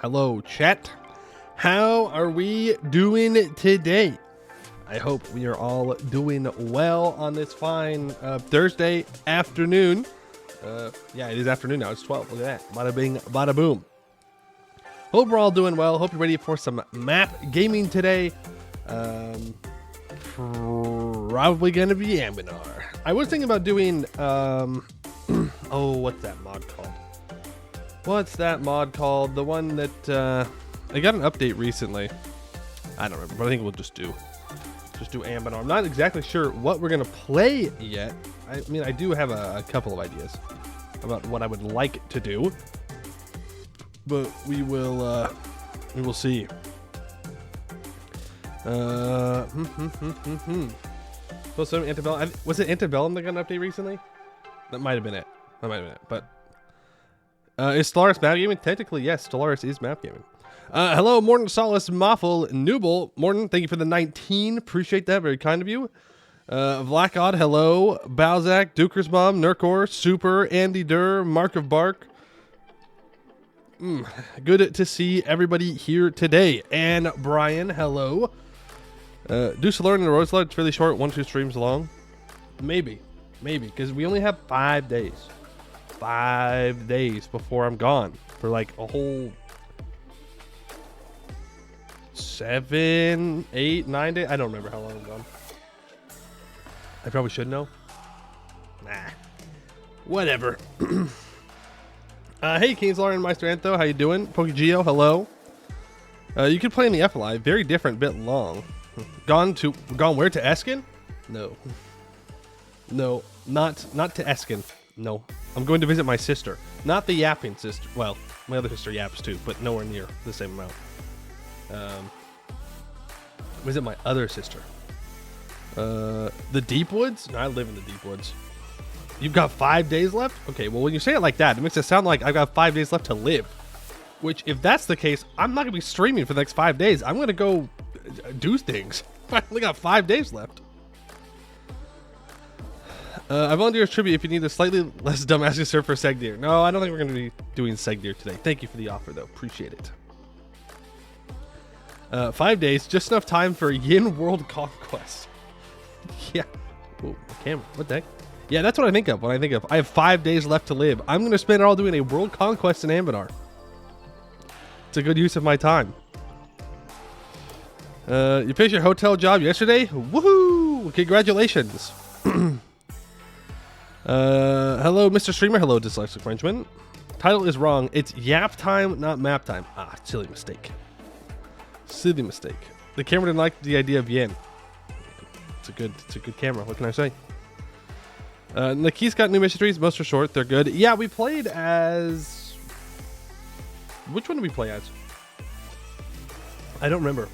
Hello, chat. How are we doing today? I hope we are all doing well on this fine Thursday afternoon. Yeah, it is afternoon now. It's 12. Look at that. Bada bing, bada boom. Hope we're all doing well. Hope you're ready for some map gaming today. Probably going to be Anbennar. I was thinking about doing, oh, what's that mod called? What's that mod called? The one that, I got an update recently. I don't remember, but I think we'll just do Anbennar. I'm not exactly sure what we're going to play yet. I mean, I do have a couple of ideas about what I would like to do, but we will see. So some Antebellum. Was it Antebellum that got an update recently? That might have been it. But is Stellaris map gaming? Technically, yes. Stellaris is map gaming. Hello, Morton, Solace, Moffle, Nooble. Morton, thank you for the 19. Appreciate that. Very kind of you. Vlackod, hello. Balzac, Duker's Mom, Nurkor, Super, Andy Durr, Mark of Bark. Good to see everybody here today. And Brian, hello. Do Solarian and Rose Blood, it's really short, 1-2 streams long. Maybe, because we only have 5 days. 5 days before I'm gone for like a whole 7, 8, 9 days. I don't remember how long I'm gone. I probably should know. Nah, whatever. Hey, Kingslaw and Meister Antho, how you doing? Pokegeo, hello. You can play in the F Live. Very different, bit long. Gone where, to Eskin? No, not to Eskin. No, I'm going to visit my sister, not the yapping sister. Well, my other sister yaps too, but nowhere near the same amount. Visit my other sister. The Deep Woods? No, I live in the Deep Woods. You've got 5 days left? Okay, well, when you say it like that, it makes it sound like I've got 5 days left to live. Which, if that's the case, I'm not going to be streaming for the next 5 days. I'm going to go do things. I only got 5 days left. I volunteer as tribute if you need a slightly less dumbass serve for Segdeer. No, I don't think we're going to be doing Segdeer today. Thank you for the offer, though. Appreciate it. 5 days, just enough time for Yin World Conquest. Yeah. Whoa, camera. What the heck? Yeah, that's what I think of when I think of I have 5 days left to live. I'm going to spend it all doing a world conquest in Anbennar. It's a good use of my time. You finished your hotel job yesterday? Woohoo! Congratulations. Hello, Mr. Streamer. Hello, Dyslexic Frenchman. Title is wrong. It's Yap Time, not Map Time. Ah, silly mistake. Silly mistake. The camera didn't like the idea of yen. It's a good camera. What can I say? Naki's got new mysteries. Most are short. They're good. Yeah, we played as... Which one did we play as? I don't remember.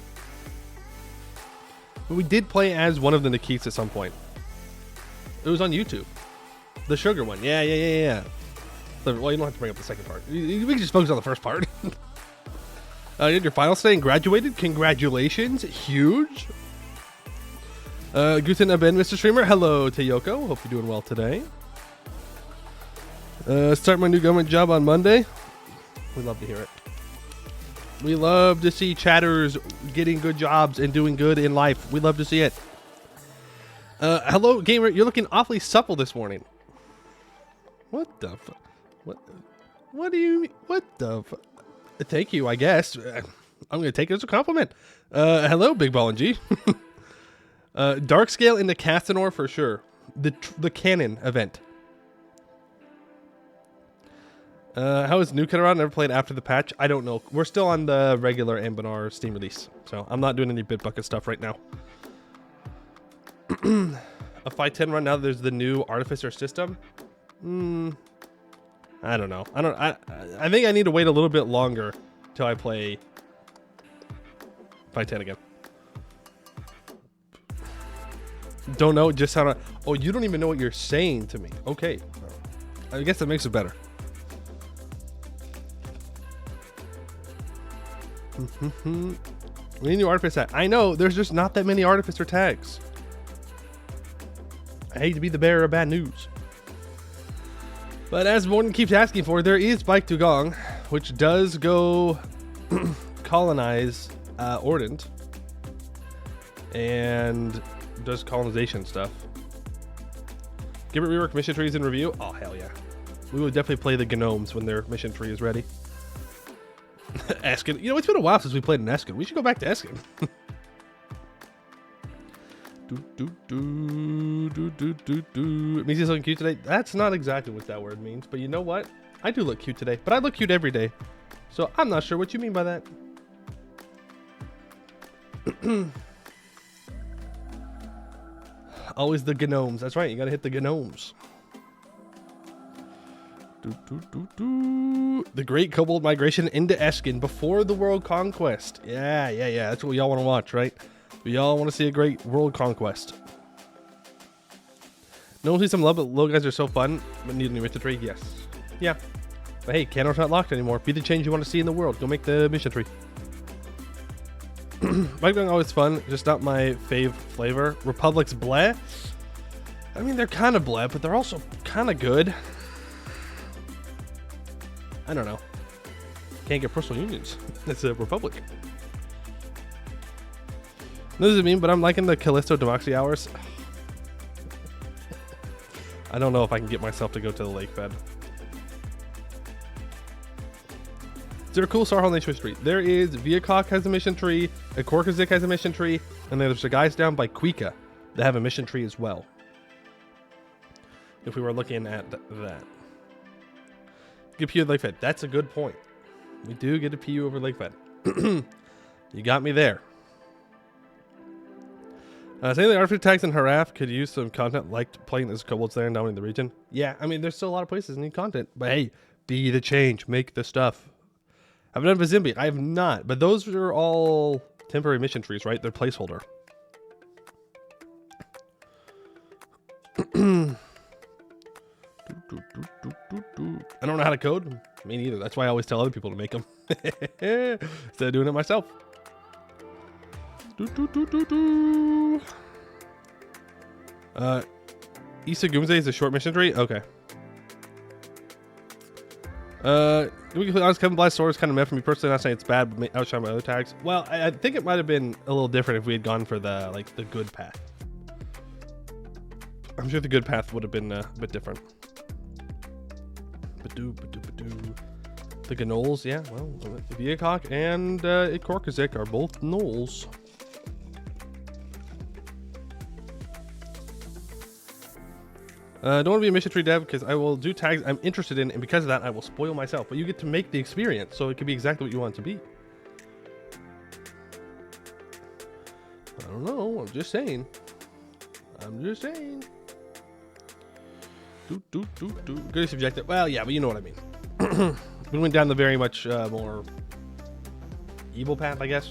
But we did play as one of the Nakis at some point. It was on YouTube. The sugar one. Yeah. Well, you don't have to bring up the second part. We can just focus on the first part. You had your final stay and graduated. Congratulations. Huge. Guten Abend, Mr. Streamer. Hello, Teyoko. Hope you're doing well today. Start my new government job on Monday. We love to hear it. We love to see chatters getting good jobs and doing good in life. We love to see it. Hello, gamer. You're looking awfully supple this morning. What the fuck? What do you mean? What the fuck? Thank you, I guess. I'm going to take it as a compliment. Hello, Big Ball and G. Dark Scale into Castanor for sure. The canon event. How is New Kid around? Never played after the patch. I don't know. We're still on the regular Anbennar Steam release, so I'm not doing any Bitbucket stuff right now. A 510 run now that there's the new Artificer system. I don't know. I think I need to wait a little bit longer till I play 510 again. Don't know just how to... Oh, you don't even know what you're saying to me. Okay. I guess that makes it better. We need new Artificer tag. I know, there's just not that many Artificer tags. I hate to be the bearer of bad news. But as Morton keeps asking for, there is Bike Dugong, which does go colonize Ordent and does colonization stuff. Give it rework mission trees in review. Oh hell yeah, we will definitely play the gnomes when their mission tree is ready. Eskin, you know, it's been a while since we played an Eskin. We should go back to Eskin. It means he's looking cute today. That's not exactly what that word means, but you know what? I do look cute today, but I look cute every day. So I'm not sure what you mean by that. Always the gnomes. That's right. You gotta hit the gnomes. The Great Kobold Migration into Eskin before the World Conquest. Yeah. That's what we all want to watch, right? We all want to see a great world conquest. No one sees some love, but little guys are so fun. But need a new mission tree? Yes. Yeah. But hey, Cano's not locked anymore. Be the change you want to see in the world. Go make the mission tree. Microing always fun, just not my fave flavor. Republic's bleh. I mean, they're kind of bleh, but they're also kind of good. I don't know. Can't get personal unions. It's a republic. No, doesn't mean, but I'm liking the Callisto Democracy hours. I don't know if I can get myself to go to the lake bed. Is there a cool Sarhol Nation mission tree? There is. Viacok has a mission tree. Korkazik has a mission tree. And then there's the guys down by Quika that have a mission tree as well. If we were looking at that. Get PU lake fed. That's a good point. We do get a PU over lake fed. You got me there. Saying the artifact tags in Haraf could use some content like playing as kobolds there and down in the region. Yeah, I mean, there's still a lot of places that need content. But hey, be the change. Make the stuff. I've done Vizimbi. I have not. But those are all temporary mission trees, right? They're placeholder. I don't know how to code. Me neither. That's why I always tell other people to make them. Instead of doing it myself. Issa Gumze is a short mission tree? Okay. We can be honest, Kevin Blythe's sword is kind of meant for me personally. Not saying it's bad, but outshine my other tags. Well, I think it might have been a little different if we had gone for the good path. I'm sure the good path would have been a bit different. The Gnolls, yeah. Well, the Viacok and Korkazik are both Gnolls. Don't want to be a mission tree dev because I will do tags I'm interested in, and because of that, I will spoil myself. But you get to make the experience, so it can be exactly what you want it to be. I don't know. I'm just saying. Good subjective. Well, yeah, but you know what I mean. We went down the very much more evil path, I guess.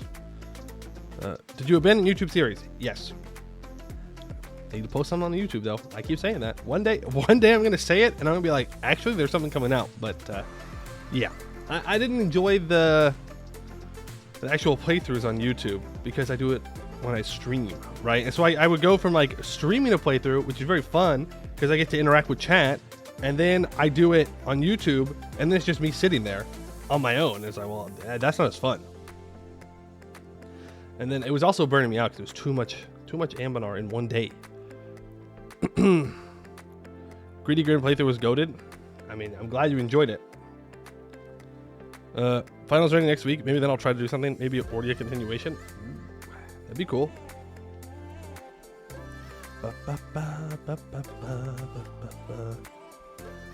Did you abandon YouTube series? Yes. I need to post something on the YouTube though. I keep saying that. One day I'm gonna say it, and I'm gonna be like, actually, there's something coming out. But yeah, I didn't enjoy the actual playthroughs on YouTube because I do it when I stream, right? And so I would go from like streaming a playthrough, which is very fun because I get to interact with chat, and then I do it on YouTube, and then it's just me sitting there on my own. It's like, well, that's not as fun. And then it was also burning me out because it was too much Anbennar in one day. Greedy Grin playthrough was goated. I mean, I'm glad you enjoyed it. Finals ready next week. Maybe then I'll try to do something. Maybe a 40 continuation. That'd be cool.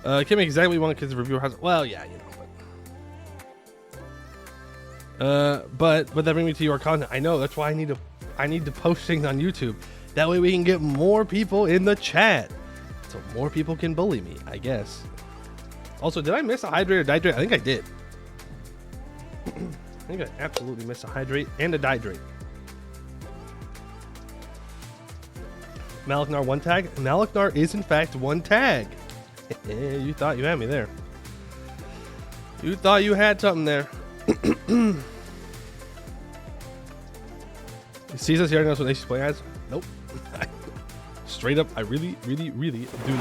Can't make exactly what you want because the reviewer has. Well, yeah, you know. But that brings me to your content. I know, that's why I need to post things on YouTube. That way we can get more people in the chat, so more people can bully me, I guess. Also, did I miss a hydrate or dihydrate? I think I did. I think I absolutely missed a hydrate and a dihydrate. Maliknar one tag. Maliknar is in fact one tag. You thought you had me there. You thought you had something there. Sees us here knows what Nation's playing as? Nope. Straight up, I really do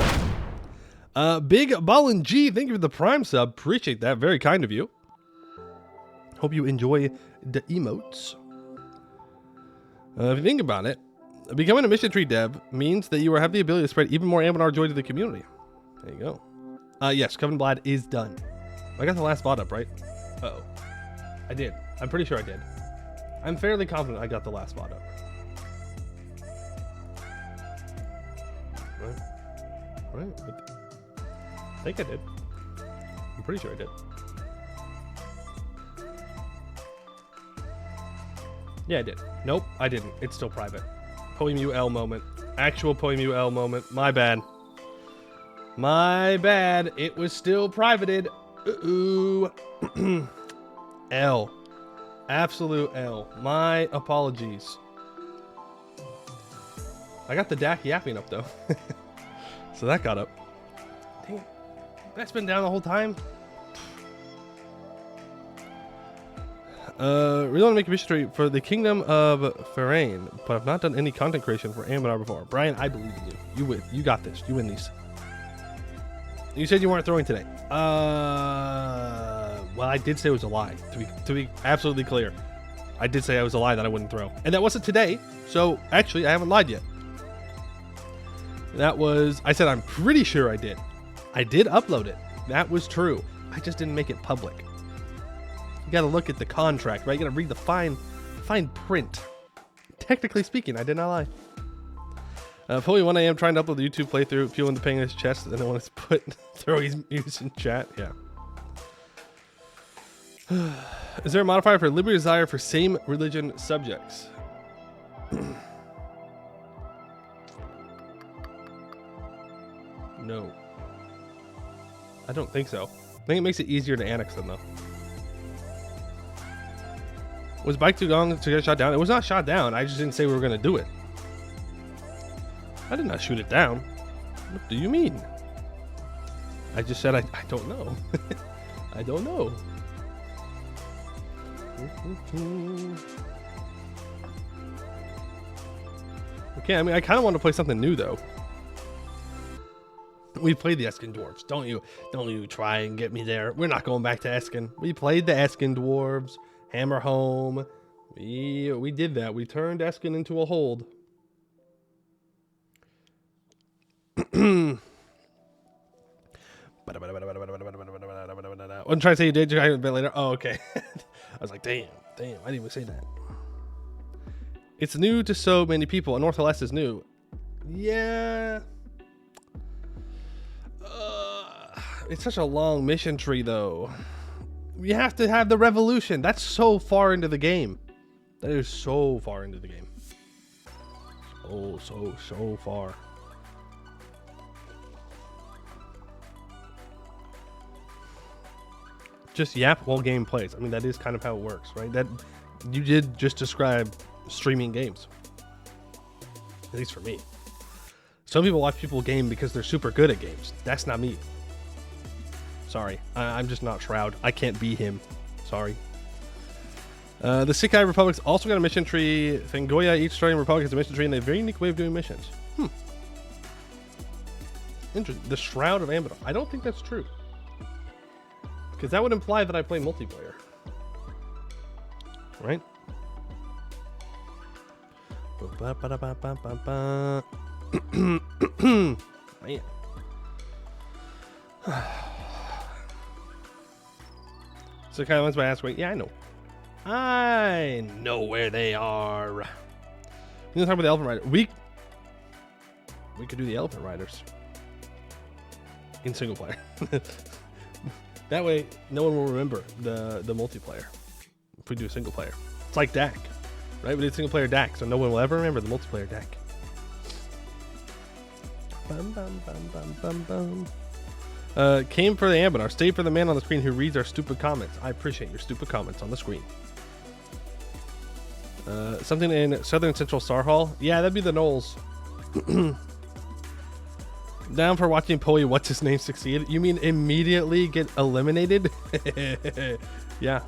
not. Big Ballin G, thank you for the Prime sub. Appreciate that. Very kind of you. Hope you enjoy the emotes. If you think about it, becoming a mission tree dev means that you have the ability to spread even more Anbennar joy to the community. There you go. Yes, Coven Blad is done. I got the last bot up, right? Uh-oh. I did. I'm pretty sure I did. I'm fairly confident I got the last bot up. Right? I think I did. I'm pretty sure I did. Yeah, I did. Nope, I didn't. It's still private. PoeMU moment. Actual PoeMU moment. My bad. My bad. It was still privated. Ooh. L. Absolute L. My apologies. I got the DAC yapping up though. So that got up. Dang it. That's been down the whole time. Really want to make a mission tree for the Kingdom of Farain, but I've not done any content creation for Anbennar before. Brian, I believe in you. You win. You got this. You win these. You said you weren't throwing today. Well, I did say it was a lie. To be absolutely clear, I did say I was a lie that I wouldn't throw, and that wasn't today. So actually, I haven't lied yet. That was. I said I'm pretty sure I did. I did upload it. That was true. I just didn't make it public. You got to look at the contract, right? You got to read the fine print. Technically speaking, I did not lie. Fully 1 a.m. trying to upload the YouTube playthrough, fueling the pain in his chest, and then when it's throw his music in chat. Yeah. Is there a modifier for liberty desire for same religion subjects? No. I don't think so. I think it makes it easier to annex them though. Was bike too long to get shot down? It was not shot down. I just didn't say we were going to do it. I did not shoot it down. What do you mean? I just said I don't know. I don't know. Okay, I mean, I kind of want to play something new though. We played the Eskin Dwarves. Don't you try and get me there. We're not going back to Eskin. We played the Eskin Dwarves. Hammer home. We did that. We turned Eskin into a hold. I'm trying to say you did a bit later. Oh, okay. I was like, damn, I didn't even say that. It's new to so many people, and North LS is new. Yeah. It's such a long mission tree, though. You have to have the revolution. That's so far into the game. That is so far into the game. So far. Just yap while game plays. I mean, that is kind of how it works, right? That you did just describe streaming games. At least for me. Some people watch people game because they're super good at games. That's not me. Sorry, I'm just not Shroud. I can't be him. Sorry. The Sikai Republic's also got a mission tree. Fangoya, each starting Republic has a mission tree, and they have a very unique way of doing missions. Interesting. The Shroud of Anbennar. I don't think that's true. Because that would imply that I play multiplayer. Right? Man. So kind of wants my ass wait. Yeah, I know where they are. We're gonna talk about the Elephant Rider. We could do the Elephant Riders in single player. That way, no one will remember the multiplayer if we do a single player. It's like DAC, right? We did single player DAC, so no one will ever remember the multiplayer DAC. Bum, bum, bum, bum, bum, bum. Came for the Anbennar. Stayed for the man on the screen who reads our stupid comments. I appreciate your stupid comments on the screen. Something in Southern Central Star Hall. Yeah, that'd be the Knolls. Down for watching Poe, what's his name, succeed? You mean immediately get eliminated? Yeah.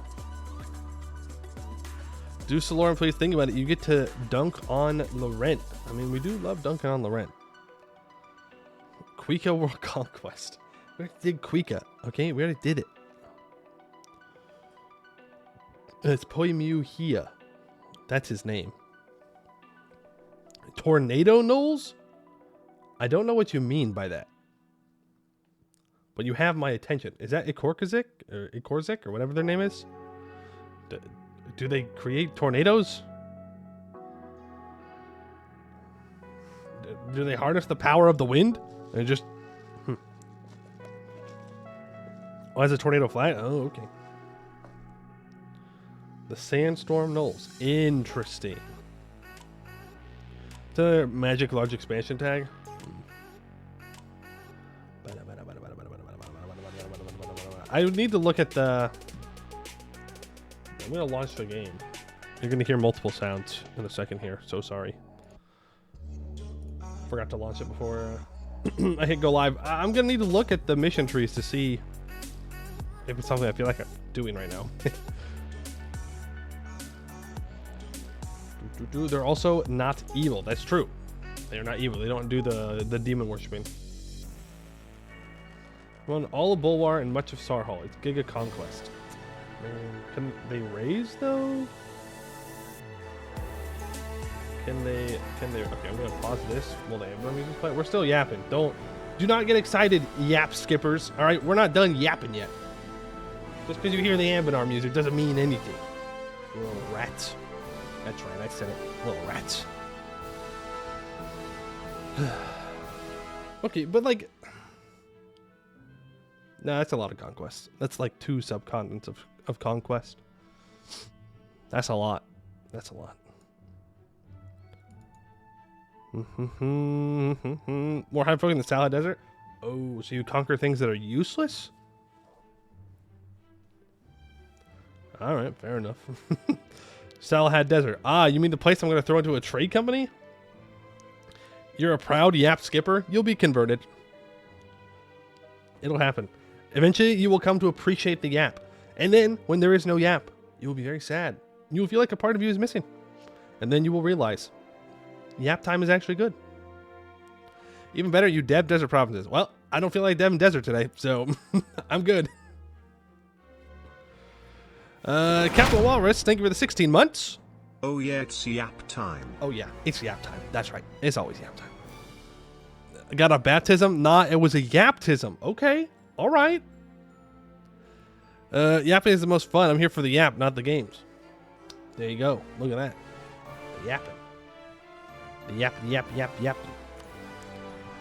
Do Saloran, please think about it. You get to dunk on Laurent. I mean, we do love dunking on Laurent. Quika World Conquest. We already did Quika. Okay, we already did it. It's Poimuhia. That's his name. Tornado Knolls? I don't know what you mean by that. But you have my attention. Is that Ikorzik or whatever their name is? Do they create tornadoes? Do they harness the power of the wind? And just... Oh, has a tornado flag? Oh, okay. The Sandstorm Knolls. Interesting. It's a magic large expansion tag. I would need to look at the... I'm going to launch the game. You're going to hear multiple sounds in a second here. So sorry. Forgot to launch it before I hit go live. I'm going to need to look at the mission trees to see if it's something I feel like I'm doing right now. They're also not evil. That's true. They're not evil. They don't do the demon worshipping. Run all of Bulwar and much of Sarhal. It's Giga Conquest. Can they raise though? Can they? Okay, I'm gonna pause this while the Anbennar music's playing. We're still yapping. Do not get excited, yap skippers. All right, we're not done yapping yet. Just because you hear the Anbennar music doesn't mean anything. You little rats. That's right, I said it. Little rats. Okay, but like... No, that's a lot of conquest. That's like 2 subcontinents of conquest. That's a lot. That's a lot. More high folk in the Salad Desert? Oh, so you conquer things that are useless? Alright, fair enough. Salahad Desert. Ah, you mean the place I'm going to throw into a trade company? You're a proud yap skipper. You'll be converted. It'll happen. Eventually, you will come to appreciate the yap. And then, when there is no yap, you will be very sad. You will feel like a part of you is missing. And then you will realize, yap time is actually good. Even better, you dev desert provinces. Well, I don't feel like deving desert today, so I'm good. Capital Walrus, thank you for the 16 months. Oh yeah, it's yap time. Oh yeah, it's yap time. That's right. It's always yap time. Got a baptism? Nah, it was a yaptism. Okay. All right. Yapping is the most fun. I'm here for the yap, not the games. There you go. Look at that. The yapping. The yap.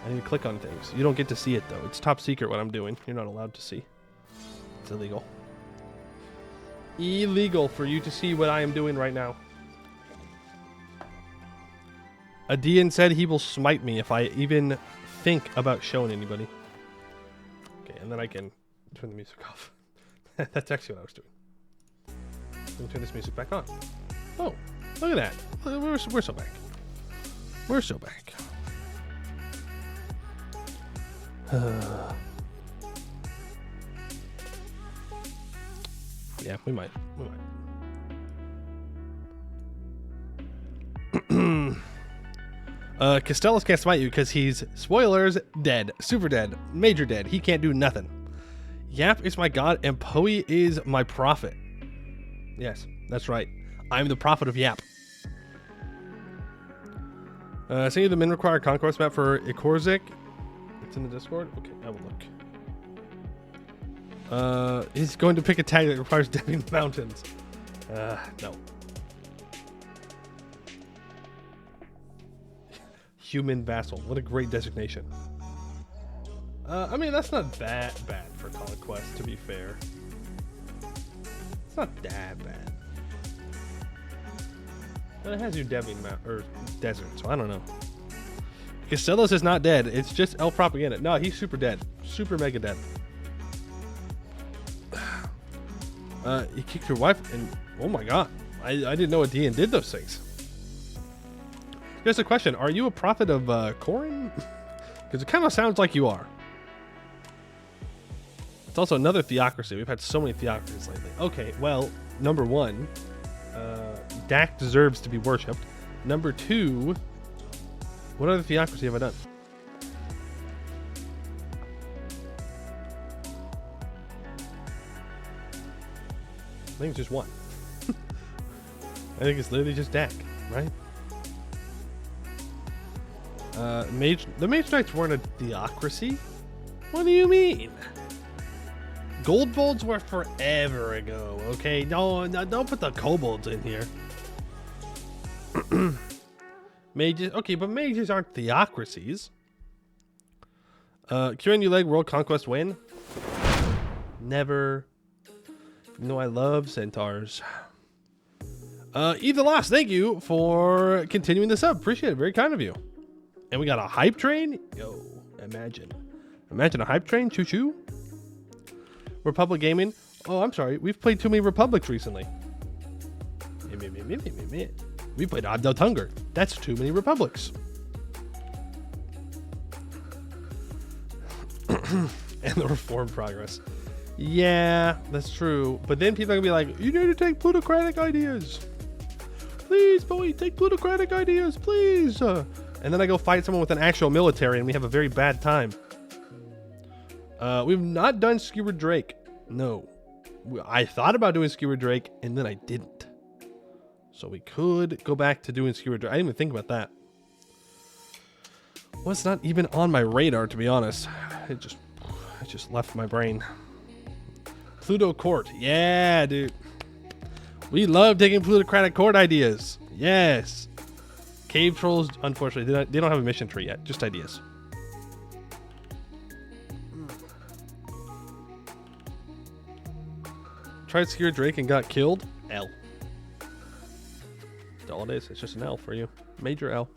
I need to click on things. You don't get to see it, though. It's top secret what I'm doing. You're not allowed to see. It's illegal. Illegal for you to see what I am doing right now. Adian said he will smite me if I even think about showing anybody. Okay, and then I can turn the music off. That's actually what I was doing. Let me turn this music back on. Oh, look at that. We're so back. We're so back. Yeah, we might. Castellus can't smite you because he's, spoilers, dead. Super dead. Major dead. He can't do nothing. Yap is my god and Poe is my prophet. Yes, that's right. I'm the prophet of Yap. Send you the min required conquest map for Ikorzik. It's in the Discord? Okay, I will look. He's going to pick a tag that requires deading mountains. No. Human vassal. What a great designation. I mean, that's not that bad for conquest, to be fair. It's not that bad. But it has you deving or desert, so I don't know. Castellos is not dead. It's just elf propaganda. No, he's super dead. Super mega dead. He kicked your wife, and oh my god, I didn't know Adian did those things. Here's a question: are you a prophet of Corin? Because it kind of sounds like you are. It's also another theocracy. We've had so many theocracies lately. Okay, well, number one, Dak deserves to be worshipped. Number two, what other theocracy have I done? I think it's just one. I think it's literally just deck, right? The Mage Knights weren't a theocracy? What do you mean? Gold Bolts were forever ago, okay? No, don't put the kobolds in here. Mages, okay, but mages aren't theocracies. Curing New Leg World Conquest win? Never. No, I love centaurs. Either Lost, thank you for continuing this up. Appreciate it. Very kind of you. And we got a hype train. Yo, imagine a hype train. Choo choo. Republic Gaming. Oh, I'm sorry. We've played too many Republics recently. We played Abdel Tunger. That's too many Republics. And the Reform Progress. Yeah, that's true. But then people are going to be like, you need to take plutocratic ideas. Please, boy, take plutocratic ideas, please. And then I go fight someone with an actual military and we have a very bad time. We've not done Skewered Drake. No. I thought about doing Skewered Drake and then I didn't. So we could go back to doing Skewered Drake. I didn't even think about that. Well, it's not even on my radar, to be honest. It just left my brain. Pluto Court. Yeah, dude. We love taking plutocratic court ideas. Yes. Cave Trolls, unfortunately, they don't have a mission tree yet. Just ideas. Tried Skewered Drake and got killed. L. That's all it is. It's just an L for you. Major L.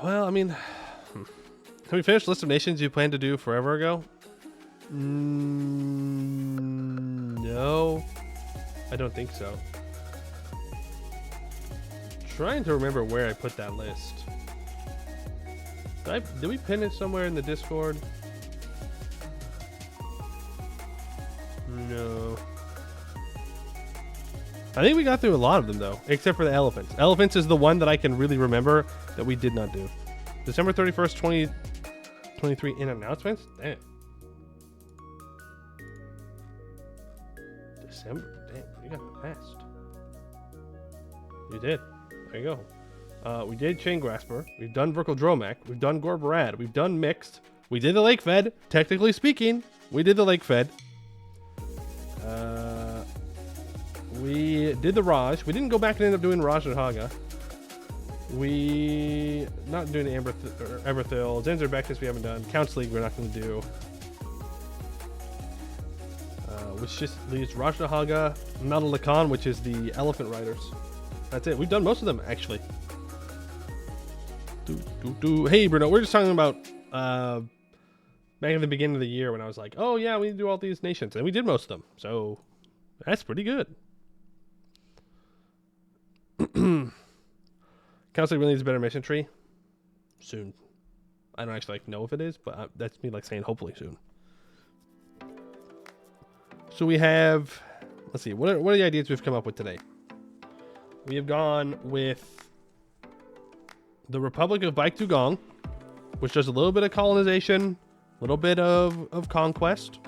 Well, I mean, have we finished List of Nations you planned to do forever ago? No, I don't think so. Trying to remember where I put that list. Did we pin it somewhere in the Discord? No. I think we got through a lot of them though, except for the elephants. Elephants is the one that I can really remember that we did not do. December 31st, 2023 in announcements? Damn. December? Damn, you got fast. You did. There you go. We did Chain Grasper. We've done Verkle Dromac. We've done Gorbarad. We've done Mixed. We did the Lake Fed. Technically speaking, we did the Lake Fed. We did the Raj. We didn't go back and end up doing Raj and Haga. We not doing the Emberthil. Zenzer Bectus we haven't done. Counts League we're not going to do. Which just leaves Raj Haga, Madalakan, which is the Elephant Riders. That's it. We've done most of them actually. Hey Bruno, we're just talking about back in the beginning of the year when I was like, oh yeah, we need to do all these nations, and we did most of them. So that's pretty good. Council really needs a better mission tree. Soon. I don't actually know if it is, but that's me saying hopefully soon. So we have, let's see, what are the ideas we've come up with today? We have gone with the Republic of Baek Dugong, which does a little bit of colonization, a little bit of conquest.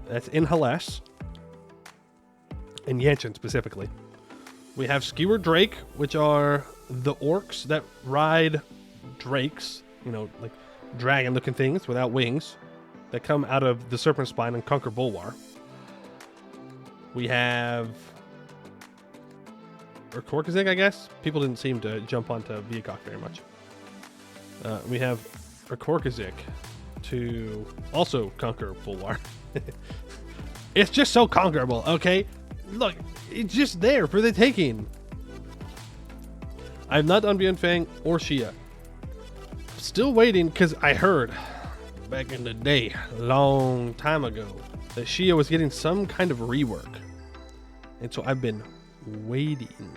That's in Hellas. In Yanshan specifically. We have Skewered Drake, which are the orcs that ride drakes, like dragon-looking things without wings, that come out of the Serpent Spine and conquer Bulwar. We have Korkazig, I guess. People didn't seem to jump onto Viacok very much. We have Korkazig to also conquer Bulwar. It's just so conquerable, okay? Look, it's just there for the taking. I have not done Beyond Fang or Shia. Still waiting because I heard back in the day, a long time ago, that Shia was getting some kind of rework. And so I've been waiting.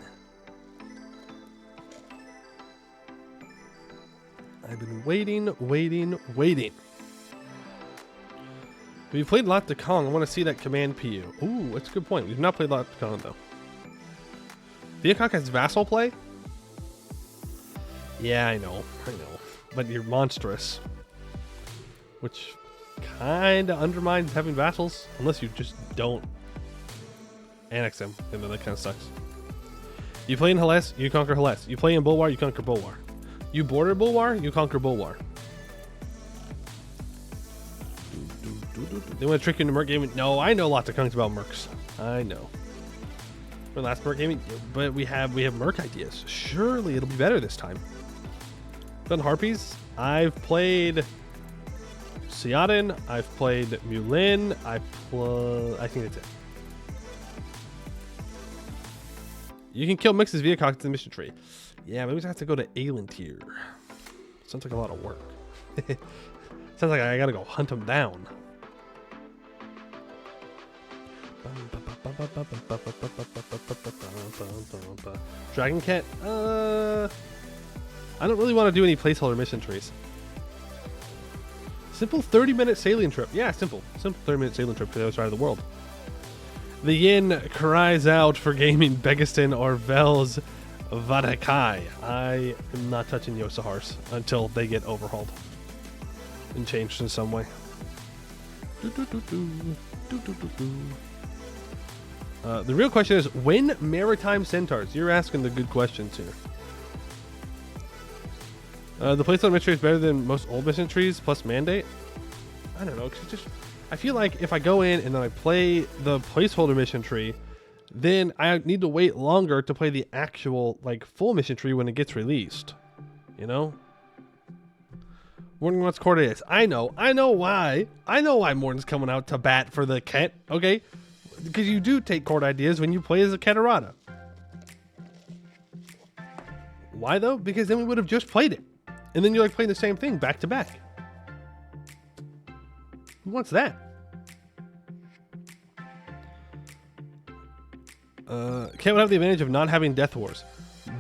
I've been waiting. We've played Lot de Kong. I want to see that command PU. Ooh, that's a good point. We've not played Lot de Kong, though. Viacok has vassal play? Yeah, I know. But you're monstrous. Which kind of undermines having vassals. Unless you just don't annex him, and then that kind of sucks. You play in Hellas, you conquer Hellas. You play in Bulwar, you conquer Bulwar. You border Bulwar, you conquer Bulwar. They want to trick you into Merc Gaming? No, I know lots of things about Mercs. I know. For last Merc Gaming, but we have Merc ideas. Surely it'll be better this time. Done Harpies. I've played Seaden. I've played Mulin. I think that's it. You can kill Mix's Viacox in the mission tree. Yeah, but we just have to go to Aelintir. Sounds like a lot of work. Sounds like I gotta go hunt them down. Dragon Cat? I don't really want to do any placeholder mission trees. Simple 30-minute sailing trip. Yeah, simple. Simple 30-minute sailing trip to the other side of the world. The Yin cries out for gaming Begistan or Vel's Vadakai. I am not touching Yosahars until they get overhauled and changed in some way. The real question is, when maritime centaurs? You're asking the good questions here. The placeholder mission tree is better than most old mission trees plus mandate. I don't know. I feel like if I go in and then I play the placeholder mission tree, then I need to wait longer to play the actual like full mission tree when it gets released. You know? Morning wants Cordaeus. I know why. I know why Morton's coming out to bat for the Ket, okay? Because you do take chord ideas when you play as a Keterata. Why though? Because then we would have just played it. And then you're like playing the same thing back to back. Who wants that? Ket would have the advantage of not having Death Wars.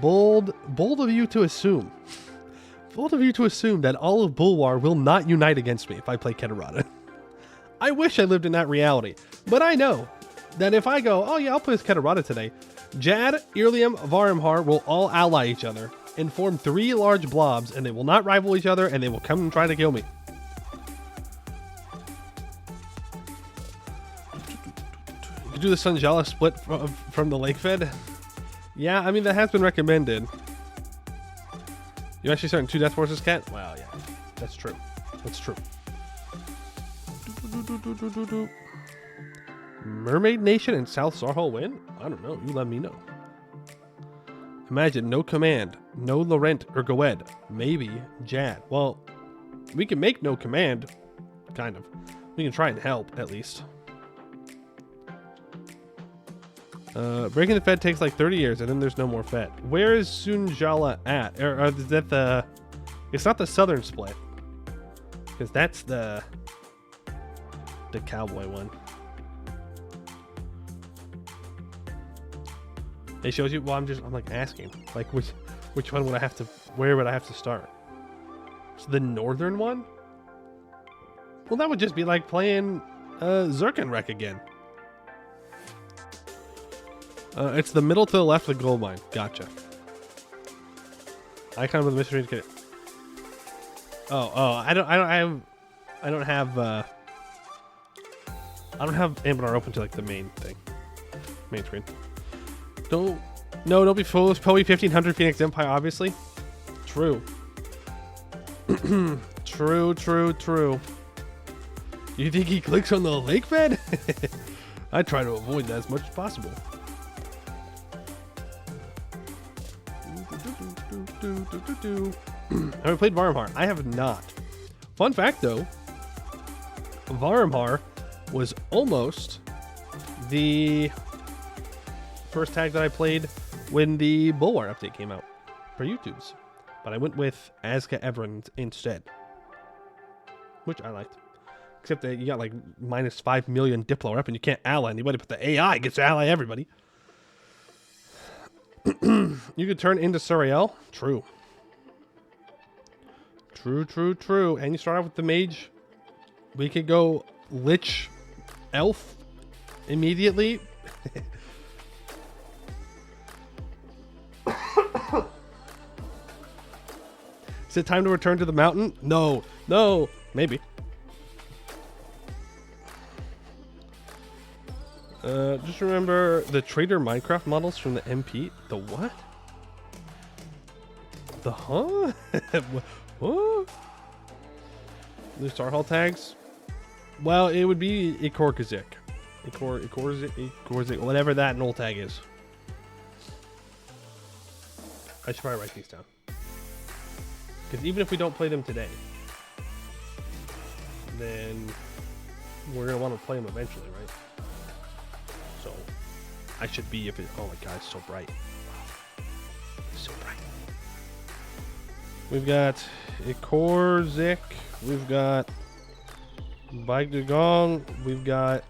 Bold of you to assume. Bold of you to assume that all of Bulwar will not unite against me if I play Keterata. I wish I lived in that reality. But I know that if I go, oh yeah, I'll play as Keterata today, Jad, Irlium, Varimhar will all ally each other and form 3 large blobs, and they will not rival each other, and they will come and try to kill me. You could do the Sunjala split from the Lake Fed. Yeah, I mean, that has been recommended. You actually starting 2 Death Forces, Cat? Well, yeah, that's true. That's true. Mermaid Nation and South Sarhol win? I don't know. You let me know. Imagine no command, no Laurent or Goed, maybe Jad. Well, we can make no command, kind of. We can try and help, at least. Breaking the Fed takes like 30 years, and then there's no more Fed. Where is Sunjala at? Or is that the... It's not the southern split. Because that's the cowboy one. It shows you. Well, I'm like asking, like which one would I have to? Where would I have to start? It's the northern one. Well, that would just be like playing Zerkenrek again. It's the middle to the left of the gold mine. Gotcha. Icon with the mystery kit. Oh, I don't have Anbennar open to like the main thing, main screen. Don't be foolish. Poe 1500 Phoenix Empire, obviously. True. True. You think he clicks on the lake bed? I try to avoid that as much as possible. Have I played Varimhar? I have not. Fun fact though, Varimhar was almost the first tag that I played when the Bulwar update came out for YouTube's, but I went with Azka Everin instead, which I liked. Except that you got like minus 5 million Diplo rep and you can't ally anybody, but the AI gets to ally everybody. You could turn into Suriel. True. And you start off with the mage. We could go Lich Elf immediately. Is it time to return to the mountain? No, maybe. Just remember the Trader Minecraft models from the MP. The what? The huh? What? The Star Hall tags? Well, it would be Ikorkazik. Ikorkazik, whatever that null tag is. I should probably write these down. Because even if we don't play them today, then we're going to want to play them eventually, right? So, I should be if it... Oh my god, it's so bright. So bright. We've got Ikorzik. We've got Bike Dugong. We've got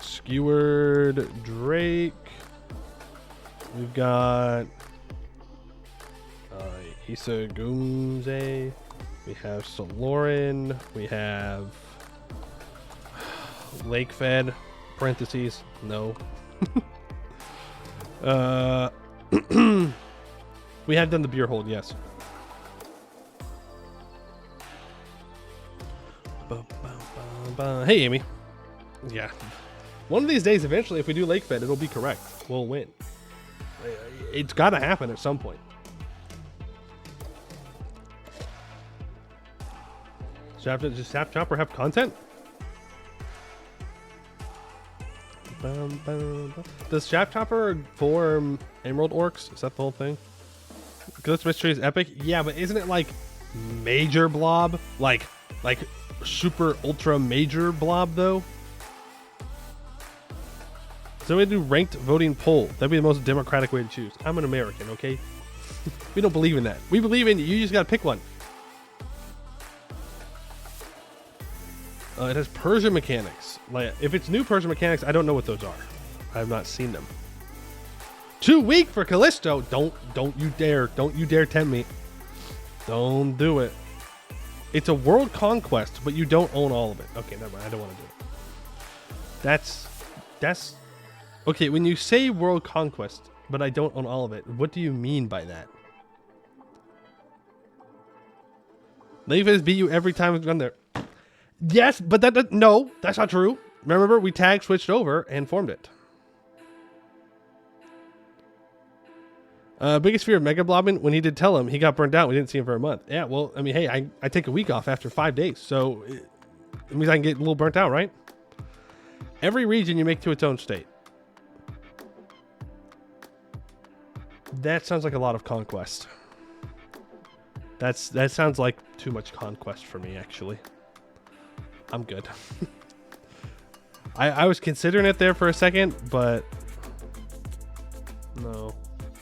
Skewered Drake. We've got Hisagumze. We have Soloran. We have Lakefed. Parentheses. No. We have done the beer hold, yes. Hey, Amy. Yeah. One of these days, eventually, if we do Lakefed, it'll be correct. We'll win. It's got to happen at some point. Does Sap Chopper have content? Does Sap Chopper form Emerald Orcs? Is that the whole thing? Glitch Mystery is epic? Yeah, but isn't it like major blob? Like super ultra major blob though? So we do ranked voting poll. That'd be the most democratic way to choose. I'm an American, okay? We don't believe in that. We believe in you just gotta pick one. It has Persian mechanics. Like, if it's new Persian mechanics, I don't know what those are. I have not seen them. Too weak for Callisto. Don't you dare tempt me. Don't do it. It's a world conquest, but you don't own all of it. Okay, never mind. I don't want to do it. That's okay. When you say world conquest, but I don't own all of it, what do you mean by that? Leif has beat you every time we've gone there. Yes, but no, that's not true. Remember, we tag switched over and formed it. Biggest fear of Mega Blobbin, when he did tell him, he got burned out. We didn't see him for a month. Yeah, well, I mean, hey, I take a week off after 5 days, so it means I can get a little burnt out, right? Every region you make to its own state. That sounds like a lot of conquest. That sounds like too much conquest for me, actually. I'm good. I was considering it there for a second, but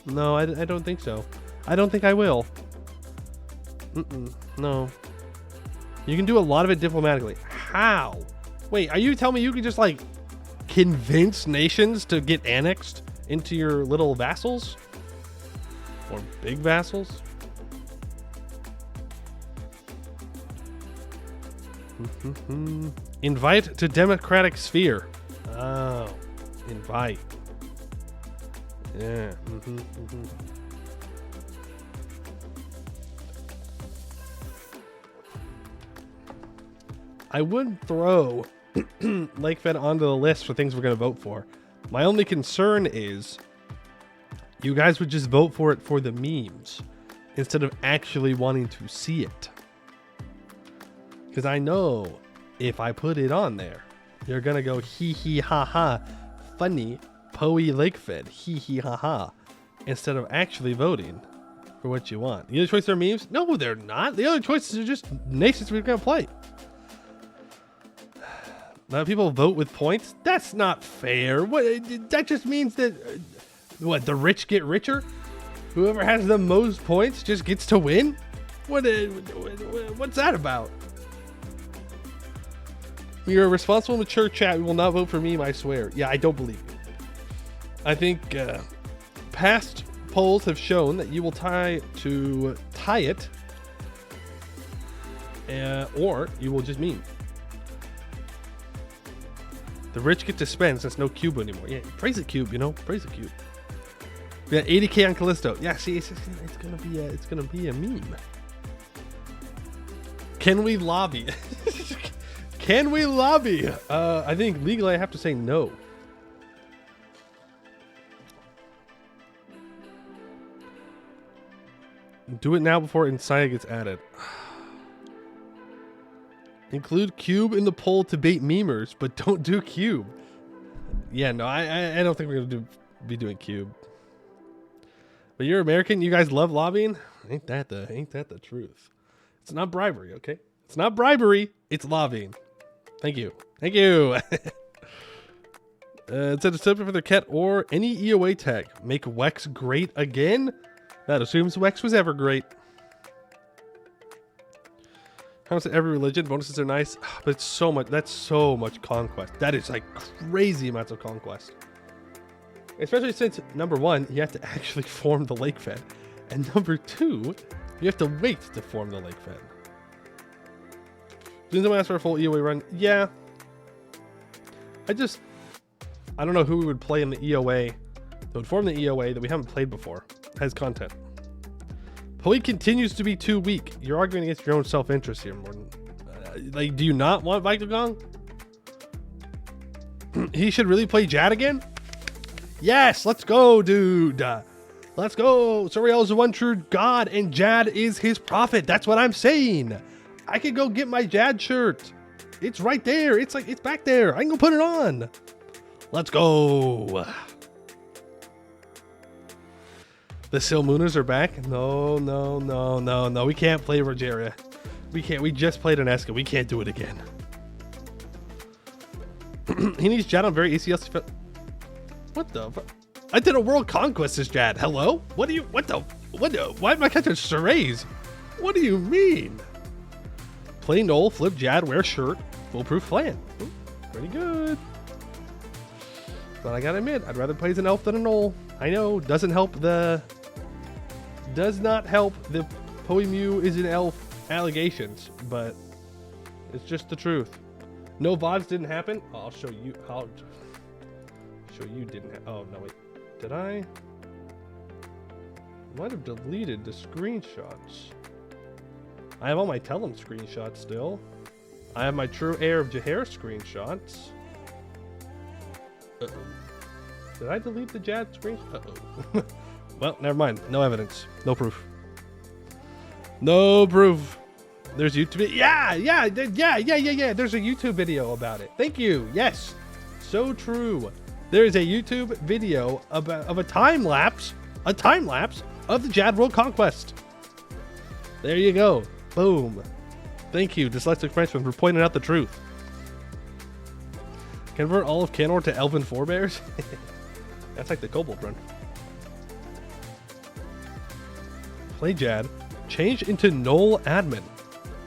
no, I don't think so. I don't think I will. No. You can do a lot of it diplomatically. How? Wait, are you telling me you can just like convince nations to get annexed into your little vassals? Or big vassals? Invite to democratic sphere. Oh, invite. Yeah. I would throw Lakefed onto the list for things we're going to vote for. My only concern is you guys would just vote for it for the memes instead of actually wanting to see it. Because I know if I put it on there, you're going to go hee hee ha ha, funny, Poe Lakefed, hee hee ha ha, instead of actually voting for what you want. The other choices are memes? No, they're not. The other choices are just nations we're going to play. Now people vote with points? That's not fair. What? That just means that, what, the rich get richer? Whoever has the most points just gets to win? What's that about? You're a responsible, mature chat. We will not vote for meme, I swear. Yeah, I don't believe you. I think past polls have shown that you will tie it, or you will just meme. The rich get to spend since no cube anymore. Yeah, praise the cube, praise the cube. We got 80k on Callisto. Yeah, see, it's gonna be a meme. Can we lobby? Can we lobby? I think legally I have to say no. Do it now before Inside gets added. Include Cube in the poll to bait memers, but don't do Cube. Yeah, no, I don't think we're gonna be doing Cube. But you're American. You guys love lobbying. Ain't that the truth? It's not bribery, okay? It's not bribery. It's lobbying. Thank you. Thank you. It said a subject for the cat or any EOA tag. Make Wex great again? That assumes Wex was ever great. How much every religion? Bonuses are nice, but it's so much. That's so much conquest. That is like crazy amounts of conquest. Especially since, number one, you have to actually form the lake fed. And number two, you have to wait to form the lake fed. Didn't someone ask for a full EOA run? Yeah. I don't know who we would play in the EOA that would form the EOA that we haven't played before as content. Poi continues to be too weak. You're arguing against your own self-interest here, Morton. Like, do you not want Victogong? He should really play Jad again? Yes, let's go, dude. Let's go. Suriel is the one true god, and Jad is his prophet. That's what I'm saying. I can go get my Jad shirt. It's right there. It's back there. I can go put it on. Let's go. The Silmooners are back. No. We can't play Rogeria. We can't. We just played an Eska. We can't do it again. He needs Jad on very ACL. What the? I did a world conquest as Jad. Hello? What do you? What the? Why am I catching charades? What do you mean? Play Knoll, flip Jad, wear shirt, foolproof plan. Ooh, pretty good. But I gotta admit, I'd rather play as an elf than a Knoll. I know, does not help the Poimew is an elf allegations, but it's just the truth. No VODs didn't happen. Oh, I'll show you. I'll show you didn't. Oh no, wait. Did I? Might have deleted the screenshots. I have all my Tellum screenshots still. I have my True Heir of Jahair screenshots. Uh-oh. Did I delete the Jad screenshot? Uh-oh. Well, never mind. No evidence. No proof. No proof. There's YouTube. Yeah. There's a YouTube video about it. Thank you. Yes. So true. There is a YouTube video of a time lapse of the Jad World Conquest. There you go. Boom. Thank you, Dyslexic Frenchman, for pointing out the truth. Convert all of Canor to Elven Forebears? That's like the Kobold run. Play Jad. Change into Knoll Admin.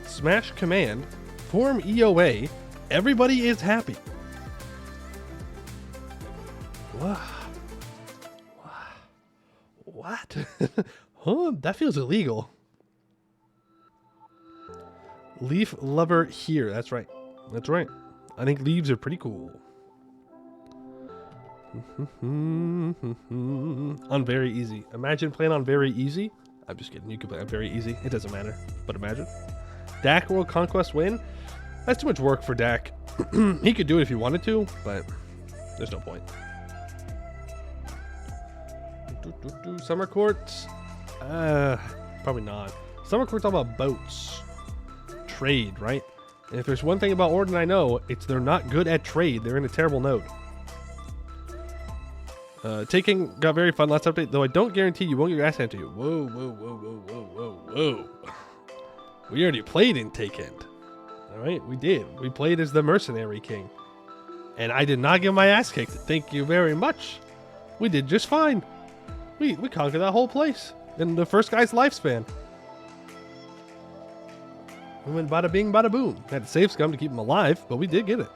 Smash Command. Form EOA. Everybody is happy. What? Huh? That feels illegal. Leaf lover here. That's right. That's right. I think leaves are pretty cool. On very easy. Imagine playing on very easy. I'm just kidding. You can play on very easy. It doesn't matter. But imagine. Dak World Conquest win? That's too much work for Dak. He could do it if he wanted to, but there's no point. Summer courts? Probably not. Summer courts all about boats. Trade, right? And if there's one thing about Orden I know, it's they're not good at trade. They're in a terrible node. Taking got very fun last update, though I don't guarantee you won't get your ass handed to you. Whoa. We already played in Take End. Alright, we did. We played as the Mercenary King. And I did not get my ass kicked. Thank you very much. We did just fine. We conquered that whole place in the first guy's lifespan. We went bada bing, bada boom. Had to save scum to keep him alive, but we did get it.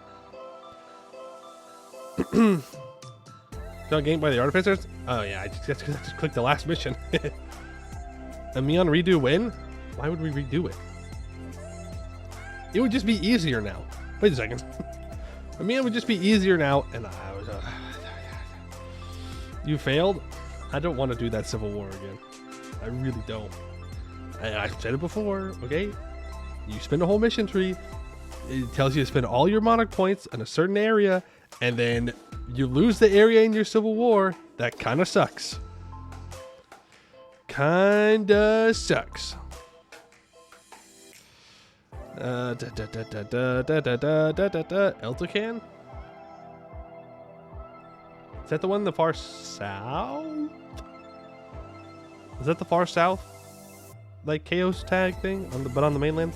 Got ganked by the artificers? Oh yeah, I just clicked the last mission. A Meon redo win? Why would we redo it? It would just be easier now. Wait a second. A Meon would just be easier now, and I was. You failed? I don't want to do that Civil War again. I really don't. I've said it before, okay? You spin a whole mission tree, it tells you to spend all your monarch points in a certain area, and then you lose the area in your civil war. That kind of sucks. Kinda sucks. Eltacan? Is that the one in the far south? Is that the far south? Like Chaos tag thing? But on the mainland?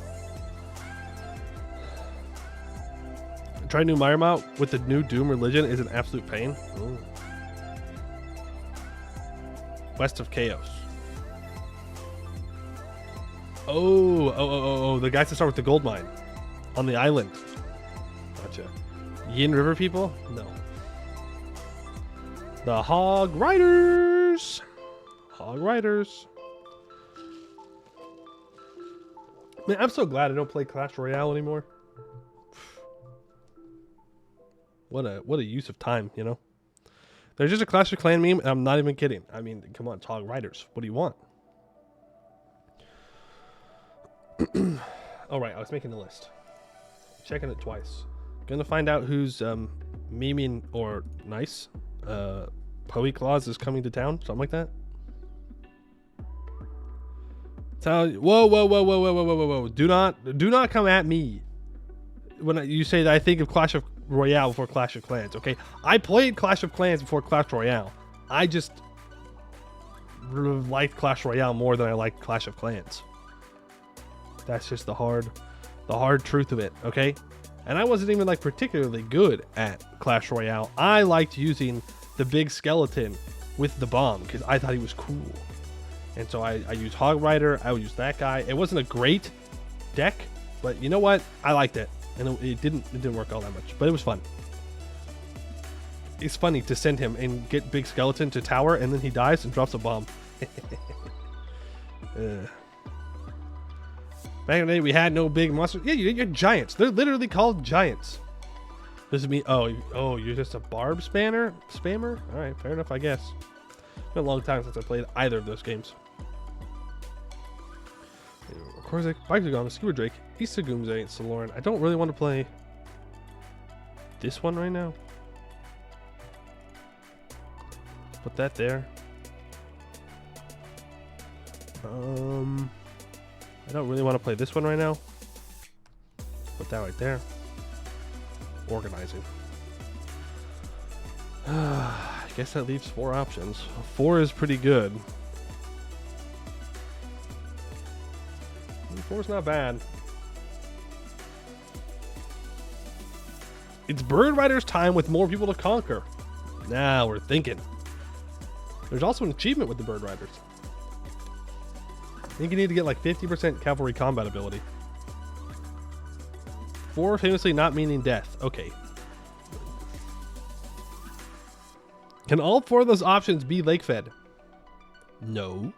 Try new Myrmount with the new Doom religion is an absolute pain. Ooh. West of Chaos. Oh, the guys that start with the gold mine on the island. Gotcha. Yin River people? No. The Hog Riders. Hog Riders. Man, I'm so glad I don't play Clash Royale anymore. What a use of time, you know? There's just a Clash of Clan meme, and I'm not even kidding. I mean, come on, it's Hog Riders. What do you want? All right, I was making the list. Checking it twice. Gonna find out who's memeing or nice. Poe Claus is coming to town, something like that. Whoa. Do not come at me when you say that I think of Clash of Royale before Clash of Clans, okay? I played Clash of Clans before Clash Royale. I just liked Clash Royale more than I liked Clash of Clans. That's just the hard truth of it, okay? And I wasn't even like particularly good at Clash Royale. I liked using the big skeleton with the bomb because I thought he was cool. And so I used Hog Rider. I would use that guy. It wasn't a great deck, but you know what? I liked it. And it didn't work all that much, but it was fun. It's funny to send him and get big skeleton to tower, and then he dies and drops a bomb. Back in the day, we had no big monsters. Yeah, you're giants. They're literally called giants. This is me. Oh, you're just a barb spammer? All right, fair enough, I guess. It's been a long time since I played either of those games. Korzik, Bikezagon, Skewered Drake, Isagumze, Saloran. I don't really want to play this one right now. Put that there. I don't really want to play this one right now. Put that right there. Organizing. I guess that leaves 4 options. 4 is pretty good. 4's not bad. It's Bird Rider's time with more people to conquer. Now we're thinking. There's also an achievement with the Bird Riders. I think you need to get like 50% cavalry combat ability. 4 famously not meaning death. Okay. Can all 4 of those options be lake fed? No.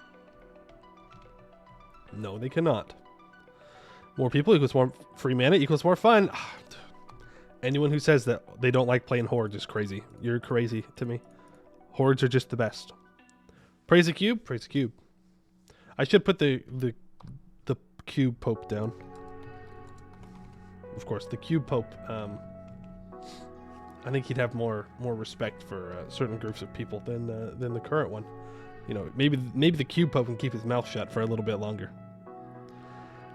No, they cannot. More people equals more free mana equals more fun. Anyone who says that they don't like playing Hordes is crazy. You're crazy to me. Hordes are just the best. Praise the cube. Praise the cube. I should put the cube pope down. Of course, the cube pope. I think he'd have more respect for certain groups of people than the current one. You know, maybe the cube pope can keep his mouth shut for a little bit longer.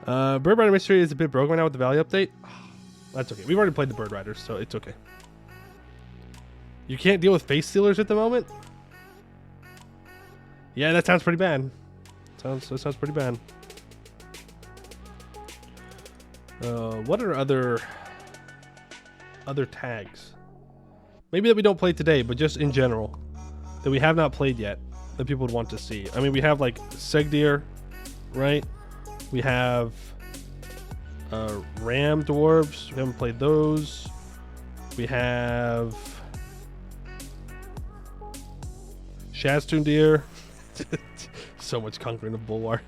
Bird Rider Mystery is a bit broken right now with the value update. That's okay. We've already played the Bird Riders, so it's okay. You can't deal with face sealers at the moment? Yeah, that sounds pretty bad. That sounds pretty bad. What are other tags? Maybe that we don't play today, but just in general. That we have not played yet. That people would want to see. I mean, we have like Segdeer, right? We have Ram Dwarves. We haven't played those. We have Shaztoon Deer. So much conquering of Bulwark.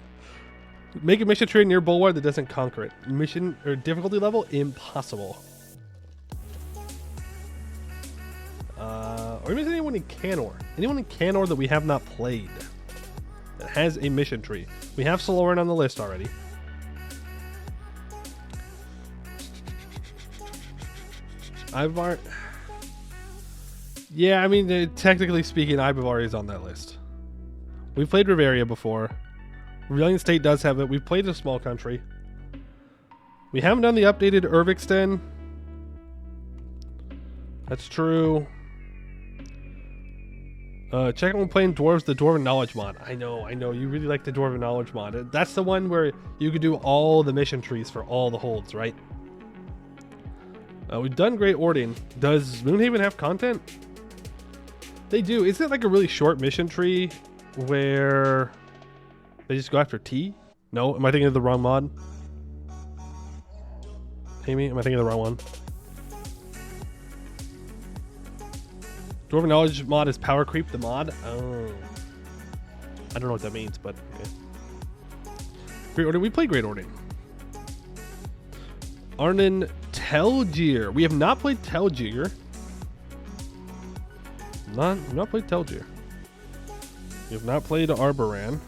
Make a mission tree near Bulwark that doesn't conquer it. Mission or difficulty level? Impossible. Or even anyone in Canor. Anyone in Canor that we have not played. That has a mission tree. We have Saloran on the list already. Ivar. Yeah, I mean, technically speaking, Ivar is on that list. We've played Riveria before. Rebellion State does have it. We've played a small country. We haven't done the updated Irvixten. That's true. Check out playing Dwarves, the Dwarven Knowledge mod. I know. You really like the Dwarven Knowledge mod. That's the one where you could do all the mission trees for all the holds, right? We've done Great Ording. Does Moonhaven have content? They do. Is it like a really short mission tree where they just go after T? No? Am I thinking of the wrong mod? Amy, am I thinking of the wrong one? Dwarven Knowledge mod is Power Creep the mod? Oh. I don't know what that means, but okay. Great Order. We play Great Order. Arnon Telgir. We have not played Telgir. Not played Telgir. We have not played Arboran.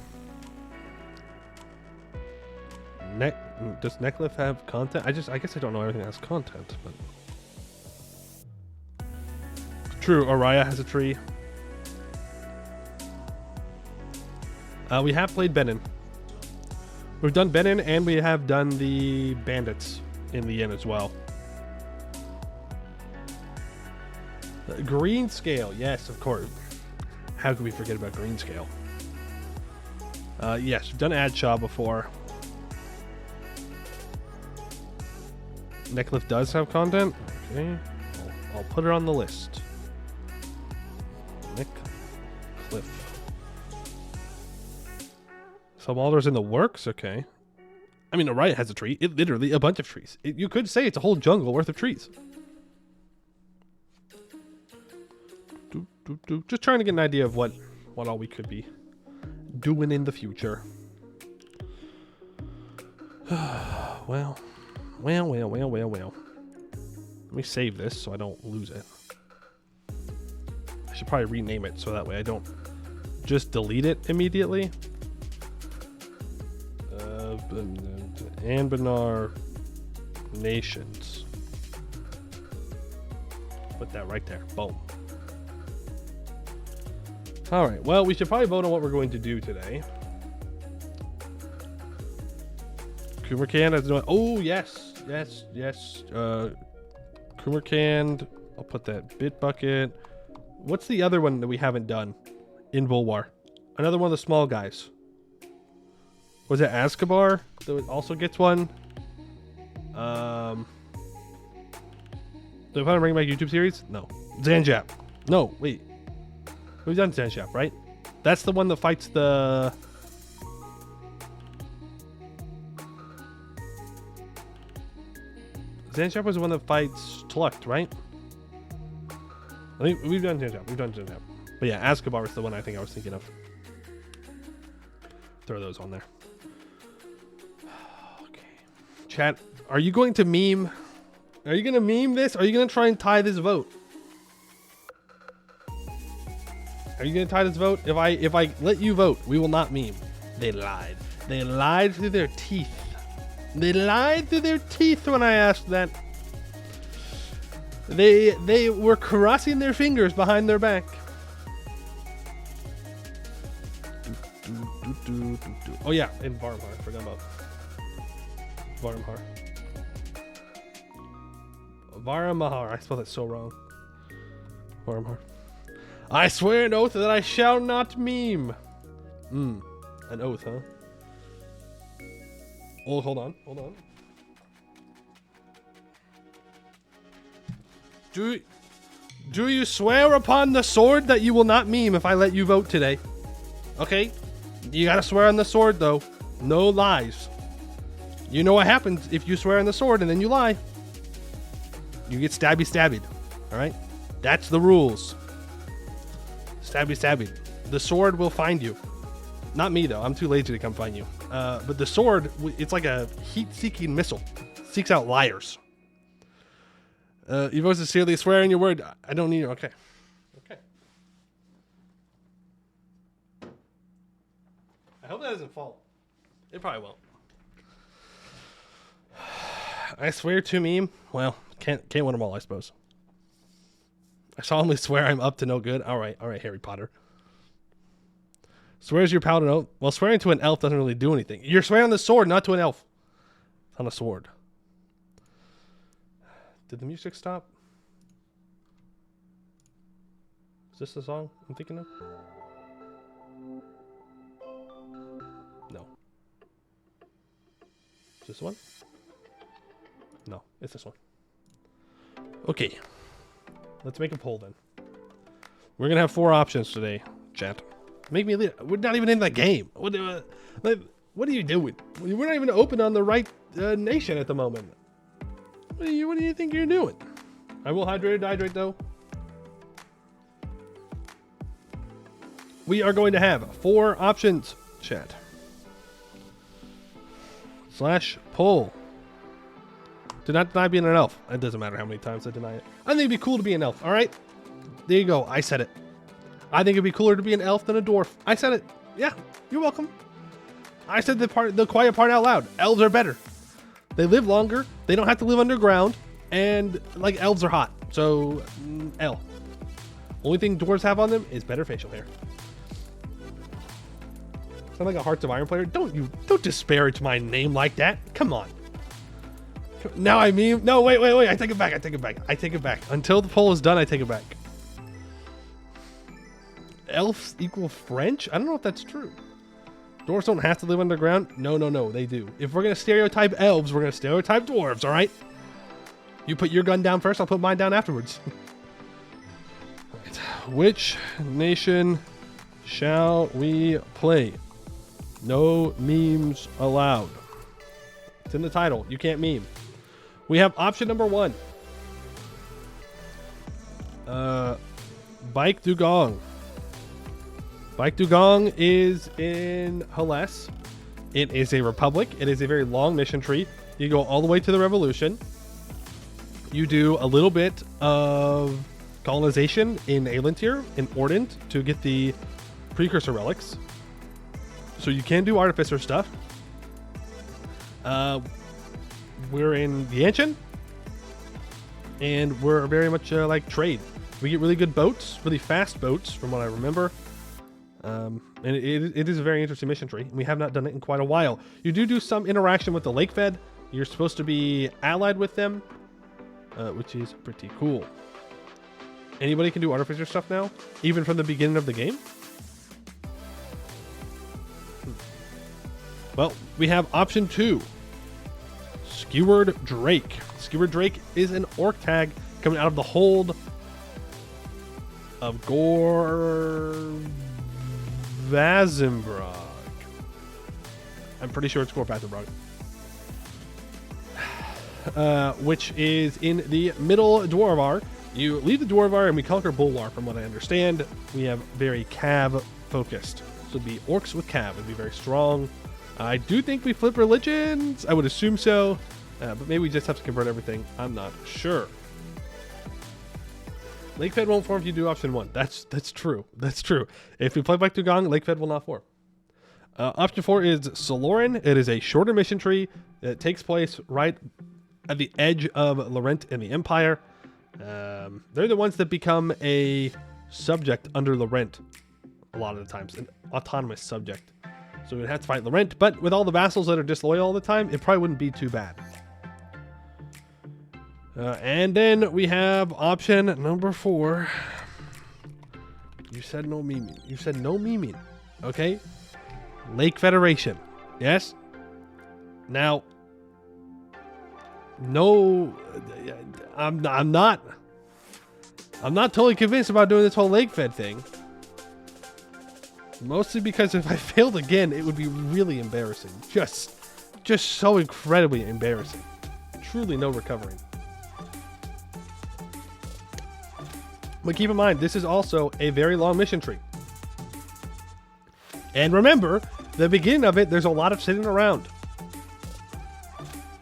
Does Necklif have content? I guess I don't know everything that has content, but true. Araya has a tree. We have played Benin. We've done Benin, and we have done the bandits in the inn as well. Green Scale, yes, of course. How could we forget about Green Scale? Yes, we've done Adshaw before. Necklif does have content. Okay, I'll put it on the list. Necklif. Some alders in the works. Okay. I mean, Araya has a tree. It literally a bunch of trees. You could say it's a whole jungle worth of trees. Just trying to get an idea of what all we could be doing in the future. Well. Let me save this so I don't lose it. I should probably rename it so that way I don't just delete it immediately. Anbennar Nations. Put that right there. Boom. Alright, well, we should probably vote on what we're going to do today. Kumerkand has no... Oh, yes. Kumerkand. I'll put that bit bucket. What's the other one that we haven't done in Volwar? Another one of the small guys. Was it Azkabar that also gets one? Do I want to bring back YouTube series? No. Zanjap. No, wait. We've done Zanjap, right? That's the one that fights the... Zanjap was the one that fights Tlucht, right? I think we've done Zanjap. But yeah, Azkabar is the one I think I was thinking of. Throw those on there. Okay. Chat, are you going to meme? Are you going to meme this? Are you going to try and tie this vote? Are you going to tie this vote? If I let you vote, we will not meme. They lied. They lied through their teeth. They lied through their teeth when I asked that. They were crossing their fingers behind their back. Oh yeah, in Varmhar. I forgot about Varmhar. Varamahar. I spelled that so wrong. Varmhar. I swear an oath that I shall not meme. An oath, huh? Oh, hold on. Do you swear upon the sword that you will not meme if I let you vote today? Okay? You gotta swear on the sword, though. No lies. You know what happens if you swear on the sword and then you lie. You get stabby. Alright? That's the rules. Stabby. The sword will find you. Not me, though. I'm too lazy to come find you. But the sword, it's like a heat-seeking missile. Seeks out liars. You both sincerely swear in your word. I don't need you. Okay. I hope that doesn't fall. It probably won't. I swear to meme. Well, can't win them all, I suppose. I solemnly swear I'm up to no good. All right, Harry Potter. Swears your pal to no. Well, swearing to an elf doesn't really do anything. You're swearing on the sword, not to an elf. It's on a sword. Did the music stop? Is this the song I'm thinking of? No. Is this one? No, it's this one. Okay. Let's make a poll then. We're going to have 4 options today, chat. Make me lead. We're not even in that game. What are you doing? We're not even open on the right nation at the moment. What do you think you're doing? I will hydrate or dehydrate though. We are going to have 4 options, chat. / poll. Do not deny being an elf. It doesn't matter how many times I deny it. I think it'd be cool to be an elf. All right, there you go. I said it. I think it'd be cooler to be an elf than a dwarf. I said it. Yeah, you're welcome. I said the quiet part out loud. Elves are better. They live longer. They don't have to live underground. And like elves are hot. So L. Only thing dwarves have on them is better facial hair. Sound like a Hearts of Iron player? Don't disparage my name like that. Come on. Now I mean, no, wait. I take it back. Until the poll is done, I take it back. Elves equal French? I don't know if that's true. Dwarves don't have to live underground? No, they do. If we're going to stereotype elves, we're going to stereotype dwarves, all right? You put your gun down first, I'll put mine down afterwards. Right. Which nation shall we play? No memes allowed. It's in the title. You can't meme. We have option number 1. Bike Dugong. Bike Dugong is in Hellas. It is a republic. It is a very long mission tree. You go all the way to the revolution. You do a little bit of colonization in Aelintir, in Ordent, to get the precursor relics. So you can do artificer stuff. We're in the Ancient, and we're very much like trade. We get really good boats, really fast boats, from what I remember. And it is a very interesting mission tree. We have not done it in quite a while. You do some interaction with the Lake Fed. You're supposed to be allied with them, which is pretty cool. Anybody can do artificer stuff now, even from the beginning of the game. Well, we have option 2. Skewered Drake. Skewered Drake is an orc tag coming out of the hold of Vazenbrog. I'm pretty sure it's Vazenbrog. Which is in the middle Dwarvar. You leave the Dwarvar and we conquer Bulwar, from what I understand. We have very Cav focused. So it'd be orcs with Cav. It'd be very strong. I do think we flip religions. I would assume so. But maybe we just have to convert everything. I'm not sure. Lakefed won't form if you do option 1. That's true. That's true. If we play Bike Dugong, Lakefed will not form. Option 4 is Soloran. It is a shorter mission tree. It takes place right at the edge of Laurent and the Empire. They're the ones that become a subject under Laurent a lot of the times, an autonomous subject. So we'd have to fight Laurent, but with all the vassals that are disloyal all the time, it probably wouldn't be too bad. And then we have option number 4. You said no memeing. You said no memeing. Okay? Lake Federation. Yes? Now, no, I'm not totally convinced about doing this whole Lake Fed thing. Mostly because if I failed again, it would be really embarrassing. Just so incredibly embarrassing. Truly no recovering. But keep in mind, this is also a very long mission tree. And remember, the beginning of it, there's a lot of sitting around.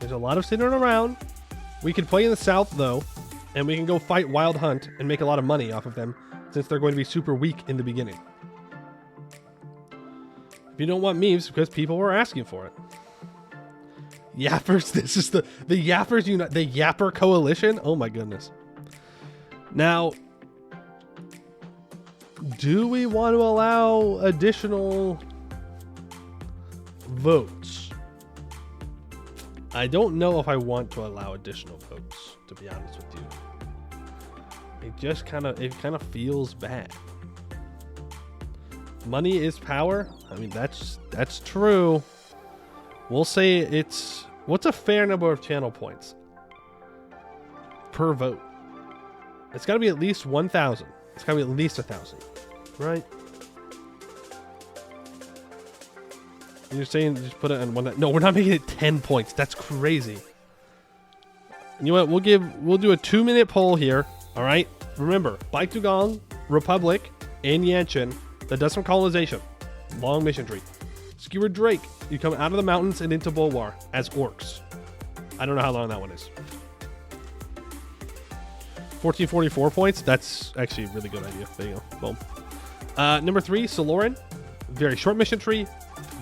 There's a lot of sitting around. We can play in the south, though, and we can go fight Wild Hunt and make a lot of money off of them, since they're going to be super weak in the beginning. If you don't want memes, because people were asking for it. Yappers, this is the Yappers unite, the Yapper Coalition. Oh my goodness. Now, do we want to allow additional votes? I don't know if I want to allow additional votes, to be honest with you. It kind of feels bad. Money is power. I mean, that's true. We'll say it's, what's a fair number of channel points per vote? It's got to be at least 1,000. It's got to be at least 1,000, right? You're saying just put it on one. No, we're not making it 10 points. That's crazy. You know what? We'll do a 2-minute poll here. All right. Remember, Bike Dugong, Republic, and Yanshin. That does some colonization. Long mission tree. Skewered Drake. You come out of the mountains and into Bulwar as orcs. I don't know how long that one is. 1444 points. That's actually a really good idea. There you go. Boom. Number 3, Soloran. Very short mission tree.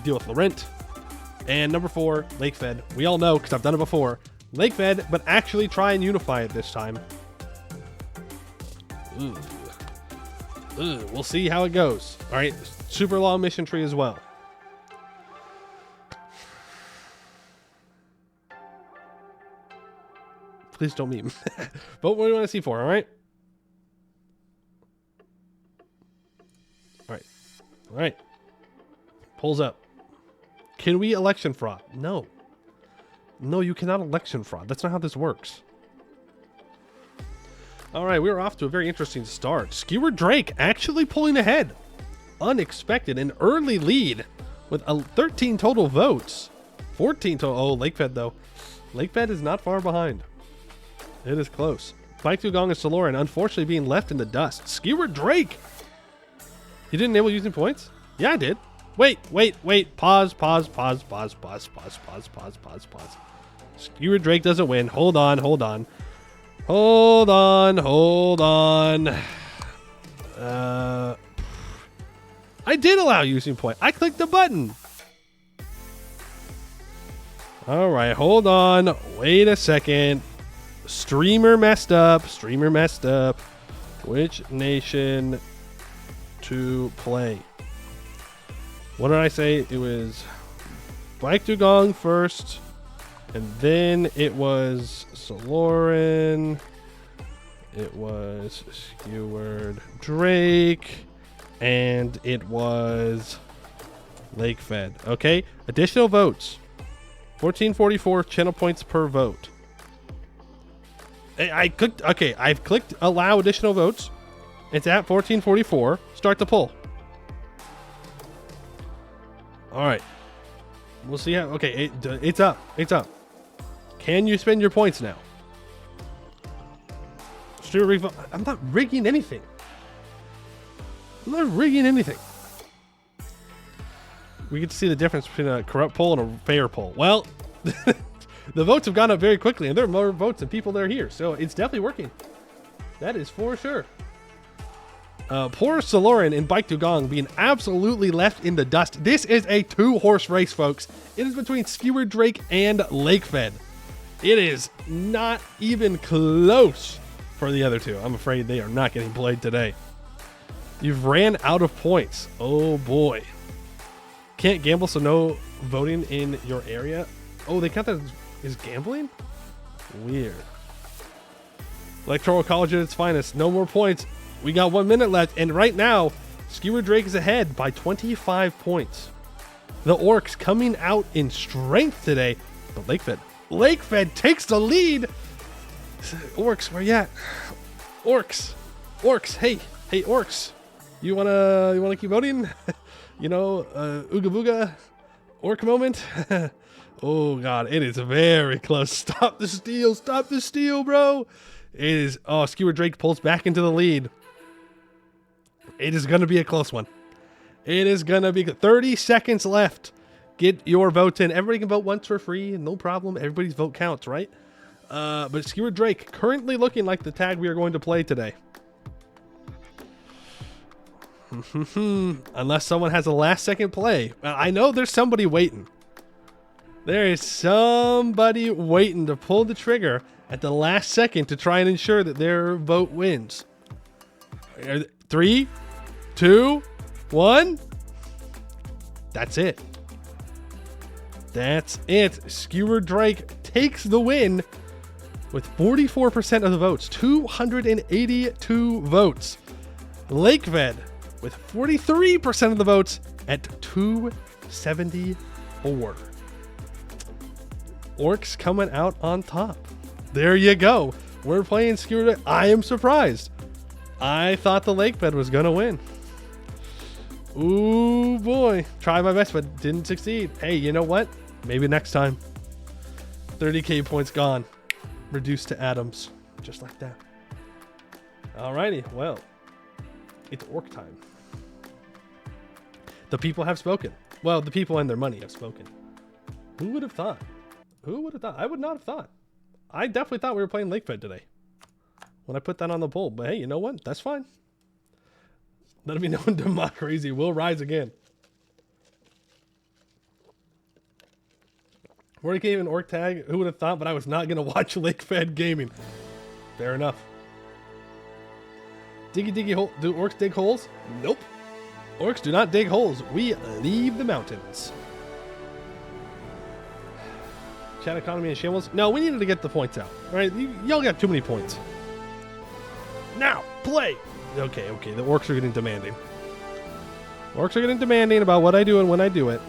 Deal with Laurent. And number 4, Lakefed. We all know because I've done it before. Lakefed, but actually try and unify it this time. Ooh. Ooh, we'll see how it goes. All right, super long mission tree as well. Please don't meme. Vote what do you want to see for, all right? All right. All right. Polls up. Can we election fraud? No. No, you cannot election fraud. That's not how this works. All right, we are off to a very interesting start. Skewered Drake actually pulling ahead. Unexpected, an early lead with 13 total votes. 14 total. Oh, Lakefed, though. Lakefed is not far behind. It is close. Bike Dugong and Soloran, unfortunately, being left in the dust. Skewered Drake. You didn't enable using points? Yeah, I did. Wait. Pause. Skewered Drake doesn't win. Hold on. I did allow using point. I clicked the button. All right, hold on. Wait a second. Streamer messed up. Which nation to play? What did I say? It was Bike Dugong first, and then it was Soloran. It was Skewered Drake, and it was Lakefed. Okay, additional votes. 1444 channel points per vote. I clicked. Okay, I've clicked allow additional votes. It's at 1444. Start the poll. All right. We'll see how. Okay, it's up. Can you spend your points now? I'm not rigging anything. We get to see the difference between a corrupt poll and a fair poll. Well, the votes have gone up very quickly, and there are more votes than people that are here, so it's definitely working. That is for sure. Poor Soloran and Bike Dugong being absolutely left in the dust. This is a 2-horse race, folks. It is between Skewered Drake and Lakefed. It is not even close for the other two. I'm afraid they are not getting played today. You've ran out of points. Oh boy. Can't gamble, so no voting in your area. Oh, they count that as gambling? Weird. Electoral College at its finest. No more points. We got 1 minute left, and right now, Skewered Drake is ahead by 25 points. The Orcs coming out in strength today, but Lakefed takes the lead. Orcs, where you at? Orcs, hey, Orcs. You wanna keep voting? Ooga booga, Orc moment. Oh God, it is very close. Stop the steal, bro. It is. Oh, Skewered Drake pulls back into the lead. It is going to be a close one. It is going to be 30 seconds left. Get your votes in. Everybody can vote once for free. No problem. Everybody's vote counts, right? But Skewered Drake currently looking like the tag we are going to play today. Unless someone has a last second play. I know there's somebody waiting. There is somebody waiting to pull the trigger at the last second to try and ensure that their vote wins. 3, 2, 1. That's it. That's it. Skewered Drake takes the win with 44% of the votes, 282 votes. Lakeved with 43% of the votes at 274. Orcs coming out on top. There you go. We're playing Skewered. I am surprised. I thought the Lakebed was going to win. Ooh, boy. Tried my best, but didn't succeed. Hey, you know what? Maybe next time. 30k points gone. Reduced to atoms. Just like that. Alrighty. Well, it's orc time. The people have spoken. Well, the people and their money have spoken. Who would have thought? Who would have thought? I would not have thought. I definitely thought we were playing Lakefed today when I put that on the poll. But hey, you know what? That's fine. Let it be known democracy will rise again. 40k even orc tag. Who would have thought? But I was not going to watch Lakefed gaming. Fair enough. Diggy hole. Do orcs dig holes? Nope. Orcs do not dig holes. We leave the mountains. Chat economy and shambles. No, we needed to get the points out. Right? Y'all got too many points. Now, play. Okay. The orcs are getting demanding. Orcs are getting demanding about what I do and when I do it.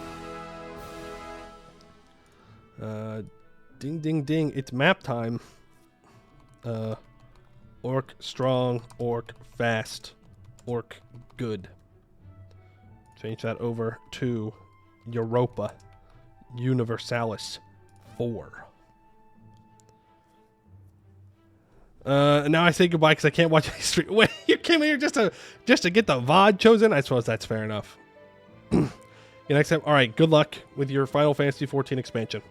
Ding. It's map time. Orc strong. Orc fast. Orc good. Change that over to Europa Universalis 4. Now I say goodbye because I can't watch any stream. Wait, you came here just to get the VOD chosen? I suppose that's fair enough. Next time. All right, good luck with your Final Fantasy 14 expansion.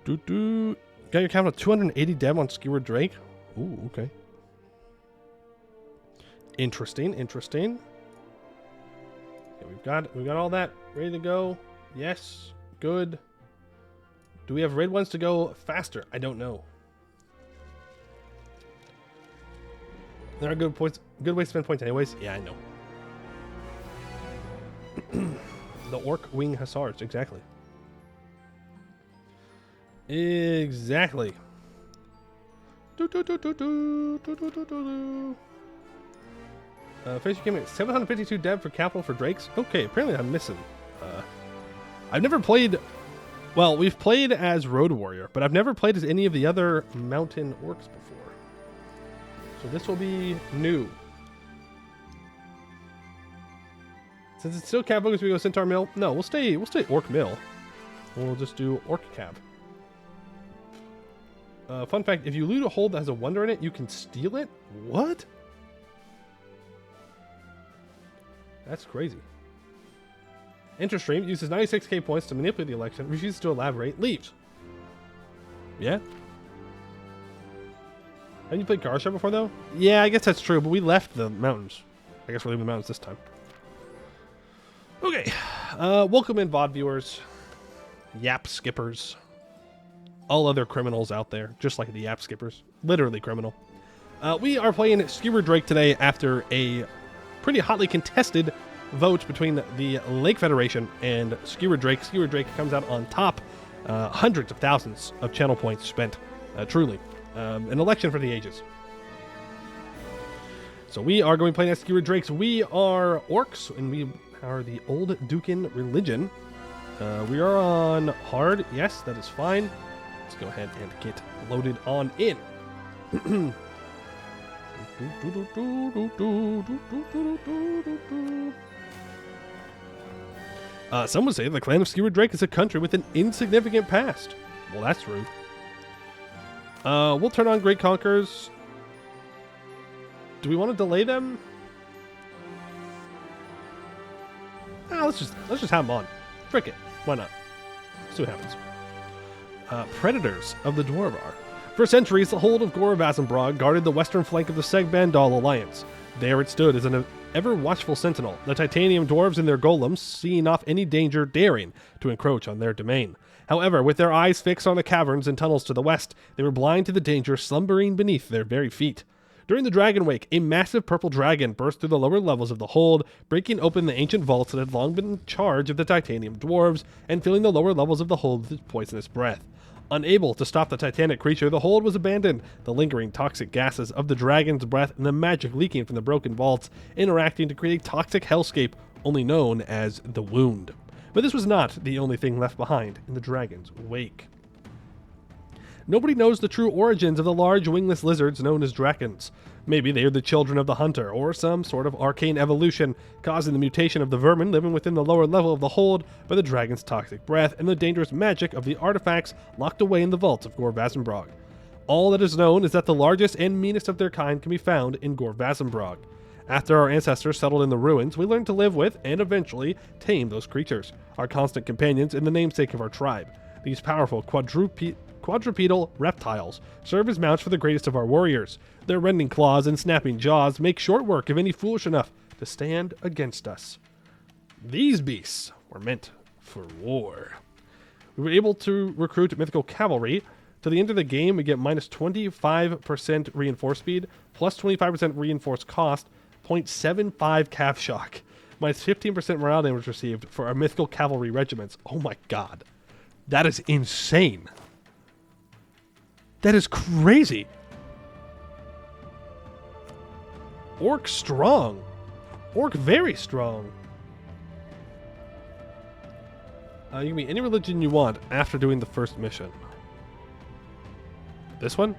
Got your count of 280 dev on Skewered Drake. Ooh, okay. Interesting. Okay, we've got all that ready to go. Yes, good. Do we have raid ones to go faster? I don't know. There are good points. Good way to spend points, anyways. Yeah, I know. The orc wing hussars, exactly. Exactly. Face came in 752 dev for capital for Drakes. Okay, apparently I'm missing. I've never played. Well, we've played as Road Warrior, but I've never played as any of the other mountain orcs before. So this will be new. Since it's still cab focus, we go Centaur Mill. No, we'll stay Orc Mill. We'll just do Orc Cab. Fun fact: if you loot a hold that has a wonder in it, you can steal it. What? That's crazy. Interstream uses 96k points to manipulate the election, refuses to elaborate, leaves. Yeah? Haven't you played Garsha before, though? Yeah, I guess that's true, but we left the mountains. I guess we're leaving the mountains this time. Okay. Welcome in, VOD viewers. Yap skippers. All other criminals out there, just like the Yap skippers. Literally criminal. We are playing Skewered Drake today after a pretty hotly contested vote between the Lake Federation and Skewered Drake. Skewered Drake comes out on top. Hundreds of thousands of channel points spent. Truly. An election for the ages. So we are going to play as Skewered Drakes. We are orcs, and we are the Old Dukin religion. We are on hard. Yes, that is fine. Let's go ahead and get loaded on in. Some would say the clan of Skewered Drake is a country with an insignificant past. Well, that's rude. We'll turn on Great Conquerors. Do we want to delay them? Let's just have them on. Frick it. Why not? See what happens. Predators of the Dwarvar. For centuries, the hold of Goravazambrog guarded the western flank of the Segbandal alliance. There it stood as an ever-watchful sentinel, the titanium dwarves and their golems seeing off any danger daring to encroach on their domain. However, with their eyes fixed on the caverns and tunnels to the west, they were blind to the danger slumbering beneath their very feet. During the Dragon Wake, a massive purple dragon burst through the lower levels of the hold, breaking open the ancient vaults that had long been in charge of the titanium dwarves and filling the lower levels of the hold with its poisonous breath. Unable to stop the titanic creature, the hold was abandoned, the lingering toxic gases of the dragon's breath and the magic leaking from the broken vaults interacting to create a toxic hellscape only known as the Wound. But this was not the only thing left behind in the dragon's wake. Nobody knows the true origins of the large wingless lizards known as drakons. Maybe they are the children of the hunter, or some sort of arcane evolution, causing the mutation of the vermin living within the lower level of the hold by the dragon's toxic breath and the dangerous magic of the artifacts locked away in the vaults of Gore-Vazenbrog. All that is known is that the largest and meanest of their kind can be found in Gore-Vazenbrog. After our ancestors settled in the ruins, we learned to live with, and eventually tame those creatures, our constant companions and the namesake of our tribe. These powerful quadrupedal reptiles serve as mounts for the greatest of our warriors. Their rending claws and snapping jaws make short work of any foolish enough to stand against us. These beasts were meant for war. We were able to recruit mythical cavalry. To the end of the game, we get minus 25% reinforced speed, plus 25% reinforced cost, 0.75 cav shock, minus 15% morale damage received for our mythical cavalry regiments. Oh my god. That is insane. That is crazy. Orc strong. Orc very strong. You can be any religion you want after doing the first mission. This one?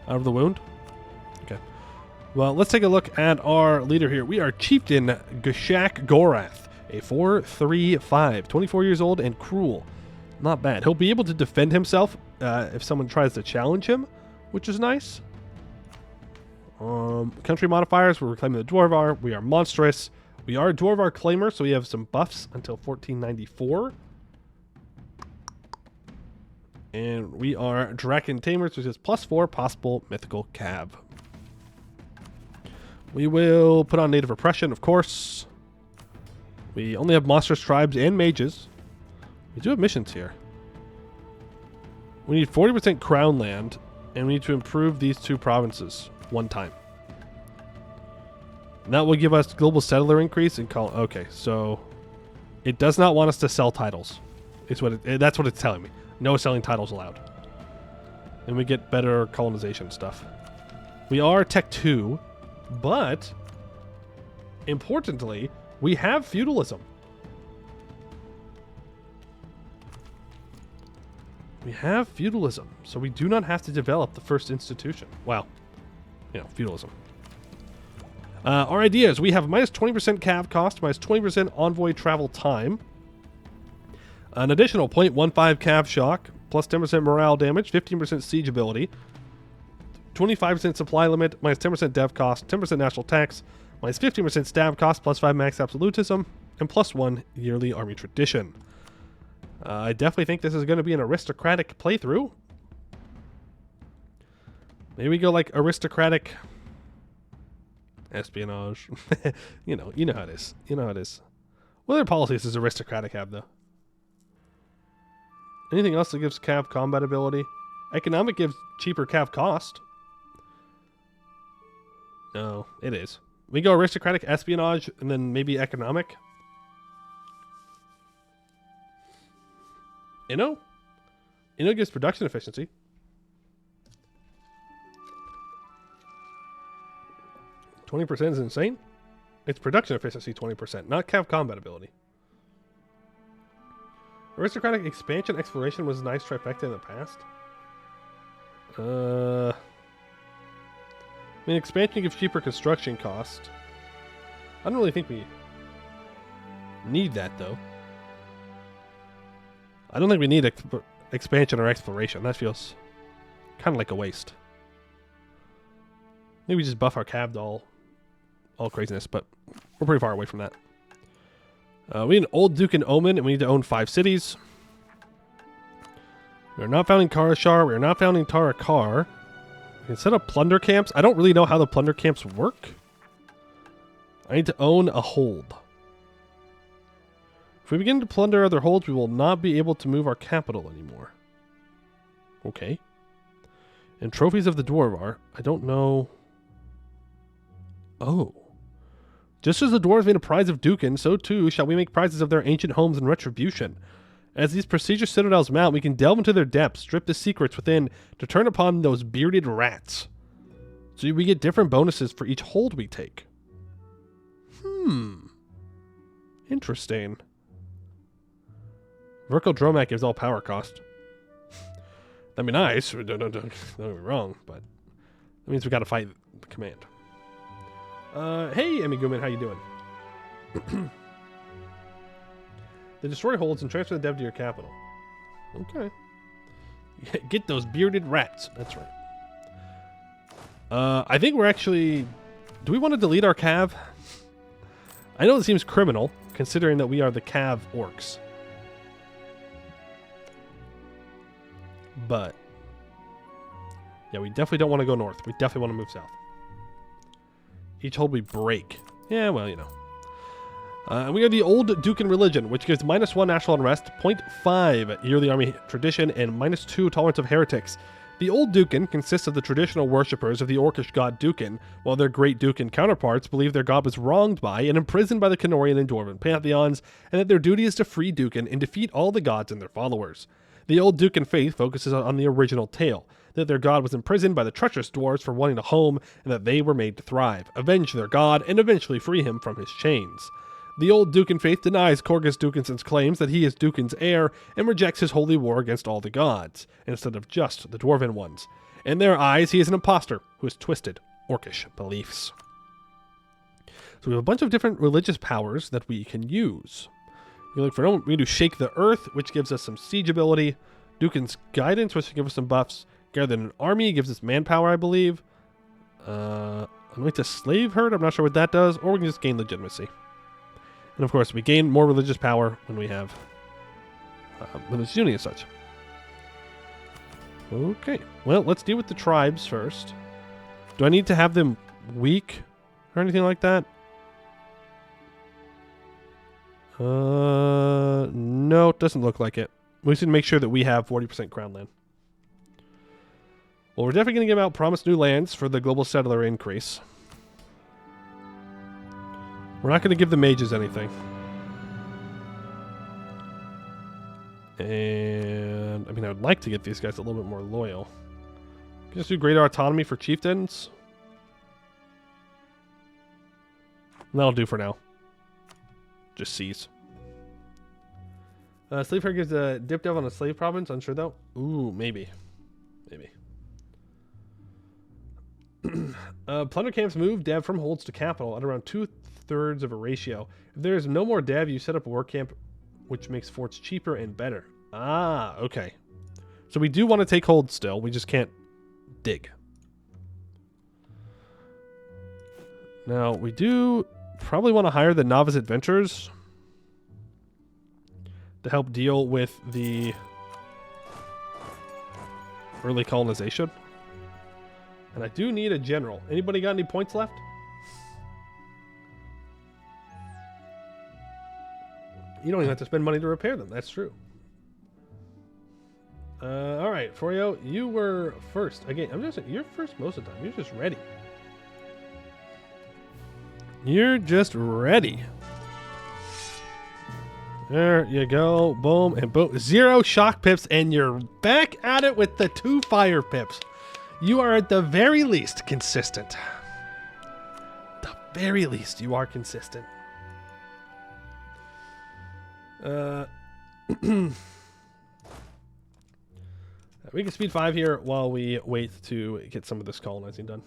Out of the Wound? Okay. Well, let's take a look at our leader here. We are Chieftain Gashak Gorath, a 4/3/5, 24 years old and cruel. Not bad. He'll be able to defend himself if someone tries to challenge him, which is nice. Country modifiers, we're reclaiming the Dwarvar. We are monstrous. We are Dwarvar Claimer, so we have some buffs until 1494. And we are Draken Tamers, which is +4 possible mythical cav. We will put on native repression, of course. We only have monstrous tribes and mages. We do have missions here. We need 40% crown land, and we need to improve these two provinces one time. And that will give us global settler increase and call. Okay, so it does not want us to sell titles. That's what it's telling me. No selling titles allowed. And we get better colonization stuff. We are Tech 2, but importantly, we have feudalism. We have feudalism, so we do not have to develop the first institution. Well, feudalism. Our ideas, we have minus 20% cav cost, minus 20% envoy travel time, an additional 0.15 cav shock, plus 10% morale damage, 15% siege ability, 25% supply limit, minus 10% dev cost, 10% national tax, minus 15% stab cost, plus 5 max absolutism, and plus 1 yearly army tradition. I definitely think this is going to be an aristocratic playthrough. Maybe we go like aristocratic espionage. you know how it is. You know how it is. What other policies does aristocratic have, though? Anything else that gives cav combat ability? Economic gives cheaper cav cost. No, it is. We go aristocratic, espionage, and then maybe economic. Inno gives production efficiency. %20 is insane. It's production efficiency 20%, not cav combat ability. Aristocratic expansion exploration was a nice trifecta in the past. I mean, expansion gives cheaper construction cost. I don't really think we need that, though. I don't think we need expansion or exploration. That feels kind of like a waste. Maybe we just buff our cav to all craziness, but we're pretty far away from that. We need an Old Duke and Omen, and we need to own 5 cities. We are not founding Karashar. We are not founding Tarakar. We can set up plunder camps. I don't really know how the plunder camps work. I need to own a hold. If we begin to plunder other holds, we will not be able to move our capital anymore. Okay. And trophies of the Dwarvar. I don't know. Oh. Just as the dwarves made a prize of Dukin, so too shall we make prizes of their ancient homes in retribution. As these prestigious citadels mount, we can delve into their depths, strip the secrets within, to turn upon those bearded rats. So we get different bonuses for each hold we take. Interesting. Verkal Dromak gives all power cost. That'd be nice. Don't get me wrong, but that means we gotta fight the command. Hey, Emmy Gooman, how you doing? They destroy holds and transfer the dev to your capital. Okay. Get those bearded rats. That's right. I think we're actually... Do we want to delete our Cav? I know it seems criminal, considering that we are the Cav orcs. But... yeah, we definitely don't want to go north. We definitely want to move south. Each hold we break. Yeah, well, you know. We have the Old Dukan religion, which gives -1 national unrest, 0.5 yearly army tradition, and -2 tolerance of heretics. The Old Dukan consists of the traditional worshippers of the Orcish god Dukan, while their great Dukan counterparts believe their god was wronged by and imprisoned by the Canorian and Dwarven pantheons, and that their duty is to free Dukan and defeat all the gods and their followers. The Old Dukan faith focuses on the original tale, that their god was imprisoned by the treacherous dwarves for wanting a home, and that they were made to thrive, avenge their god, and eventually free him from his chains. The Old Dukan faith denies Korgus Dukanson's claims that he is Dukan's heir and rejects his holy war against all the gods, instead of just the dwarven ones. In their eyes, he is an impostor who has twisted Orcish beliefs. So we have a bunch of different religious powers that we can use. We look for we can do Shake the Earth, which gives us some siege ability. Dukan's Guidance, which gives us some buffs. Gather an Army gives us manpower, I believe. Anoint a Slave Herd, I'm not sure what that does. Or we can just gain legitimacy. And of course, we gain more religious power when we have religious unity and such. Okay, well, let's deal with the tribes first. Do I need to have them weak or anything like that? No, it doesn't look like it. We should make sure that we have 40% crown land. Well, we're definitely going to give out promised new lands for the global settler increase. We're not going to give the mages anything. And, I mean, I would like to get these guys a little bit more loyal. Can just do greater autonomy for chieftains. And that'll do for now. Just seize. Slave Herd gives a dip dev on a slave province. Unsure though. Ooh, maybe. Maybe. Plunder camps move dev from holds to capital at around 2/3 of a ratio. If there is no more dev, you set up a work camp, which makes forts cheaper and better. Ah, okay. So we do want to take hold still. We just can't dig. Now, we do probably want to hire the novice adventurers to help deal with the early colonization. And I do need a general. Anybody got any points left? You don't even have to spend money to repair them. That's true. All right, Froyo, you were first. Again, you're first most of the time. You're just ready. You're just ready. There you go. Boom and boom. 0 shock pips, and you're back at it with the 2 fire pips. You are at the very least consistent. The very least, you are consistent. We can speed 5 here while we wait to get some of this colonizing done.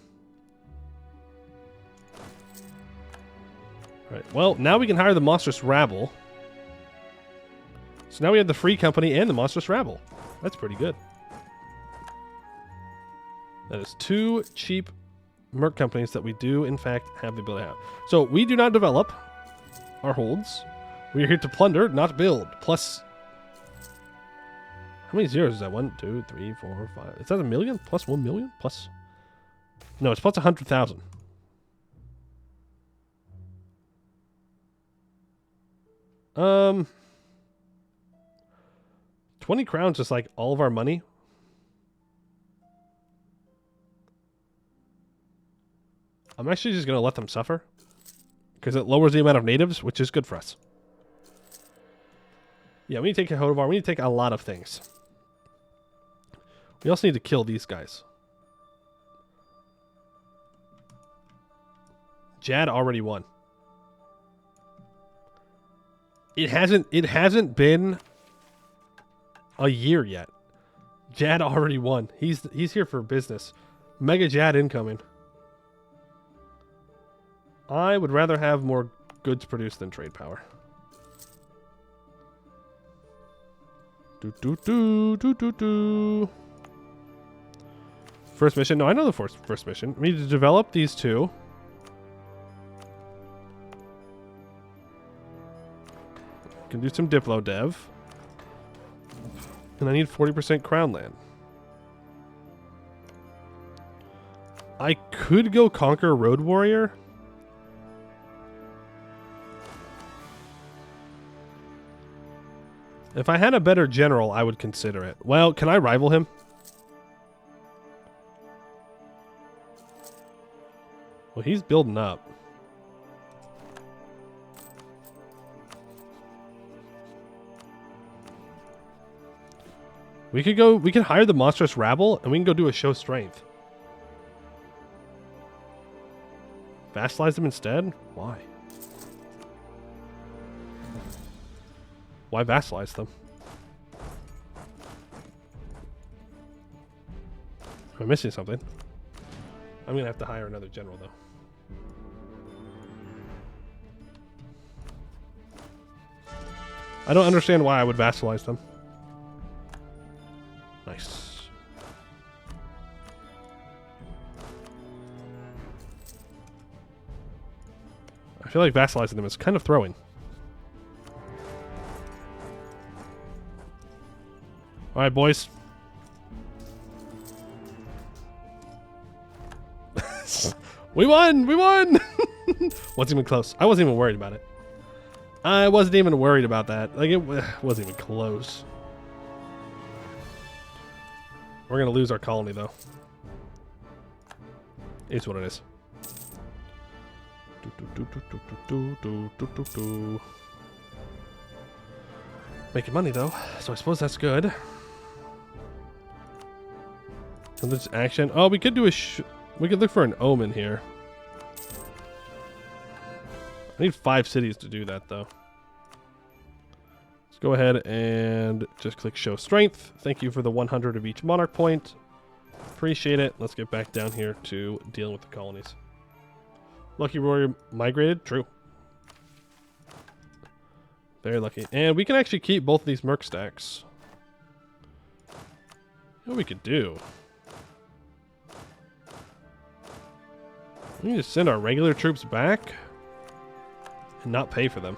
All right. Well, now we can hire the monstrous rabble. So now we have the free company and the monstrous rabble. That's pretty good. That is 2 cheap merc companies that we do, in fact, have the ability to have. So we do not develop our holds. We are here to plunder, not build. Plus, how many zeros is that? 1, 2, 3, 4, 5. Is that a million? Plus 1 million? Plus, no, it's plus 100,000. Um, 20 crowns is like all of our money. I'm actually just going to let them suffer. Because it lowers the amount of natives, which is good for us. Yeah, we need to take a Hodovar. We need to take a lot of things. We also need to kill these guys. Jad already won. It hasn't been a year yet. Jad already won. He's here for business. Mega Jad incoming. I would rather have more goods produced than trade power. First mission. No, I know the first mission. We need to develop these two. Can do some Diplo dev. And I need 40% crown land. I could go conquer Road Warrior. If I had a better general, I would consider it. Well, can I rival him? Well, he's building up. We could hire the monstrous rabble and we can go do a show strength. Vassalize them instead? Why? Why vassalize them? Am I missing something? I'm gonna have to hire another general though. I don't understand why I would vassalize them. Nice. I feel like vassalizing them is kind of throwing. Alright, boys. We won! We won! Wasn't even close. I wasn't even worried about it. I wasn't even worried about that. Like, it wasn't even close. We're going to lose our colony, though. It's what it is. Making money, though. So I suppose that's good. So this action. Oh, we could do a... we could look for an omen here. I need 5 cities to do that, though. Let's go ahead and just click Show Strength. Thank you for the 100 of each monarch point. Appreciate it. Let's get back down here to dealing with the colonies. Lucky Warrior migrated? True. Very lucky. And we can actually keep both of these merc stacks. What we could do... we can just send our regular troops back and not pay for them.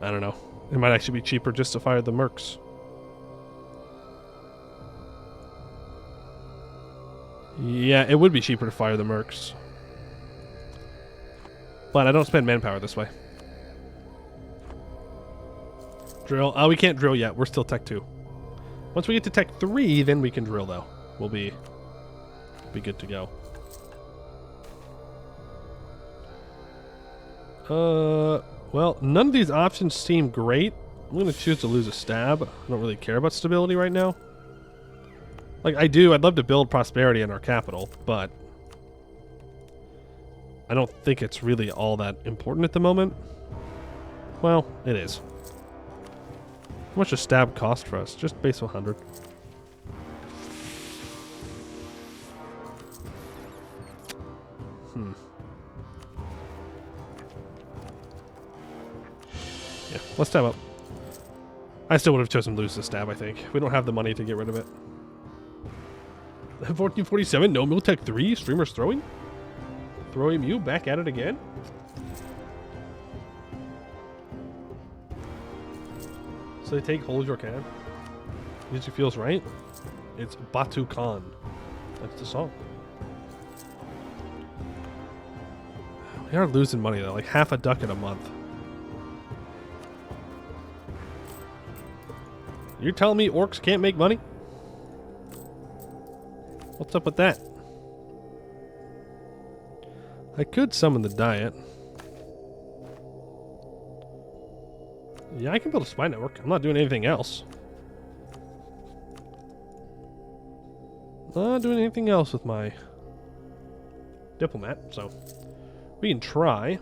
I don't know. It might actually be cheaper just to fire the mercs. Yeah, it would be cheaper to fire the mercs. But I don't spend manpower this way. Drill. Oh, we can't drill yet. We're still Tech 2. Once we get to Tech 3, then we can drill, though. We'll be good to go. Well, none of these options seem great. I'm going to choose to lose a stab. I don't really care about stability right now. Like, I do. I'd love to build prosperity in our capital, but I don't think it's really all that important at the moment. Well, it is. How much does stab cost for us? Just base 100. Yeah, let's stab up. I still would have chosen lose the stab, I think. We don't have the money to get rid of it. 1447, no Miltech 3, streamers throwing? Throwing you back at it again? So they take Hold Your Can. Music feels right. It's Batu Khan. That's the song. We are losing money though, like half a ducat a month. You're telling me orcs can't make money? What's up with that? I could summon the diet. Yeah, I can build a spy network. I'm not doing anything else. Not doing anything else with my diplomat, so we can try.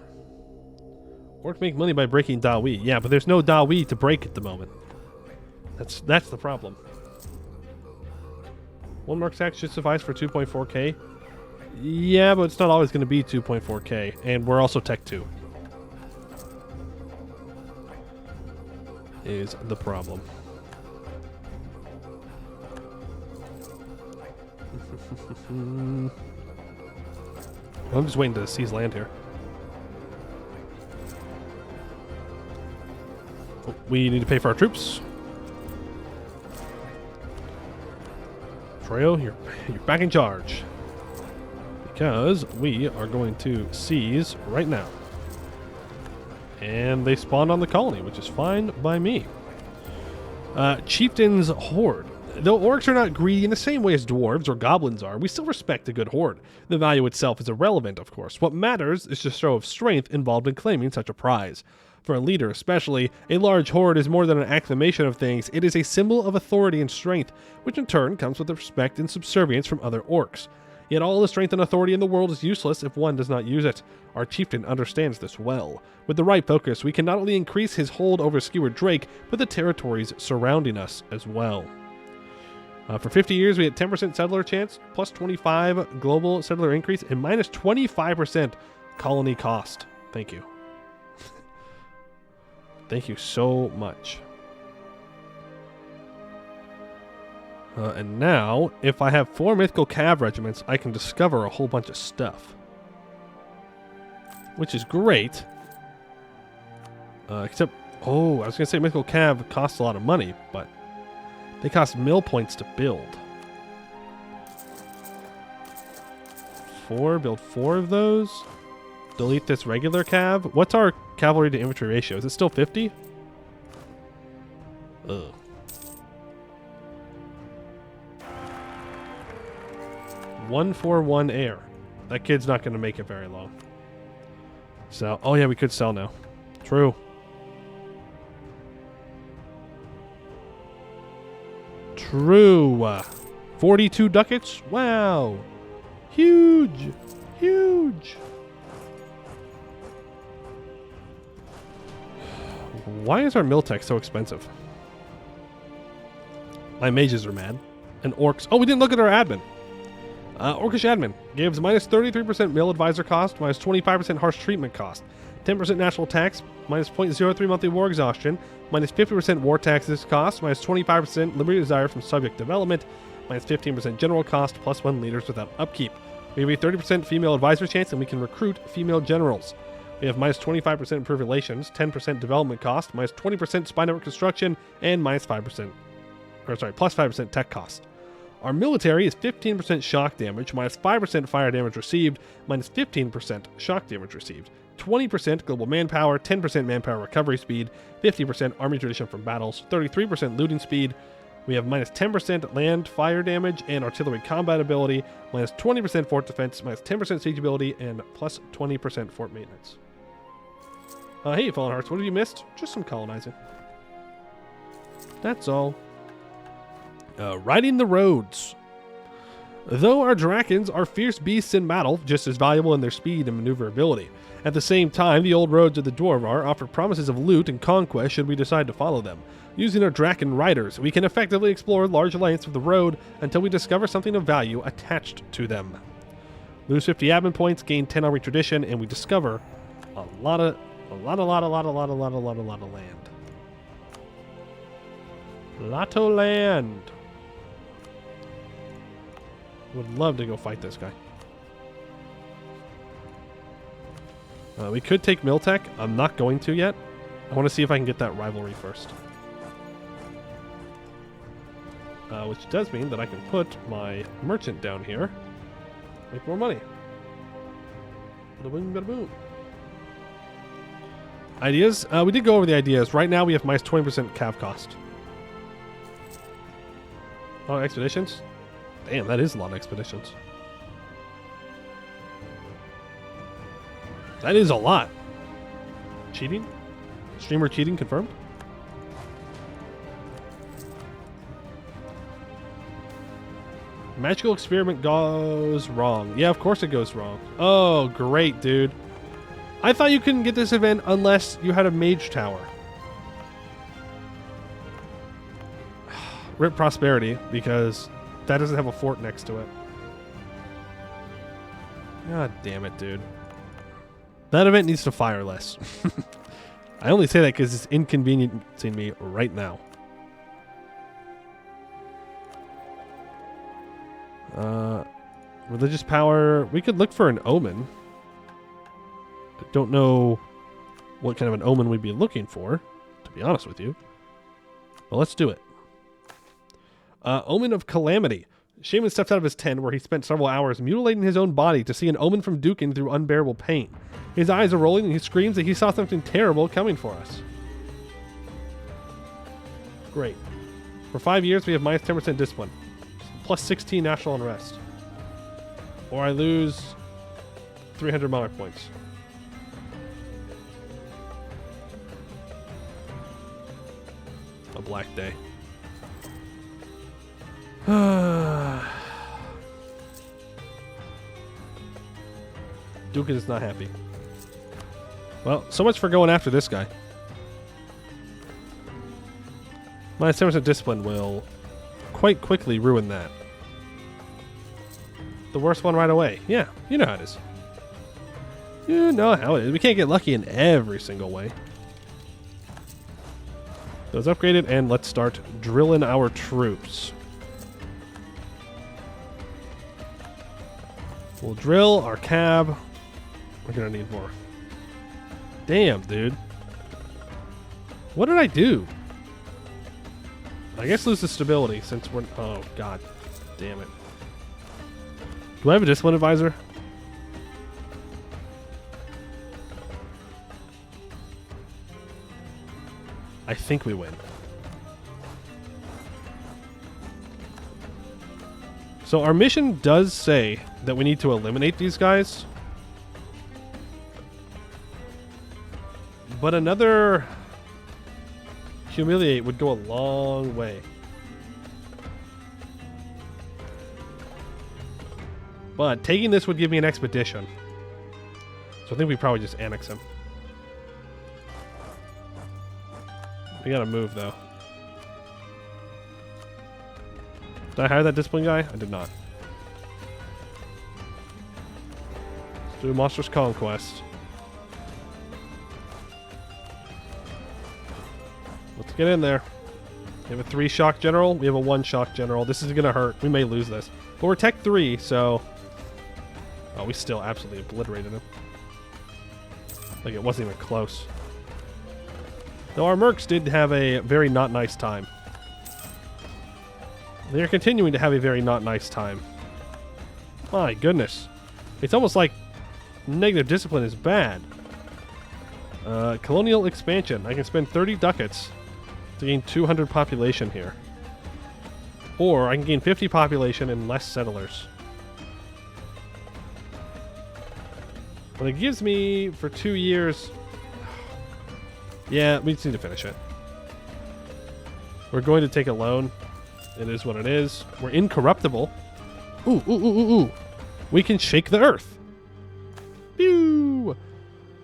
Orcs make money by breaking Dawi. Yeah, but there's no Dawi to break at the moment. That's the problem. One mark tax should suffice for 2.4k. Yeah, but it's not always going to be 2.4k, and we're also Tech 2. Is the problem. I'm just waiting to seize land here. Oh, we need to pay for our troops. Freyo, you're back in charge. Because we are going to seize right now. And they spawned on the colony, which is fine by me. Chieftain's Horde. Though orcs are not greedy in the same way as dwarves or goblins are, we still respect a good horde. The value itself is irrelevant, of course. What matters is the show of strength involved in claiming such a prize. For a leader especially, a large horde is more than an acclamation of things. It is a symbol of authority and strength, which in turn comes with the respect and subservience from other orcs. Yet all the strength and authority in the world is useless if one does not use it. Our chieftain understands this well. With the right focus, we can not only increase his hold over Skewered Drake, but the territories surrounding us as well. For 50 years, we had 10% settler chance, plus 25 global settler increase, and minus 25% colony cost. Thank you. Thank you so much. And now, if I have 4 mythical cav regiments, I can discover a whole bunch of stuff. Which is great. Except, oh, I was going to say mythical cav costs a lot of money, but they cost mill points to build. 4, build 4 of those. Delete this regular cav. What's our cavalry to infantry ratio? Is it still 50? Ugh. One for one air. That kid's not going to make it very long. So, oh yeah, we could sell now. True. True. 42 ducats? Wow. Huge. Huge. Why is our Miltech so expensive? My mages are mad. And orcs. Oh, we didn't look at our admin. Orcish admin gives minus 33% mill advisor cost, minus 25% harsh treatment cost, 10% national tax, minus 0.03 monthly war exhaustion, minus 50% war taxes cost, minus 25% liberty desire from subject development, minus 15% general cost, plus 1 leaders without upkeep. We have a 30% female advisor chance, and we can recruit female generals. We have minus 25% improved relations, 10% development cost, minus 20% spy network construction, and minus 5%, plus 5% tech cost. Our military is 15% shock damage, minus 5% fire damage received, minus 15% shock damage received, 20% global manpower, 10% manpower recovery speed, 50% army tradition from battles, 33% looting speed. We have minus 10% land fire damage and artillery combat ability, minus 20% fort defense, minus 10% siege ability, and plus 20% fort maintenance. Hey, Fallen Hearts, what have you missed? Just some colonizing. That's all. Riding the roads. Though our Drakons are fierce beasts in battle, just as valuable in their speed and maneuverability. At the same time, the old roads of the Dwarvar offer promises of loot and conquest should we decide to follow them. Using our Drakon riders, we can effectively explore large lengths of the road until we discover something of value attached to them. Lose 50 admin points, gain 10 army tradition, and we discover a lot of land. Lotto land. Would love to go fight this guy. We could take Miltech. I'm not going to yet. I want to see if I can get that rivalry first. Which does mean that I can put my merchant down here. Make more money. Bada boom, bada boom. Ideas? We did go over the ideas. Right now we have minus 20% cav cost. Oh, expeditions? Damn, that is a lot of expeditions. That is a lot. Cheating? Streamer cheating confirmed? Magical experiment goes wrong. Yeah, of course it goes wrong. Oh, great, dude. I thought you couldn't get this event unless you had a mage tower. Rip Prosperity, because that doesn't have a fort next to it. God damn it, dude. That event needs to fire less. I only say that because it's inconveniencing me right now. Religious power. We could look for an omen. I don't know what kind of an omen we'd be looking for, to be honest with you. But let's do it. Omen of Calamity. Shaman steps out of his tent where he spent several hours mutilating his own body to see an omen from Dukin through unbearable pain. His eyes are rolling and he screams that he saw something terrible coming for us. Great. For 5 years we have minus 10% discipline. Plus 16 national unrest. Or I lose 300 monarch points. A black day. Dukin is not happy. Well, so much for going after this guy. Minus 10% discipline will quite quickly ruin that. The worst one right away. Yeah, you know how it is. You know how it is. We can't get lucky in every single way. Those upgraded, and let's start drilling our troops. We'll drill our cab. We're gonna need more. Damn, dude. What did I do? I guess lose the stability since we're... Oh, god. Damn it. Do I have a discipline advisor? I think we win. So our mission does say that we need to eliminate these guys. But another humiliate would go a long way. But taking this would give me an expedition. So I think we probably just annex him. We gotta move though. Did I hire that discipline guy? I did not. Let's do a monstrous conquest. Let's get in there. We have a 3 shock general. We have a 1 shock general. This is gonna hurt. We may lose this. But we're tech 3, so... Oh, we still absolutely obliterated him. Like it wasn't even close. Though our mercs did have a very not nice time. They are continuing to have a very not nice time. My goodness. It's almost like negative discipline is bad. Colonial expansion. I can spend 30 ducats to gain 200 population here. Or I can gain 50 population and less settlers. But it gives me, for 2 years... Yeah, we just need to finish it. We're going to take a loan. It is what it is. We're incorruptible. Ooh, ooh, ooh, ooh, ooh. We can shake the earth. Pew!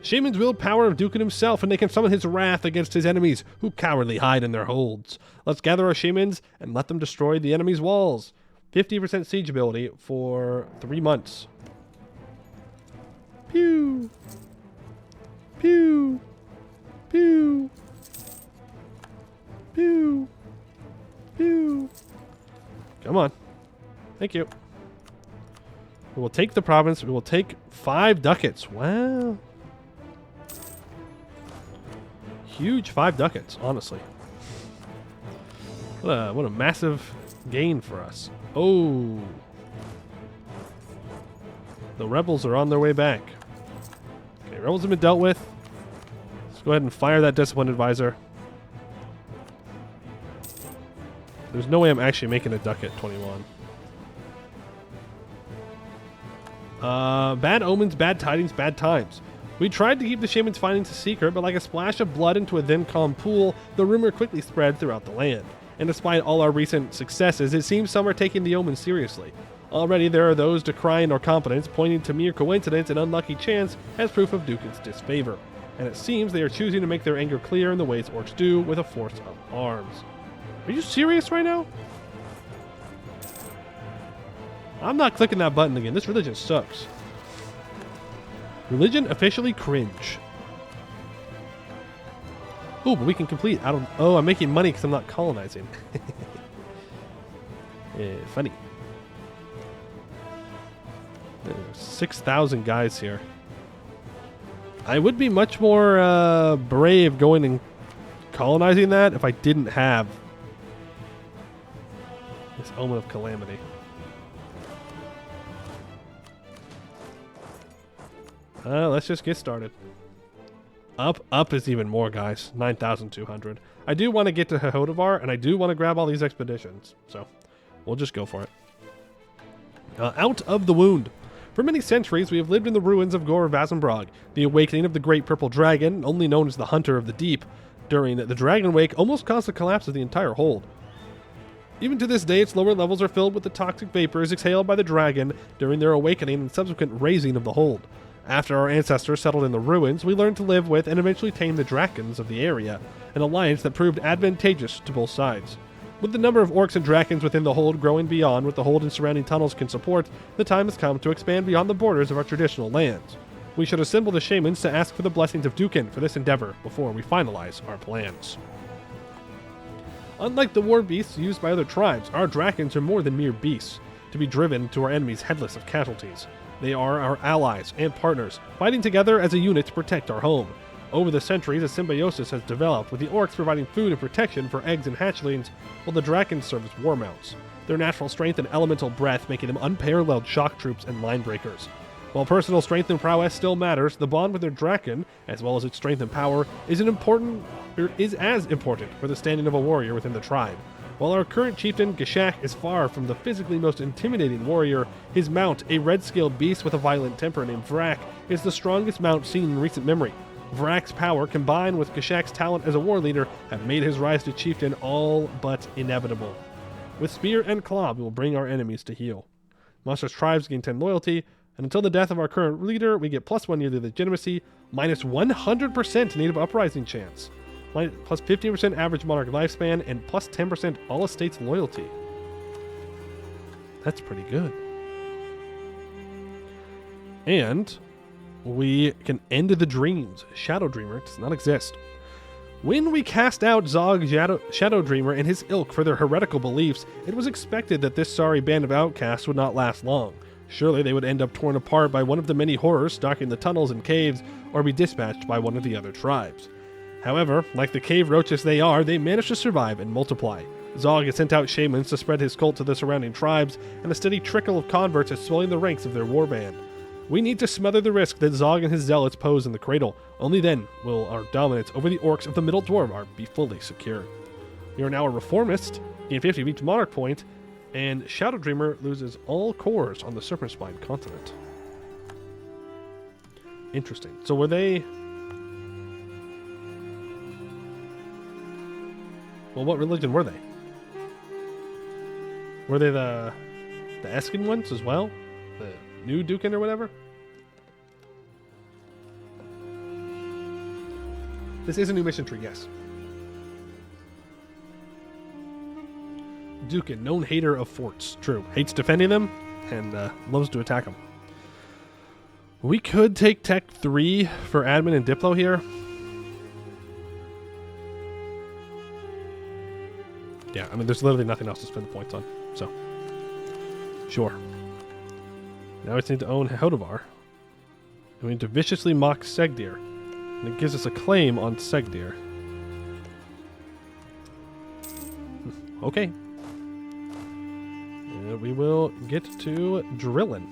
Shamans wield power of Dukin himself, and they can summon his wrath against his enemies, who cowardly hide in their holds. Let's gather our shamans and let them destroy the enemy's walls. 50% siege ability for 3 months. Pew! Pew! Pew! Pew! Pew! Come on. Thank you. We will take the province. We will take 5 ducats. Wow. Huge 5 ducats, honestly. What a massive gain for us. Oh. The rebels are on their way back. Okay, rebels have been dealt with. Let's go ahead and fire that discipline advisor. There's no way I'm actually making a ducat 21. Bad omens, bad tidings, bad times. We tried to keep the shaman's findings a secret, but like a splash of blood into a then calm pool, the rumor quickly spread throughout the land. And despite all our recent successes, it seems some are taking the omens seriously. Already there are those decrying our competence, pointing to mere coincidence and unlucky chance as proof of Dukin's disfavor. And it seems they are choosing to make their anger clear in the ways orcs do, with a force of arms. Are you serious right now? I'm not clicking that button again. This religion sucks. Religion officially cringe. Ooh, but we can complete. Oh, I'm making money because I'm not colonizing. Funny. There's 6,000 guys here. I would be much more brave going and colonizing that if I didn't have this omen of calamity. Let's just get started. Up is even more, guys. 9,200. I do want to get to Hohodavar, and I do want to grab all these expeditions. So, we'll just go for it. Out of the Wound. For many centuries, we have lived in the ruins of Gore Vazenbrog, the awakening of the great purple dragon, only known as the Hunter of the Deep. During the Dragon Wake, almost caused the collapse of the entire hold. Even to this day, its lower levels are filled with the toxic vapors exhaled by the dragon during their awakening and subsequent raising of the hold. After our ancestors settled in the ruins, we learned to live with and eventually tame the Drakons of the area, an alliance that proved advantageous to both sides. With the number of orcs and Drakons within the hold growing beyond what the hold and surrounding tunnels can support, the time has come to expand beyond the borders of our traditional lands. We should assemble the shamans to ask for the blessings of Dukin for this endeavor before we finalize our plans. Unlike the war beasts used by other tribes, our Drakons are more than mere beasts, to be driven to our enemies headless of casualties. They are our allies and partners, fighting together as a unit to protect our home. Over the centuries, a symbiosis has developed, with the orcs providing food and protection for eggs and hatchlings, while the Drakons serve as war mounts, their natural strength and elemental breath making them unparalleled shock troops and line breakers. While personal strength and prowess still matters, the bond with their Drakon, as well as its strength and power, is as important for the standing of a warrior within the tribe. While our current chieftain, Gashak, is far from the physically most intimidating warrior, his mount, a red-scaled beast with a violent temper named Vrak, is the strongest mount seen in recent memory. Vrak's power, combined with Gashak's talent as a war leader, have made his rise to chieftain all but inevitable. With spear and claw, we will bring our enemies to heel. Monstrous tribes gain 10 loyalty, and until the death of our current leader, we get +1 yearly legitimacy, minus 100% native uprising chance, plus 15% average monarch lifespan, and plus 10% all estates loyalty. That's pretty good. And we can end the dreams. Shadow Dreamer does not exist. When we cast out Zog Shadow Dreamer and his ilk for their heretical beliefs, it was expected that this sorry band of outcasts would not last long. Surely they would end up torn apart by one of the many horrors stalking the tunnels and caves, or be dispatched by one of the other tribes. However, like the cave roaches they are, they managed to survive and multiply. Zog has sent out shamans to spread his cult to the surrounding tribes, and a steady trickle of converts is swelling the ranks of their warband. We need to smother the risk that Zog and his zealots pose in the cradle. Only then will our dominance over the orcs of the Middle Dwarf be fully secure. We are now a reformist, gain 50 of each monarch point, and Shadow Dreamer loses all cores on the Serpent Spine continent. Interesting. So were they... Well, what religion were they? Were they the Eskin ones as well? The New Dukin or whatever? This is a new mission tree, yes. Dukin, known hater of forts. True. Hates defending them and loves to attack them. We could take Tech 3 for admin and Diplo here. Yeah, I mean, there's literally nothing else to spend the points on. So, sure. Now we just need to own Hodavar. And we need to viciously mock Segdir. And it gives us a claim on Segdir. Okay. And we will get to Drillin.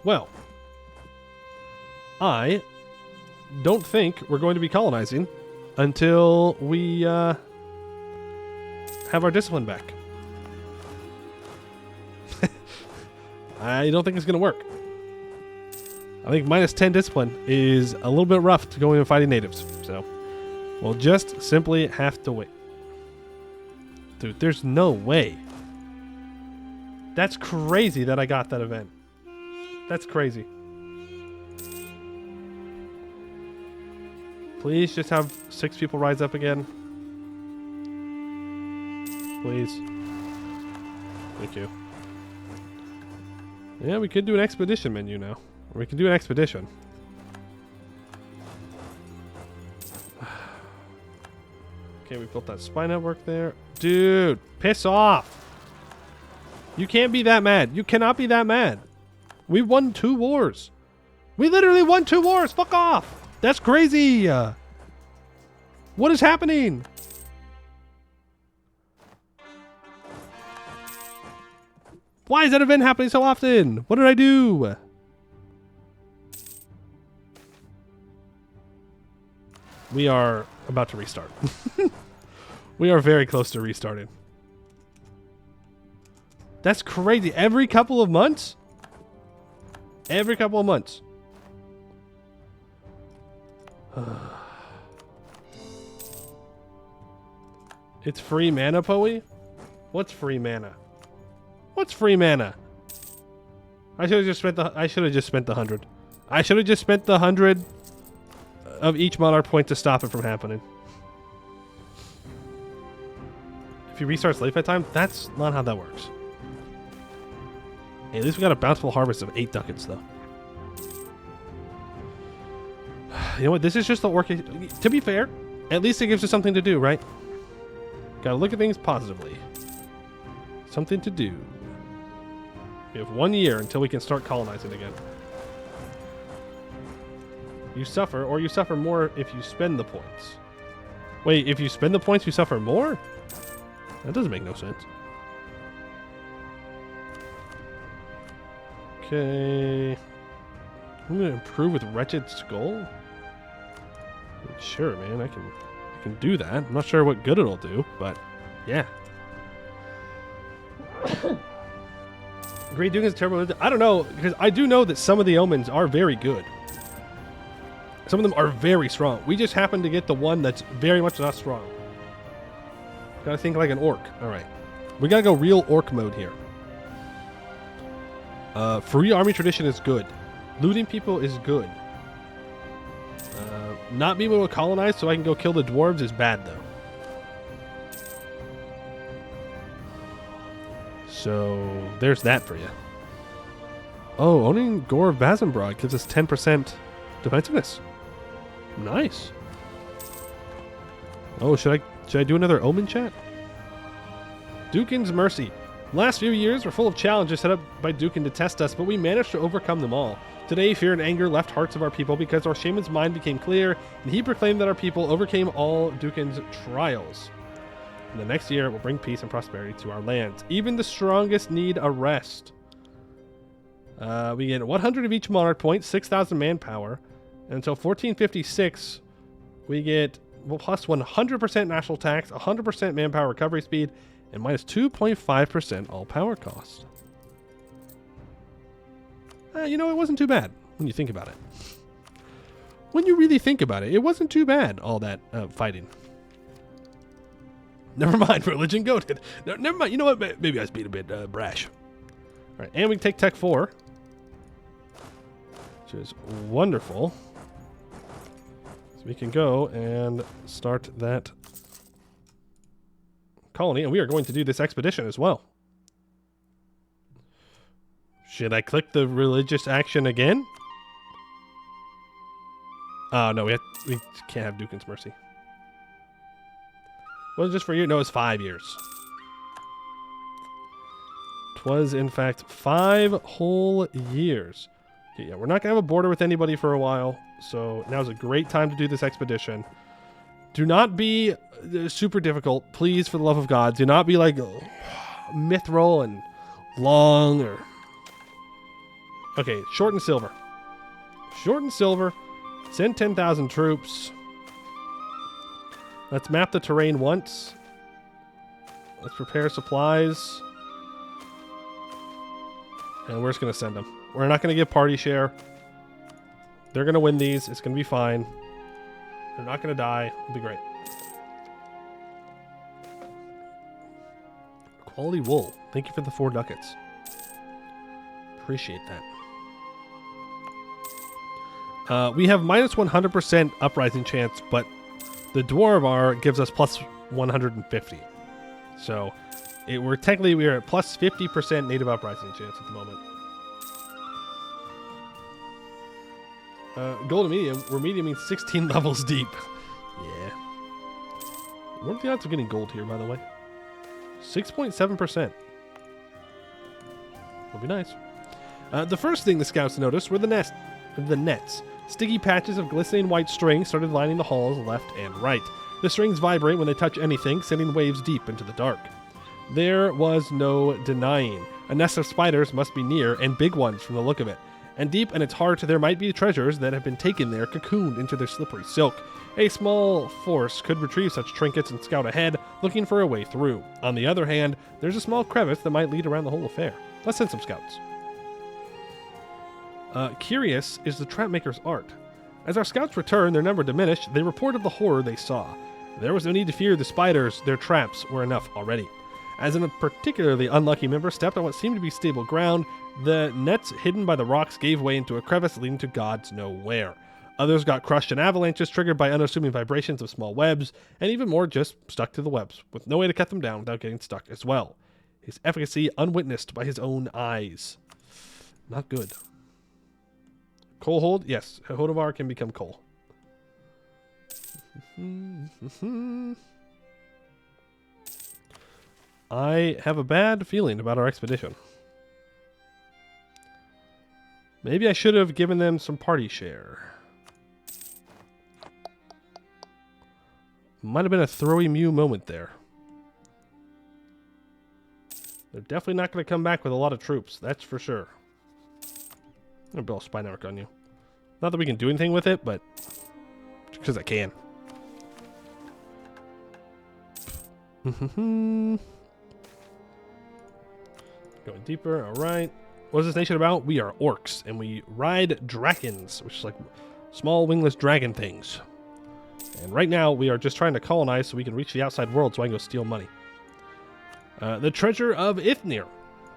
Well, I don't think we're going to be colonizing until we have our discipline back. I don't think it's going to work. I think minus 10 discipline is a little bit rough to go in and fighting natives. So we'll just simply have to wait. Dude, there's no way. That's crazy that I got that event. That's crazy. Please just have 6 people rise up again. Please. Thank you. Yeah, we could do an expedition menu now. Or we can do an expedition. Okay, we built that spy network there. Dude, piss off. You can't be that mad. You cannot be that mad. We won 2 wars. We literally won 2 wars. Fuck off. That's crazy. What is happening? Why is that event happening so often? What did I do? We are about to restart. We are very close to restarting. That's crazy. Every couple of months? Every couple of months. It's free mana, Poe? What's free mana? What's free mana? I should have just spent the 100. I should have just spent the 100 of each monarch point to stop it from happening. If you restart slave fight time, that's not how that works. Hey, at least we got a bountiful harvest of 8 ducats, though. You know what? This is just the orc. To be fair, at least it gives us something to do, right? Gotta look at things positively. Something to do. We have 1 year until we can start colonizing again. You suffer, or you suffer more if you spend the points. Wait, if you spend the points, you suffer more? That doesn't make no sense. Okay. I'm gonna improve with Wretched Skull. Sure, man, I can do that. I'm not sure what good it'll do, but yeah. Great Duke is terrible. I don't know, because I do know that some of the omens are very good. Some of them are very strong. We just happen to get the one that's very much not strong. Gotta think like an orc. Alright. We gotta go real orc mode here. Free army tradition is good. Looting people is good. Not being able to colonize so I can go kill the dwarves is bad, though. So, there's that for you. Oh, owning Gore of Bazenbrod gives us 10% defensiveness. Nice. Oh, should I do another omen chat? Dukin's Mercy. Last few years were full of challenges set up by Dukin to test us, but we managed to overcome them all. Today, fear and anger left hearts of our people because our shaman's mind became clear, and he proclaimed that our people overcame all Dukin's trials. And the next year, it will bring peace and prosperity to our lands. Even the strongest need a rest. We get 100 of each monarch point, 6,000 manpower. And until 1456, we get plus 100% national tax, 100% manpower recovery speed, and minus 2.5% all power cost. You know, it wasn't too bad when you think about it. When you really think about it, it wasn't too bad, all that fighting. Never mind, religion goated. No, never mind. You know what? Maybe I was being a bit brash. All right, and we can take Tech 4, which is wonderful. So we can go and start that colony, and we are going to do this expedition as well. Should I click the religious action again? Oh, no, we can't have Dukin's Mercy. Was it just for a year? No, it's 5 years. 'Twas, in fact, 5 whole years. Okay, yeah, we're not going to have a border with anybody for a while, so now's a great time to do this expedition. Do not be super difficult, please, for the love of God. Do not be like mithril and long or... Okay, short and silver. Short and silver. Send 10,000 troops. Let's map the terrain once. Let's prepare supplies. And we're just going to send them. We're not going to give party share. They're going to win these. It's going to be fine. They're not going to die. It'll be great. Quality wool. Thank you for the 4 ducats. Appreciate that. We have minus 100% uprising chance, but the Dwarvar gives us plus 150. So we're at plus 50% native uprising chance at the moment. Gold and medium. Where medium means 16 levels deep. Yeah. What are the odds of getting gold here, by the way? 6.7%. Would be nice. The first thing the scouts noticed were the nets. Sticky patches of glistening white string started lining the halls left and right. The strings vibrate when they touch anything, sending waves deep into the dark. There was no denying. A nest of spiders must be near, and big ones from the look of it. And deep in its heart there might be treasures that have been taken there, cocooned into their slippery silk. A small force could retrieve such trinkets and scout ahead, looking for a way through. On the other hand, there's a small crevice that might lead around the whole affair. Let's send some scouts. Curious is the trapmaker's art. As our scouts returned, their number diminished. They reported the horror they saw. There was no need to fear the spiders. Their traps were enough already. As a particularly unlucky member stepped on what seemed to be stable ground, the nets hidden by the rocks gave way into a crevice leading to gods know where. Others got crushed in avalanches triggered by unassuming vibrations of small webs, and even more just stuck to the webs, with no way to cut them down without getting stuck as well. His efficacy unwitnessed by his own eyes. Not good. Coal hold? Yes, Hodovar can become coal. I have a bad feeling about our expedition. Maybe I should have given them some party share. Might have been a throwy Mew moment there. They're definitely not going to come back with a lot of troops, that's for sure. I'm going to build a spine arc on you. Not that we can do anything with it, but because I can. Going deeper, alright. What is this nation about? We are orcs, and we ride dragons, which is like small wingless dragon things. And right now, we are just trying to colonize so we can reach the outside world so I can go steal money. The treasure of Ithneir.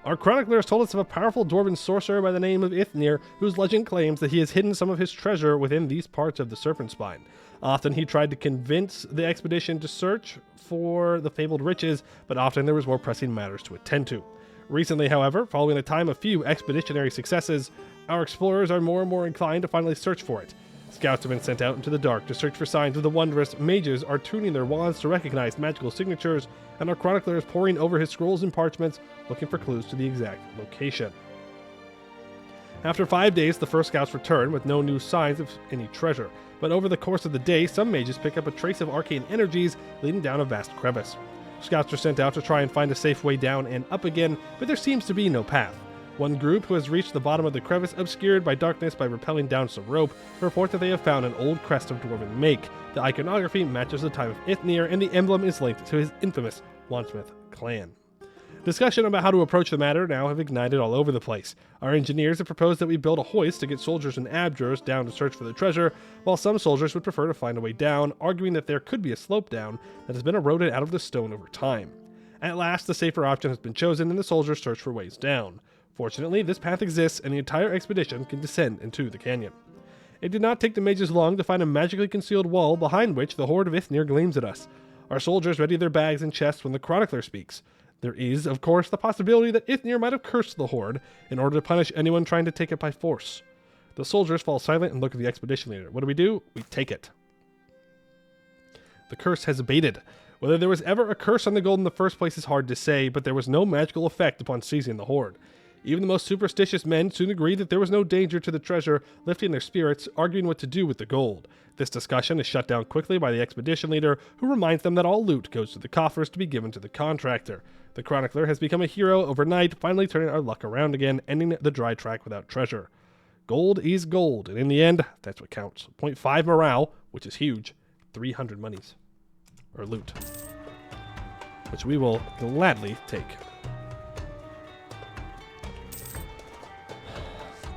Our chronicler has told us of a powerful dwarven sorcerer by the name of Ithneir, whose legend claims that he has hidden some of his treasure within these parts of the Serpent Spine. Often he tried to convince the expedition to search for the fabled riches, but often there was more pressing matters to attend to. Recently, however, following a time of few expeditionary successes, our explorers are more and more inclined to finally search for it. Scouts have been sent out into the dark to search for signs of the wondrous. Mages are tuning their wands to recognize magical signatures, and our chronicler is poring over his scrolls and parchments, looking for clues to the exact location. After 5 days, the first scouts return with no new signs of any treasure, but over the course of the day, some mages pick up a trace of arcane energies leading down a vast crevice. Scouts are sent out to try and find a safe way down and up again, but there seems to be no path. One group, who has reached the bottom of the crevice obscured by darkness by rappelling down some rope, report that they have found an old crest of dwarven make. The iconography matches the time of Ithneir, and the emblem is linked to his infamous Wandsmith clan. Discussion about how to approach the matter now have ignited all over the place. Our engineers have proposed that we build a hoist to get soldiers and abjurers down to search for the treasure, while some soldiers would prefer to find a way down, arguing that there could be a slope down that has been eroded out of the stone over time. At last, the safer option has been chosen, and the soldiers search for ways down. Fortunately, this path exists, and the entire expedition can descend into the canyon. It did not take the mages long to find a magically concealed wall behind which the horde of Ithneir gleams at us. Our soldiers ready their bags and chests when the chronicler speaks. There is, of course, the possibility that Ithneir might have cursed the horde in order to punish anyone trying to take it by force. The soldiers fall silent and look at the expedition leader. What do? We take it. The curse has abated. Whether there was ever a curse on the gold in the first place is hard to say, but there was no magical effect upon seizing the horde. Even the most superstitious men soon agreed that there was no danger to the treasure, lifting their spirits, arguing what to do with the gold. This discussion is shut down quickly by the expedition leader, who reminds them that all loot goes to the coffers to be given to the contractor. The chronicler has become a hero overnight, finally turning our luck around again, ending the dry track without treasure. Gold is gold, and in the end, that's what counts. 0.5 morale, which is huge. 300 monies. Or loot. which we will gladly take.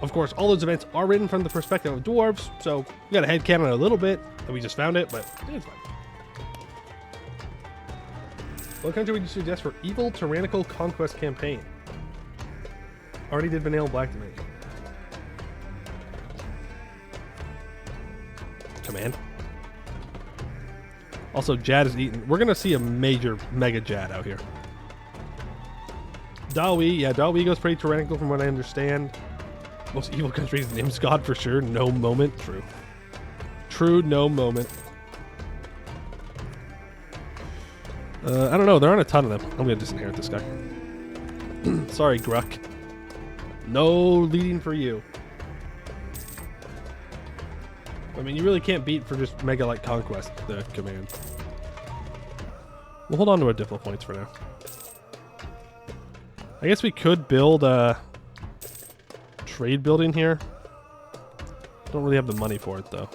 Of course, all those events are written from the perspective of dwarves, so we got a headcanon a little bit that we just found it, but it's fine. What country would you suggest for evil tyrannical conquest campaign? Already did Vanilla Black Domain. Command. Also, Jad is eaten. We're going to see a major mega Jad out here. Dawi, yeah, Dawi goes pretty tyrannical from what I understand. Most evil countries, Nimsgard for sure. No moment. True. True, no moment. I don't know. There aren't a ton of them. I'm going to disinherit this guy. Sorry, Gruck. No leading for you. I mean, you really can't beat for just Mega Light Conquest, the command. We'll hold on to our Diffle points for now. I guess we could build a trade building here. Don't really have the money for it, though.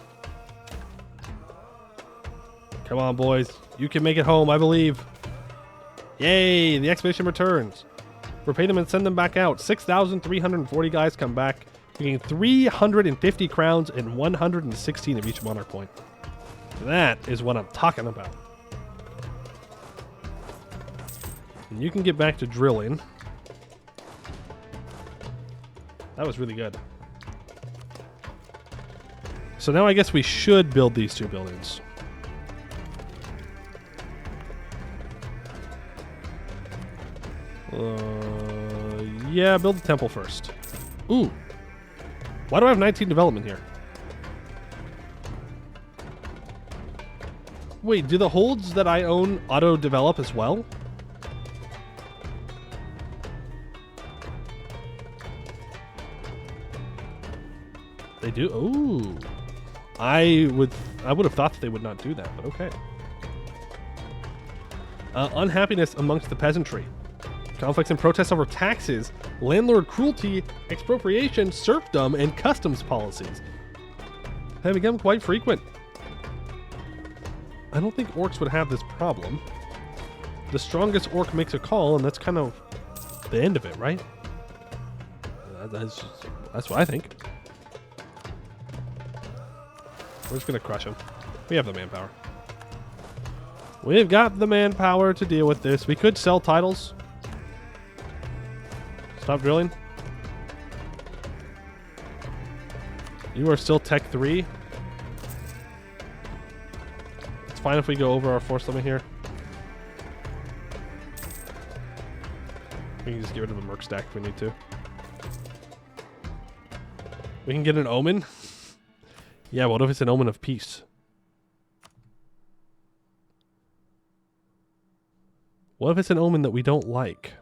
Come on, boys. You can make it home, I believe. Yay! The expedition returns. Repay them and send them back out. 6,340 guys come back. We gain 350 crowns and 116 of each monarch point. That is what I'm talking about. And you can get back to drilling. That was really good. So now I guess we should build these two buildings. Yeah, build the temple first. Ooh. Why do I have 19 development here? Wait, do the holds that I own auto-develop as well? They do? Ooh. I would have thought that they would not do that, but okay. Unhappiness amongst the peasantry. Conflicts and protests over taxes, landlord cruelty, expropriation, serfdom, and customs policies have become quite frequent. I don't think orcs would have this problem. The strongest orc makes a call, and that's kind of the end of it, right? That's what I think. We're just going to crush him. We have the manpower. We've got the manpower to deal with this. We could sell titles. Stop drilling. You are still Tech 3. It's fine if we go over our force limit here. We can just get rid of a merc stack if we need to. We can get an omen. Yeah, what if it's an omen of peace? What if it's an omen that we don't like?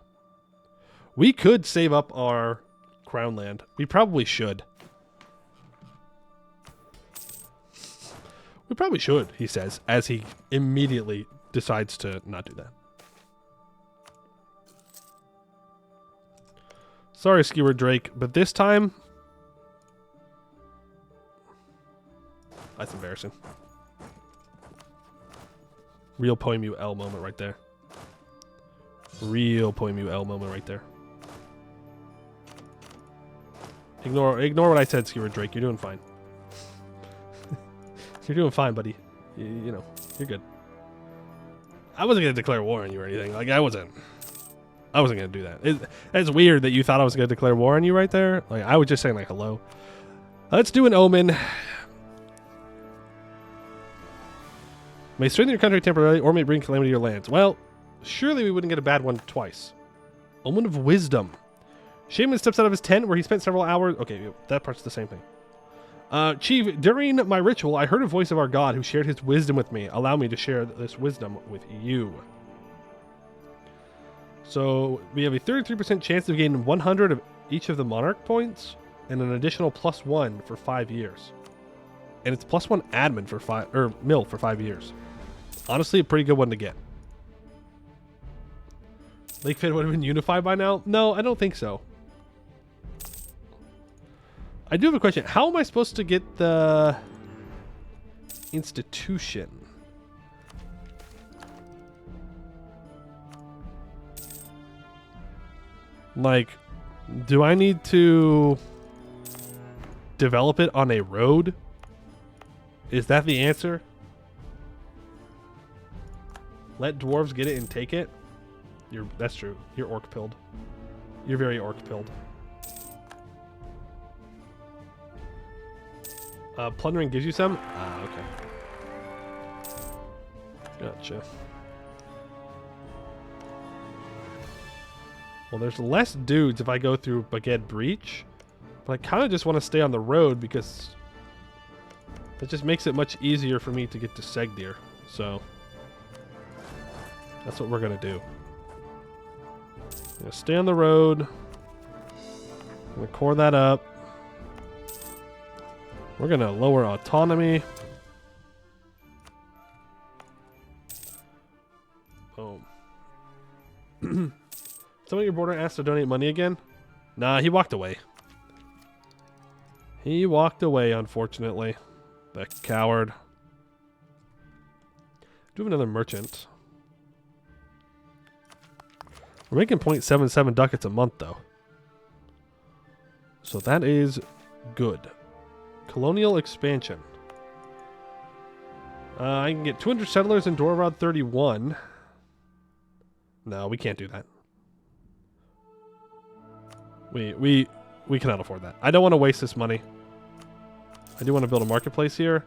We could save up our crown land. We probably should. We probably should, he says, as he immediately decides to not do that. Sorry, Skewered Drake, but this time... That's embarrassing. Real Poem UL moment right there. Real Poem UL moment right there. Ignore what I said, Skewered Drake. You're doing fine. You're doing fine, buddy. You know, you're good. I wasn't going to declare war on you or anything. Like, I wasn't going to do that. It's weird that you thought I was going to declare war on you right there. Like, I was just saying, like, hello. Let's do an omen. May strengthen your country temporarily or may bring calamity to your lands. Well, surely we wouldn't get a bad one twice. Omen of Wisdom. Shaman steps out of his tent where he spent several hours. Okay, that part's the same thing. Chief, during my ritual, I heard a voice of our god who shared his wisdom with me. Allow me to share this wisdom with you. So we have a 33% chance of gaining 100 of each of the monarch points and an additional +1 for 5 years. And it's +1 admin for 5 or mill for 5 years. Honestly, a pretty good one to get. Lake Fit would have been unified by now? No, I don't think so. I do have a question. How am I supposed to get the institution? Like, do I need to develop it on a road? Is that the answer? Let dwarves get it and take it? That's true. You're orc-pilled. You're very orc-pilled. Plundering gives you some? Ah, okay. Gotcha. Well, there's less dudes if I go through Baguette Breach. But I kind of just want to stay on the road because it just makes it much easier for me to get to Segdir. So that's what we're going to do. Gonna stay on the road. Gonna core that up. We're gonna lower autonomy. Boom. Someone at your border asked to donate money again? Nah, he walked away. He walked away, unfortunately. The coward. Do have another merchant. We're making 0.77 ducats a month, though. So that is good. Colonial expansion. I can get 200 settlers in Dorvad 31. No, we can't do that. We cannot afford that. I don't want to waste this money. I do want to build a marketplace here.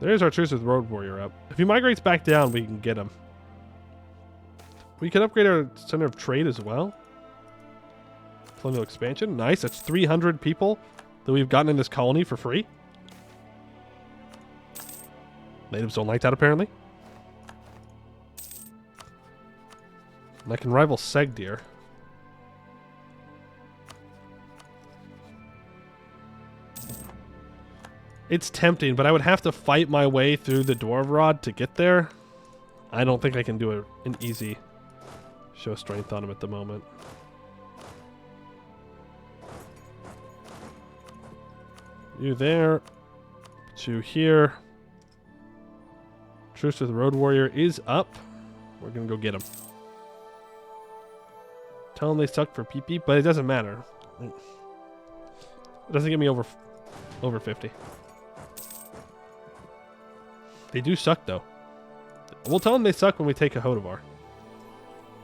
There's our truce with Road Warrior up. If he migrates back down, we can get him. We can upgrade our center of trade as well. Colonial expansion. Nice. That's 300 people that we've gotten in this colony for free. Natives don't like that, apparently. And I can rival Segdir. It's tempting, but I would have to fight my way through the Dwarvrod to get there. I don't think I can do an easy show strength on him at the moment. You there. To here. Truce with the Road Warrior is up. We're going to go get him. Tell them they suck for PP, but it doesn't matter. It doesn't get me over 50. They do suck, though. We'll tell them they suck when we take a Hodovar.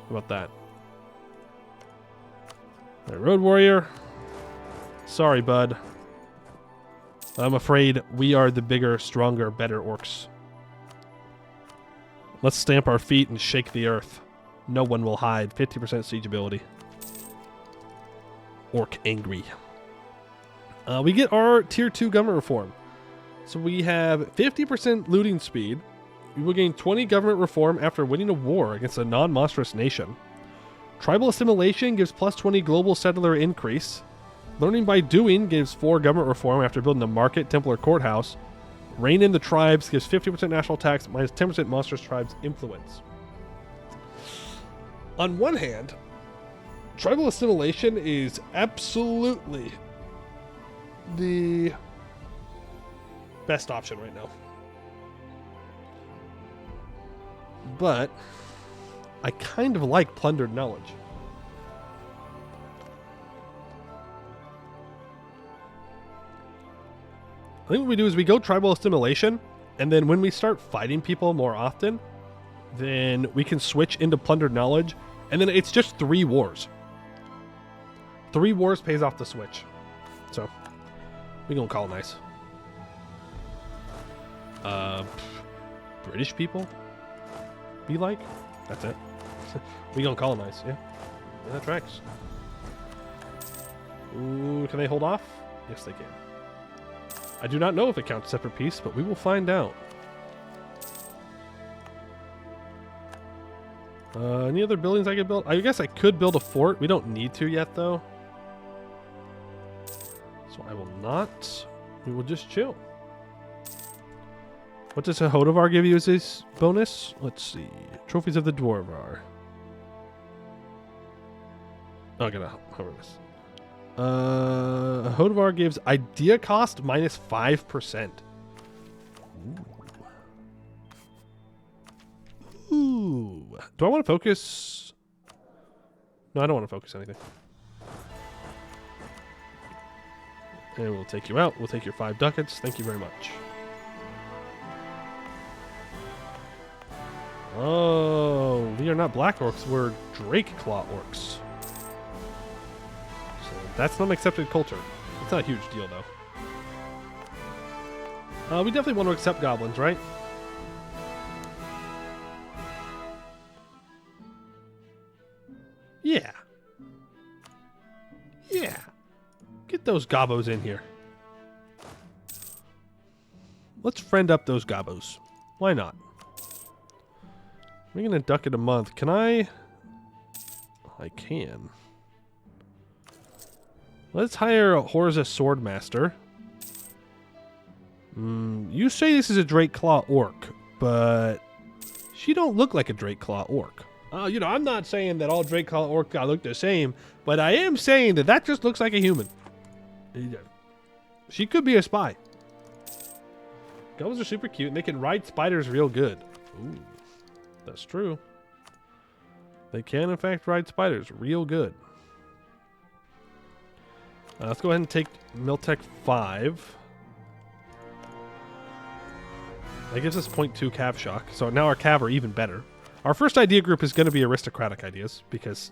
How about that? All right, Road Warrior. Sorry, bud. I'm afraid we are the bigger, stronger, better orcs. Let's stamp our feet and shake the earth. No one will hide. 50% siege ability. Orc angry. We get our tier 2 government reform. So we have 50% looting speed. We will gain 20 government reform after winning a war against a non-monstrous nation. Tribal assimilation gives plus 20 global settler increase. Learning by doing gives 4 government reform after building a market, temple, or courthouse. Reign in the tribes gives 50% national tax minus 10% monstrous tribes influence. On one hand, tribal assimilation is absolutely the best option right now. But I kind of like plundered knowledge. I think what we do is we go tribal assimilation, and then when we start fighting people more often, then we can switch into plundered knowledge, and then it's just 3 wars. 3 wars pays off the switch. So, we gonna colonize. British people? Be like? That's it. We gonna colonize, yeah. That tracks. Ooh, can they hold off? Yes, they can. I do not know if it counts separate peace, but we will find out. Any other buildings I could build? I guess I could build a fort. We don't need to yet, though. So I will not. We will just chill. What does a Hodovar give you as this bonus? Let's see. Trophies of the Dwarvar. Oh, I'm gonna cover this. Hodovar gives idea cost minus 5%. Ooh. Do I want to focus? No, I don't want to focus anything. And we'll take you out. We'll take your 5 ducats. Thank you very much. Oh, we are not black orcs. We're Drake Claw orcs. So that's not an accepted culture. It's not a huge deal, though. We definitely want to accept goblins, right? Yeah. Yeah. Get those gobbos in here. Let's friend up those gobbos. Why not? Making a ducat a month. Can I? I can. Let's hire a Horza Swordmaster. You say this is a Drake Claw orc, but she don't look like a Drake Claw orc. You know, I'm not saying that all Drake Claw orcs look the same, but I am saying that that just looks like a human. She could be a spy. Goblins are super cute, and they can ride spiders real good. Ooh, that's true. They can, in fact, ride spiders real good. Let's go ahead and take Miltech 5. That gives us 0.2 Cav Shock, so now our Cav are even better. Our first idea group is going to be aristocratic ideas, because,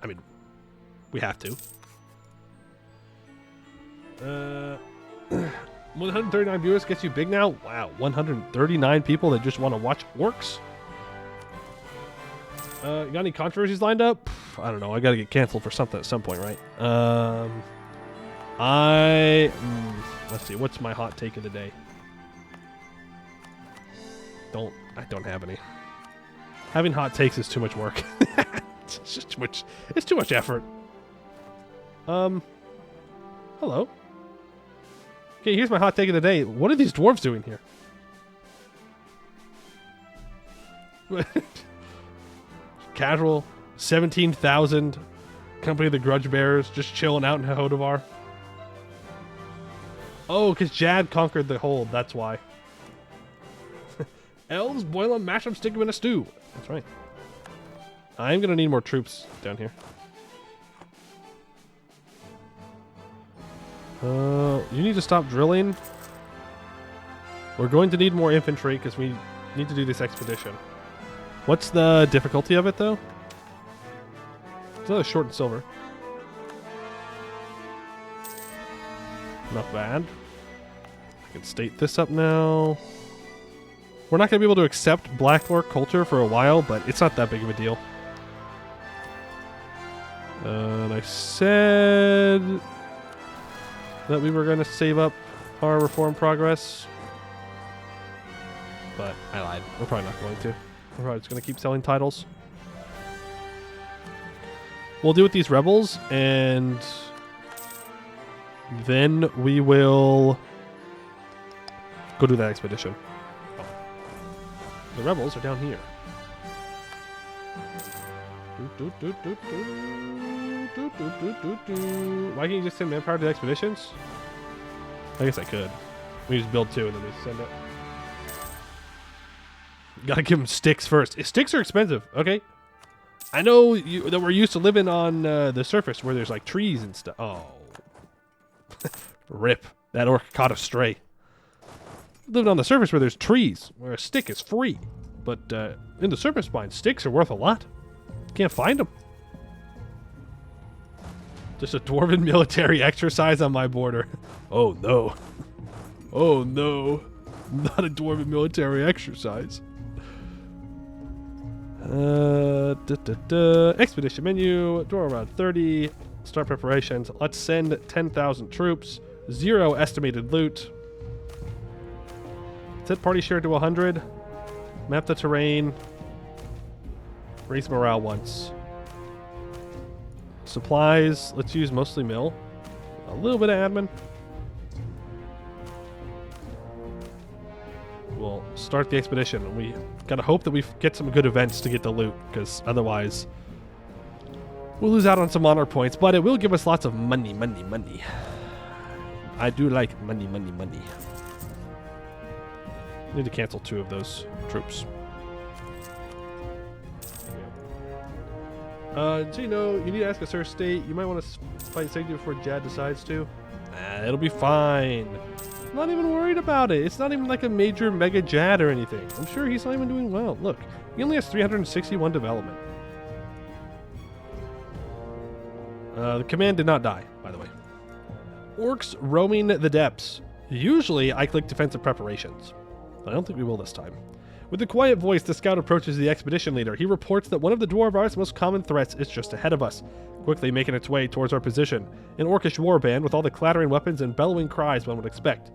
I mean, we have to. 139 viewers gets you big now? Wow, 139 people that just want to watch orcs? You got any controversies lined up? I don't know, I gotta get canceled for something at some point, right? Let's see, what's my hot take of the day? I don't have any. Having hot takes is too much work. It's just too much. It's too much effort. Hello. Okay, here's my hot take of the day. What are these dwarves doing here? Casual, 17,000. Company of the Grudge Bearers, just chilling out in Hodovar. Oh, because Jad conquered the hold. That's why. Elves, boil them, mash them, stick them in a stew. That's right. I'm going to need more troops down here. You need to stop drilling. We're going to need more infantry because we need to do this expedition. What's the difficulty of it, though? It's another short and silver. Not bad. I can state this up now. We're not going to be able to accept Black Orc culture for a while, but it's not that big of a deal. And I said that we were going to save up our reform progress. But I lied. We're probably not going to. We're probably just going to keep selling titles. We'll deal with these rebels, and then we will go do that expedition. The rebels are down here. Why can't you just send manpower to the expeditions? I guess I could. We just build 2 and then we send it. Gotta give them sticks first. Sticks are expensive. Okay. I know that we're used to living on the surface where there's like trees and stuff. Oh. Rip. That orc caught a stray. Living on the surface where there's trees, where a stick is free. But in the surface bind, sticks are worth a lot. Can't find them. Just a dwarven military exercise on my border. Oh no. Oh no. Not a dwarven military exercise. Expedition menu. Dwarf around 30. Start preparations. Let's send 10,000 troops. 0 estimated loot. Set party share to 100. Map the terrain. Raise morale once. Supplies. Let's use mostly mill. A little bit of admin. We'll start the expedition. We gotta hope that we get some good events to get the loot, because otherwise we'll lose out on some honor points, but it will give us lots of money, money, money. I do like money, money, money. Need to cancel 2 of those troops. So you know, you need to ask a Sir State. You might want to fight Sigdy before Jad decides to. Nah, it'll be fine. I'm not even worried about it. It's not even like a major mega Jad or anything. I'm sure he's not even doing well. Look, he only has 361 development. The command did not die, by the way. Orcs roaming the depths. Usually, I click defensive preparations. I don't think we will this time. With a quiet voice, the scout approaches the expedition leader. He reports that one of the Dwarvar's most common threats is just ahead of us, quickly making its way towards our position. An orcish warband with all the clattering weapons and bellowing cries one would expect.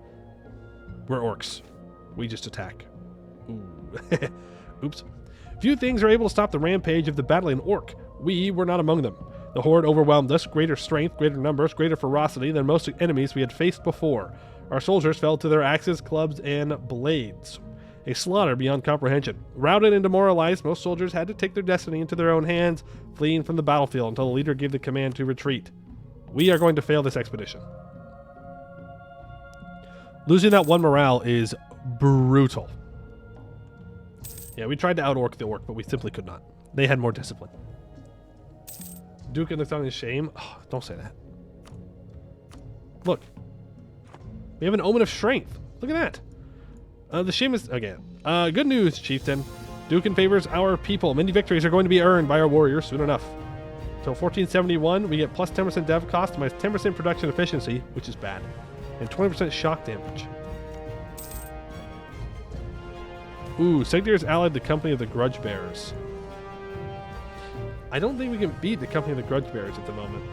We're orcs. We just attack. Ooh. Oops. Few things are able to stop the rampage of the battling orc. We were not among them. The horde overwhelmed us, greater strength, greater numbers, greater ferocity than most enemies we had faced before. Our soldiers fell to their axes, clubs, and blades. A slaughter beyond comprehension. Routed and demoralized, most soldiers had to take their destiny into their own hands, fleeing from the battlefield until the leader gave the command to retreat. We are going to fail this expedition. Losing that one morale is brutal. Yeah, we tried to out-orc the orc, but we simply could not. They had more discipline. Duke looks on his shame. Oh, don't say that. Look. We have an omen of strength. Look at that. The shame is, again. Good news, Chieftain. Dukin favors our people. Many victories are going to be earned by our warriors soon enough. Till 1471, we get plus 10% dev cost, minus 10% production efficiency, which is bad, and 20% shock damage. Ooh, Segdir's allied the company of the Grudge Bearers. I don't think we can beat the company of the Grudge Bearers at the moment.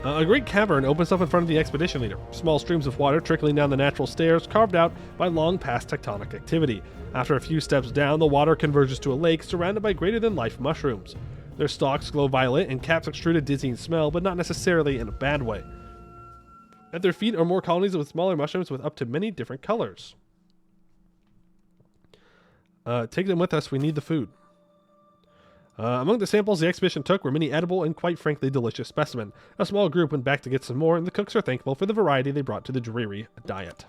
A great cavern opens up in front of the expedition leader. Small streams of water trickling down the natural stairs carved out by long past tectonic activity. After a few steps down, the water converges to a lake surrounded by greater-than-life mushrooms. Their stalks glow violet and caps extrude a dizzying smell, but not necessarily in a bad way. At their feet are more colonies with smaller mushrooms with up to many different colors. Take them with us. We need the food. Among the samples the expedition took were many edible and quite frankly delicious specimen. A small group went back to get some more, and the cooks are thankful for the variety they brought to the dreary diet.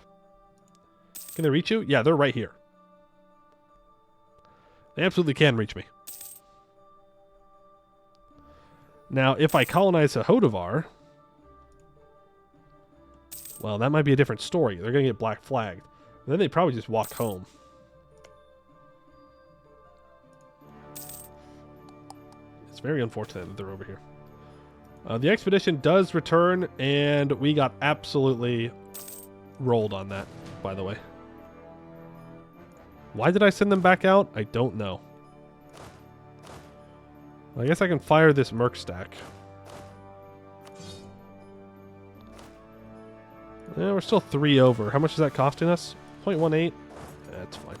Can they reach you? Yeah, they're right here. They absolutely can reach me. Now, if I colonize a Hodovar, well, that might be a different story. They're going to get black flagged. And then they probably just walk home. It's very unfortunate that they're over here. The expedition does return, and we got absolutely rolled on that, by the way. Why did I send them back out? I don't know. I guess I can fire this Merc stack. Yeah, we're still 3 over. How much is that costing us? 0.18? That's fine.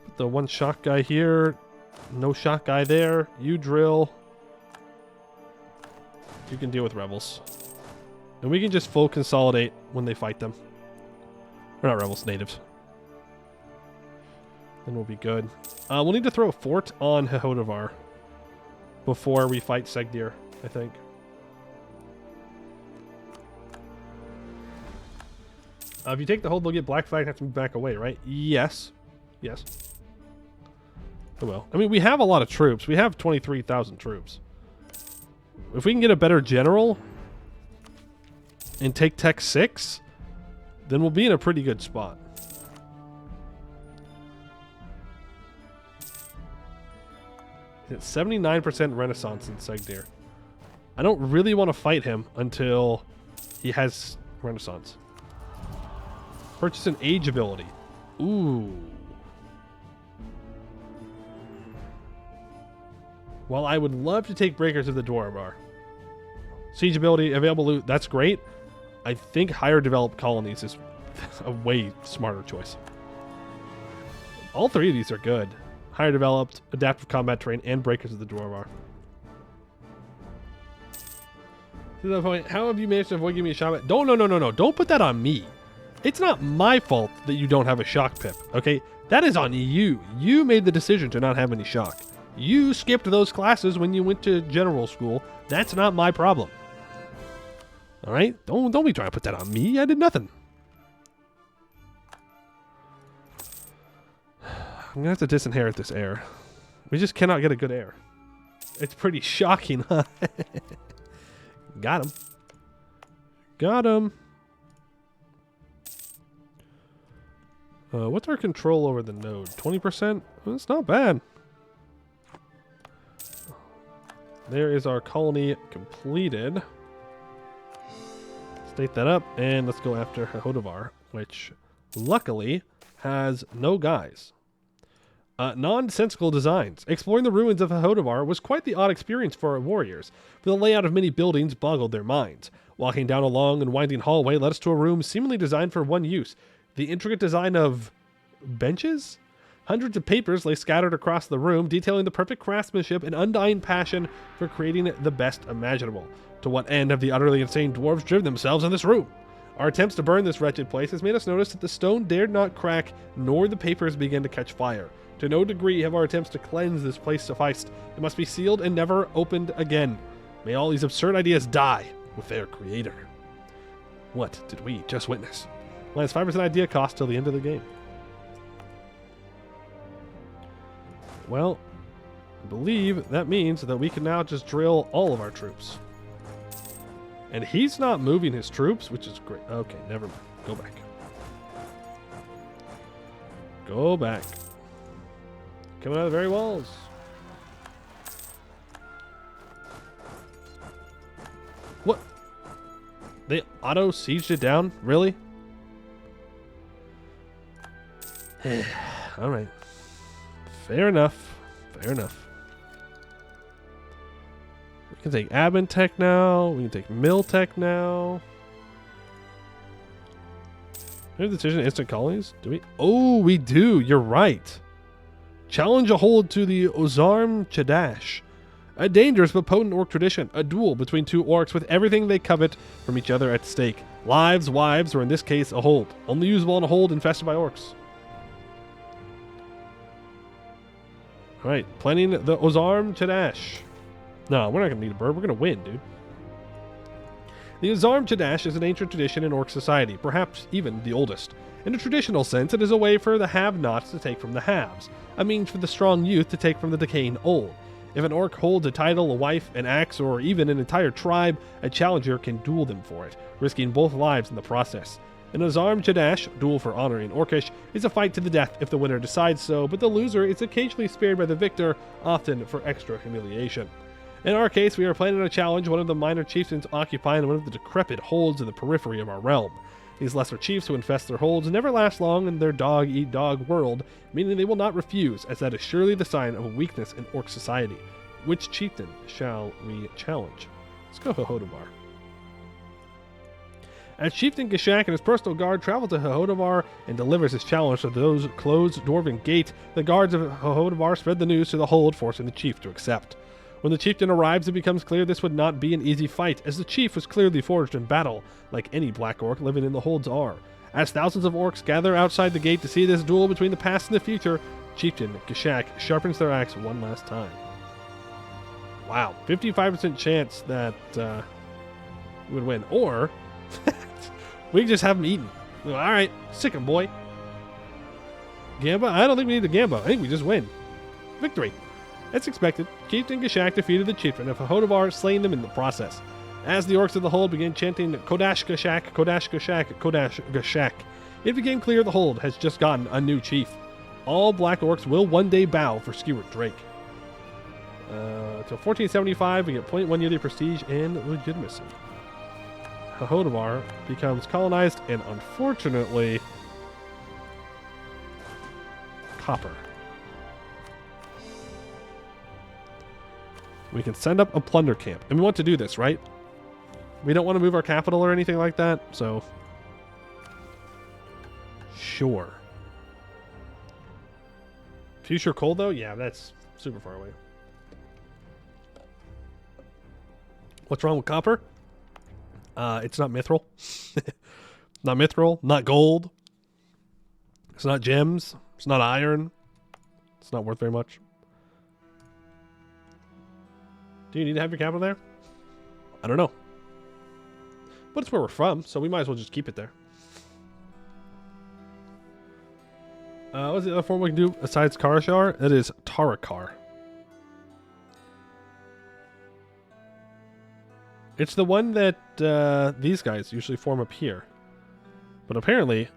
Put the one shock guy here. No shock guy there. You drill. You can deal with rebels. And we can just full consolidate when they fight them. Or not rebels, natives. Then we'll be good. We'll need to throw a fort on Hodovar before we fight Segdir, I think. If you take the hold, they'll get black flag and have to move back away, right? Yes. Yes. Oh well. I mean, we have a lot of troops. We have 23,000 troops. If we can get a better general and take Tech 6, then we'll be in a pretty good spot. It's 79% Renaissance in Segdir. I don't really want to fight him until he has Renaissance. Purchase an age ability. Ooh. While I would love to take Breakers of the Dwarvar. Siege ability, available loot, that's great. I think higher developed colonies is a way smarter choice. All 3 of these are good. Higher developed, adaptive combat terrain, and Breakers of the Dwarvar. To that point, how have you managed to avoid giving me a shot? No. Don't put that on me. It's not my fault that you don't have a shock pip, okay? That is on you. You made the decision to not have any shock. You skipped those classes when you went to general school. That's not my problem. All right? Don't be trying to put that on me. I did nothing. I'm gonna have to disinherit this heir. We just cannot get a good heir. It's pretty shocking, huh? Got him. Got him. What's our control over the node? 20%? That's not bad. There is our colony completed. State that up, and let's go after Hohodavar, which luckily has no guys. Nonsensical designs. Exploring the ruins of Hohodavar was quite the odd experience for our warriors, for the layout of many buildings boggled their minds. Walking down a long and winding hallway led us to a room seemingly designed for one use. The intricate design of benches? Hundreds of papers lay scattered across the room, detailing the perfect craftsmanship and undying passion for creating the best imaginable. To what end have the utterly insane dwarves driven themselves in this room? Our attempts to burn this wretched place has made us notice that the stone dared not crack, nor the papers begin to catch fire. To no degree have our attempts to cleanse this place sufficed. It must be sealed and never opened again. May all these absurd ideas die with their creator. What did we just witness? Minus 5% idea cost till the end of the game. Well, I believe that means that we can now just drill all of our troops. And he's not moving his troops, which is great. Okay, never mind. Go back. Go back. Coming out of the very walls. What? They auto-sieged it down? Really? Alright. Fair enough. Fair enough. We can take admin tech now. We can take mill tech now. We have the decision instant colonies? Do we? Oh, we do. You're right. Challenge a hold to the Ozarm Chadash. A dangerous but potent orc tradition. A duel between two orcs with everything they covet from each other at stake. Lives, wives, or in this case, a hold. Only usable on a hold infested by orcs. Alright, planning the Ozarm Chadash. No, we're not going to need a bird. We're going to win, dude. The Ozarm Chadash is an ancient tradition in orc society, perhaps even the oldest. In a traditional sense, it is a way for the have-nots to take from the haves, a means for the strong youth to take from the decaying old. If an orc holds a title, a wife, an axe, or even an entire tribe, a challenger can duel them for it, risking both lives in the process. An Ozarm Chadash, duel for honor in Orcish, is a fight to the death if the winner decides so, but the loser is occasionally spared by the victor, often for extra humiliation. In our case, we are planning to challenge one of the minor chieftains occupying one of the decrepit holds in the periphery of our realm. These lesser chiefs who infest their holds never last long in their dog-eat-dog world, meaning they will not refuse, as that is surely the sign of a weakness in orc society. Which chieftain shall we challenge? Let's go Hohodavar. As Chieftain Gishak and his personal guard travel to Hohodavar and delivers his challenge to those closed dwarven gate, the guards of Hohodavar spread the news to the hold, forcing the chief to accept. When the chieftain arrives, it becomes clear this would not be an easy fight, as the chief was clearly forged in battle, like any black orc living in the holds are. As thousands of orcs gather outside the gate to see this duel between the past and the future, Chieftain Gishak sharpens their axe one last time. Wow, 55% chance that we would win. Or we can just have him eaten. Alright, sick him, boy. Gamba? I don't think we need a Gamba. I think we just win. Victory. As expected, Chieftain Gishak defeated the chieftain of Hohodavar, slaying them in the process. As the orcs of the hold began chanting Kodash Gishak, Kodash Gishak, Kodash Gishak, it became clear the hold has just gotten a new chief. All black orcs will one day bow for Skewered Drake. Until 1475, we get 0.1 yearly prestige and legitimacy. Hohodavar becomes colonized and, unfortunately, copper. We can send up a plunder camp. And we want to do this, right? We don't want to move our capital or anything like that, so... Sure. Future coal, though? Yeah, that's super far away. What's wrong with copper? It's not mithril. Not mithril, not gold. It's not gems. It's not iron. It's not worth very much. Do you need to have your capital there? I don't know. But it's where we're from, so we might as well just keep it there. What's the other form we can do besides Karashar? It is Tarakar. It's the one that these guys usually form up here. But apparently,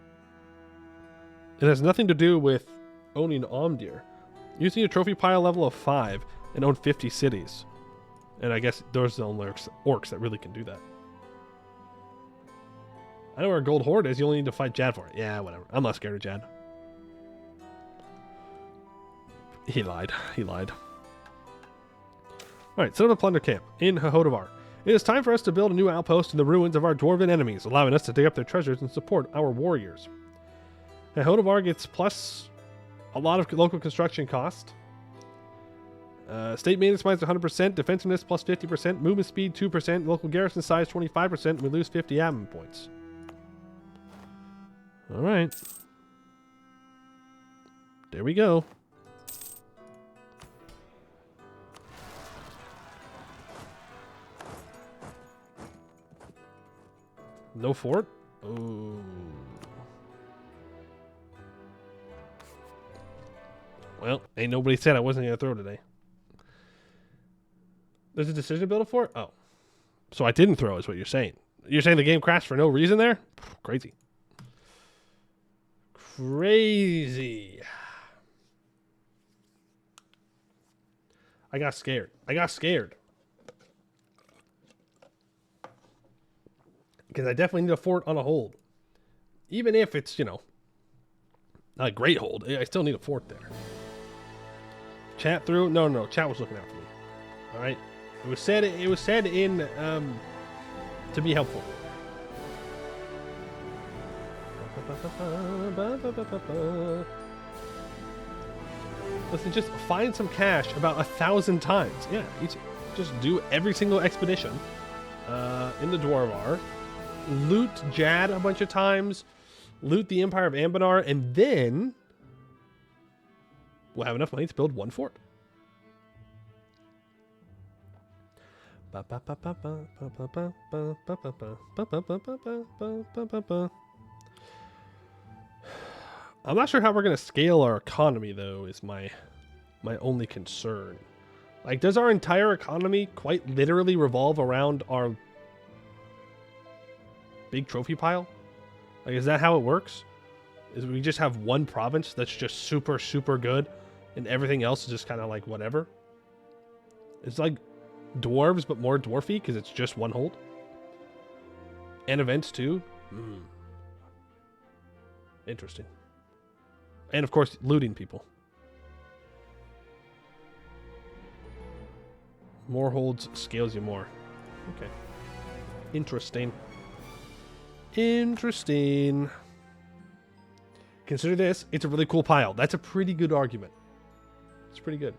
it has nothing to do with owning Omdir. Using a trophy pile level of 5 and own 50 cities. And I guess those are the only orcs that really can do that. I know where a gold horde is. You only need to fight Jad for it. Yeah, whatever. I'm not scared of Jad. He lied. He lied. Alright, set up a plunder camp in Hohodavar. It is time for us to build a new outpost in the ruins of our dwarven enemies, allowing us to dig up their treasures and support our warriors. Hohodavar gets plus a lot of local construction cost. State maintenance minus 100%, defensiveness plus 50%, movement speed 2%, local garrison size 25%, and we lose 50 admin points. Alright. There we go. No fort? Oh. Well, ain't nobody said I wasn't going to throw today. There's a decision to build a fort? Oh. So I didn't throw is what you're saying. You're saying the game crashed for no reason there? Crazy. Crazy. I got scared. I got scared. Because I definitely need a fort on a hold. Even if it's, you know, not a great hold, I still need a fort there. Chat through? No, chat was looking out for me. All right. It was said in to be helpful. Listen, just find some cash about 1,000 times. Yeah, just do every single expedition in the Dwarvar. Loot Jad a bunch of times. Loot the Empire of Anbennar, and then we'll have enough money to build one fort. I'm not sure how we're going to scale our economy, though, is my only concern. Like, does our entire economy quite literally revolve around our big trophy pile? Like, is that how it works? Is we just have one province that's just super, super good, and everything else is just kind of like whatever? It's like dwarves, but more dwarfy, because it's just one hold. And events, too. Interesting. And, of course, looting people. More holds scales you more. Okay. Interesting. Interesting. Consider this. It's a really cool pile. That's a pretty good argument. It's pretty good.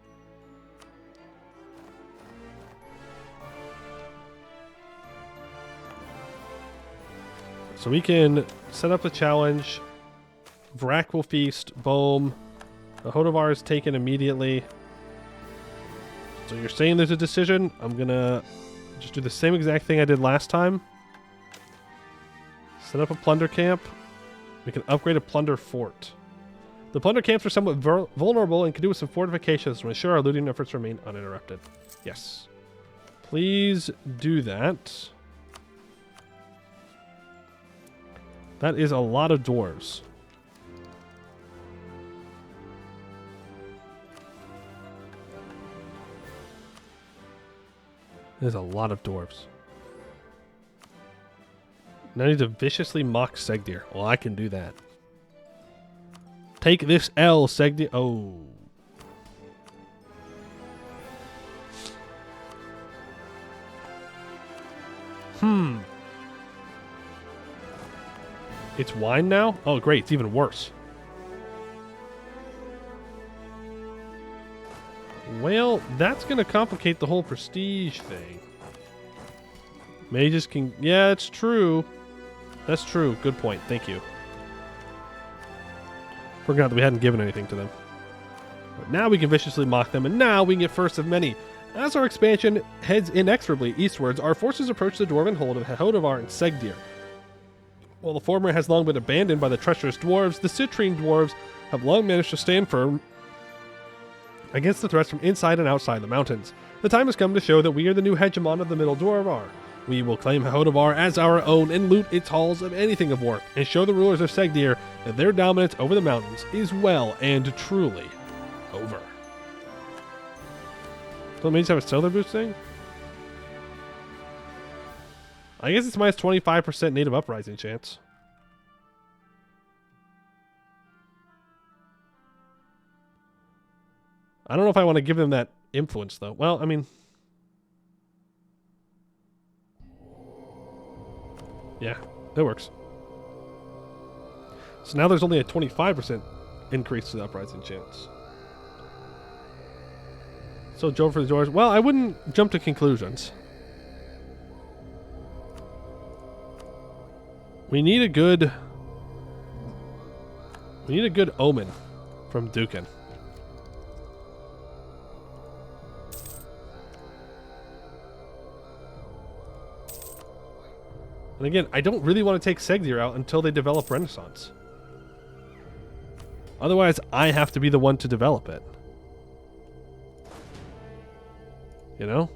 So we can set up a challenge. Vrak will feast. Boom. The Hodavar is taken immediately. So you're saying there's a decision? I'm going to just do the same exact thing I did last time. Set up a plunder camp. We can upgrade a plunder fort. The plunder camps are somewhat vulnerable and can do with some fortifications to ensure our looting efforts remain uninterrupted. Yes. Please do that. That is a lot of dwarves. There's a lot of dwarves. Now I need to viciously mock Segdir. Well, I can do that. Take this L, Segdir. Oh. It's wine now? Oh, great. It's even worse. Well, that's going to complicate the whole prestige thing. Mages can... Yeah, it's true. That's true. Good point. Thank you. Forgot that we hadn't given anything to them. But now we can viciously mock them, and now we can get first of many. As our expansion heads inexorably eastwards, our forces approach the dwarven hold of Hodavar and Segdir. While the former has long been abandoned by the treacherous dwarves, the citrine dwarves have long managed to stand firm against the threats from inside and outside the mountains. The time has come to show that we are the new hegemon of the Middle Dwarvar. We will claim Hodovar as our own and loot its halls of anything of worth, and show the rulers of Segdir that their dominance over the mountains is well and truly over. So it means have a solar boost thing? I guess it's minus 25% native uprising chance. I don't know if I want to give them that influence, though. Well, I mean... yeah, that works. So now there's only a 25% increase to the uprising chance. So jump for the doors. Well, I wouldn't jump to conclusions. We need a good omen from Dukin. And again, I don't really want to take Segdir out until they develop Renaissance. Otherwise, I have to be the one to develop it. You know?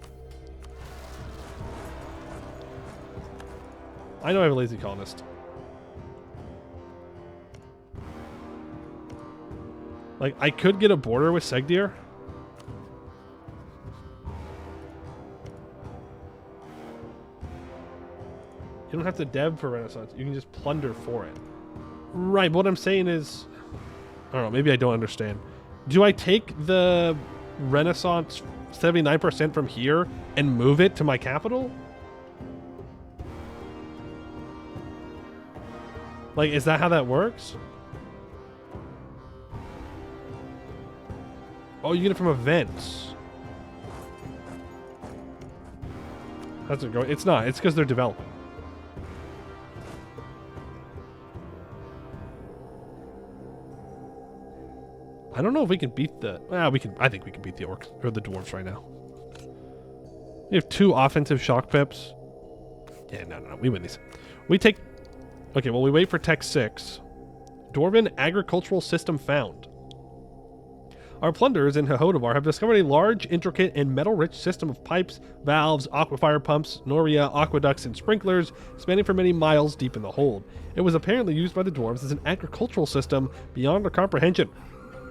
I know I have a lazy colonist. Like, I could get a border with Segdir. You don't have to dev for Renaissance. You can just plunder for it. Right, but what I'm saying is... I don't know, maybe I don't understand. Do I take the Renaissance 79% from here and move it to my capital? Like, is that how that works? Oh, you get it from events. How's it going? It's not. It's because they're developing. I don't know if we can beat the... well, we can. I think we can beat the orcs or the dwarves right now. We have 2 offensive shock pips. Yeah, no. We win these. We take... okay, well, we wait for Tech 6. Dwarven agricultural system found. Our plunderers in Hodovar have discovered a large, intricate, and metal-rich system of pipes, valves, aquifer pumps, noria, aqueducts, and sprinklers spanning for many miles deep in the hold. It was apparently used by the dwarves as an agricultural system beyond our comprehension.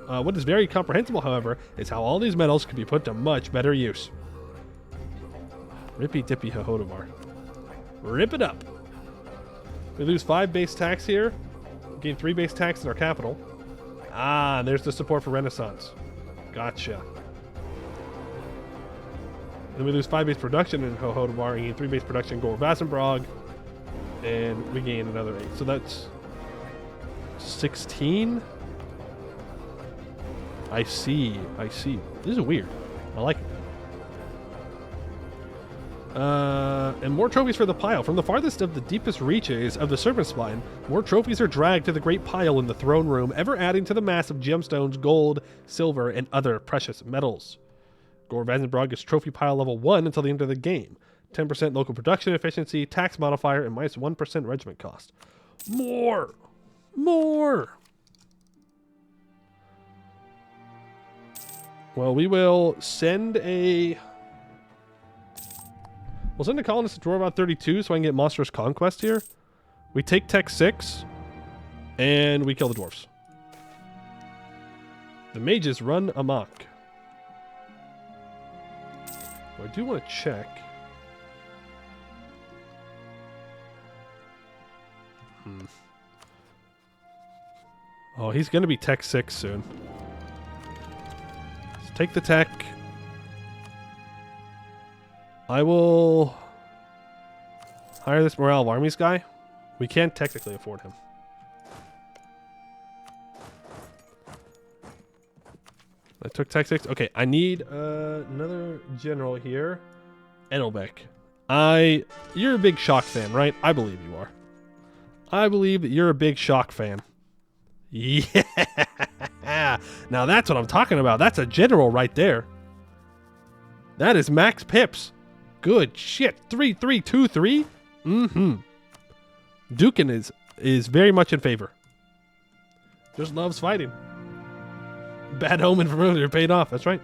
What is very comprehensible, however, is how all these metals could be put to much better use. Rippy dippy Hodovar. Rip it up. We lose 5 base tax here. Gain 3 base tax in our capital. Ah, and there's the support for Renaissance. Gotcha. Then we lose 5 base production in Hodovar and gain 3 base production in Gore Vasenbrog. And we gain another 8. So that's 16. I see. This is weird. I like it. And more trophies for the pile. From the farthest of the deepest reaches of the Serpent Spine, more trophies are dragged to the great pile in the throne room, ever adding to the mass of gemstones, gold, silver, and other precious metals. Gore Vasenbrog is trophy pile level 1 until the end of the game. 10% local production efficiency, tax modifier, and minus 1% regiment cost. More! Well, we will send a... we'll send a colonist to Dwarven 32 so I can get Monstrous Conquest here. We take Tech 6, and we kill the dwarfs. The mages run amok. Well, I do want to check. Oh, he's going to be Tech 6 soon. Take the tech. I will hire this Morale of Armies guy. We can't technically afford him. I took Tech 6. Okay, I need another general here. Edelbeck. You're a big Shock fan, right? I believe you are. I believe that you're a big Shock fan. Yeah. Now that's what I'm talking about. That's a general right there. That is max pips. Good shit. 3-3-2-3. Mm-hmm. Dukin is very much in favor. Just loves fighting. Bad omen from earlier paid off. That's right.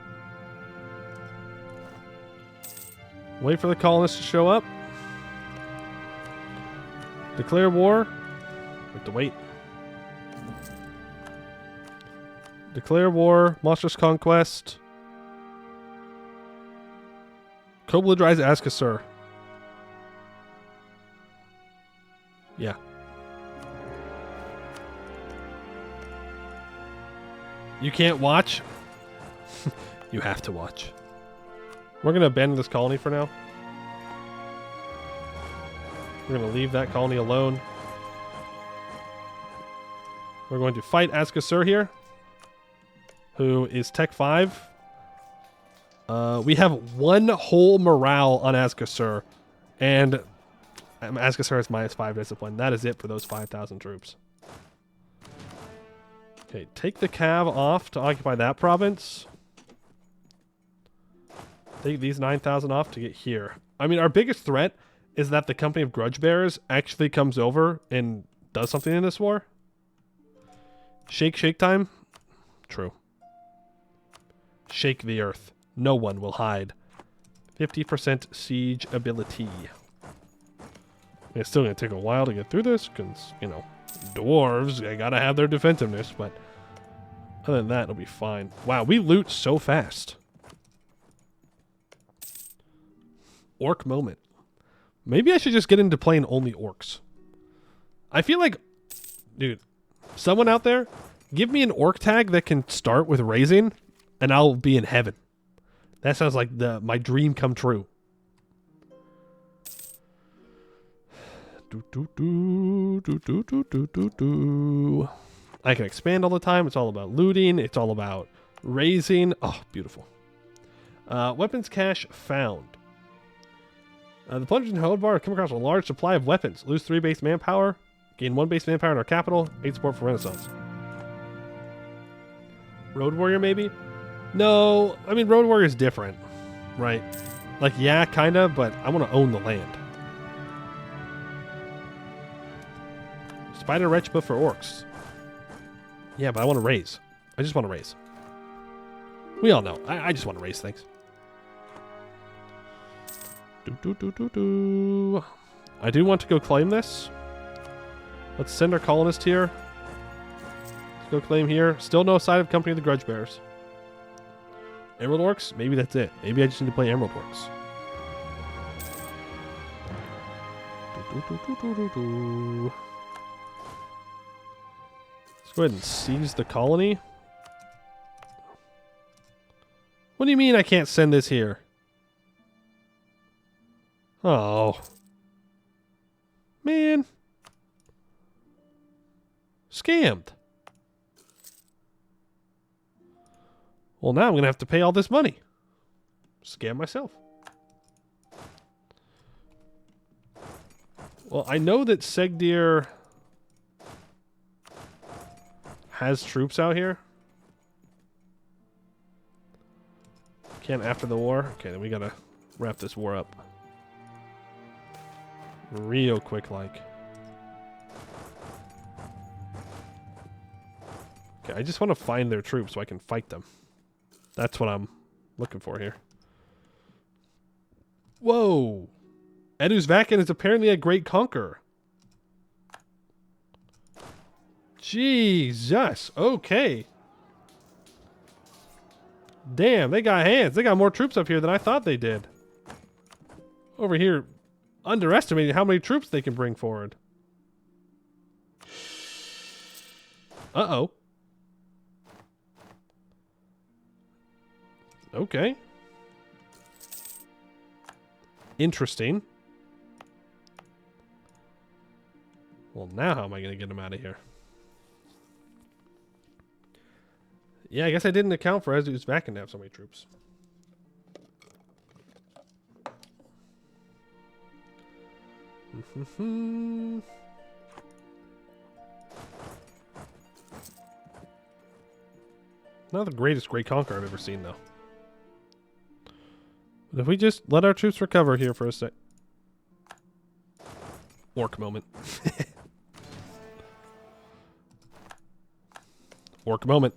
Wait for the colonists to show up. Declare war. We have to wait. Declare war. Monstrous conquest. Kobladrize Askasur. Yeah. You can't watch? You have to watch. We're going to abandon this colony for now. We're going to leave that colony alone. We're going to fight Askasur here, who is Tech 5. We have 1 whole morale on Askasur, and Askasur has -5 discipline. That is it for those 5,000 troops. Okay, take the Cav off to occupy that province. Take these 9,000 off to get here. I mean, our biggest threat is that the Company of Grudge Bearers actually comes over and does something in this war. Shake time? True. Shake the earth. No one will hide. 50% siege ability. It's still going to take a while to get through this because, you know, dwarves, they got to have their defensiveness, but other than that, it'll be fine. Wow, we loot so fast. Orc moment. Maybe I should just get into playing only orcs. I feel like, dude, someone out there, give me an orc tag that can start with raising, and I'll be in heaven. That sounds like my dream come true. I can expand all the time. It's all about looting. It's all about raising. Oh, beautiful. Weapons cache found. The plungers in Holdbar have come across a large supply of weapons. Lose 3 base manpower. Gain 1 base manpower in our capital. 8 support for Renaissance. Road Warrior, maybe? No, I mean, Road Warrior is different, right? Like, yeah, kind of, but I want to own the land. Spider Wretch buff for orcs. Yeah, but I want to raise. I just want to raise. We all know. I just want to raise things. I do want to go claim this. Let's send our colonist here. Let's go claim here. Still no sign of Company of the Grudge Bearers. Emerald Orcs? Maybe that's it. Maybe I just need to play Emerald Orcs. Let's go ahead and seize the colony. What do you mean I can't send this here? Oh. Man. Scammed. Well, now I'm going to have to pay all this money. Scam myself. Well, I know that Segdir has troops out here. Can't after the war. Okay, then we got to wrap this war up. Real quick like. Okay, I just want to find their troops so I can fight them. That's what I'm looking for here. Whoa! Eduzvakin is apparently a great conqueror. Jesus. Okay. Damn, they got hands. They got more troops up here than I thought they did. Over here, underestimating how many troops they can bring forward. Uh-oh. Okay. Interesting. Well, now how am I going to get them out of here? Yeah, I guess I didn't account for Eduzvakin to have so many troops. Not the greatest great conqueror I've ever seen, though. But if we just let our troops recover here for a sec. Orc moment. Orc moment.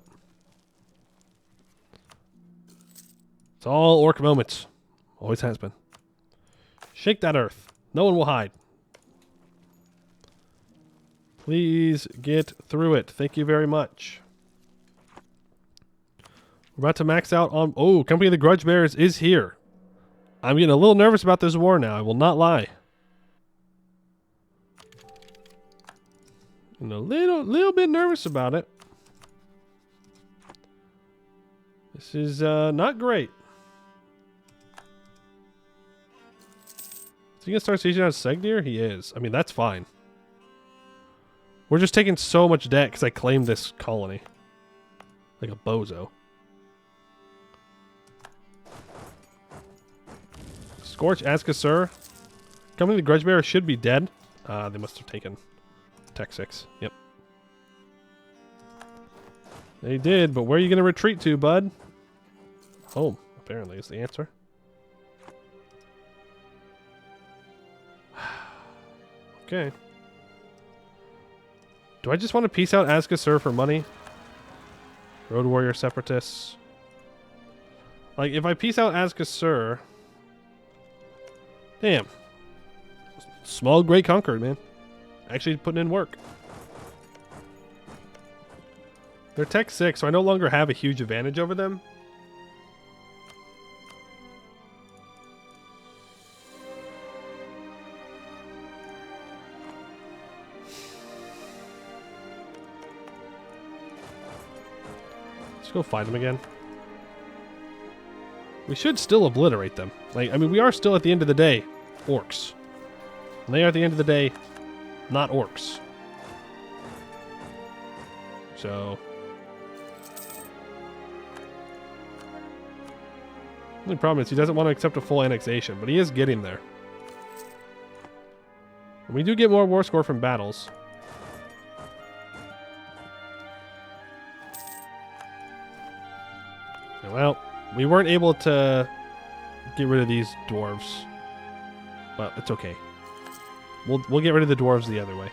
It's all orc moments. Always has been. Shake that earth. No one will hide. Please get through it. Thank you very much. We're about to max out on... Oh, Company of the Grudge Bears is here. I'm getting a little nervous about this war now. I will not lie. I'm a little bit nervous about it. This is not great. Is he going to start sieging out Segdir? He is. I mean, that's fine. We're just taking so much debt because I claimed this colony. Like a bozo. Scorch, Askasur. Company of the Grudge Bearer should be dead. They must have taken Tech 6. Yep. They did, but where are you going to retreat to, bud? Home, apparently, is the answer. Okay. Do I just want to peace out Askasur for money? Road Warrior Separatists. Like, if I peace out Askasur... Damn. Small Great Conqueror, man. Actually putting in work. They're Tech 6, so I no longer have a huge advantage over them. Let's go fight them again. We should still obliterate them. Like, I mean, we are still at the end of the day orcs. And they are at the end of the day not orcs. So... the only problem is he doesn't want to accept a full annexation, but he is getting there. And we do get more war score from battles. Well, we weren't able to get rid of these dwarves. But it's okay. We'll get rid of the dwarves the other way.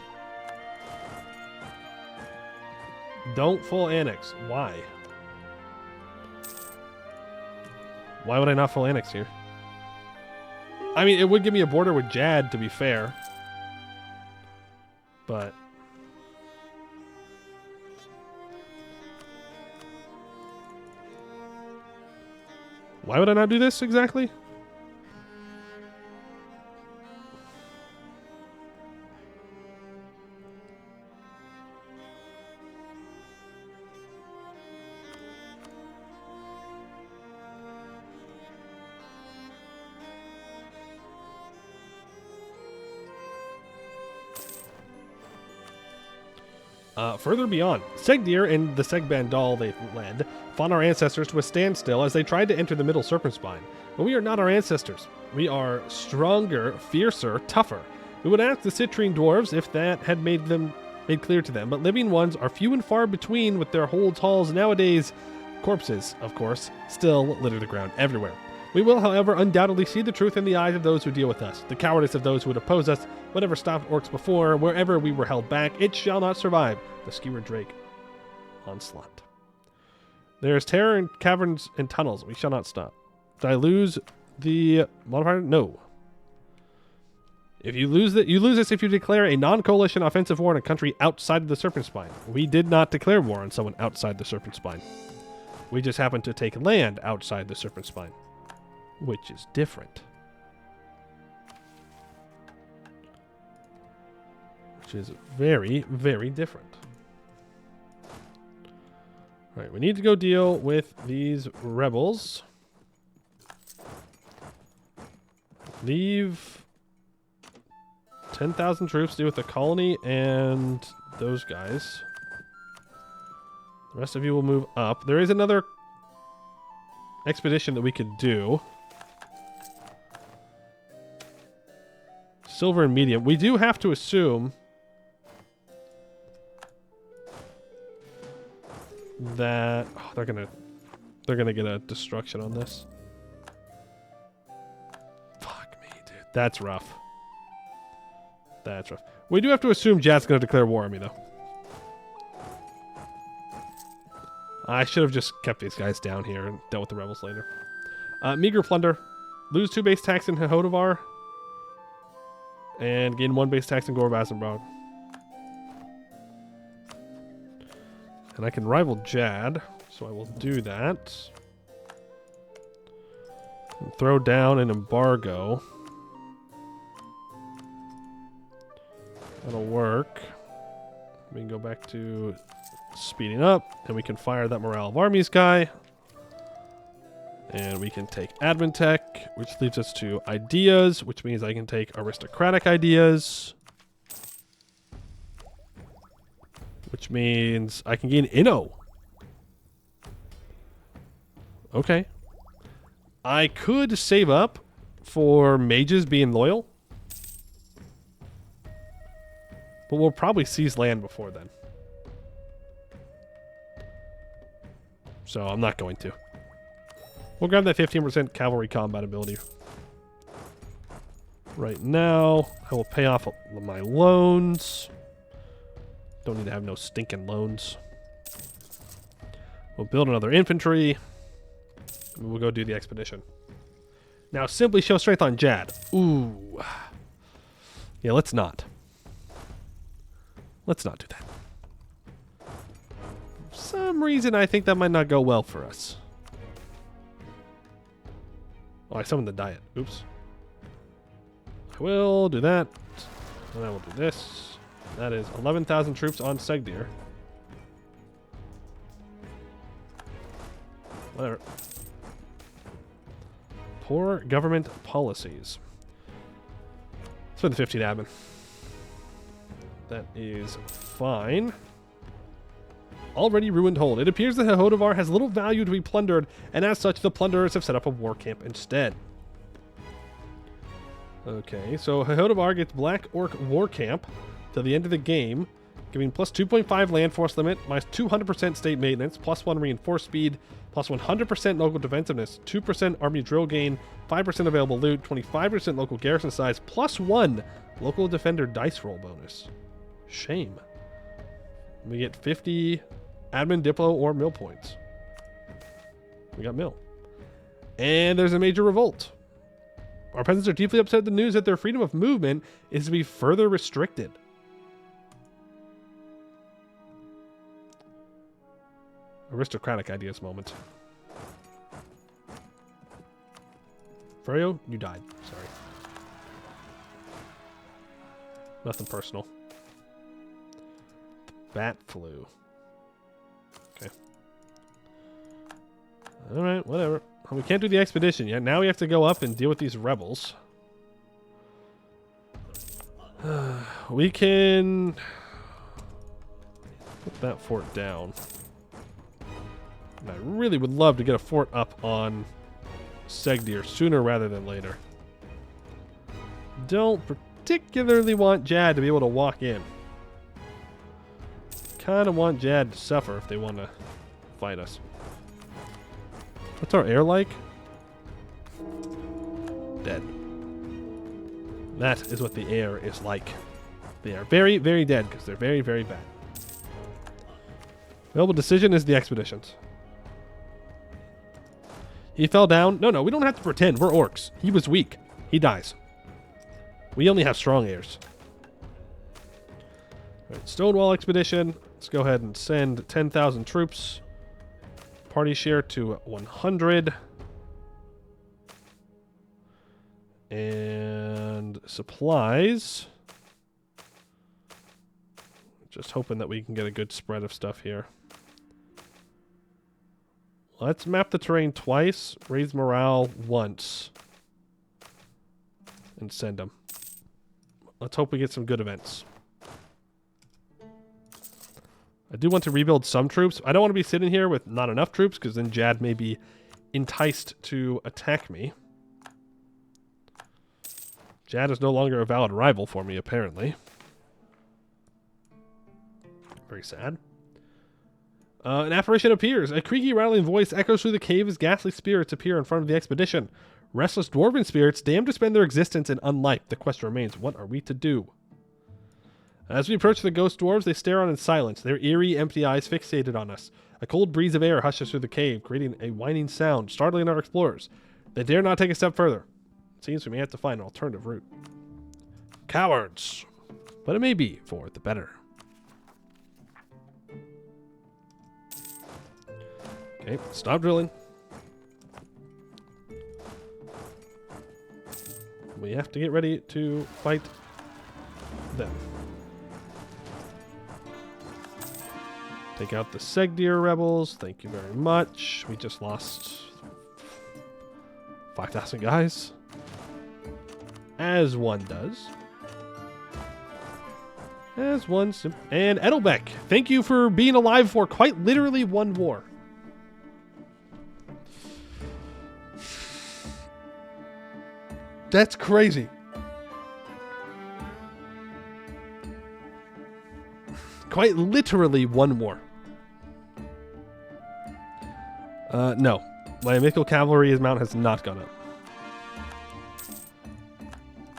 Don't full annex. Why? Why would I not full annex here? I mean, it would give me a border with Jad, to be fair. But... why would I not do this exactly? Further beyond, Segdir and the Segbandal they led fought our ancestors to a standstill as they tried to enter the Middle Serpent Spine. But we are not our ancestors. We are stronger, fiercer, tougher. We would ask the Citrine dwarves if that had made clear to them, but living ones are few and far between with their holds halls nowadays. Corpses, of course, still litter the ground everywhere. We will, however, undoubtedly see the truth in the eyes of those who deal with us, the cowardice of those who would oppose us. Whatever stopped orcs before, wherever we were held back, it shall not survive. The Skewered Drake onslaught. There is terror in caverns and tunnels. We shall not stop. Did I lose the modifier? No. If you lose this if you declare a non-coalition offensive war in a country outside of the Serpent Spine. We did not declare war on someone outside the Serpent Spine. We just happened to take land outside the Serpent Spine, which is different. Which is very, very different. Alright, we need to go deal with these rebels. Leave 10,000 troops to deal with the colony and those guys. The rest of you will move up. There is another expedition that we could do. Silver and medium. We do have to assume that they're gonna get a destruction on this. Fuck me, dude. That's rough. That's rough. We do have to assume Jad's gonna declare war on me, though. I should have just kept these guys down here and dealt with the rebels later. Meager plunder. Lose 2 base tax in Hohodavar. And gain 1 base tax in Gorbasenbrog. And I can rival Jad, so I will do that. And throw down an embargo. That'll work. We can go back to speeding up, and we can fire that Morale of Armies guy. And we can take Admin Tech, which leads us to Ideas, which means I can take Aristocratic Ideas. Which means I can gain Inno. Okay. I could save up for mages being loyal. But we'll probably seize land before then. So I'm not going to. We'll grab that 15% cavalry combat ability. Right now, I will pay off my loans. Don't need to have no stinking loans. We'll build another infantry. And we'll go do the expedition. Now, simply show strength on Jad. Ooh. Yeah, let's not. Let's not do that. For some reason, I think that might not go well for us. Oh, I summoned the diet. Oops. I will do that. And I will do this. That is 11,000 troops on Segdir. Whatever. Poor government policies. Spend the 15 admin. That is fine. Already ruined hold. It appears that Hohodavar has little value to be plundered, and as such, the plunderers have set up a war camp instead. Okay, so Hohodavar gets Black Orc War Camp till the end of the game, giving plus 2.5 land force limit, minus 200% state maintenance, plus 1 reinforced speed, plus 100% local defensiveness, 2% army drill gain, 5% available loot, 25% local garrison size, plus 1 local defender dice roll bonus. Shame. We get 50 admin, diplo, or mill points. We got mill. And there's a major revolt. Our peasants are deeply upset at the news that their freedom of movement is to be further restricted. Aristocratic ideas moment. Furio, you died. Sorry. Nothing personal. Bat flu. Okay. Alright, whatever. We can't do the expedition yet. Now we have to go up and deal with these rebels. We can put that fort down. And I really would love to get a fort up on Segdir sooner rather than later. Don't particularly want Jad to be able to walk in. Kind of want Jad to suffer if they want to fight us. What's our air like? Dead. That is what the air is like. They are very, very dead because they're very, very bad. Available decision is the expeditions. He fell down. No, we don't have to pretend. We're orcs. He was weak. He dies. We only have strong heirs. All right, Stonewall expedition. Let's go ahead and send 10,000 troops. Party share to 100. And supplies. Just hoping that we can get a good spread of stuff here. Let's map the terrain twice, raise morale once, and send them. Let's hope we get some good events. I do want to rebuild some troops. I don't want to be sitting here with not enough troops, because then Jad may be enticed to attack me. Jad is no longer a valid rival for me, apparently. Very sad. An apparition appears. A creaky, rattling voice echoes through the cave as ghastly spirits appear in front of the expedition. Restless dwarven spirits, damned to spend their existence in unlife. The question remains, what are we to do? As we approach the ghost dwarves, they stare on in silence, their eerie, empty eyes fixated on us. A cold breeze of air hushes through the cave, creating a whining sound, startling our explorers. They dare not take a step further. It seems we may have to find an alternative route. Cowards! But it may be for the better. Okay, stop drilling. We have to get ready to fight them. Take out the Segdeer rebels. Thank you very much. We just lost 5,000 guys. As one does. As one. And Edelbeck, thank you for being alive for quite literally one war. That's crazy. Quite literally one war. No. My mythical cavalry mount has not gone up.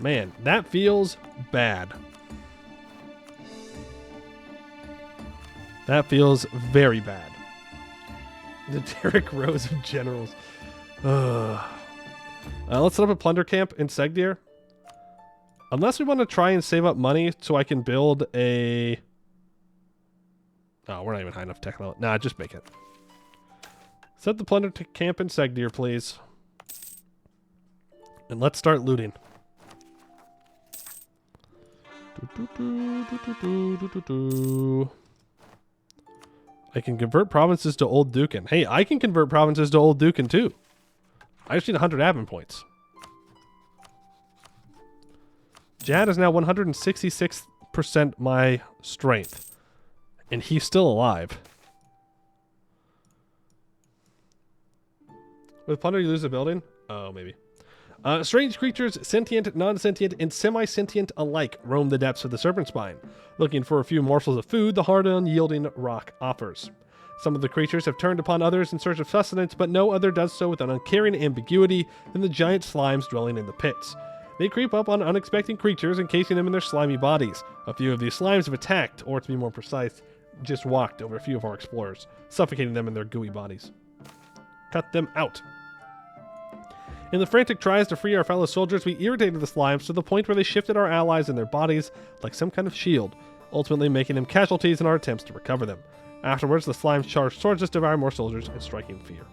Man, that feels bad. That feels very bad. The Derrick Rose of generals. Let's set up a plunder camp in Segdeer. Unless we want to try and save up money so I can build a... Oh, we're not even high enough tech level. Nah, just make it. Set the plunder camp in Segdeer, please. And let's start looting. I can convert provinces to Old Dukin. Hey, I can convert provinces to Old Dukin too. I just need 100 admin points. Jad is now 166% my strength. And he's still alive. With plunder, you lose a building? Oh, maybe. Strange creatures, sentient, non-sentient, and semi-sentient alike, roam the depths of the Serpent Spine, looking for a few morsels of food the hard, unyielding rock offers. Some of the creatures have turned upon others in search of sustenance, but no other does so with an uncaring ambiguity than the giant slimes dwelling in the pits. They creep up on unexpected creatures, encasing them in their slimy bodies. A few of these slimes have attacked, or to be more precise, just walked over a few of our explorers, suffocating them in their gooey bodies. Cut them out. In the frantic tries to free our fellow soldiers, we irritated the slimes to the point where they shifted our allies in their bodies like some kind of shield, ultimately making them casualties in our attempts to recover them. Afterwards, the slimes charged towards us, devouring more soldiers and striking fear.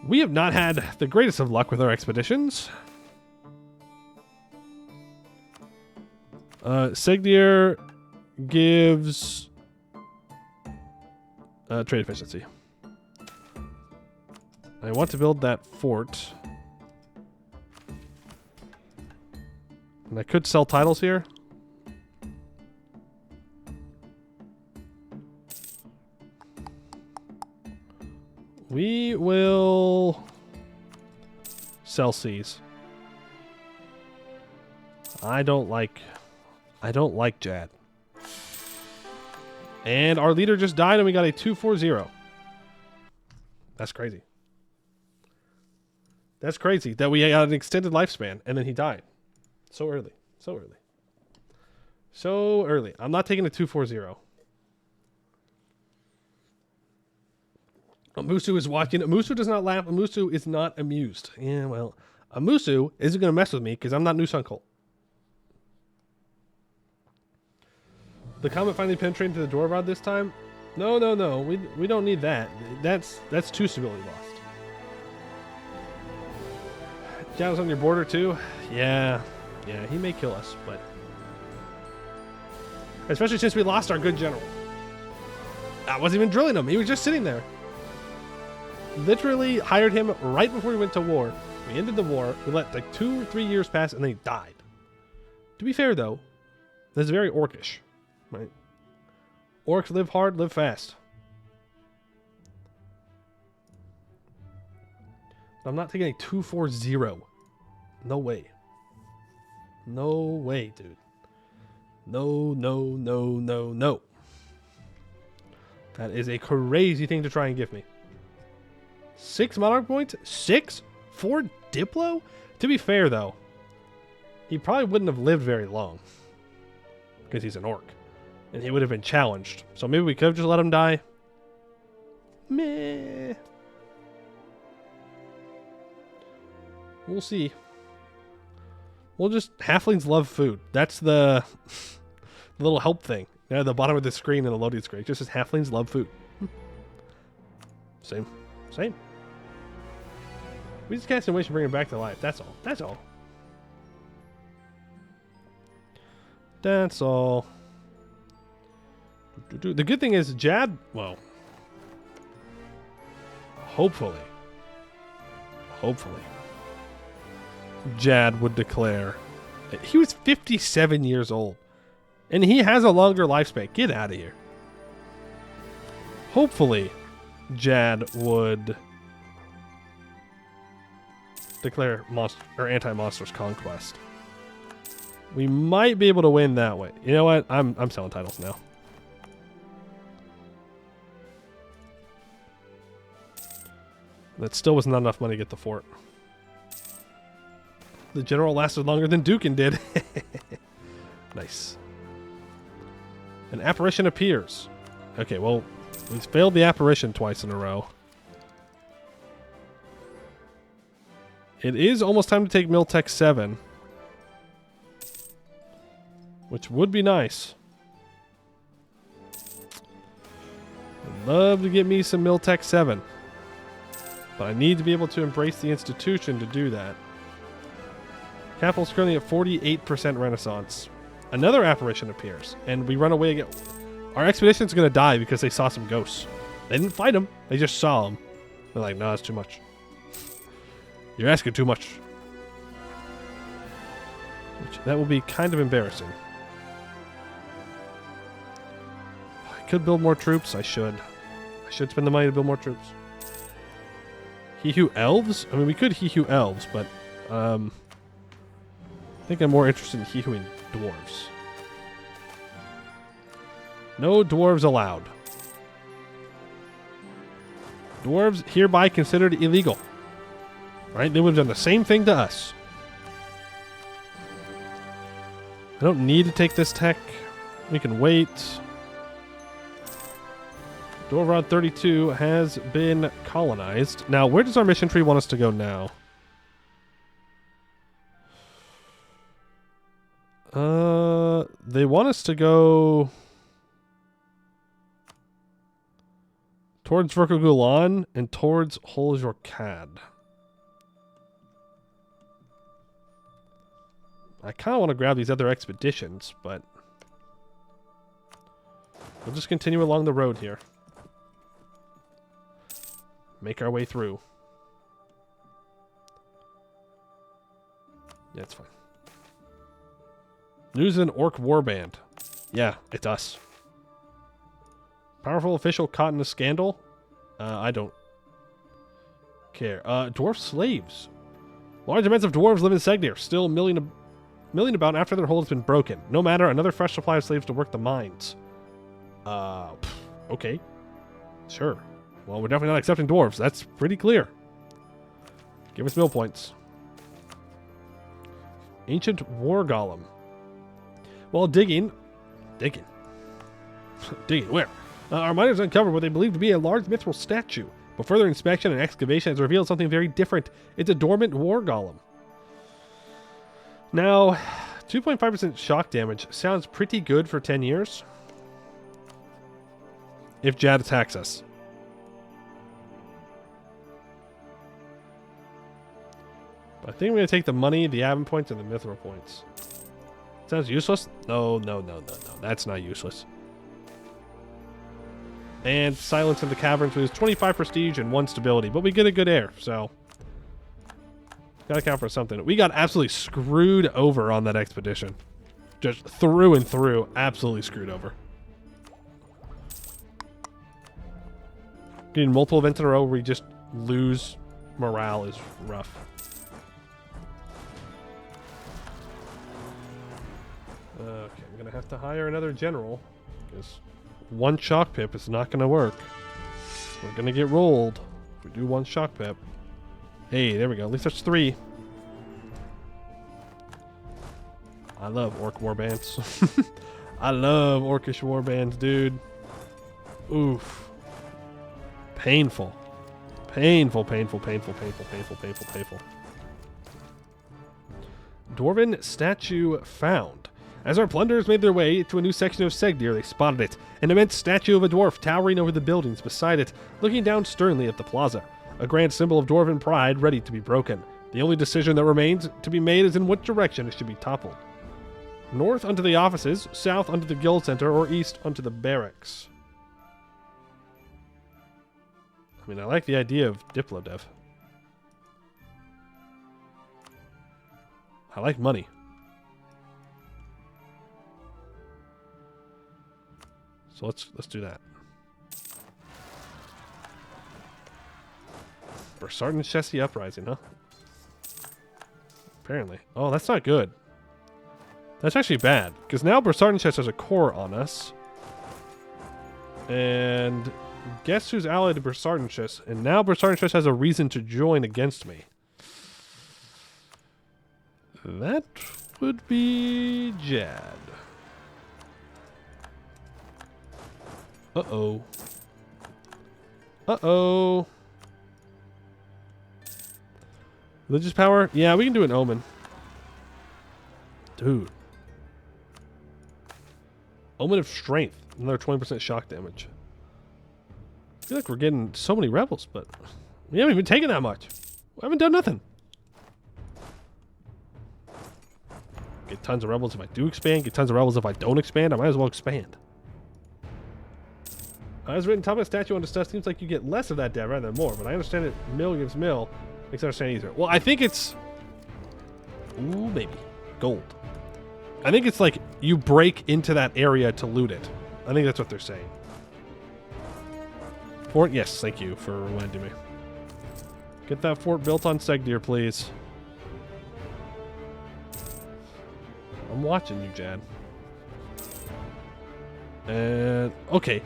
We have not had the greatest of luck with our expeditions. Segdeer gives trade efficiency. I want to build that fort. And I could sell titles here. We will sell seas. I don't like Jad. And our leader just died and we got a 240. That's crazy. That's crazy that we had an extended lifespan and then he died. So early. So early. So early. I'm not taking a 240. Amusu is watching. Amusu does not laugh. Amusu is not amused. Yeah, well, Amusu isn't going to mess with me because I'm not New Sun Cult. The comet finally penetrated to the door rod this time? No. We don't need that. That's two stability lost. Jad's on your border too? Yeah, he may kill us, but... Especially since we lost our good general. I wasn't even drilling him. He was just sitting there. Literally hired him right before we went to war. We ended the war. We let like 2 or 3 years pass and then he died. To be fair though, this is very orcish, right? Orcs live hard, live fast. I'm not taking a 240. No way. No way, dude. No. That is a crazy thing to try and give me. 6 monarch points? 6? For Diplo? To be fair, though, he probably wouldn't have lived very long. Because he's an orc. And he would have been challenged. So maybe we could have just let him die. Meh. We'll see. We'll just... Halflings love food. That's the little help thing. At the bottom of the screen in the loading screen. It just says halflings love food. Same. Same. We just cast an wish and bring him back to life. That's all. That's all. That's all. The good thing is Jad... Well... Hopefully. Jad would declare. He was 57 years old. And he has a longer lifespan. Get out of here. Hopefully, Jad would declare monster or anti-monsters conquest. We might be able to win that way. You know what? I'm selling titles now. That still was not enough money to get the fort. The general lasted longer than Dukin did. Nice. An apparition appears. Okay, well, we've failed the apparition twice in a row. It is almost time to take Miltech 7. Which would be nice. I'd love to get me some Miltech 7. But I need to be able to embrace the institution to do that. Capital's currently at 48% Renaissance. Another apparition appears, and we run away again. Our expedition's going to die because they saw some ghosts. They didn't fight them. They just saw them. They're like, no, that's too much. You're asking too much. That will be kind of embarrassing. I could build more troops. I should. I should spend the money to build more troops. He-Hu elves? I mean, we could He-Hu elves, but I think I'm more interested in He-Huing dwarves. No dwarves allowed. Dwarves hereby considered illegal. Right? They would have done the same thing to us. I don't need to take this tech. We can wait. Dwarvrod 32 has been colonized. Now, where does our mission tree want us to go now? They want us to go towards Verkogulan and towards Holjorkad. I kind of want to grab these other expeditions, but we'll just continue along the road here. Make our way through. Yeah, it's fine. News of an orc warband. Yeah, it's us. Powerful official caught in a scandal? I don't care. Dwarf slaves. Large amounts of dwarves live in Segnir, still milling about after their hold has been broken. No matter, another fresh supply of slaves to work the mines. Okay. Sure. Well, we're definitely not accepting dwarves. That's pretty clear. Give us mill points. Ancient war golem. While digging where? Our miners uncovered what they believe to be a large mithril statue. But further inspection and excavation has revealed something very different. It's a dormant war golem. Now, 2.5% shock damage sounds pretty good for 10 years. If Jad attacks us. But I think I'm going to take the money, the Avon points, and the Mithril points. Sounds useless? No. That's not useless. And Silence in the Caverns with 25 prestige and 1 stability. But we get a good air, so gotta count for something. We got absolutely screwed over on that expedition. Just through and through. Absolutely screwed over. Getting multiple events in a row where we just lose morale is rough. Okay, I'm gonna have to hire another general because 1 shock pip is not gonna work. We're gonna get rolled if we do 1 shock pip. Hey, there we go. At least that's 3. I love orc warbands. I love orcish warbands, dude. Oof. Painful. Painful. Dwarven statue found. As our plunderers made their way to a new section of Segdir, they spotted it. An immense statue of a dwarf towering over the buildings beside it, looking down sternly at the plaza. A grand symbol of dwarven pride ready to be broken. The only decision that remains to be made is in what direction it should be toppled. North unto the offices, south unto the guild center, or east unto the barracks. I mean, I like the idea of Diplodev. I like money. So let's do that. Bersart and Chessie Uprising, huh? Apparently. Oh, that's not good. That's actually bad, because now Bersart and Chess has a core on us. And guess who's allied to Bersart and Chess? And now Bersart and Chess has a reason to join against me. That would be Jad. Uh-oh. Uh-oh. Religious power? Yeah, we can do an omen. Dude. Omen of strength. Another 20% shock damage. I feel like we're getting so many rebels, but we haven't even taken that much. We haven't done nothing. Get tons of rebels if I do expand. Get tons of rebels if I don't expand. I might as well expand. As written, top of the statue on the stuff seems like you get less of that debt rather than more, but I understand it. Mill gives mill. Makes understanding easier. Well, I think it's... Ooh, baby. Gold. I think it's like you break into that area to loot it. I think that's what they're saying. Fort? Yes, thank you for reminding me. Get that fort built on Segdir, please. I'm watching you, Jad. And... Okay.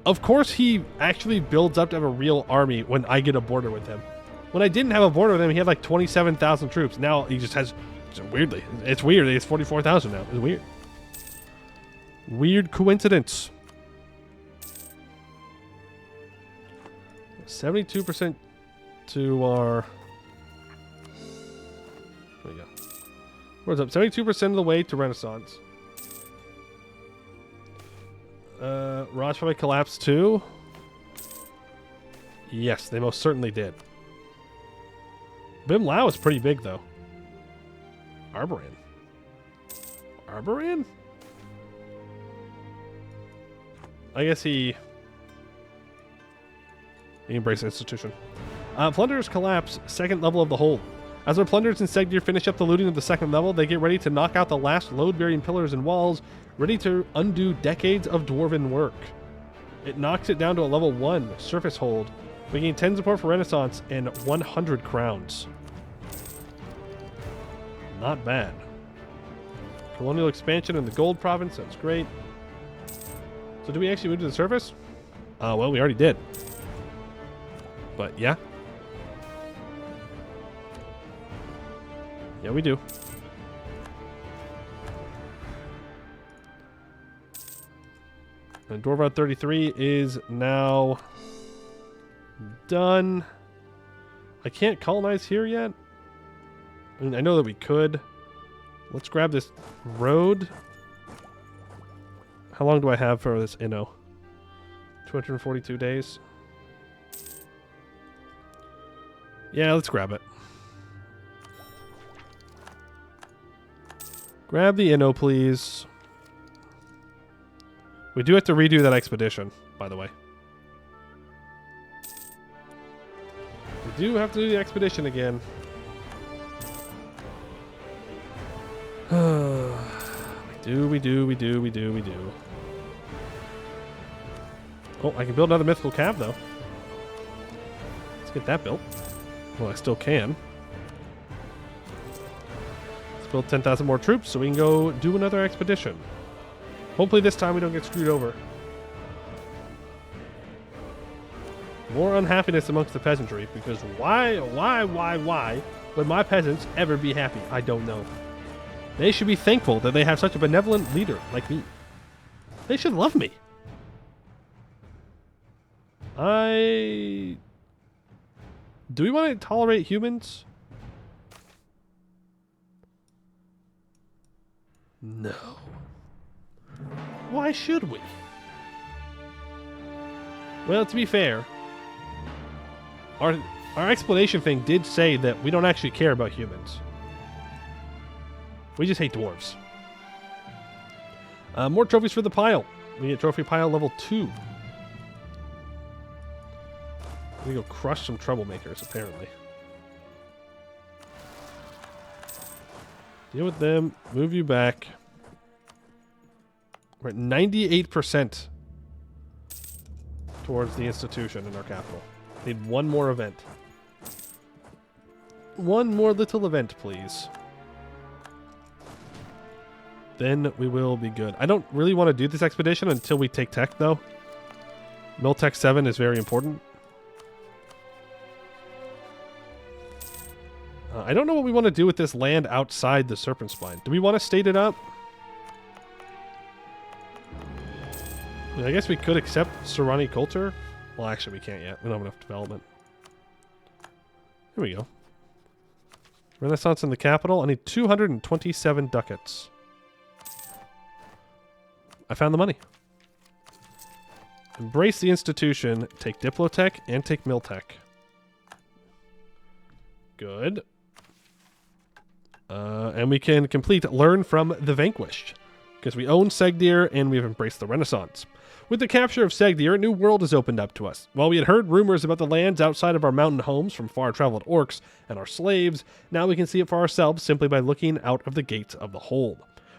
Of course he actually builds up to have a real army when I get a border with him. When I didn't have a border with him, he had like 27,000 troops. Now he just has... Weirdly. It's weird. It's 44,000 now. It's weird. Weird coincidence. 72% to our... There we go. What's up? 72% of the way to Renaissance. Raj probably collapsed too. Yes, they most certainly did. Bim Lao is pretty big though. Arboran. Arboran? I guess he embraced the institution. Plunderers collapse, second level of the hold. As our plunderers in Segdir finish up the looting of the second level, they get ready to knock out the last load-bearing pillars and walls, ready to undo decades of dwarven work. It knocks it down to a level 1 surface hold. We gain 10 support for Renaissance and 100 crowns. Not bad. Colonial expansion in the gold province, that's great. So do we actually move to the surface? Well, we already did. But yeah. Yeah, we do. And Dwarvad 33 is now done. I can't colonize here yet. I mean, I know that we could. Let's grab this road. How long do I have for this Inno? 242 days. Yeah, let's grab it. Grab the Inno, please. We do have to redo that expedition, by the way. We do have to do the expedition again. We do. Oh, I can build another mythical cab, though. Let's get that built. Well, I still can. Let's build 10,000 more troops so we can go do another expedition. Hopefully this time we don't get screwed over. More unhappiness amongst the peasantry, because why would my peasants ever be happy? I don't know. They should be thankful that they have such a benevolent leader like me. They should love me. Do we want to tolerate humans? No. Why should we? Well, to be fair, our explanation thing did say that we don't actually care about humans. We just hate dwarves. More trophies for the pile. We get trophy pile level 2. We go crush some troublemakers, apparently. Deal with them. Move you back. We're at 98% towards the institution in our capital. Need one more event. One more little event, please. Then we will be good. I don't really want to do this expedition until we take tech, though. Miltech 7 is very important. I don't know what we want to do with this land outside the Serpent Spine. Do we want to state it up? I mean, I guess we could accept Serrani culture. Well, actually, we can't yet. We don't have enough development. Here we go. Renaissance in the capital. I need 227 ducats. I found the money. Embrace the institution. Take Diplotech and take Miltech. Good. And we can complete Learn from the Vanquished. Because we own Segdir and we've embraced the Renaissance. With the capture of Segdir, a new world has opened up to us. While we had heard rumors about the lands outside of our mountain homes from far-traveled orcs and our slaves, now we can see it for ourselves simply by looking out of the gates of the hold.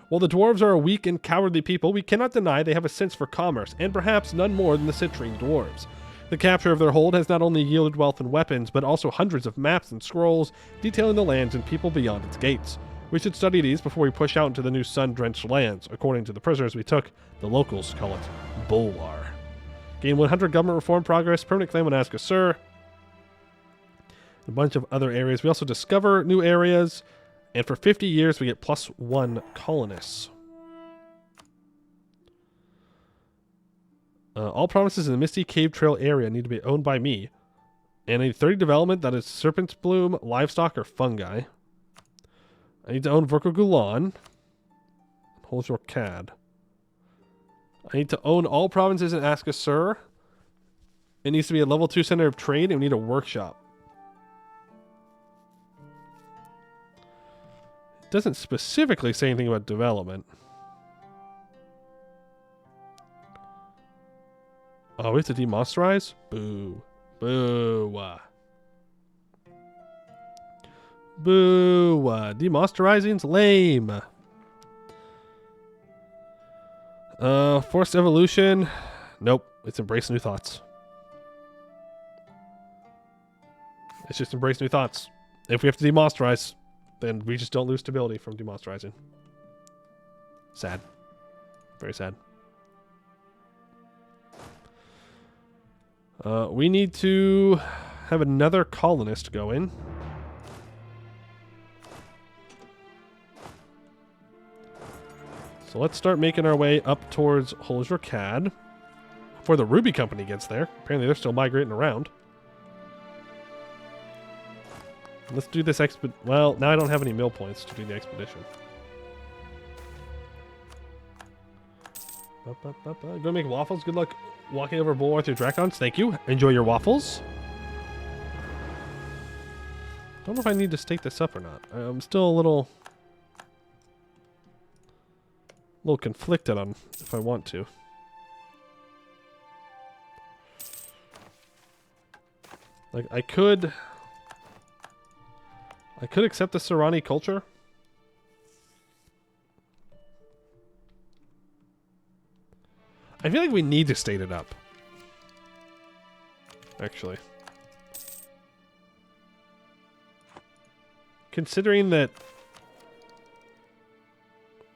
While the dwarves are a weak and cowardly people, we cannot deny they have a sense for commerce, and perhaps none more than the citrine dwarves. The capture of their hold has not only yielded wealth and weapons, but also hundreds of maps and scrolls detailing the lands and people beyond its gates. We should study these before we push out into the new sun-drenched lands. According to the prisoners we took, the locals call it Bolar. Gain 100 government reform progress, permanent claim on Ask a Sir. A bunch of other areas. We also discover new areas, and for 50 years we get +1 colonists. All provinces in the Misty Cave Trail area need to be owned by me. And I need 30 development, that is Serpent's Bloom, Livestock, or Fungi. I need to own Vorkogulan. Holzor Cad. I need to own all provinces and Ask a Sir. It needs to be a level 2 center of trade, and we need a workshop. It doesn't specifically say anything about development. Oh, we have to demonsterize? Boo. Boo. Boo. Demonsterizing's lame. Forced evolution. Nope. It's embrace new thoughts. It's just embrace new thoughts. If we have to demonsterize, then we just don't lose stability from demonsterizing. Sad. Very sad. We need to have another colonist go in. So let's start making our way up towards Holzor Cad before the Ruby Company gets there. Apparently they're still migrating around. Let's do this well, now I don't have any mill points to do the expedition. Go make waffles. Good luck walking over Bulwark through Dracons. Thank you. Enjoy your waffles. Don't know if I need to stake this up or not. I'm still a little conflicted on if I want to. Like, I could accept the Serrani culture. I feel like we need to state it up. Actually. Considering that...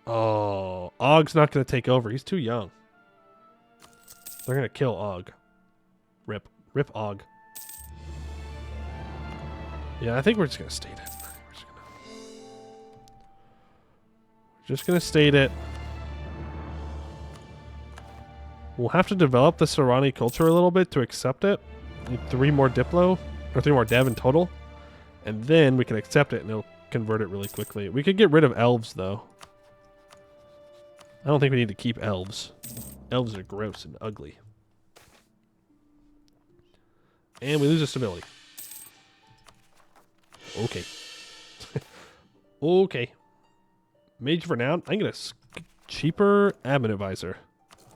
Oh, Ogg's not going to take over. He's too young. They're going to kill Ogg. Rip. Rip Ogg. Yeah, I think we're just going to state it. We're just going to state it. We'll have to develop the Serrani culture a little bit to accept it. We need 3 more Diplo, or 3 more Dev in total. And then we can accept it and it'll convert it really quickly. We could get rid of elves, though. I don't think we need to keep elves. Elves are gross and ugly. And we lose a stability. Okay. Okay. Mage for now. I'm going to cheaper admin advisor.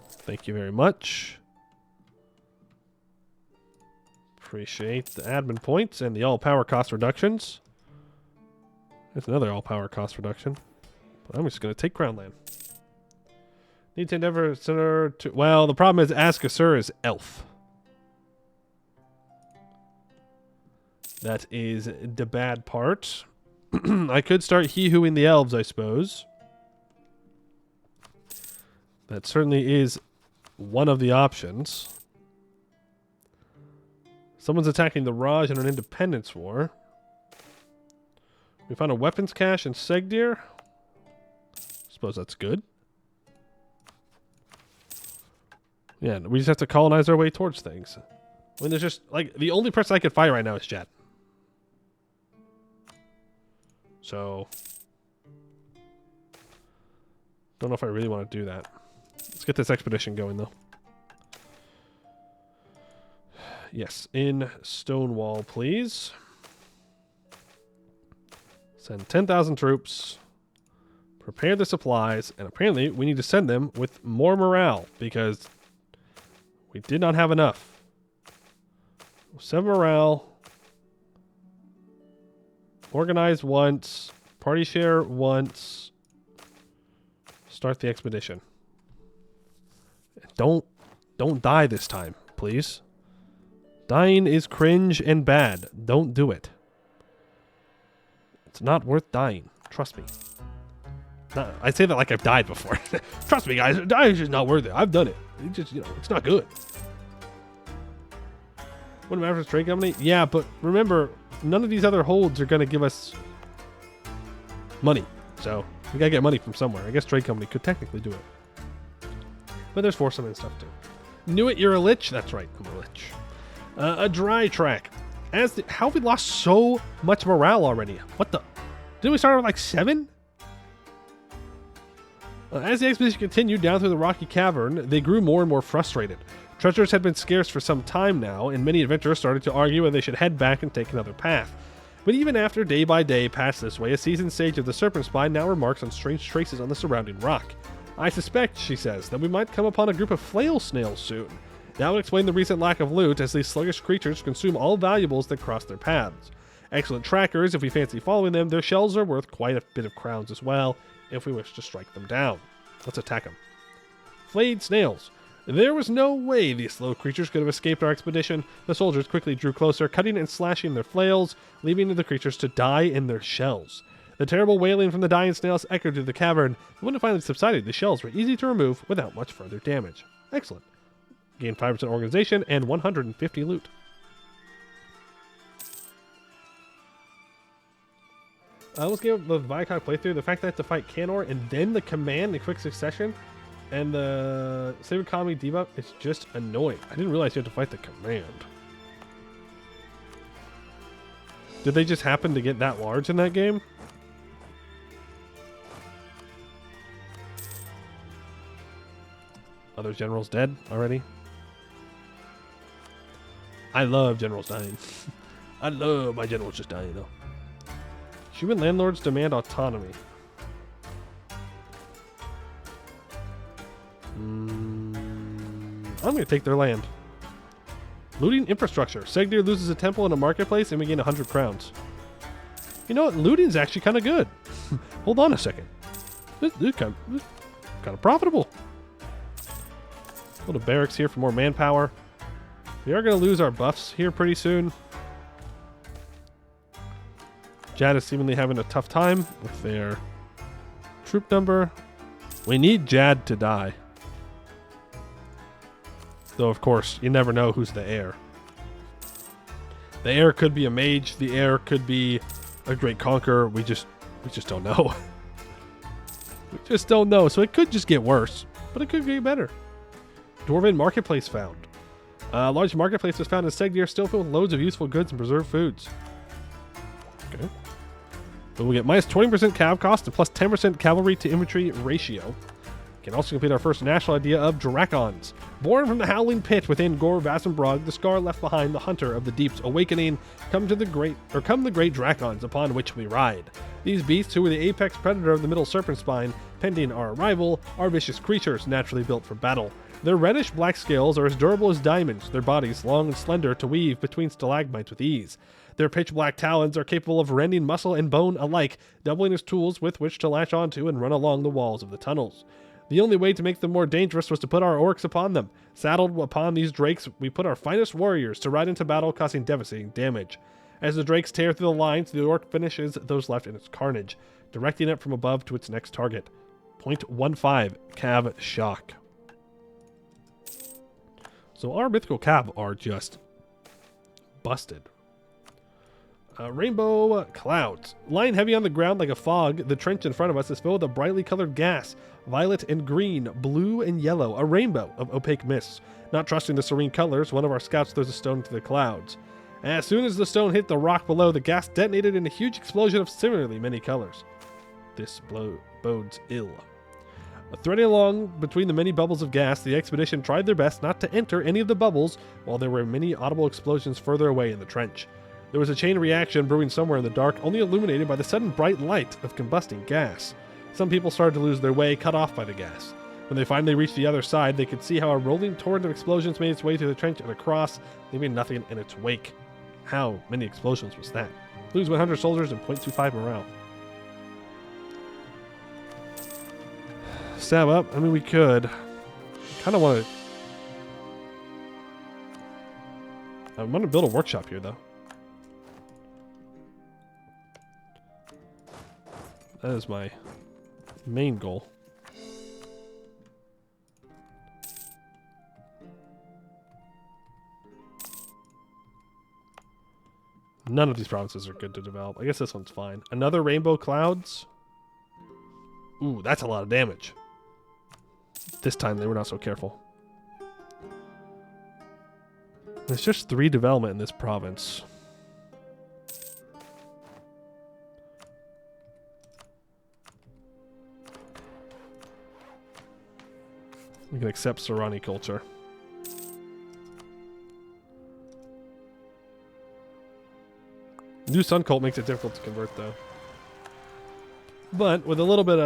Thank you very much. Appreciate the admin points and the all power cost reductions. There's another all power cost reduction. But I'm just going to take Crown Land. Need to endeavor center to... Well, the problem is Askasur is elf. That is the bad part. I could start he-hooing the elves, I suppose. That certainly is one of the options. Someone's attacking the Raj in an independence war. We found a weapons cache in Segdir. Suppose that's good. Yeah, we just have to colonize our way towards things. I mean, there's just, like, the only person I could fight right now is Jet. So, don't know if I really want to do that. Let's get this expedition going, though. Yes, in Stonewall, please. Send 10,000 troops. Prepare the supplies. And apparently, we need to send them with more morale, because we did not have enough. 7 morale. Organize once. Party share once. Start the expedition. Don't die this time, please. Dying is cringe and bad. Don't do it. It's not worth dying. Trust me. I say that like I've died before. Trust me, guys. Dying is just not worth it. I've done it. It just, it's not good. What about for trade company? Yeah, but remember, none of these other holds are going to give us money. So we got to get money from somewhere. I guess trade company could technically do it. But there's foursome and stuff too. Knew it, you're a lich? That's right, I'm a lich. A dry track. How have we lost so much morale already? What the? Didn't we start with like 7? As the expedition continued down through the rocky cavern, they grew more and more frustrated. Treasures had been scarce for some time now, and many adventurers started to argue whether they should head back and take another path. But even after day by day passed this way, a seasoned sage of the Serpent Spine now remarks on strange traces on the surrounding rock. I suspect, she says, that we might come upon a group of flail snails soon. That would explain the recent lack of loot, as these sluggish creatures consume all valuables that cross their paths. Excellent trackers, if we fancy following them. Their shells are worth quite a bit of crowns as well, if we wish to strike them down. Let's attack them. Flayed snails. There was no way these slow creatures could have escaped our expedition. The soldiers quickly drew closer, cutting and slashing their flails, leaving the creatures to die in their shells. The terrible wailing from the dying snails echoed through the cavern, and when it finally subsided, the shells were easy to remove without much further damage. Excellent. Gain 5% organization and 150 loot. Let's give the Viscount playthrough. The fact that I have to fight Canor and then the command in quick succession and the save economy debuff, it's just annoying. I didn't realize you had to fight the command. Did they just happen to get that large in that game? Other generals dead already? I love generals dying. I love my generals just dying though. Human landlords demand autonomy. I'm going to take their land. Looting infrastructure. Segdir loses a temple and a marketplace and we gain 100 crowns. You know what? Looting is actually kind of good. Hold on a second. This is kind of profitable. Little barracks here for more manpower. We are going to lose our buffs here pretty soon. Jad is seemingly having a tough time with their troop number. We need Jad to die. Though, of course, you never know who's the heir. The heir could be a mage. The heir could be a great conqueror. We just don't know. We just don't know. So it could just get worse, but it could get better. Dwarven marketplace found. A large marketplace was found in Segdir, still filled with loads of useful goods and preserved foods. Okay. So we'll get minus 20% cav cost and plus 10% cavalry to infantry ratio. We can also complete our first national idea of Dracons. Born from the howling pit within Gore Vassenbrog, the scar left behind the hunter of the deep's awakening, come the great Dracons upon which we ride. These beasts, who were the apex predator of the middle serpent spine, pending our arrival, are vicious creatures naturally built for battle. Their reddish-black scales are as durable as diamonds, their bodies long and slender to weave between stalagmites with ease. Their pitch-black talons are capable of rending muscle and bone alike, doubling as tools with which to latch onto and run along the walls of the tunnels. The only way to make them more dangerous was to put our orcs upon them. Saddled upon these drakes, we put our finest warriors to ride into battle, causing devastating damage. As the drakes tear through the lines, the orc finishes those left in its carnage, directing it from above to its next target. 0.15 Cav Shock. So our mythical Cav are just busted. Rainbow clouds. Lying heavy on the ground like a fog, the trench in front of us is filled with a brightly colored gas. Violet and green, blue and yellow, a rainbow of opaque mists. Not trusting the serene colors, one of our scouts throws a stone into the clouds. As soon as the stone hit the rock below, the gas detonated in a huge explosion of similarly many colors. This bodes ill. Threading along between the many bubbles of gas, the expedition tried their best not to enter any of the bubbles, while there were many audible explosions further away in the trench. There was a chain reaction brewing somewhere in the dark, only illuminated by the sudden bright light of combusting gas. Some people started to lose their way, cut off by the gas. When they finally reached the other side, they could see how a rolling torrent of explosions made its way through the trench and across, leaving nothing in its wake. How many explosions was that? Lose 100 soldiers and 0.25 morale. Stab up? I mean, we could. Kind of want to... I'm going to build a workshop here, though. That is my main goal. None of these provinces are good to develop. I guess this one's fine. Another rainbow clouds. Ooh, that's a lot of damage. This time they were not so careful. There's just 3 development in this province. We can accept Sarani culture. New Sun Cult makes it difficult to convert, though. But with a little bit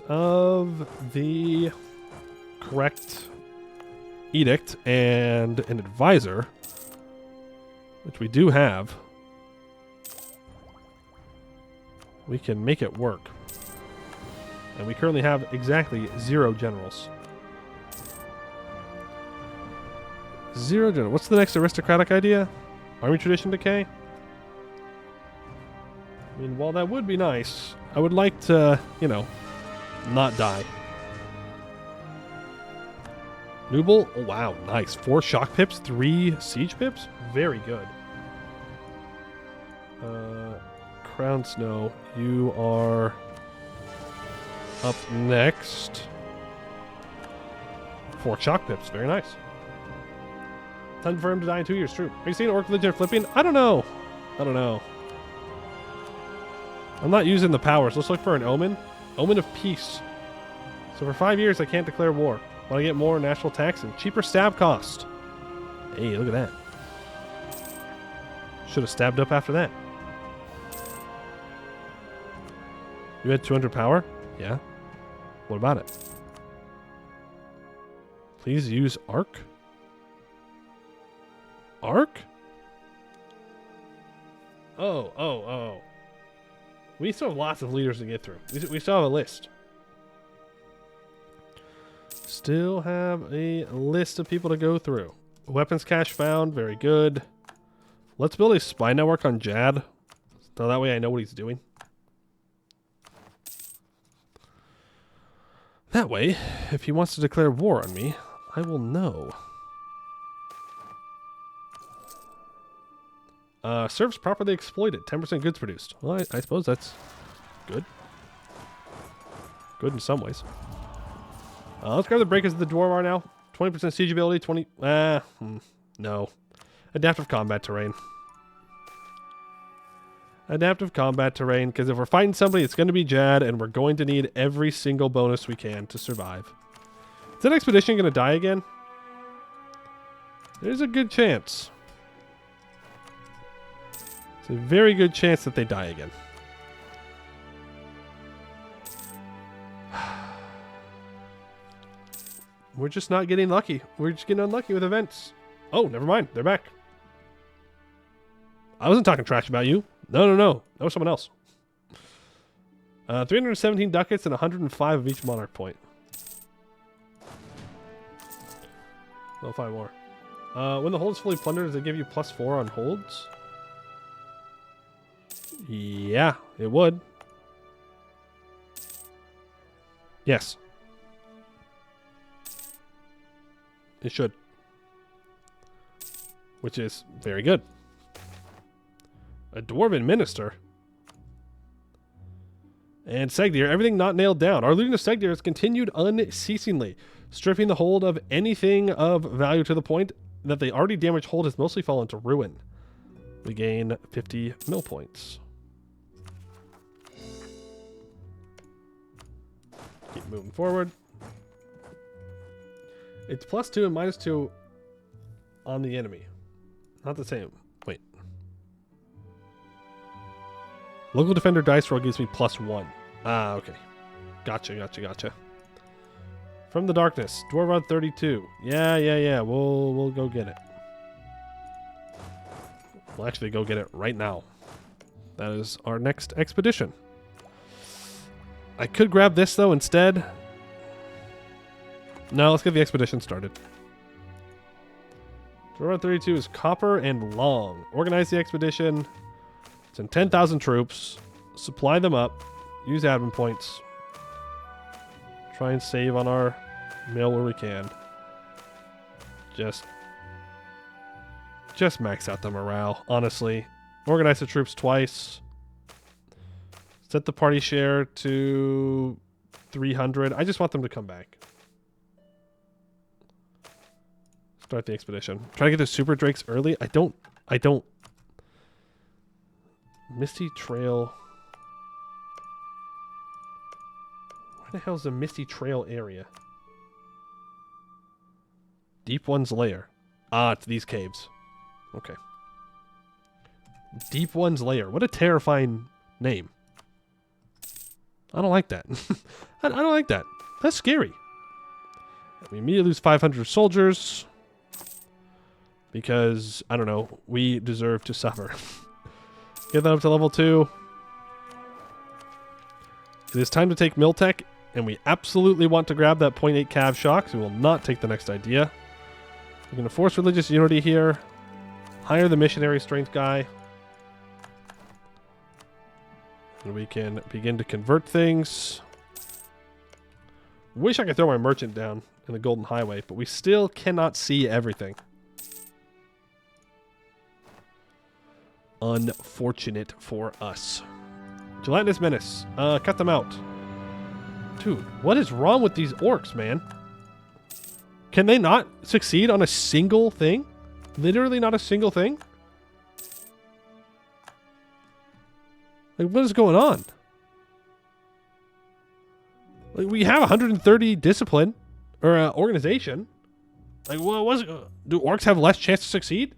of the correct edict and an advisor, which we do have, we can make it work. And we currently have exactly 0 generals. 0 general. What's the next aristocratic idea? Army tradition decay? I mean, while that would be nice, I would like to, you know, not die. Nooble? Oh, wow, nice. 4 shock pips, 3 siege pips? Very good. Crown Snow, you are up next. 4 shock pips, very nice. Time for him to die in 2 years, true. Are you seeing Orc Legion flipping? I don't know. I'm not using the powers. Let's look for an omen. Omen of peace. So for 5 years, I can't declare war. Want to get more national tax and cheaper stab cost. Hey, look at that. Should have stabbed up after that. You had 200 power? Yeah. What about it? Please use Arc? Arc? Oh. We still have lots of leaders to get through. We still have a list. Still have a list of people to go through. Weapons cache found. Very good. Let's build a spy network on Jad. So that way I know what he's doing. That way, if he wants to declare war on me, I will know. Serfs properly exploited. 10% goods produced. Well, I suppose that's good. Good in some ways. Let's grab the breakers of the Dwarvar now. 20% siege ability, 20... no. Adaptive combat terrain. Adaptive combat terrain, because if we're fighting somebody, it's going to be Jad, and we're going to need every single bonus we can to survive. Is that expedition going to die again? There's a good chance. It's a very good chance that they die again. We're just not getting lucky. We're just getting unlucky with events. Oh, never mind. They're back. I wasn't talking trash about you. No. That was someone else. 317 ducats and 105 of each monarch point. I'll find more. When the hold is fully plundered, does it give you +4 on holds? Yeah, it would. Yes. It should. Which is very good. A dwarven minister. And Segdir, everything not nailed down. Our looting of Segdir has continued unceasingly, stripping the hold of anything of value to the point that the already damaged hold has mostly fallen to ruin. We gain 50 mill points. Keep moving forward. It's +2 and -2 on the enemy. Not the same. Wait. Local defender dice roll gives me +1. Ah, okay. Gotcha. From the darkness, Dwarven 32. Yeah. We'll go get it. We'll actually go get it right now. That is our next expedition. I could grab this though instead. No, let's get the expedition started. Dwarven 32 is copper and long. Organize the expedition. Send 10,000 troops. Supply them up. Use admin points. Try and save on our mail where we can. Just max out the morale, honestly. Organize the troops twice. Set the party share to 300. I just want them to come back. Start the expedition. Try to get the super drakes early. I don't. Misty Trail. Where the hell is the Misty Trail area? Deep One's Lair. Ah, it's these caves. Okay. Deep One's Lair. What a terrifying name. I don't like that. I don't like that. That's scary. We immediately lose 500 soldiers. Because, I don't know, we deserve to suffer. Get that up to level 2. It is time to take Miltech, and we absolutely want to grab that 0.8 cav shock, so we will not take the next idea. We're going to force religious unity here. Hire the missionary strength guy. And we can begin to convert things. Wish I could throw my merchant down in the Golden Highway, but we still cannot see everything. Unfortunate for us. Gelatinous Menace. Cut them out. Dude, what is wrong with these orcs, man? Can they not succeed on a single thing? Literally not a single thing? Like, what is going on? Like, we have 130 discipline. Or organization. Like, what was it? Do orcs have less chance to succeed?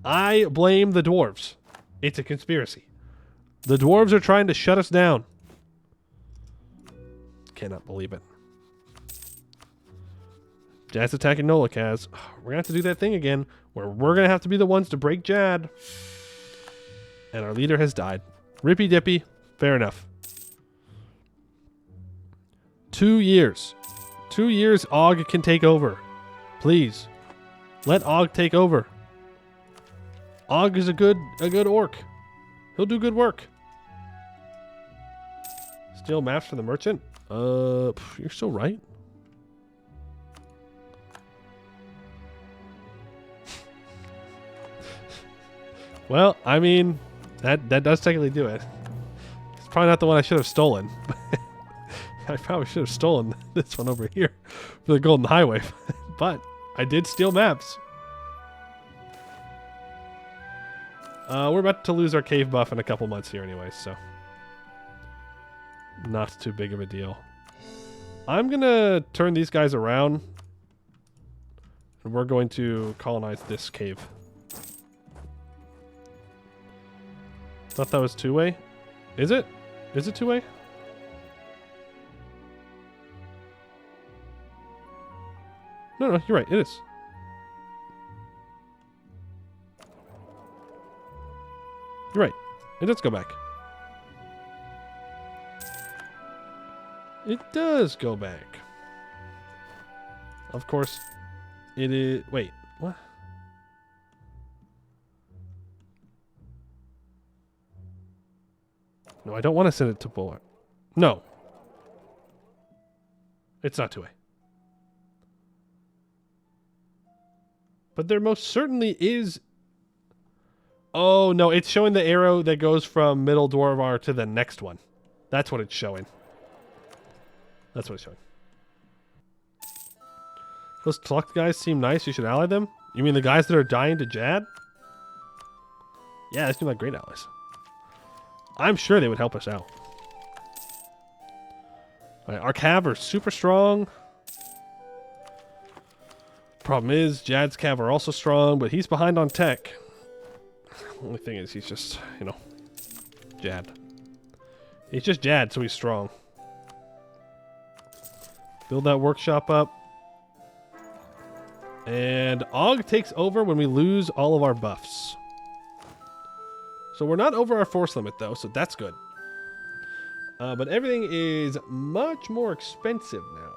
I blame the dwarves. It's a conspiracy. The dwarves are trying to shut us down. Cannot believe it. Jad's attacking Nolakaz. We're going to have to do that thing again where we're going to have to be the ones to break Jad. And our leader has died. Rippy dippy. Fair enough. 2 years. 2 years Og can take over. Please. Let Og take over. Og is a good orc. He'll do good work. Steal maps from the merchant? You're so right. Well, I mean, that does technically do it. It's probably not the one I should have stolen. I probably should have stolen this one over here for the Golden Highway. But I did steal maps. We're about to lose our cave buff in a couple months here anyway, so not too big of a deal. I'm gonna turn these guys around, and we're going to colonize this cave. Thought that was two-way. Is it? Is it two-way? No, no, you're right. It is. You're right. It does go back. It does go back. Of course, it is... Wait, what? No, I don't want to send it to Bulwark. No. It's not two-way. But there most certainly is... Oh, no, it's showing the arrow that goes from Middle Dwarvar to the next one. That's what it's showing. That's what it's showing. Those Tluck guys seem nice. You should ally them? You mean the guys that are dying to Jad? Yeah, they seem like great allies. I'm sure they would help us out. All right, our Cav are super strong. Problem is, Jad's Cav are also strong, but he's behind on tech. Only thing is, he's just, you know, Jad. He's just Jad, so he's strong. Build that workshop up. And Og takes over when we lose all of our buffs. So we're not over our force limit, though, so that's good. But everything is much more expensive now.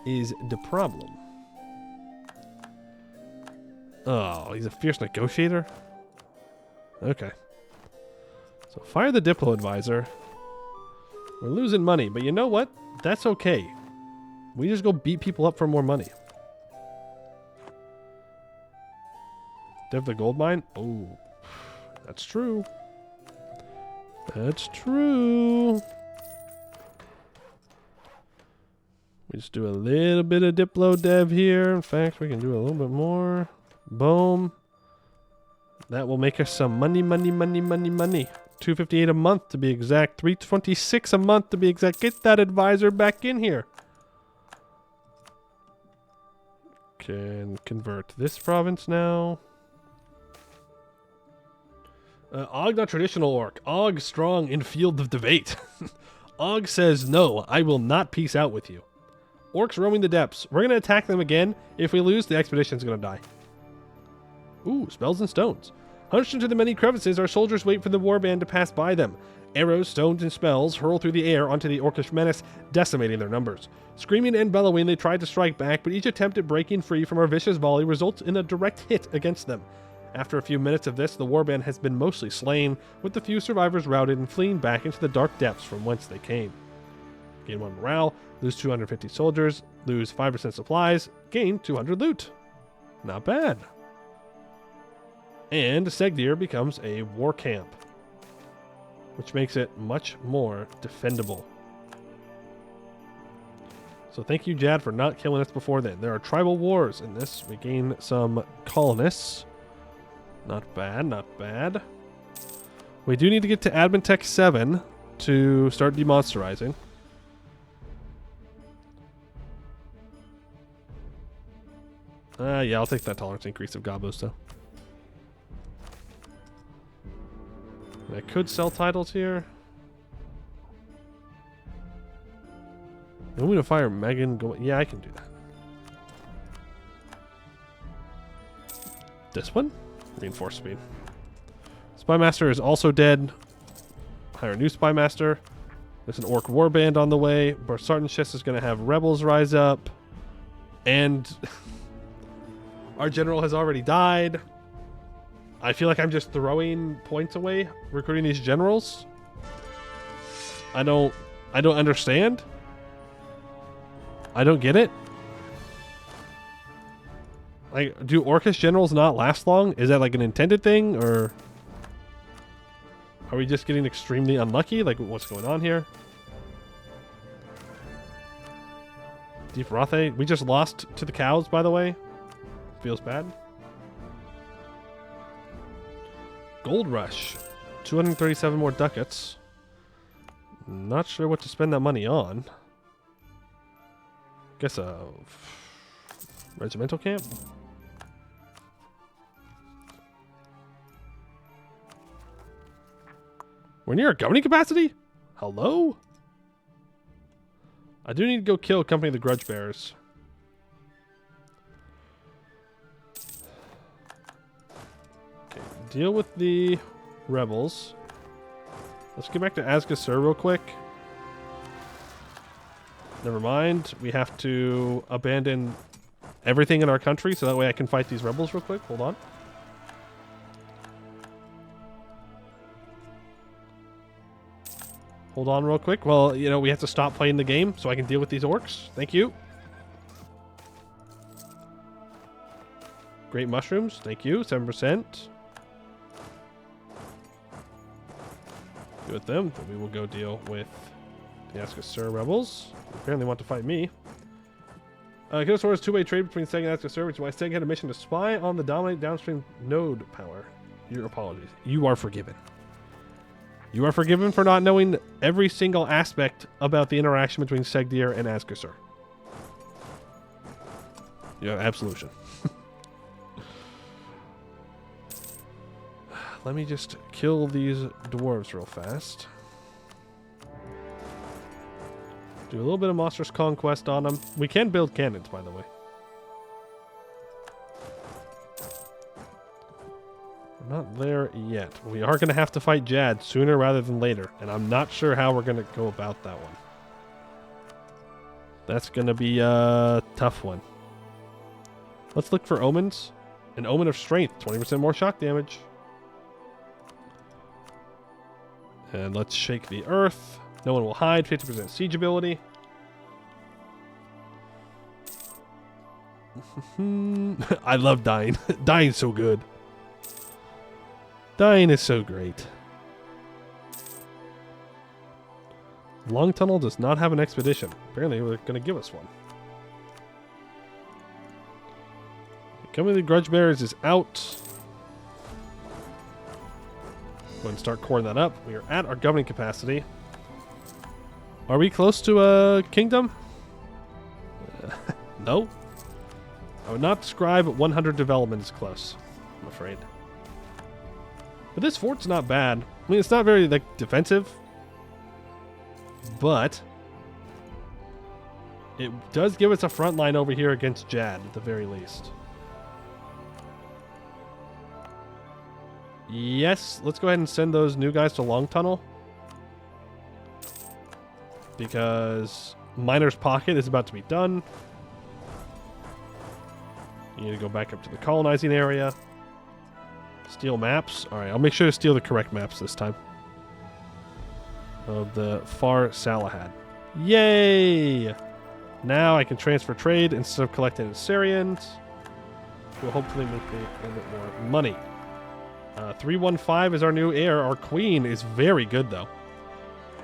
Is the problem. Oh, he's a fierce negotiator? Okay. So fire the Diplo Advisor. We're losing money, but you know what? That's okay. We just go beat people up for more money. Dev the gold mine? Oh, that's true. That's true. We just do a little bit of Diplo dev here. In fact, we can do a little bit more. Boom. That will make us some money, money, money, money, money. $258 a month to be exact. $326 a month to be exact. Get that advisor back in here. Can convert this province now. Og not traditional orc. Og strong in field of debate. Og says, no, I will not peace out with you. Orcs roaming the depths. We're going to attack them again. If we lose, the expedition's going to die. Ooh, spells and stones. Hunched into the many crevices, our soldiers wait for the warband to pass by them. Arrows, stones, and spells hurl through the air onto the orcish menace, decimating their numbers. Screaming and bellowing, they try to strike back, but each attempt at breaking free from our vicious volley results in a direct hit against them. After a few minutes of this, the warband has been mostly slain, with the few survivors routed and fleeing back into the dark depths from whence they came. Gain 1 morale, lose 250 soldiers, lose 5% supplies, gain 200 loot. Not bad. And Segdir becomes a war camp, which makes it much more defendable. So thank you, Jad, for not killing us before then. There are tribal wars in this. We gain some colonists. Not bad, not bad. We do need to get to Admin Tech 7 to start demonsterizing. Yeah, I'll take that tolerance increase of Gobos, though. And I could sell titles here. You want me to fire Megan? Yeah, I can do that. This one? Reinforce speed. Spymaster is also dead. Hire a new Spymaster. There's an Orc Warband on the way. Barsartanshis is going to have rebels rise up. And our general has already died. I feel like I'm just throwing points away recruiting these generals. I don't understand. I don't get it. Like, do Orcish generals not last long? Is that like an intended thing, or are we just getting extremely unlucky? Like, what's going on here? Deep Rothe, we just lost to the cows, by the way. Feels bad. Gold Rush. 237 more ducats. Not sure what to spend that money on. Guess a regimental camp? We're near a governing capacity? Hello? I do need to go kill Company of the Grudge Bearers. Okay, deal with the rebels. Let's get back to Asgasur real quick. Never mind. We have to abandon everything in our country so that way I can fight these rebels real quick. Hold on. Hold on real quick. Well, you know, we have to stop playing the game so I can deal with these orcs. Thank you. Great mushrooms. Thank you. 7%. Deal with them. Then we will go deal with the Asgasur rebels. They apparently want to fight me. Kinosauros is two-way trade between Seg and Asgasur, which is why Seg had a mission to spy on the dominant downstream node power. Your apologies. You are forgiven. You are forgiven for not knowing every single aspect about the interaction between Segdir and Asgasur. You have absolution. Let me just kill these dwarves real fast. Do a little bit of monstrous conquest on them. We can build cannons, by the way. We're not there yet. We are going to have to fight Jad sooner rather than later, and I'm not sure how we're going to go about that one. That's going to be a tough one. Let's look for omens. An omen of strength, 20% more shock damage. And let's shake the earth. No one will hide, 50% siege ability. I love dying. Dying's so good. Dying is so great. Long Tunnel does not have an expedition. Apparently they're going to give us one. Company of the Grudge Bearers is out. Go ahead and start coring that up. We are at our governing capacity. Are we close to a kingdom? No. I would not describe 100 development as close, I'm afraid. But this fort's not bad. I mean, it's not very like defensive, but it does give us a front line over here against Jad at the very least. Yes, let's go ahead and send those new guys to Long Tunnel. Because Miner's Pocket is about to be done. You need to go back up to the colonizing area. Steal maps. Alright, I'll make sure to steal the correct maps this time. Of the Far Salahad. Yay! Now I can transfer trade instead of collecting Assyrians. We'll hopefully make a little bit more money. 315 is our new heir. Our queen is very good, though.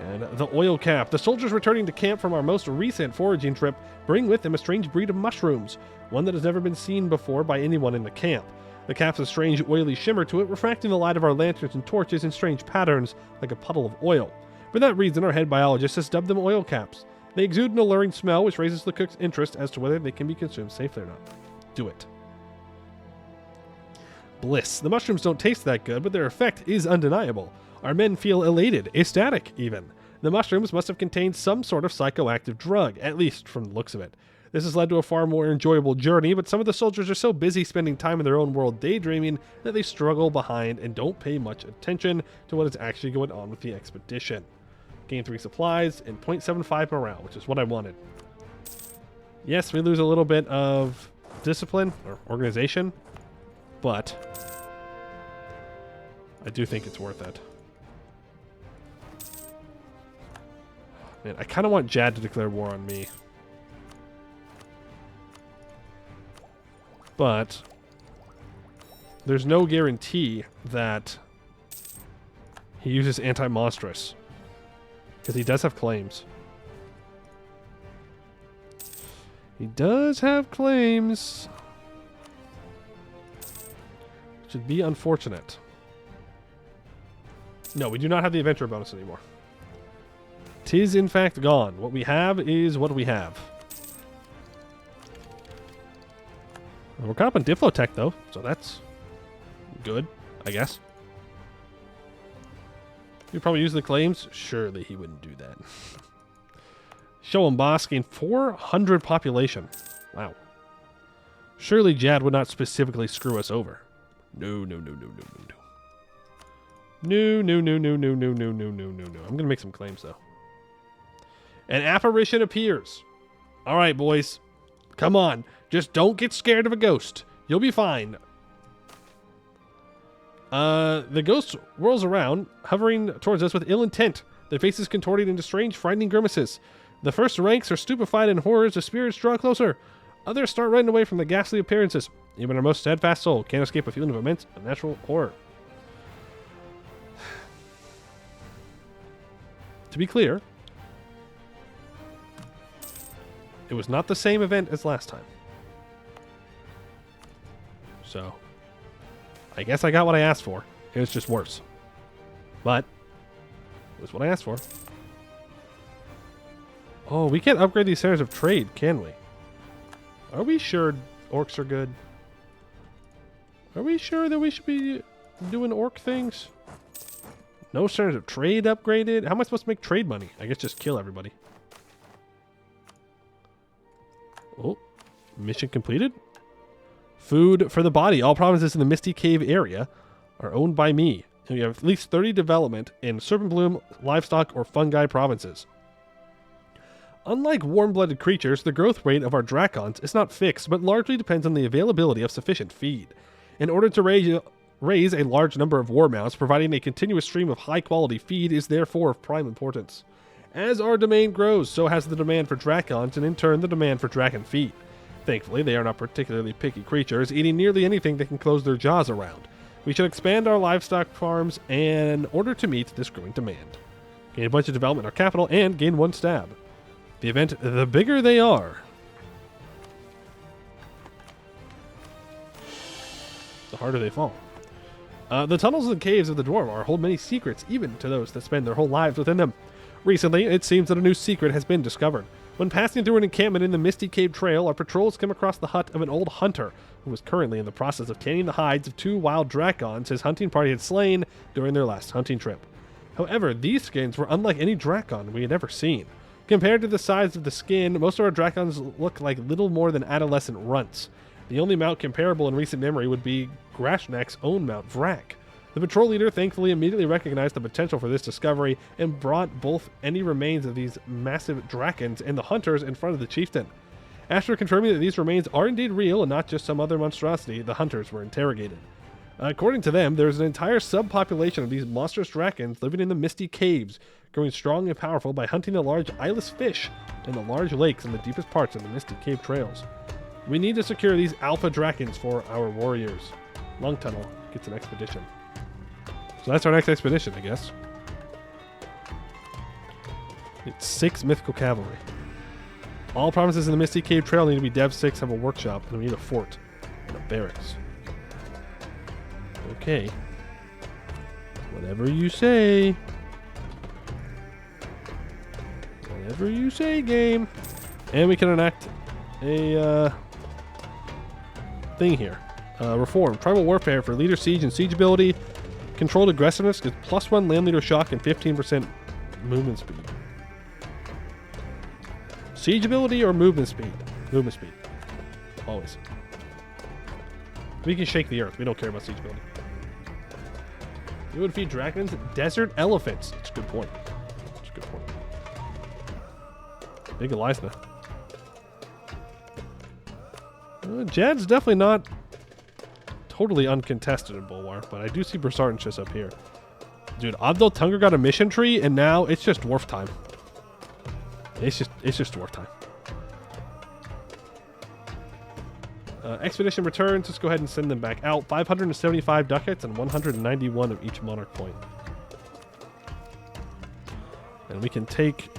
And the oil cap. The soldiers returning to camp from our most recent foraging trip bring with them a strange breed of mushrooms, one that has never been seen before by anyone in the camp. The cap has a strange oily shimmer to it, refracting the light of our lanterns and torches in strange patterns, like a puddle of oil. For that reason, our head biologist has dubbed them oil caps. They exude an alluring smell, which raises the cook's interest as to whether they can be consumed safely or not. Do it. Bliss. The mushrooms don't taste that good, but their effect is undeniable. Our men feel elated, ecstatic even. The mushrooms must have contained some sort of psychoactive drug, at least from the looks of it. This has led to a far more enjoyable journey, but some of the soldiers are so busy spending time in their own world daydreaming that they struggle behind and don't pay much attention to what is actually going on with the expedition. Gain 3 supplies and 0.75 morale, which is what I wanted. Yes, we lose a little bit of discipline or organization, but I do think it's worth it. Man, I kind of want Jad to declare war on me. But there's no guarantee that he uses anti-monstrous, because he does have claims. He does have claims. Which would be unfortunate. No, we do not have the adventure bonus anymore. 'Tis in fact gone. What we have is what we have. We're caught up on Diplo-Tech, though, so that's good, I guess. He'd probably use the claims. Surely he wouldn't do that. Show him, boss. Gain 400 population. Wow. Surely Jad would not specifically screw us over. No, no, no, no, no, no, no. No, no, no, no, no, no, no, no, no, no, no. I'm going to make some claims, though. An apparition appears. All right, boys. Come on. Just don't get scared of a ghost. You'll be fine. The ghost whirls around, hovering towards us with ill intent. Their faces contorted into strange, frightening grimaces. The first ranks are stupefied in horror as the spirits draw closer. Others start running away from the ghastly appearances. Even our most steadfast soul can't escape a feeling of immense unnatural horror. To be clear, it was not the same event as last time. So, I guess I got what I asked for. It was just worse. But, it was what I asked for. Oh, we can't upgrade these centers of trade, can we? Are we sure orcs are good? Are we sure that we should be doing orc things? No centers of trade upgraded? How am I supposed to make trade money? I guess just kill everybody. Oh, mission completed. Food for the body. All provinces in the Misty Cave area are owned by me. And we have at least 30 development in Serpent Bloom, Livestock, or Fungi provinces. Unlike warm-blooded creatures, the growth rate of our Drakons is not fixed, but largely depends on the availability of sufficient feed. In order to raise a large number of war mounts, providing a continuous stream of high-quality feed is therefore of prime importance. As our domain grows, so has the demand for Drakons, and in turn the demand for Draken feed. Thankfully, they are not particularly picky creatures, eating nearly anything they can close their jaws around. We should expand our livestock farms in order to meet this growing demand. Gain a bunch of development in our capital, and gain 1 stab. The event, the bigger they are, the harder they fall. The tunnels and caves of the Dwarvar hold many secrets, even to those that spend their whole lives within them. Recently, it seems that a new secret has been discovered. When passing through an encampment in the Misty Cave Trail, our patrols come across the hut of an old hunter, who was currently in the process of tanning the hides of 2 wild Drakons his hunting party had slain during their last hunting trip. However, these skins were unlike any Drakon we had ever seen. Compared to the size of the skin, most of our Drakons look like little more than adolescent runts. The only mount comparable in recent memory would be Grashnak's own mount, Vrak. The patrol leader thankfully immediately recognized the potential for this discovery and brought both any remains of these massive Drakons and the hunters in front of the chieftain. After confirming that these remains are indeed real and not just some other monstrosity, the hunters were interrogated. According to them, there is an entire subpopulation of these monstrous Drakons living in the Misty Caves, growing strong and powerful by hunting the large eyeless fish in the large lakes in the deepest parts of the Misty Cave trails. We need to secure these alpha Drakons for our warriors. Long Tunnel gets an expedition. So that's our next expedition, I guess. It's 6 mythical cavalry. All provinces in the Misty Cave Trail need to be Dev 6, have a workshop, and we need a fort and a barracks. Okay. Whatever you say. Whatever you say, game. And we can enact a thing here. Reform. Tribal warfare for leader siege and siege ability. Controlled aggressiveness gets +1 land leader shock and 15% movement speed. Siege ability or movement speed? Movement speed. Always. We can shake the earth. We don't care about siege ability. We would feed dragons desert elephants. That's a good point. That's a good point. Big Eliza. Jad's definitely not totally uncontested in Bulwar, but I do see Bersartan just up here. Dude, Abdel Tunger got a mission tree, and now it's just dwarf time. It's just dwarf time. Expedition returns. Let's go ahead and send them back out. 575 ducats and 191 of each monarch point. And we can take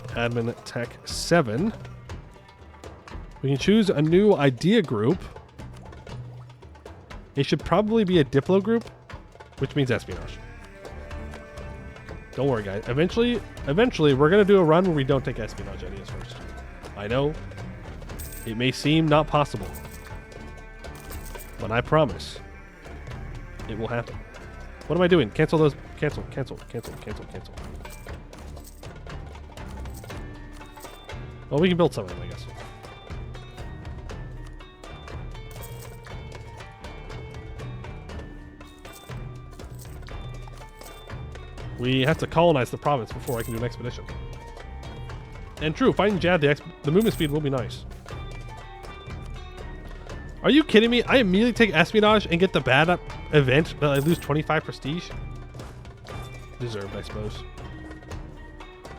Admin Tech 7. We can choose a new idea group. It should probably be a Diplo group, which means espionage. Don't worry, guys. Eventually, we're going to do a run where we don't take espionage ideas first. I know it may seem not possible, but I promise it will happen. What am I doing? Cancel those. Cancel. Well, we can build some of them, I guess. We have to colonize the province before I can do an expedition. And true, fighting Jad, the movement speed will be nice. Are you kidding me? I immediately take espionage and get the bad up event, but I lose 25 prestige? Deserved, I suppose.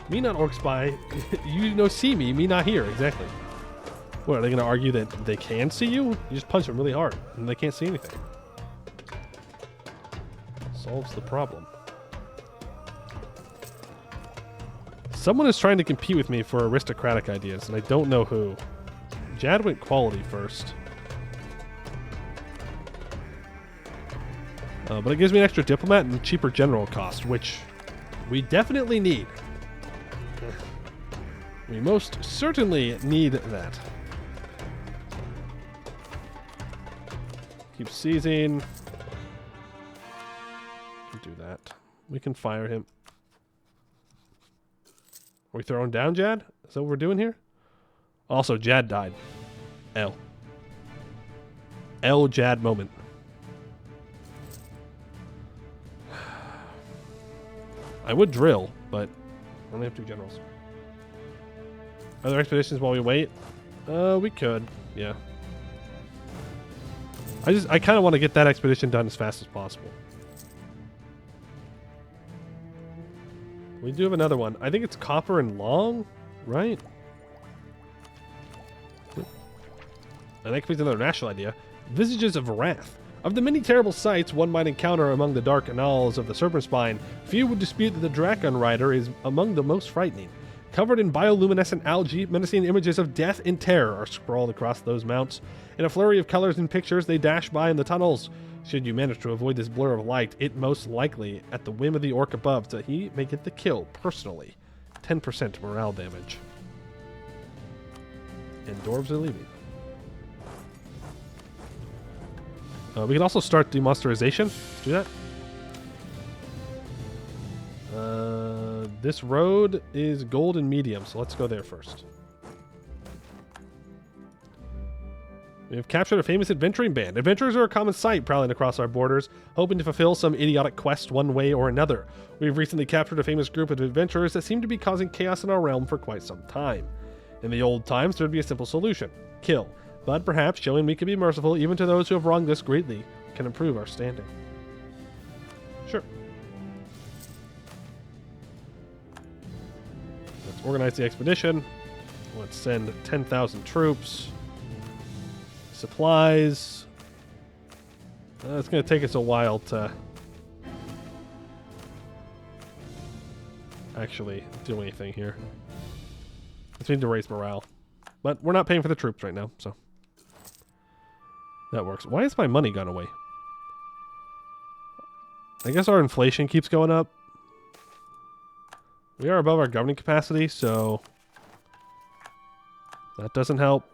Me not orc spy. You know see me not here. Exactly. What, are they going to argue that they can see you? You just punch them really hard and they can't see anything. Solves the problem. Someone is trying to compete with me for aristocratic ideas, and I don't know who. Jad went quality first. But it gives me an extra diplomat and cheaper general cost, which we definitely need. We most certainly need that. Keep seizing. Do that. We can fire him. Are we throwing down Jad? Is that what we're doing here? Also, Jad died. L Jad moment. I would drill, but I only have 2 generals. Are there expeditions while we wait? We could, yeah. I kind of want to get that expedition done as fast as possible. We do have another one. I think it's copper and long, right? And that completes another national idea. Visages of Wrath. Of the many terrible sights one might encounter among the dark annals of the Serpent Spine, few would dispute that the Dragon Rider is among the most frightening. Covered in bioluminescent algae, menacing images of death and terror are sprawled across those mounts. In a flurry of colors and pictures, they dash by in the tunnels. Should you manage to avoid this blur of light, it most likely at the whim of the orc above, so he may get the kill personally. 10% morale damage. And dwarves are leaving. We can also start demonsterization. Let's do that. This road is gold and medium, so let's go there first. We have captured a famous adventuring band. Adventurers are a common sight prowling across our borders, hoping to fulfill some idiotic quest one way or another. We've recently captured a famous group of adventurers that seem to be causing chaos in our realm for quite some time. In the old times, there would be a simple solution. Kill. But perhaps showing we can be merciful even to those who have wronged us greatly can improve our standing. Sure. Let's organize the expedition. Let's send 10,000 troops. Supplies. It's going to take us a while to actually do anything here. Let's need to raise morale. But we're not paying for the troops right now, so that works. Why has my money gone away? I guess our inflation keeps going up. We are above our governing capacity, so that doesn't help.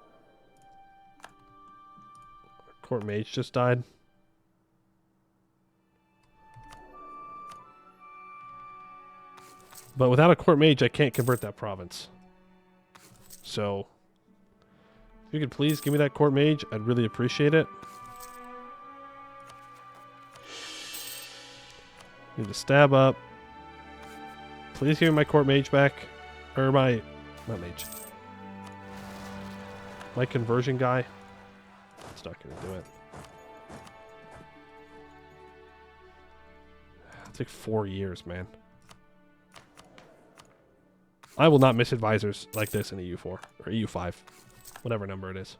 Court mage just died. But without a court mage, I can't convert that province. So if you could please give me that court mage, I'd really appreciate it. Need to stab up. Please give me my court mage back. Or not mage. My conversion guy. It's not going to do it. It's like 4 years, man. I will not miss advisors like this in EU4 or EU5. Whatever number it is.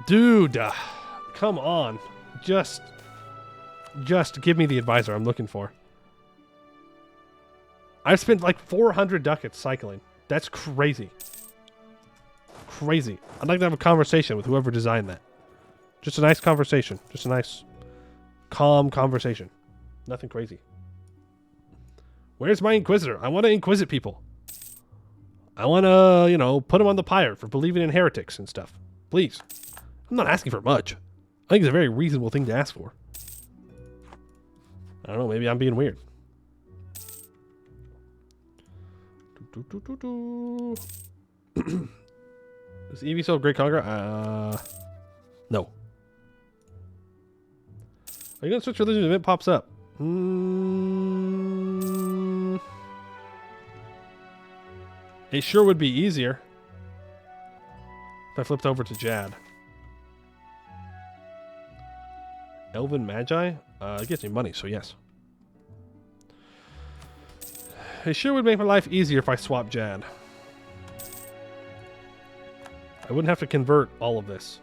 Dude, come on. Just give me the advisor I'm looking for. I've spent like 400 ducats cycling. That's crazy. Crazy. I'd like to have a conversation with whoever designed that. Just a nice conversation. Just a nice, calm conversation. Nothing crazy. Where's my Inquisitor? I want to Inquisit people. I want to, you know, put them on the pirate for believing in heretics and stuff. Please. I'm not asking for much. I think it's a very reasonable thing to ask for. I don't know, maybe I'm being weird. Is Evie still a great conqueror? No. Are you going to switch religion if it pops up? It sure would be easier if I flipped over to Jad. Elven Magi? It gets me money, so yes. It sure would make my life easier if I swapped Jad. I wouldn't have to convert all of this.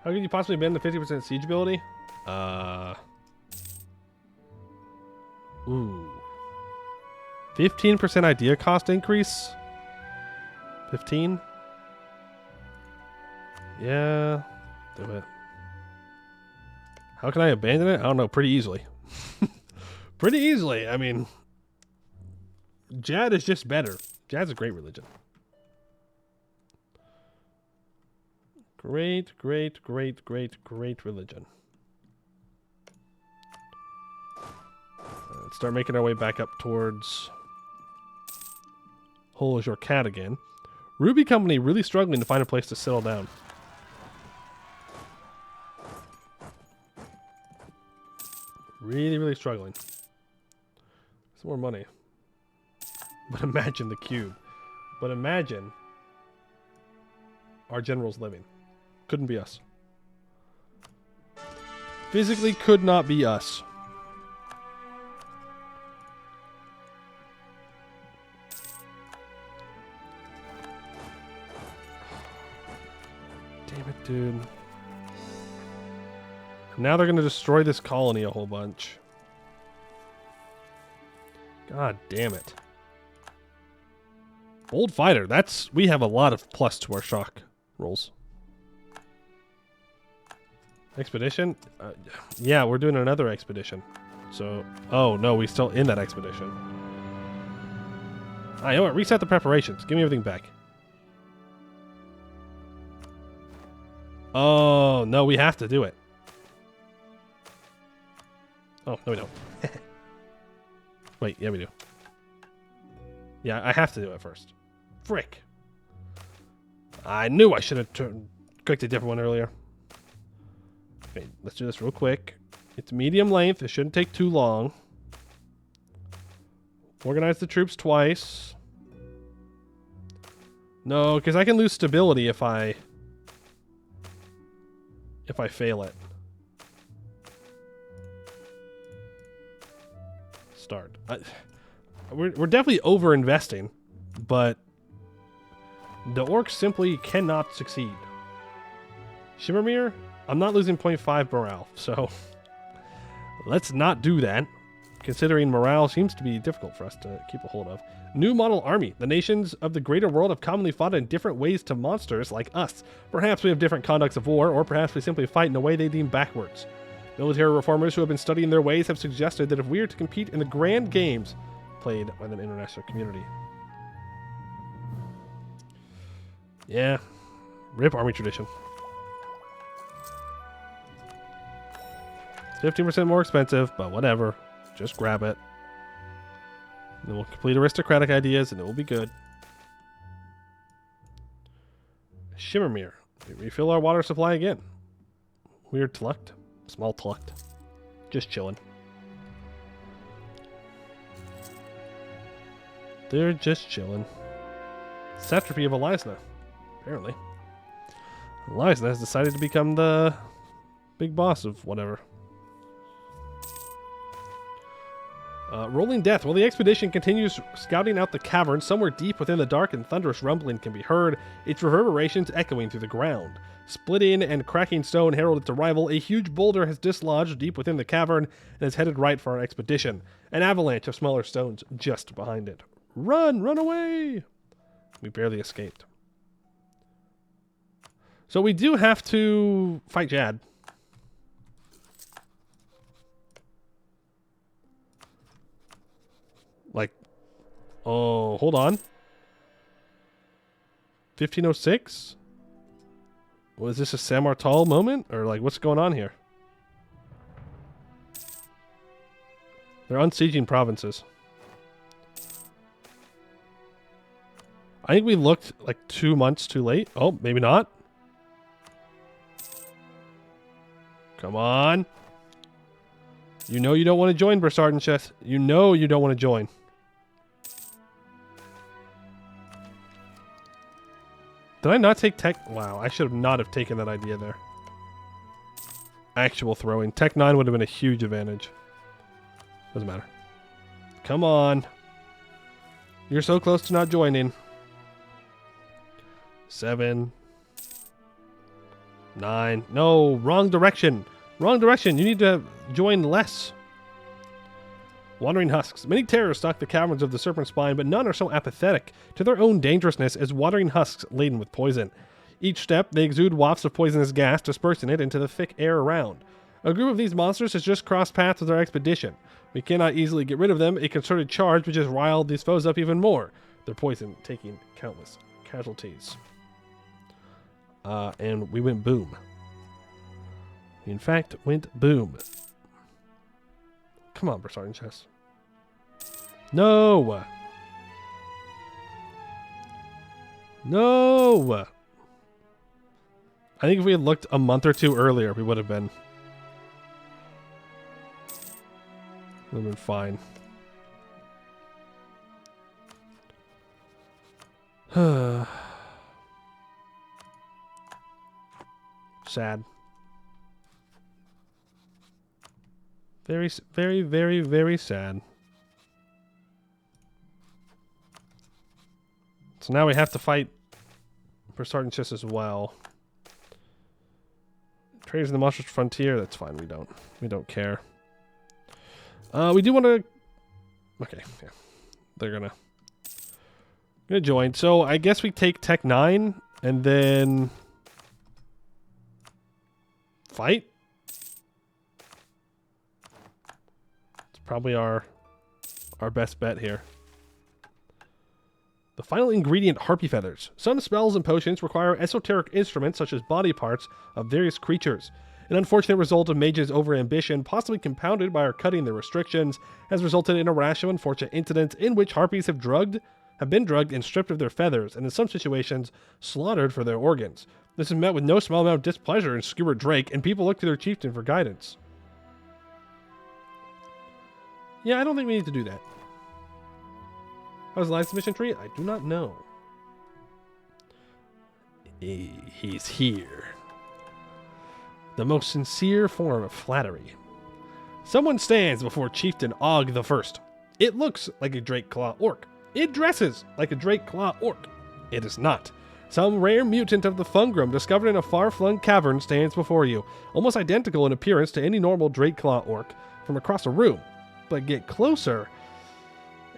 How could you possibly ban the 50% siege ability? Ooh. 15% idea cost increase? 15? Yeah. Do it. How can I abandon it? I don't know. Pretty easily. Pretty easily. I mean, Jad is just better. Jad's a great religion. Great, great, great, great, great religion. Let's start making our way back up towards Hole is Your Cat again. Ruby Company really struggling to find a place to settle down. Really, really struggling. Some more money. But imagine the cube. But imagine our generals living. Couldn't be us. Physically could not be us. Damn it, dude. Now they're going to destroy this colony a whole bunch. God damn it. Bold fighter. We have a lot of plus to our shock rolls. Expedition? Yeah, we're doing another expedition. So, oh no, we're still in that expedition. You know what? Reset the preparations. Give me everything back. Oh, no, we have to do it. Oh, no we don't. Wait, yeah we do. Yeah, I have to do it first. Frick. I knew I should have clicked a different one earlier. Okay, let's do this real quick. It's medium length. It shouldn't take too long. Organize the troops twice. No, because I can lose stability if I fail it. Start. We're definitely over-investing, but the orcs simply cannot succeed. Shimmermere? I'm not losing 0.5 morale, so let's not do that, considering morale seems to be difficult for us to keep a hold of. New model army. The nations of the greater world have commonly fought in different ways to monsters like us. Perhaps we have different conducts of war, or perhaps we simply fight in a way they deem backwards. Military reformers who have been studying their ways have suggested that if we are to compete in the grand games played by the international community. Yeah. Rip army tradition. 15% more expensive, but whatever. Just grab it. Then we'll complete aristocratic ideas and it will be good. Shimmermere. We refill our water supply again. Weird Tlucht. Small Tlucht. Just chilling. They're just chilling. Satrapy of Elisna. Apparently. Elisna has decided to become the big boss of whatever. Rolling Death. While the expedition continues scouting out the cavern, somewhere deep within the dark and thunderous rumbling can be heard, its reverberations echoing through the ground. Splitting and cracking stone herald its arrival, a huge boulder has dislodged deep within the cavern and is headed right for our expedition. An avalanche of smaller stones just behind it. Run! Run away! We barely escaped. So we do have to fight Jad. Oh, hold on. 1506? Was this a Samartal moment? Or, like, what's going on here? They're unsieging provinces. I think we looked, like, 2 months too late. Oh, maybe not. Come on. You know you don't want to join, Bersardencheth. You know you don't want to join. Did I not take tech? Wow, I should have not have taken that idea there. Actual throwing. Tech 9 would have been a huge advantage. Doesn't matter. Come on. You're so close to not joining. 7. 9. No, wrong direction. Wrong direction. You need to join less. Wandering husks. Many terrors stalk the caverns of the serpent spine, but none are so apathetic to their own dangerousness as wandering husks laden with poison. Each step, they exude wafts of poisonous gas, dispersing it into the thick air around. A group of these monsters has just crossed paths with our expedition. We cannot easily get rid of them. A concerted charge which has riled these foes up even more. Their poison taking countless casualties. And we went boom. We in fact went boom. Come on, Bersardencheth. No! No! I think if we had looked a month or two earlier, we would have been fine. Sad. Very, very, very, very sad. So now we have to fight for Bersardencheth as well. Traders in the Monstrous Frontier, that's fine, we don't care. We do want to... Okay, yeah. They're gonna join. So I guess we take Tech 9 and then fight. It's probably our best bet here. The final ingredient, harpy feathers. Some spells and potions require esoteric instruments such as body parts of various creatures. An unfortunate result of mages' overambition, possibly compounded by our cutting their restrictions, has resulted in a rash of unfortunate incidents in which harpies have been drugged and stripped of their feathers, and in some situations, slaughtered for their organs. This is met with no small amount of displeasure in Skewered Drake, and people look to their chieftain for guidance. Yeah, I don't think we need to do that. How's the line submission tree? I do not know. He's here. The most sincere form of flattery. Someone stands before Chieftain Og the First. It looks like a Drake Claw orc. It dresses like a Drake Claw orc. It is not. Some rare mutant of the Fungrum discovered in a far-flung cavern stands before you, almost identical in appearance to any normal Drake Claw orc from across a room. But get closer,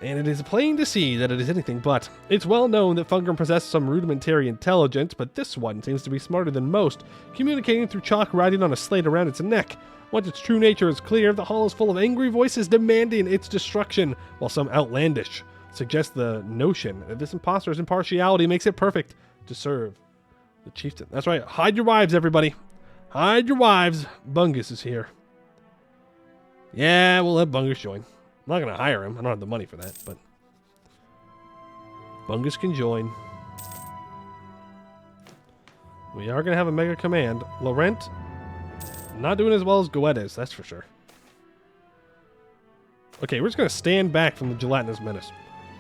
and it is plain to see that it is anything but. It's well known that Fungrum possess some rudimentary intelligence, but this one seems to be smarter than most, communicating through chalk writing on a slate around its neck. Once its true nature is clear, the hall is full of angry voices demanding its destruction, while some outlandish suggest the notion that this imposter's impartiality makes it perfect to serve the chieftain. That's right. Hide your wives, everybody. Hide your wives. Bungus is here. Yeah, we'll let Bungus join. I'm not going to hire him. I don't have the money for that, but Bungus can join. We are going to have a mega command. Laurent, not doing as well as Goedes, that's for sure. Okay, we're just going to stand back from the gelatinous menace.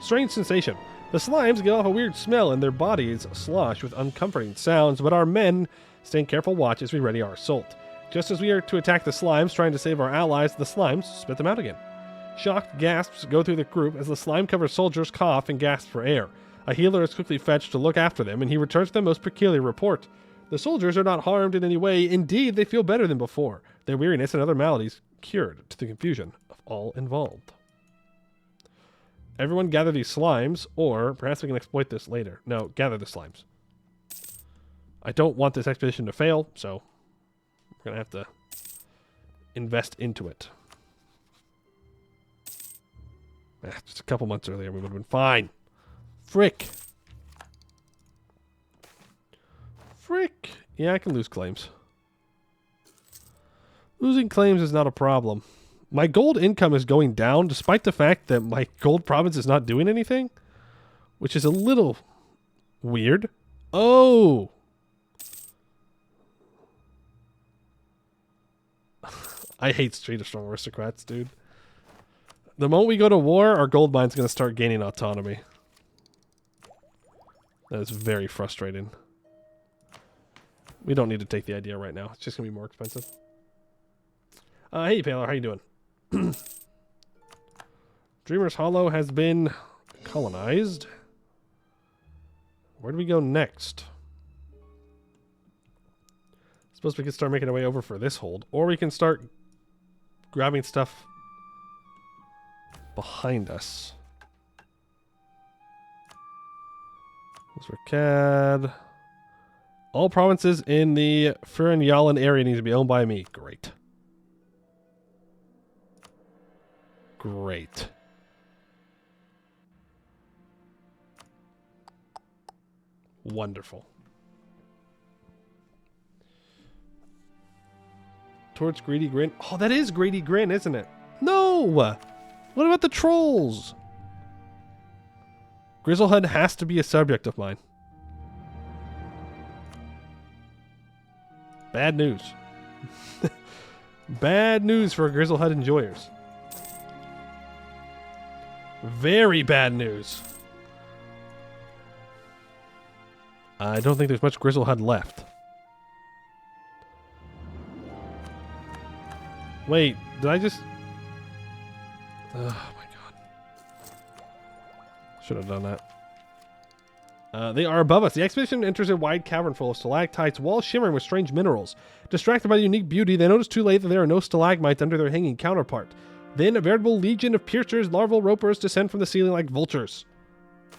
Strange sensation. The slimes give off a weird smell and their bodies slosh with uncomforting sounds, but our men stand careful watch as we ready our assault. Just as we are to attack the slimes, trying to save our allies, the slimes spit them out again. Shocked gasps go through the group as the slime-covered soldiers cough and gasp for air. A healer is quickly fetched to look after them, and he returns the most peculiar report. The soldiers are not harmed in any way. Indeed, they feel better than before. Their weariness and other maladies cured, to the confusion of all involved. Everyone gather these slimes, or perhaps we can exploit this later. No, gather the slimes. I don't want this expedition to fail, so we're going to have to invest into it. Just a couple months earlier, we would have been fine. Frick. Frick. Yeah, I can lose claims. Losing claims is not a problem. My gold income is going down despite the fact that my gold province is not doing anything, which is a little weird. Oh! I hate Street of Strong Aristocrats, dude. The moment we go to war, our gold mine's going to start gaining autonomy. That is very frustrating. We don't need to take the idea right now. It's just going to be more expensive. Hey, Paler, how you doing? Dreamer's Hollow has been colonized. Where do we go next? Suppose we can start making our way over for this hold. Or we can start grabbing stuff behind us. Those are CAD. All provinces in the Furinyalan area need to be owned by me. Great. Great. Wonderful. Towards Greedy Grin. Oh, that is Greedy Grin, isn't it? No! What about the trolls? Grizzlehead has to be a subject of mine. Bad news. Bad news for Grizzlehead enjoyers. Very bad news. I don't think there's much Grizzlehead left. Wait, did I just... Oh my god. Should have done that. They are above us. The expedition enters a wide cavern full of stalactites, walls shimmering with strange minerals. Distracted by the unique beauty, they notice too late that there are no stalagmites under their hanging counterpart. Then a veritable legion of piercers, larval ropers descend from the ceiling like vultures.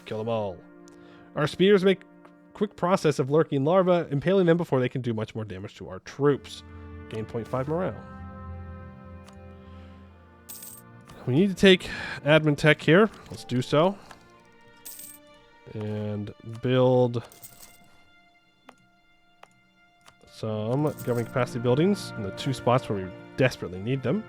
Kill them all. Our spears make quick process of lurking larvae, impaling them before they can do much more damage to our troops. Gain 0.5 morale. We need to take admin tech here. Let's do so. And build some governing capacity buildings in the two spots where we desperately need them.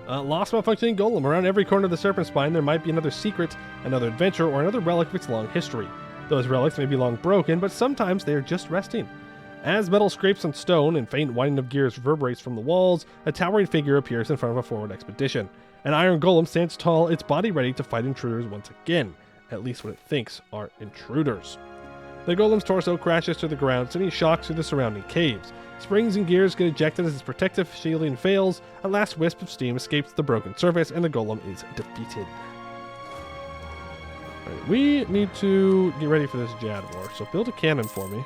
Lost malfunctioning golem. Around every corner of the serpent spine there might be another secret, another adventure, or another relic of its long history. Those relics may be long broken, but sometimes they are just resting. As metal scrapes on stone and faint whining of gears reverberates from the walls, a towering figure appears in front of a forward expedition. An iron golem stands tall, its body ready to fight intruders once again. At least what it thinks are intruders. The golem's torso crashes to the ground, sending shocks through the surrounding caves. Springs and gears get ejected as its protective shielding fails. A last wisp of steam escapes the broken surface, and the golem is defeated. Right, we need to get ready for this Jad War, so build a cannon for me.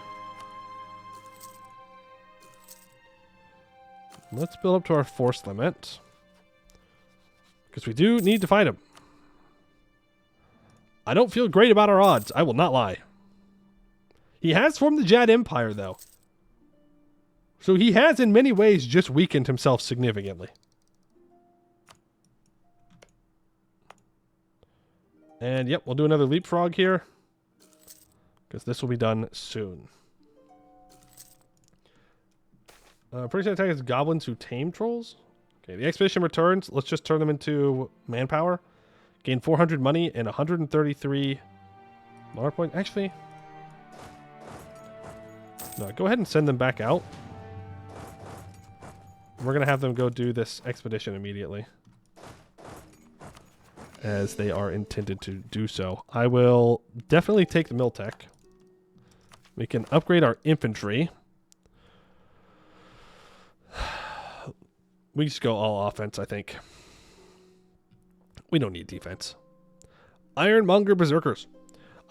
Let's build up to our force limit. Because we do need to fight him. I don't feel great about our odds. I will not lie. He has formed the Jad Empire, though. So he has, in many ways, just weakened himself significantly. And, yep, we'll do another leapfrog here. Because this will be done soon. Person attack is goblins who tame trolls. Okay, the expedition returns. Let's just turn them into manpower. Gain 400 money and 133 monarch points. Actually, no, go ahead and send them back out. We're going to have them go do this expedition immediately, as they are intended to do so. I will definitely take the mill tech. We can upgrade our infantry. We just go all offense, I think. We don't need defense. Ironmonger Berserkers.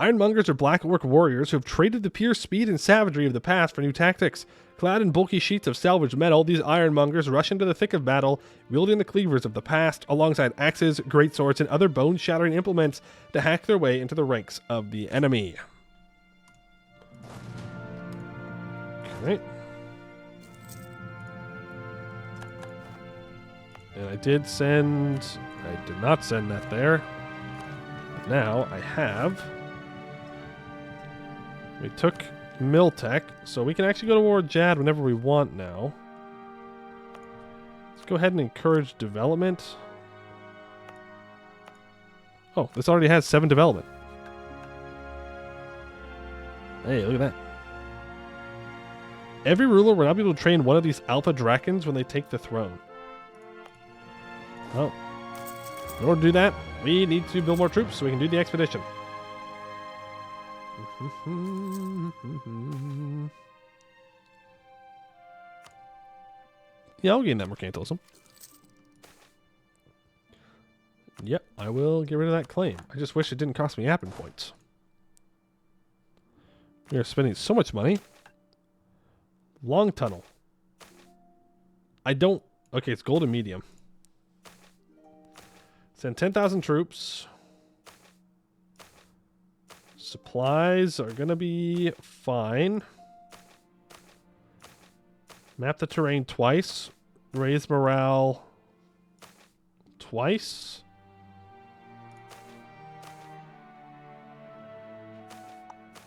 Ironmongers are black orc warriors who have traded the pure speed and savagery of the past for new tactics. Clad in bulky sheets of salvaged metal, these ironmongers rush into the thick of battle, wielding the cleavers of the past, alongside axes, greatswords, and other bone-shattering implements to hack their way into the ranks of the enemy. Okay. And I did send I did not send that there. Now I have. We took Miltech, so we can actually go to war with Jad whenever we want now. Let's go ahead and encourage development. Oh, this already has 7 development. Hey, look at that. Every ruler will now be able to train one of these alpha dragons when they take the throne. Well, in order to do that, we need to build more troops so we can do the expedition. Yeah, I'll gain that mercantilism. Yep, I will get rid of that claim. I just wish it didn't cost me Appen points. We are spending so much money. Long tunnel. I don't... Okay, it's gold and medium. Send 10,000 troops. Supplies are going to be fine. Map the terrain twice. Raise morale twice.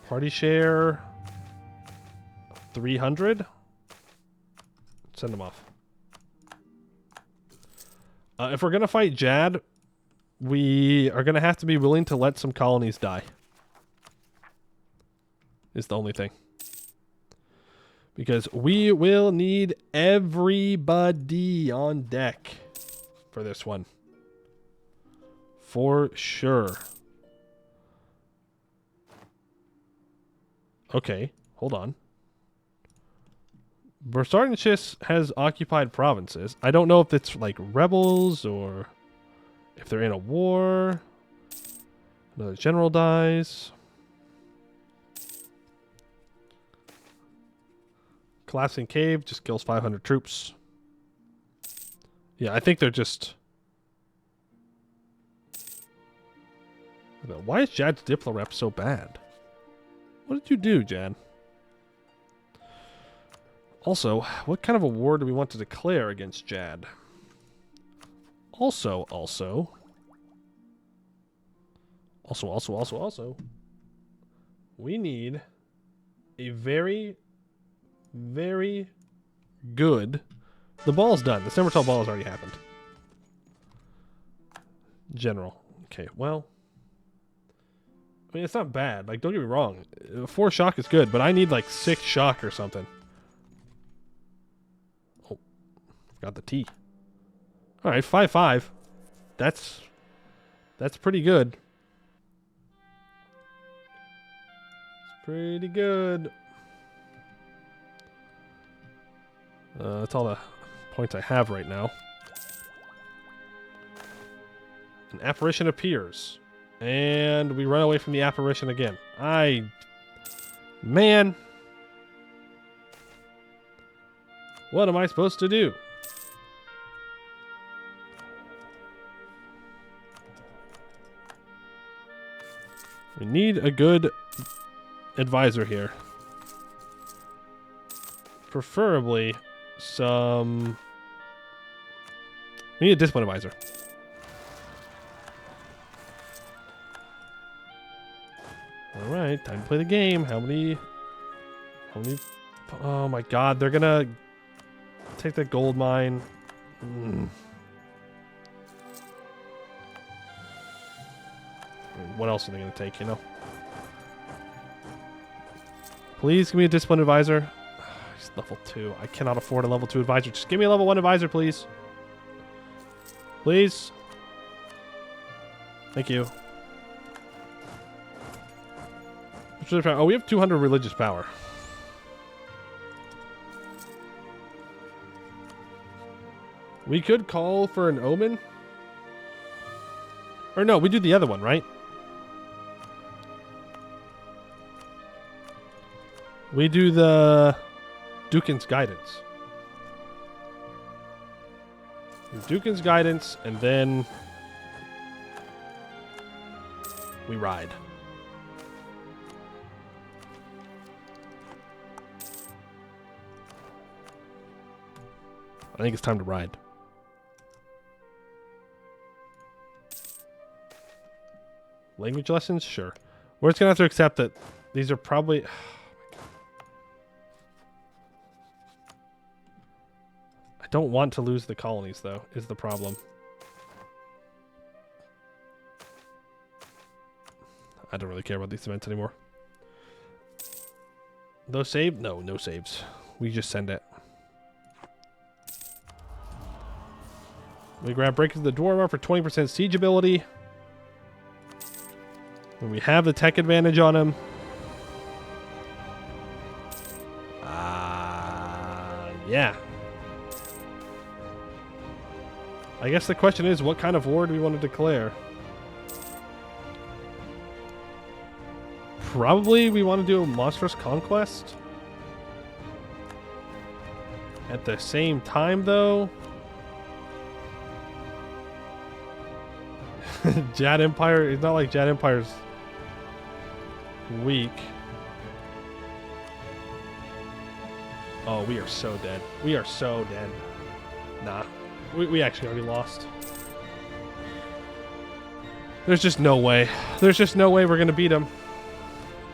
Party share 300. Send them off. If we're going to fight Jad, we are going to have to be willing to let some colonies die. Is the only thing. Because we will need everybody on deck for this one. For sure. Okay, hold on. Bursardanchis has occupied provinces. I don't know if it's like rebels or if they're in a war. Another general dies. Collapsing cave just kills 500 troops. Yeah, I think they're just... Why is Jad's Diplo rep so bad? What did you do, Jad? Also, what kind of a war do we want to declare against Jad? Also, we need a very, very good... The ball's done. The Simmertal ball has already happened. General. Okay, well... I mean, it's not bad. Like, don't get me wrong. 4 shock is good, but I need like 6 shock or something. Oh, got the T. All right, 5-5. That's pretty good. It's pretty good. That's all the points I have right now. An apparition appears. And we run away from the apparition again. Man. What am I supposed to do? We need a good advisor here. Preferably some... We need a discipline advisor. Alright, time to play the game. How many... Oh my god, they're gonna take the gold mine. What else are they gonna take, you know? Please give me a discipline advisor. He's level 2. I cannot afford a level 2 advisor. Just give me a level 1 advisor, please. Please. Thank you. Oh, we have 200 religious power. We could call for an omen. Or no, we do the other one, right? We do the Dukin's Guidance. Dukin's Guidance, and then we ride. I think it's time to ride. Language lessons? Sure. We're just going to have to accept that these are probably... I don't want to lose the colonies, though, is the problem. I don't really care about these events anymore. Those saved? No, no saves. We just send it. We grab Breakers of the Dwarven for 20% siege ability. When we have the tech advantage on him. Yeah. I guess the question is, what kind of war do we want to declare? Probably we want to do a monstrous conquest. At the same time, though, Jad Empire, it's not like Jad Empire's weak. Oh, we are so dead. We are so dead. Nah. We actually already lost. There's just no way. There's just no way we're going to beat him.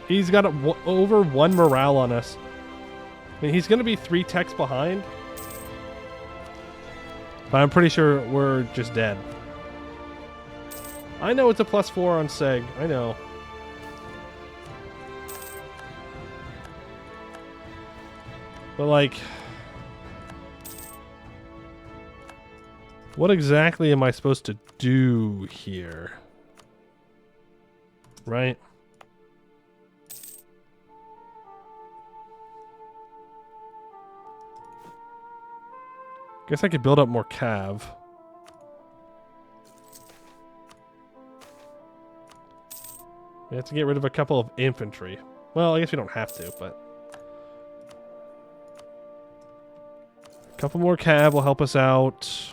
He's got over 1 morale on us. I mean, he's going to be 3 techs behind. But I'm pretty sure we're just dead. I know it's a +4 on Seg. I know. But, like... what exactly am I supposed to do here? Right? Guess I could build up more cav. We have to get rid of a couple of infantry. Well, I guess we don't have to, but... a couple more cav will help us out.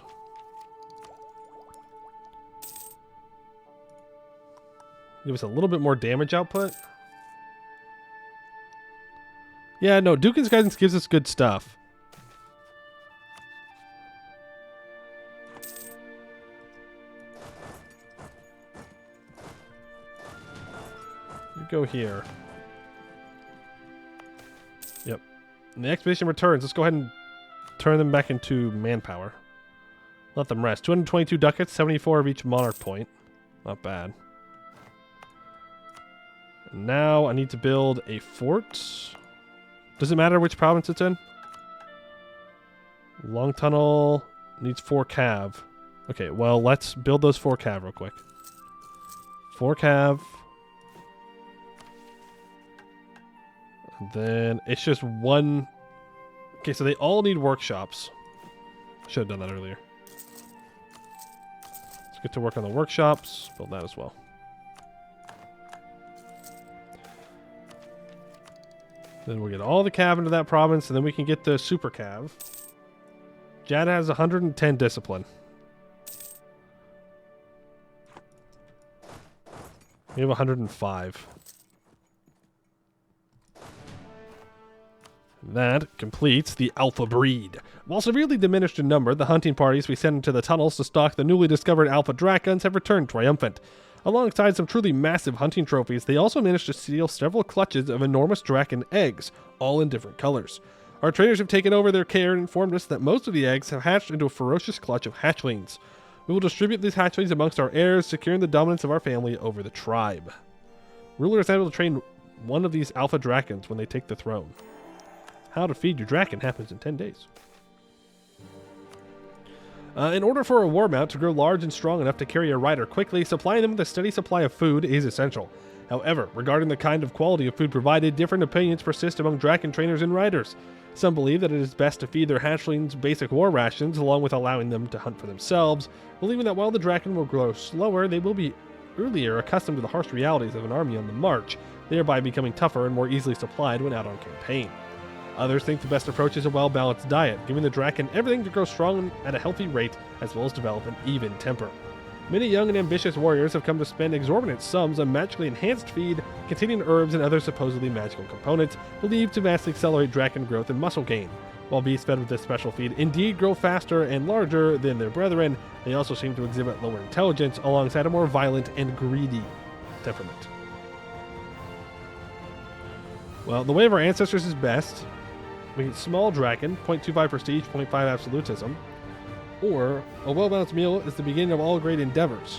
Give us a little bit more damage output. Yeah, no, Dukin's Guidance gives us good stuff. You go here. Yep. And the expedition returns. Let's go ahead and turn them back into manpower. Let them rest. 222 ducats, 74 of each monarch point. Not bad. And now I need to build a fort. Does it matter which province it's in? Long Tunnel needs 4 cav. Okay, well, let's build those 4 cav real quick. 4 cav. And then it's just 1... okay, so they all need workshops. Should have done that earlier. Let's get to work on the workshops. Build that as well. Then we'll get all the cav into that province, and then we can get the super cav. Jad has 110 discipline. We have 105. That completes the alpha breed. While severely diminished in number, the hunting parties we sent into the tunnels to stalk the newly discovered alpha dragons have returned triumphant. Alongside some truly massive hunting trophies, they also managed to steal several clutches of enormous draken eggs, all in different colors. Our traders have taken over their care and informed us that most of the eggs have hatched into a ferocious clutch of hatchlings. We will distribute these hatchlings amongst our heirs, securing the dominance of our family over the tribe. Ruler is able to train one of these alpha dragons when they take the throne. How to feed your dragon happens in 10 days. In order for a war mount to grow large and strong enough to carry a rider quickly, supplying them with a steady supply of food is essential. However, regarding the kind of quality of food provided, different opinions persist among dragon trainers and riders. Some believe that it is best to feed their hatchlings basic war rations, along with allowing them to hunt for themselves, believing that while the dragon will grow slower, they will be earlier accustomed to the harsh realities of an army on the march, thereby becoming tougher and more easily supplied when out on campaign. Others think the best approach is a well-balanced diet, giving the draken everything to grow strong at a healthy rate, as well as develop an even temper. Many young and ambitious warriors have come to spend exorbitant sums on magically enhanced feed, containing herbs and other supposedly magical components, believed to vastly accelerate draken growth and muscle gain. While beasts fed with this special feed indeed grow faster and larger than their brethren, they also seem to exhibit lower intelligence alongside a more violent and greedy temperament. Well, the way of our ancestors is best. We get small dragon, 0.25 prestige, 0.5 absolutism. Or a well-balanced meal is the beginning of all great endeavors,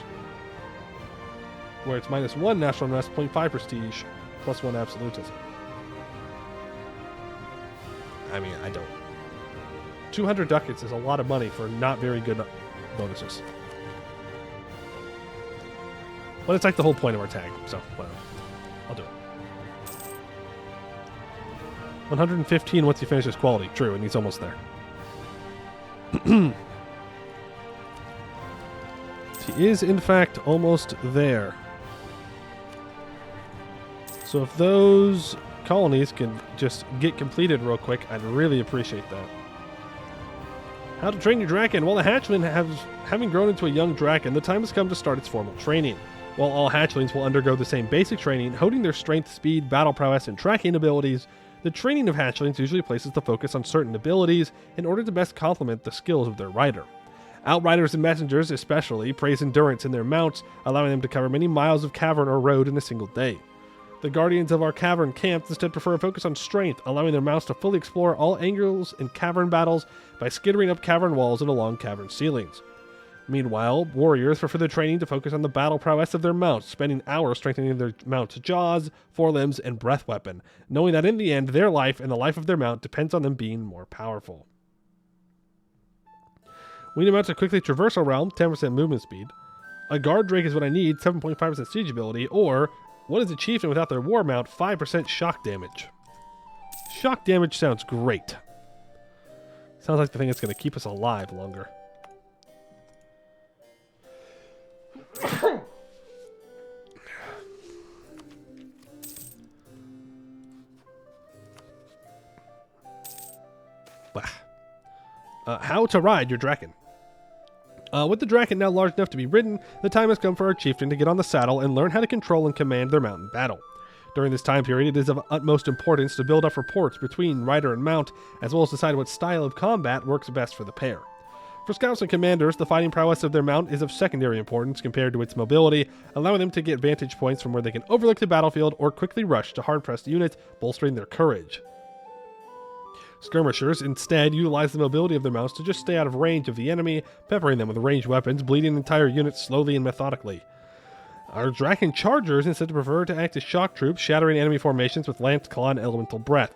where it's -1 natural unrest, 0.5 prestige, +1 absolutism. I mean, I don't. 200 ducats is a lot of money for not very good bonuses. But it's like the whole point of our tag, so whatever. I'll do it. 115 once he finishes quality. True, and he's almost there. He is, in fact, almost there. So if those colonies can just get completed real quick, I'd really appreciate that. How to train your draken. Well, the hatchling having grown into a young draken, the time has come to start its formal training. While all hatchlings will undergo the same basic training, honing their strength, speed, battle prowess, and tracking abilities, the training of hatchlings usually places the focus on certain abilities in order to best complement the skills of their rider. Outriders and messengers especially praise endurance in their mounts, allowing them to cover many miles of cavern or road in a single day. The guardians of our cavern camps instead prefer a focus on strength, allowing their mounts to fully explore all angles in cavern battles by skittering up cavern walls and along cavern ceilings. Meanwhile, warriors prefer the training to focus on the battle prowess of their mounts, spending hours strengthening their mount's jaws, forelimbs, and breath weapon, knowing that in the end, their life and the life of their mount depends on them being more powerful. We need a mount to quickly traverse a realm, 10% movement speed. A guard drake is what I need, 7.5% siege ability, or what is a chieftain without their war mount, 5% shock damage. Shock damage sounds great. Sounds like the thing that's going to keep us alive longer. How to ride your draken. With the draken now large enough to be ridden, the time has come for our chieftain to get on the saddle and learn how to control and command their mount in battle. During this time period, it is of utmost importance to build up rapports between rider and mount, as well as decide what style of combat works best for the pair. For scouts and commanders, the fighting prowess of their mount is of secondary importance compared to its mobility, allowing them to get vantage points from where they can overlook the battlefield or quickly rush to hard-pressed units, bolstering their courage. Skirmishers instead utilize the mobility of their mounts to just stay out of range of the enemy, peppering them with ranged weapons, bleeding entire units slowly and methodically. Our Draken Chargers instead prefer to act as shock troops, shattering enemy formations with lance, claw, and elemental breath.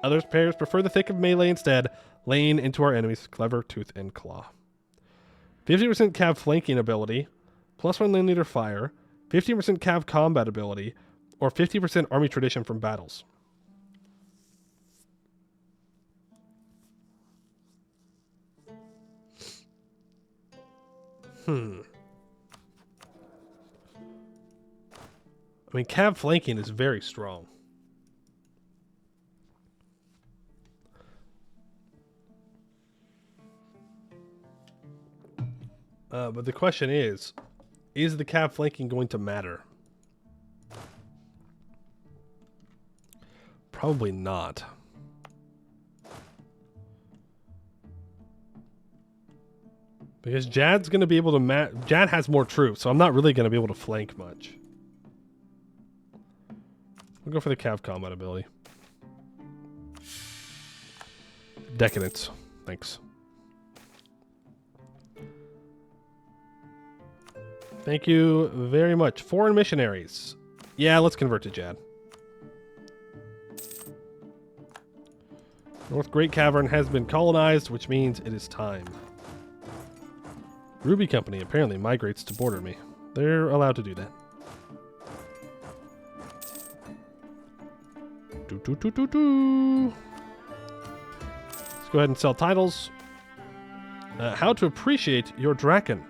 Other pairs prefer the thick of melee instead, laying into our enemies' clever tooth and claw. 50% cav flanking ability, +1 lane leader fire, 50% cav combat ability, or 50% army tradition from battles. I mean, cav flanking is very strong. But the question is the cav flanking going to matter? Probably not. Because Jad's going to be able to Jad has more troops, so I'm not really going to be able to flank much. We'll go for the cav combat ability. Decadence. Thanks. Thank you very much. Foreign missionaries. Yeah, let's convert to Jad. North Great Cavern has been colonized, which means it is time. Ruby Company apparently migrates to border me. They're allowed to do that. Let's go ahead and sell titles. How to appreciate your Draken.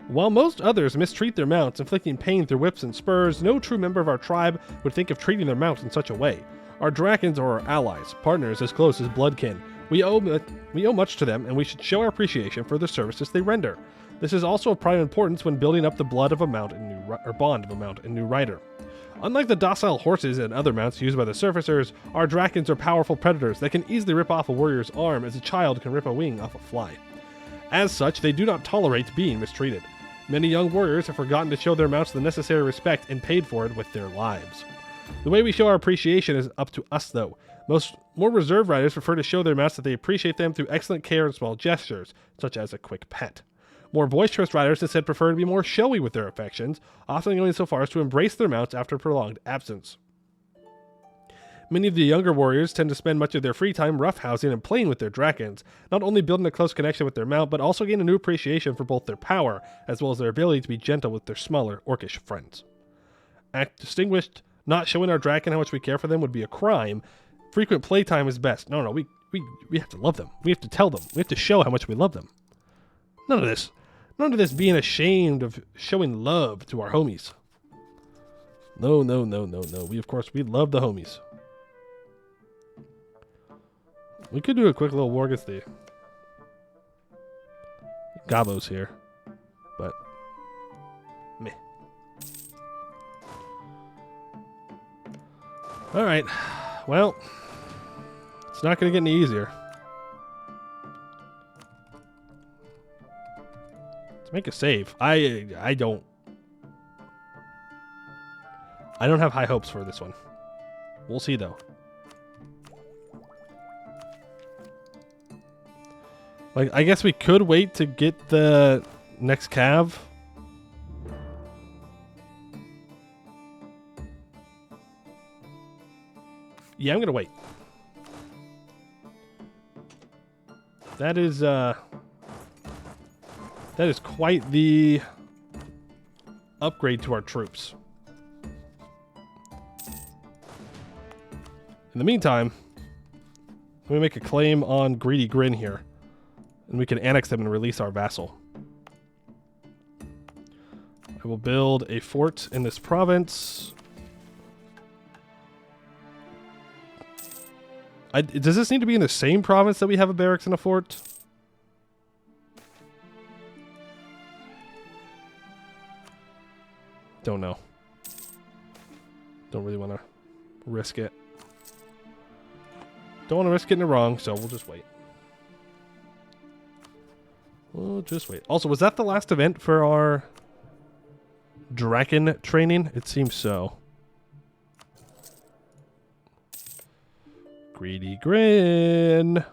While most others mistreat their mounts, inflicting pain through whips and spurs, no true member of our tribe would think of treating their mounts in such a way. Our Drakens are our allies, partners as close as bloodkin. We owe much to them, and we should show our appreciation for the services they render. This is also of prime importance when building up the blood of a mount and bond of a mount and new rider. Unlike the docile horses and other mounts used by the surfacers, our Drakens are powerful predators that can easily rip off a warrior's arm as a child can rip a wing off a fly. As such, they do not tolerate being mistreated. Many young warriors have forgotten to show their mounts the necessary respect and paid for it with their lives. The way we show our appreciation is up to us, though. More reserved riders prefer to show their mounts that they appreciate them through excellent care and small gestures, such as a quick pet. More boisterous riders instead prefer to be more showy with their affections, often going so far as to embrace their mounts after a prolonged absence. Many of the younger warriors tend to spend much of their free time roughhousing and playing with their dragons, not only building a close connection with their mount, but also gain a new appreciation for both their power, as well as their ability to be gentle with their smaller, orcish friends. Act distinguished, not showing our dragon how much we care for them would be a crime. Frequent playtime is best. No, we have to love them. We have to tell them. We have to show how much we love them. None of this being ashamed of showing love to our homies. No. We love the homies. We could do a quick little war against the Gobos here, but meh. All right, well, it's not going to get any easier. Let's make a save. I don't have high hopes for this one. We'll see though. Like, I guess we could wait to get the next cav. Yeah, I'm gonna wait. That is quite the upgrade to our troops. In the meantime, let me make a claim on Greedy Grin here. And we can annex them and release our vassal. I will build a fort in this province. Does this need to be in the same province that we have a barracks and a fort? Don't know. Don't really want to risk it. Don't want to risk getting it wrong, so we'll just wait. We'll just wait. Also, was that the last event for our Draken training? It seems so. Greedy Grin.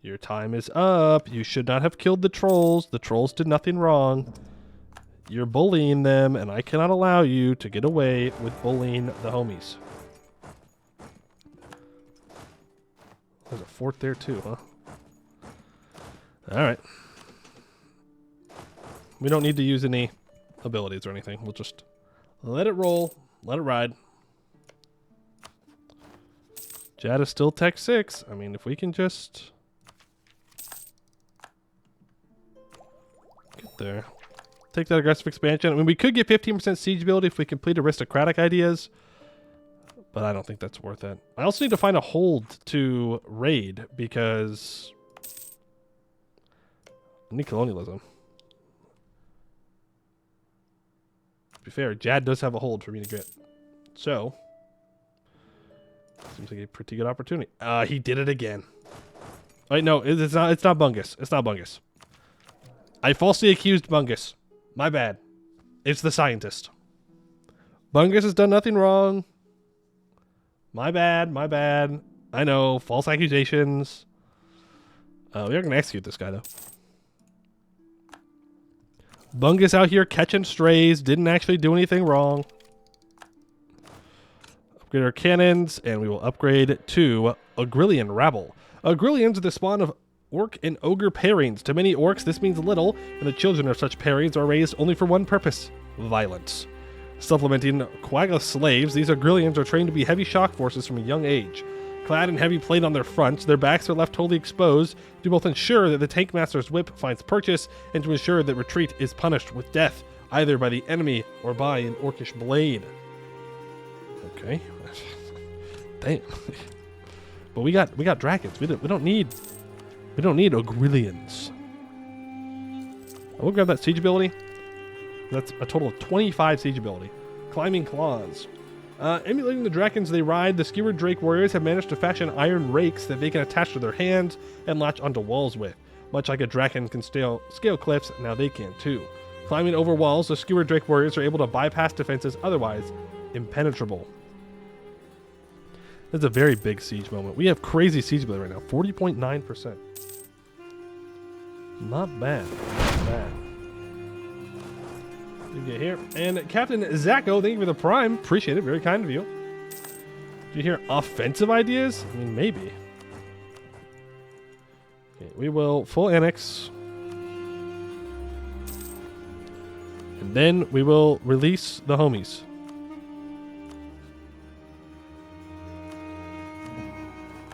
Your time is up. You should not have killed the trolls. The trolls did nothing wrong. You're bullying them, and I cannot allow you to get away with bullying the homies. There's a fort there too, huh? Alright. We don't need to use any abilities or anything. We'll just let it roll. Let it ride. Jad is still Tech 6. I mean, if we can just get there. Take that aggressive expansion. I mean, we could get 15% siege ability if we complete aristocratic ideas. But I don't think that's worth it. I also need to find a hold to raid because I need colonialism. To be fair, Jad does have a hold for me to get. So, seems like a pretty good opportunity. He did it again. Wait, no, it's not Bungus. It's not Bungus. I falsely accused Bungus. My bad. It's the scientist. Bungus has done nothing wrong. My bad, my bad. I know, false accusations. We are going to execute this guy, though. Bungus out here catching strays, didn't actually do anything wrong. Upgrade our cannons, and we will upgrade to Agrillian Rabble. Agrillians are the spawn of orc and ogre pairings. To many orcs, this means little, and the children of such pairings are raised only for one purpose: violence. Supplementing Quagga slaves, these Agrillians are trained to be heavy shock forces from a young age. Clad in heavy plate on their fronts, their backs are left totally exposed to both ensure that the tank master's whip finds purchase and to ensure that retreat is punished with death, either by the enemy or by an orcish blade. Okay. Damn. But we got dragons. We don't need Agrillians. I will grab that siege ability. That's a total of 25 siege ability. Climbing claws. Emulating the dragons they ride, the Skewered Drake warriors have managed to fashion iron rakes that they can attach to their hands and latch onto walls with. Much like a dragon can scale cliffs, now they can too. Climbing over walls, the Skewered Drake warriors are able to bypass defenses otherwise impenetrable. That's a very big siege moment. We have crazy siege ability right now, 40.9%. Not bad. Not bad. You get here. And Captain Zacco, thank you for the prime. Appreciate it. Very kind of you. Do you hear offensive ideas? I mean, maybe. Okay, we will full annex. And then we will release the homies.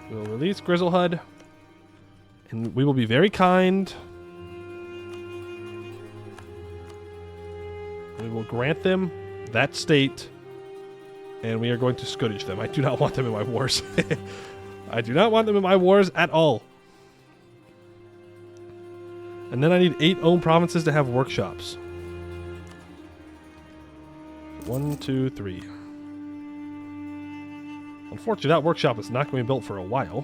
We will release Grizzlehud. And we will be very kind. We will grant them that state. And we are going to Scuddish them. I do not want them in my wars. I do not want them in my wars at all. And then I need 8 own provinces to have workshops. 1, 2, 3. Unfortunately, that workshop is not going to be built for a while.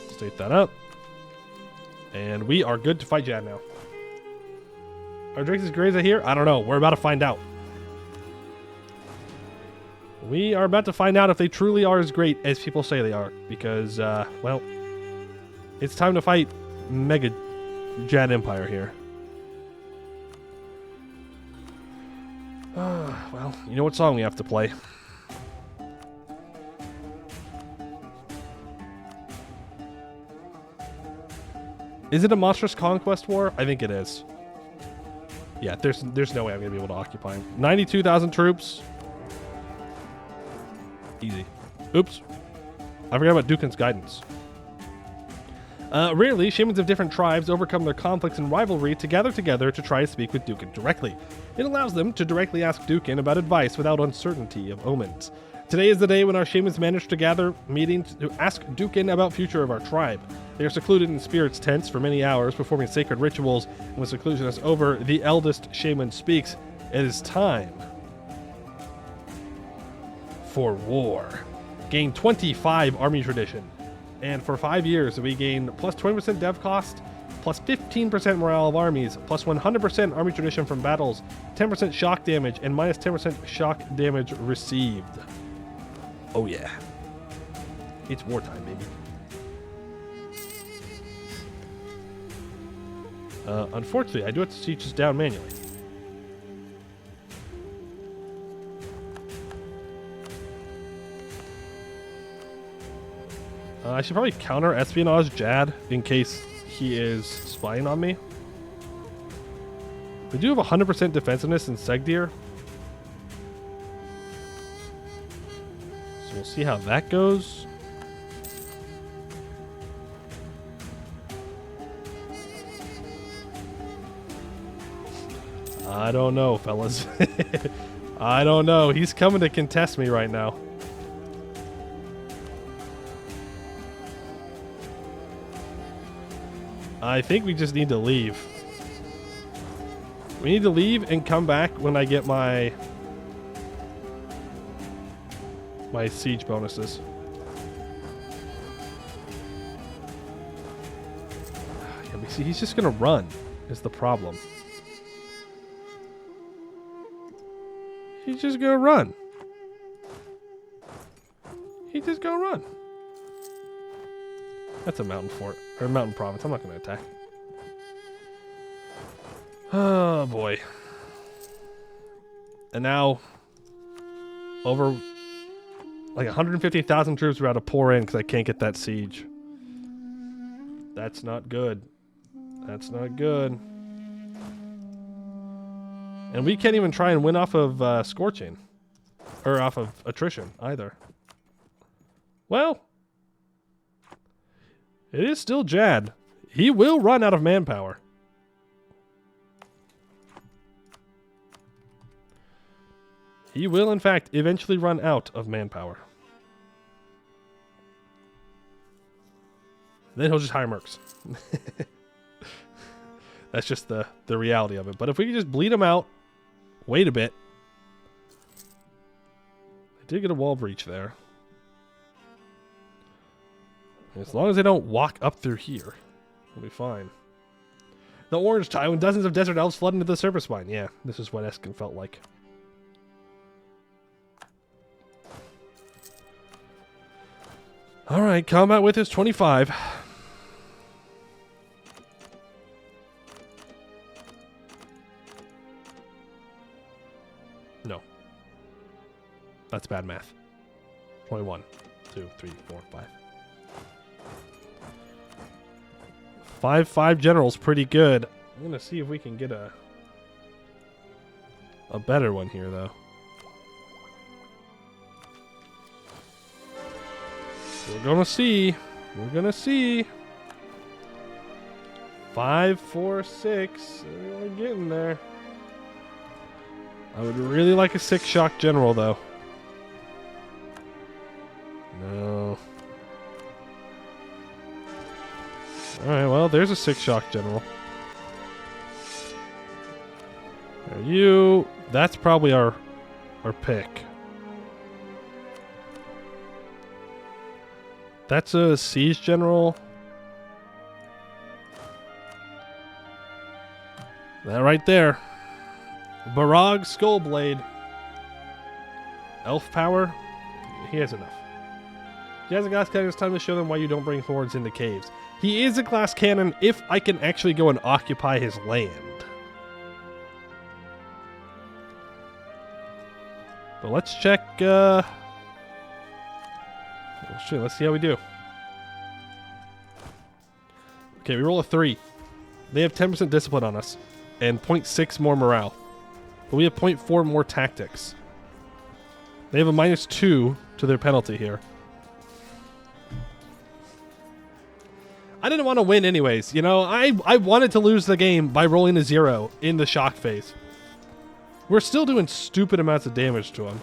State that up. And we are good to fight Jad now. Are Drakes as great as I hear? I don't know. We're about to find out. We are about to find out if they truly are as great as people say they are. Because, well, it's time to fight Mega Jad Empire here. Well, you know what song we have to play. Is it a monstrous conquest war? I think it is. Yeah, there's no way I'm going to be able to occupy him. 92,000 troops. Easy. Oops. I forgot about Dukin's guidance. Rarely, shamans of different tribes overcome their conflicts and rivalry to gather together to try to speak with Dukin directly. It allows them to directly ask Dukin about advice without uncertainty of omens. Today is the day when our shamans managed to gather meetings to ask Dukin about future of our tribe. They are secluded in spirits' tents for many hours, performing sacred rituals, and when seclusion is over, the eldest shaman speaks. It is time for war. Gain 25 army tradition. And for 5 years, we gain plus 20% dev cost, plus 15% morale of armies, plus 100% army tradition from battles, 10% shock damage, and minus 10% shock damage received. Oh yeah. It's wartime, baby. Unfortunately, I do have to siege this down manually. I should probably counter espionage Jad in case he is spying on me. We do have 100% defensiveness in Segdir. So we'll see how that goes. I don't know, fellas. I don't know. He's coming to contest me right now. I think we just need to leave. We need to leave and come back when I get my siege bonuses. Yeah, but see, he's just gonna run is the problem. He's just gonna run. He's just gonna run. That's a mountain fort, or mountain province. I'm not going to attack. Oh, boy. And now, over like 150,000 troops are about to pour in because I can't get that siege. That's not good. That's not good. And we can't even try and win off of Scorching. Or off of Attrition, either. Well... it is still Jad. He will run out of manpower. He will, in fact, eventually run out of manpower. Then he'll just hire mercs. That's just the reality of it. But if we can just bleed him out, wait a bit. I did get a wall breach there. As long as they don't walk up through here, we'll be fine. The orange tile when dozens of desert elves flood into the surface mine. Yeah, this is what Eskin felt like. Alright, combat width is 25. No. That's bad math. 21, 2, 3, 4, 5. 5 general's pretty good. I'm gonna see if we can get a better one here, though. We're gonna see. We're gonna see. 5, 4, 6. We're getting there. I would really like a 6 shock general, though. No. Alright, well, there's a 6 shock general. Are you... That's probably our pick. That's a siege general. That right there. Barag Skullblade. Elf power. He has enough. He has a glass cannon. It's time to show them why you don't bring hordes into caves. He is a glass cannon if I can actually go and occupy his land. But let's check... Let's see how we do. Okay, we roll a 3. They have 10% discipline on us. And 0.6 more morale. But we have 0.4 more tactics. They have a -2 to their penalty here. I didn't want to win anyways. You know, I wanted to lose the game by rolling a 0 in the shock phase. We're still doing stupid amounts of damage to him.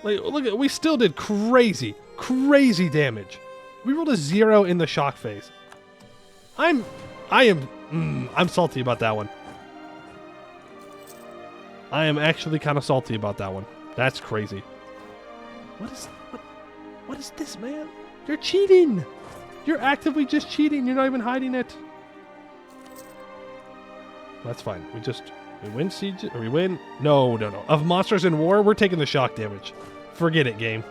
Like, look at, we still did crazy damage. We rolled a 0 in the shock phase. I'm salty about that one. I am actually kind of salty about that one. That's crazy. What is this, man? You're cheating. You're actively just cheating. You're not even hiding it. That's fine. We win siege, or we win. No. Of monsters in war, we're taking the shock damage. Forget it, game.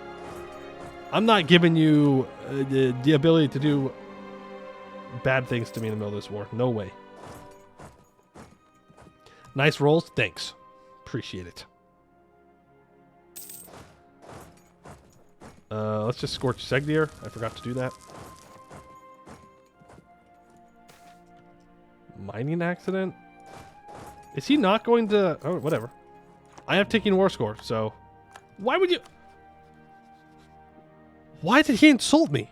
I'm not giving you the ability to do bad things to me in the middle of this war. No way. Nice rolls. Thanks. Appreciate it. Let's just scorch Segdir. I forgot to do that. Mining accident? Is he not going to... Oh, whatever. I have taking war score, so... Why would you... Why did he insult me?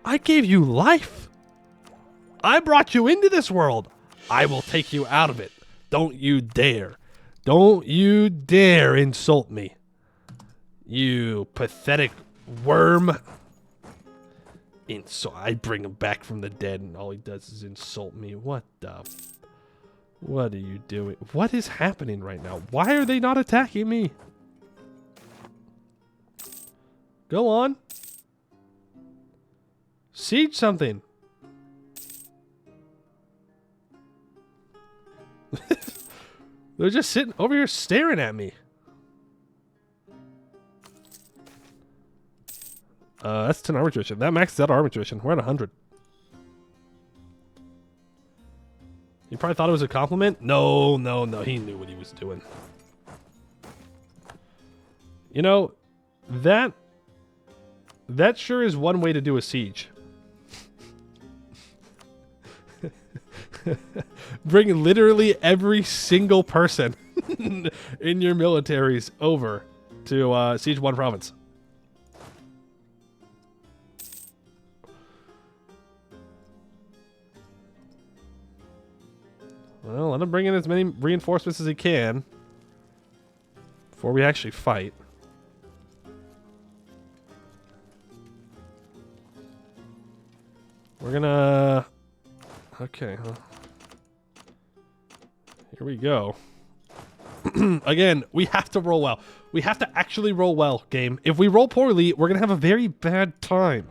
I gave you life. I brought you into this world. I will take you out of it. Don't you dare. Don't you dare insult me. You pathetic worm. I bring him back from the dead and all he does is insult me. What the... What are you doing? What is happening right now? Why are they not attacking me? Go on. Siege something. They're just sitting over here staring at me. That's 10 armor tuition. That maxes out armor tuition. We're at 100. You probably thought it was a compliment? No. He knew what he was doing. You know, that sure is one way to do a siege. Bring literally every single person in your militaries over to siege one province. Well, let him bring in as many reinforcements as he can before we actually fight. We're gonna... Okay, huh? Here we go. Again, we have to roll well. We have to actually roll well, game. If we roll poorly, we're going to have a very bad time.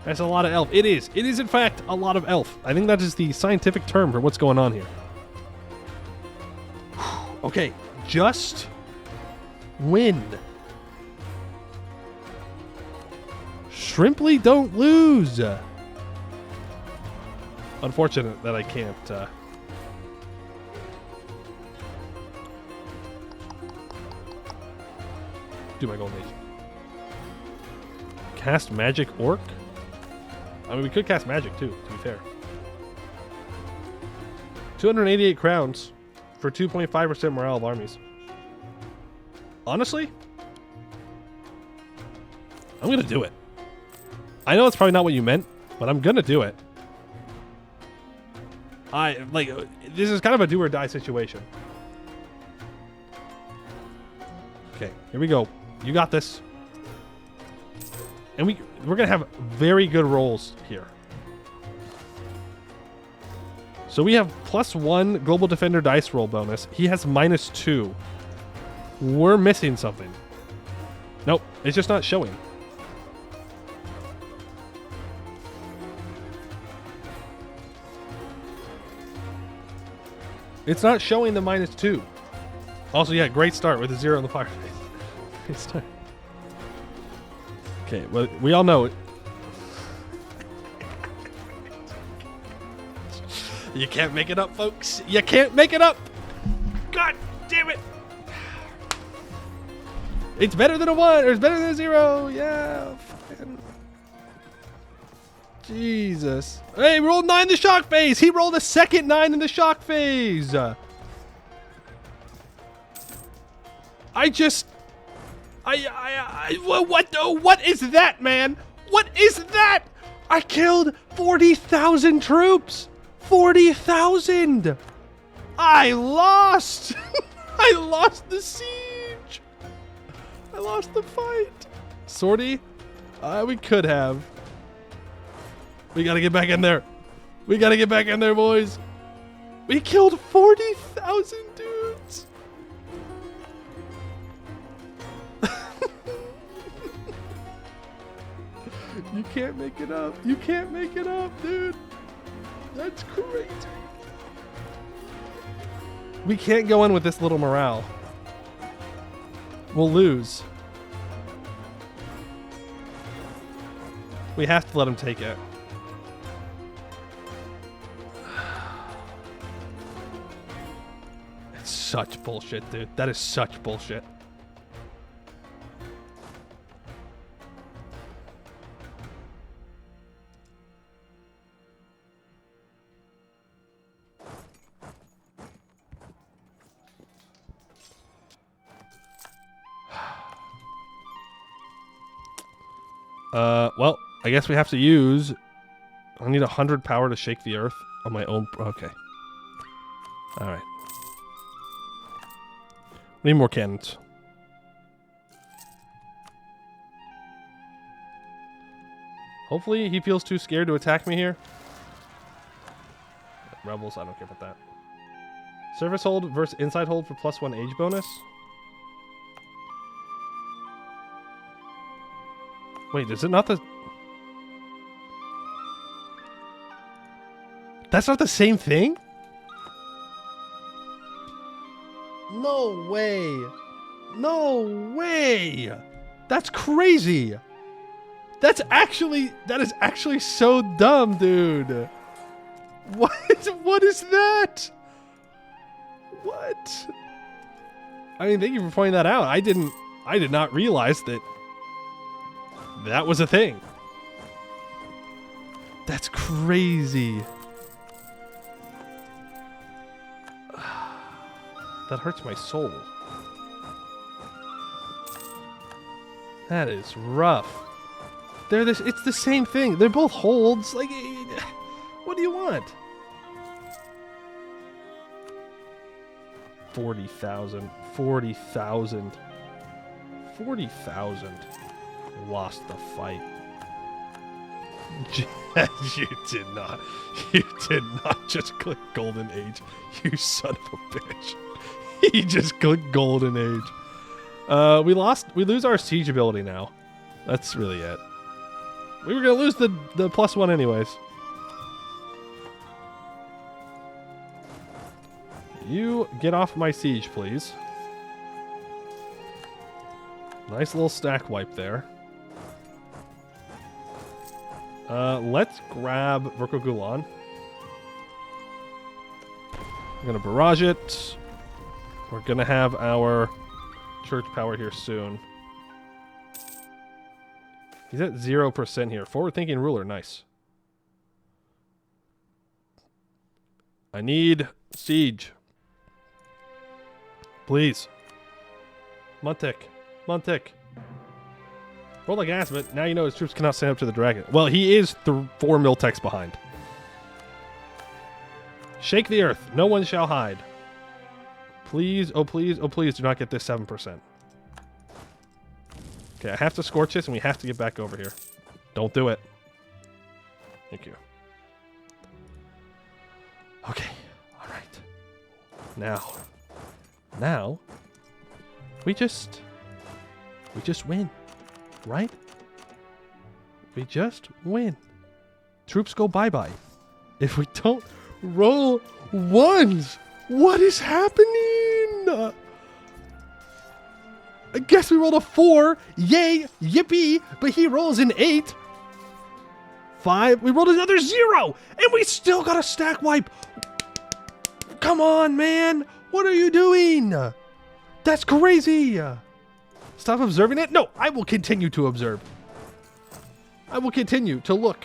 That's a lot of elf. It is. It is, in fact, a lot of elf. I think that is the scientific term for what's going on here. Okay, just win. Shrimply don't lose. Unfortunate that I can't... do my golden age. Cast magic orc? I mean, we could cast magic too, to be fair. 288 crowns for 2.5% morale of armies. Honestly, I'm gonna do it. I know it's probably not what you meant, but I'm gonna do it. This is kind of a do or die situation. Okay, here we go. You got this. And we're going to have very good rolls here. So we have +1 Global Defender dice roll bonus. He has -2. We're missing something. Nope, it's just not showing. It's not showing the -2. Also, yeah, great start with a 0 in the fireplace. Great start. Okay, well, we all know it. You can't make it up, folks. You can't make it up. God damn it. It's better than a 1, or it's better than a 0. Yeah. Fucking. Jesus. Hey, we rolled 9 in the shock phase. He rolled a second 9 in the shock phase. What is that, man? What is that? I killed 40,000 troops. 40,000. I lost. I lost the siege. I lost the fight. Sortie? We could have. We gotta get back in there. We gotta get back in there, boys. We killed 40,000 dudes. You can't make it up. You can't make it up, dude. That's crazy. We can't go in with this little morale. We'll lose. We have to let him take it. It's such bullshit, dude. That is such bullshit. Well, I guess we have to use... I need 100 power to shake the earth on my own... Okay. Alright. We need more cannons. Hopefully he feels too scared to attack me here. Rebels, I don't care about that. Surface hold versus inside hold for +1 age bonus. Wait, is it not the... That's not the same thing? No way. No way. That's crazy. That is actually so dumb, dude. What is that? What? I mean, thank you for pointing that out. I did not realize that was a thing. That's crazy. That hurts my soul. That is rough. It's the same thing. They're both holds. Like, what do you want? 40,000. 40,000. 40,000. Lost the fight. You did not. You did not just click Golden Age. You son of a bitch. He just clicked golden age. We lose our siege ability now. That's really it. We were gonna lose the +1 anyways. You get off my siege, please. Nice little stack wipe there. Let's grab Virko Gulan. We're gonna barrage it. We're gonna have our church power here soon. He's at 0% here. Forward-thinking ruler, nice. I need siege. Please. Montek. Roll like ass, but now you know his troops cannot stand up to the dragon. Well, he is 4 Miltex behind. Shake the earth. No one shall hide. Please, oh please, oh please do not get this 7%. Okay, I have to scorch this and we have to get back over here. Don't do it. Thank you. Okay, all right. Now, we just win, right? We just win. Troops go bye-bye. If we don't roll ones, what is happening? I guess we rolled a 4. Yay, yippee, but he rolls an 8. 5. We rolled another 0, and we still got a stack wipe. Come on, man. What are you doing? That's crazy. Stop observing it? No, I will continue to observe. I will continue to look.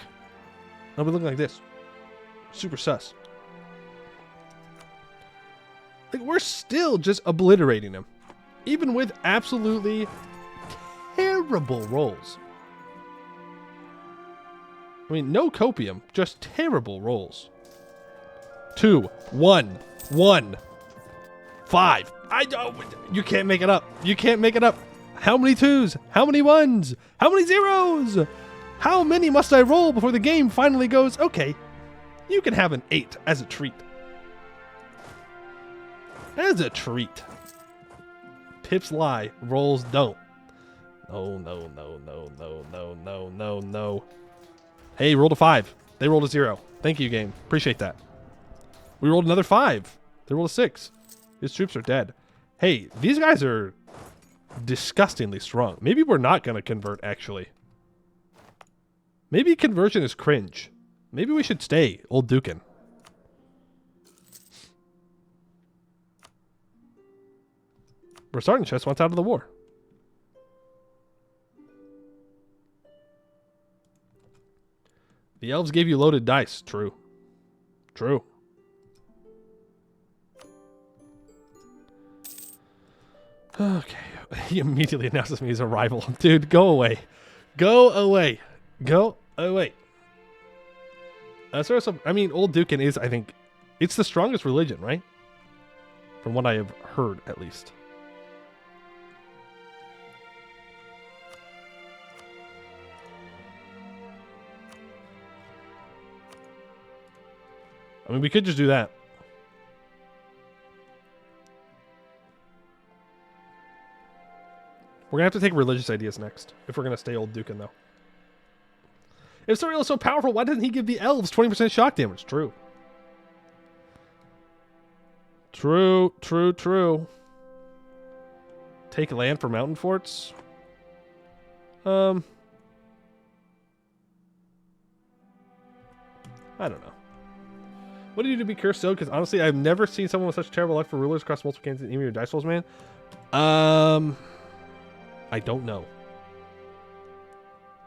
I'll be looking like this. Super sus. Like, we're still just obliterating him. Even with absolutely terrible rolls. I mean, no copium, just terrible rolls. 2, 1, 1, 5. You can't make it up. You can't make it up. How many 2s? How many 1s? How many 0s? How many must I roll before the game finally goes, okay, you can have an 8 as a treat. As a treat. Pips lie, rolls don't. No. Hey, rolled a 5. They rolled a 0. Thank you, game. Appreciate that. We rolled another 5. They rolled a 6. His troops are dead. Hey, these guys are disgustingly strong. Maybe we're not going to convert, actually. Maybe conversion is cringe. Maybe we should stay, Old Dukin. We're starting chest once out of the war. The elves gave you loaded dice. True. True. Okay. He immediately announces me his arrival. Dude, go away. Go away. Go away. I mean, Old Dukin is, I think, it's the strongest religion, right? From what I have heard, at least. I mean, we could just do that. We're going to have to take religious ideas next, if we're going to stay Old Dukin, though. If Suriel is so powerful, why doesn't he give the elves 20% shock damage? True. True. Take land for mountain forts? I don't know. What do you do to be cursed so? Because honestly, I've never seen someone with such terrible luck for rulers across multiple cans in your dice rolls, man. I don't know.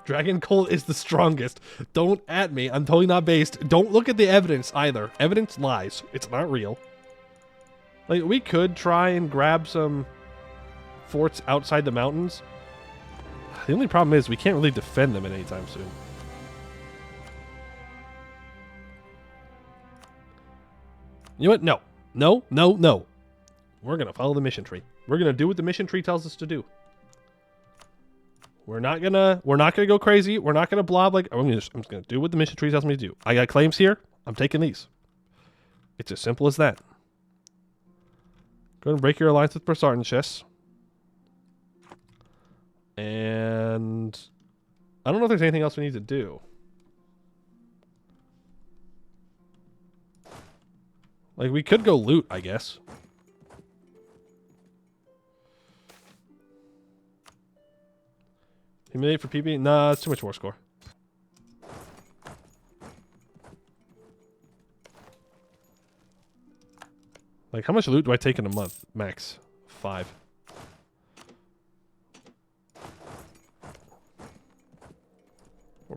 Dragon Cult is the strongest. Don't at me. I'm totally not based. Don't look at the evidence either. Evidence lies. It's not real. Like, we could try and grab some forts outside the mountains. The only problem is we can't really defend them at any time soon. You know what? No. We're going to follow the mission tree. We're going to do what the mission tree tells us to do. We're not gonna go crazy. We're not gonna blob like I'm just gonna do what the mission tree tells me to do. I got claims here. I'm taking these. It's as simple as that. Go ahead and break your alliance with Persartanchus. And I don't know if there's anything else we need to do. Like, we could go loot, I guess. Humiliate for PB? Nah, it's too much war score. Like, how much loot do I take in a month? Max. 5.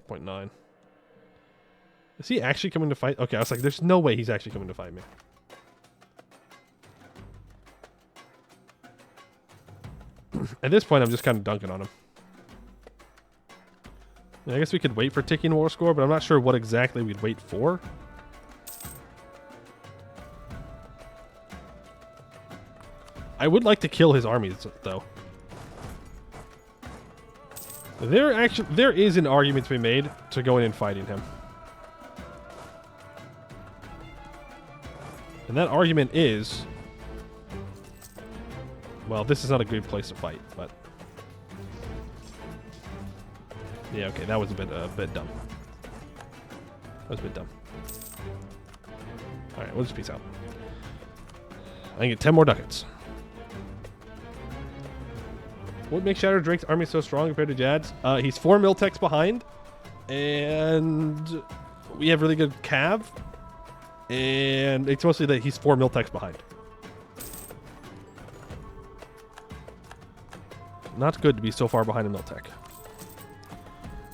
.9. Is he actually coming to fight? Okay, I was like, there's no way he's actually coming to fight me. At this point, I'm just kind of dunking on him. Yeah, I guess we could wait for ticking war score, but I'm not sure what exactly we'd wait for. I would like to kill his armies, though. There is an argument to be made to go in and fighting him. And that argument is, well, this is not a good place to fight, but yeah, okay, that was a bit dumb. That was a bit dumb. All right, we'll just peace out. I can get 10 more ducats. What makes Shadow Drake's army so strong compared to Jad's? He's 4 Miltex behind, and we have really good cav, and it's mostly that he's 4 Miltex behind. Not good to be so far behind a Miltech.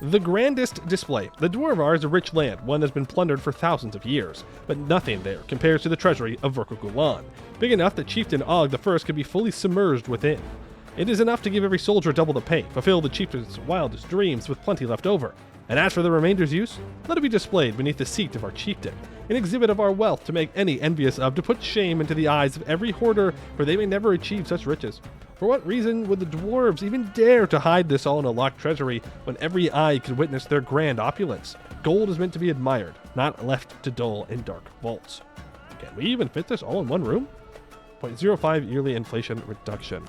The grandest display. The Dwarvar is a rich land, one that's been plundered for thousands of years, but nothing there compares to the treasury of Verkogulan, big enough that Chieftain Og I could be fully submerged within. It is enough to give every soldier double the pay, fulfill the chieftain's wildest dreams with plenty left over. And as for the remainder's use, let it be displayed beneath the seat of our chieftain, an exhibit of our wealth to make any envious of, to put shame into the eyes of every hoarder, for they may never achieve such riches. For what reason would the dwarves even dare to hide this all in a locked treasury, when every eye could witness their grand opulence? Gold is meant to be admired, not left to dull in dark vaults. Can we even fit this all in one room? 0.05 yearly inflation reduction.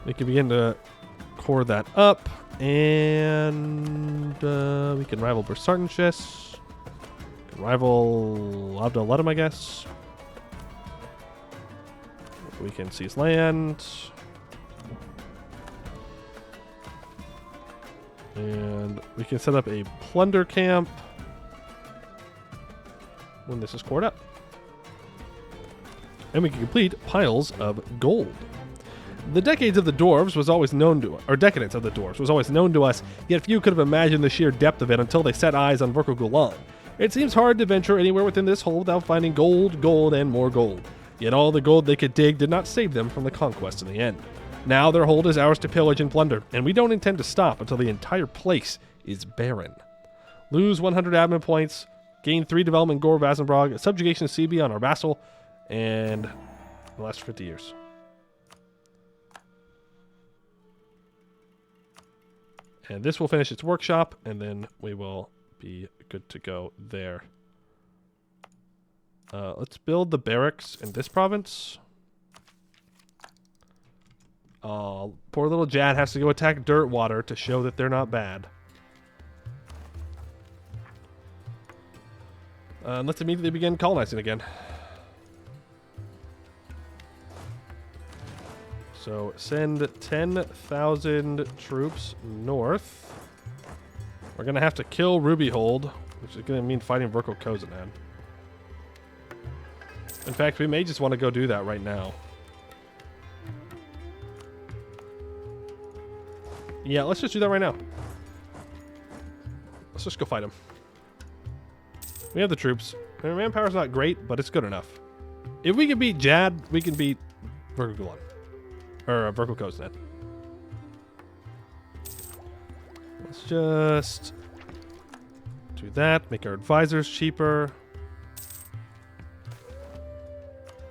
We can begin to core that up, and we can rival Bersartanchus. Rival Abdulatum, I guess. We can seize land. And we can set up a plunder camp when this is cored up. And we can complete piles of gold. The decades of the dwarves was always known to us, or decadence of the dwarves was always known to us, yet few could have imagined the sheer depth of it until they set eyes on Verkogulan. It seems hard to venture anywhere within this hole without finding gold, gold, and more gold. Yet all the gold they could dig did not save them from the conquest in the end. Now their hold is ours to pillage and plunder, and we don't intend to stop until the entire place is barren. Lose 100 admin points, gain 3 development Gore Vazenbrog, subjugation CB on our vassal, and the last 50 years. And this will finish its workshop, and then we will be good to go there. Let's build the barracks in this province. Oh, poor little Jad has to go attack Dirtwater to show that they're not bad. Let's immediately begin colonizing again. So send 10,000 troops north. We're going to have to kill Rubyhold, which is going to mean fighting Verko Kozanan. In fact, we may just want to go do that right now. Yeah, let's just do that right now. Let's just go fight him. We have the troops. Our manpower's not great, but it's good enough. If we can beat Jad, we can beat Verkogulan. Or Verko Kozanan. Let's just do that. Make our advisors cheaper.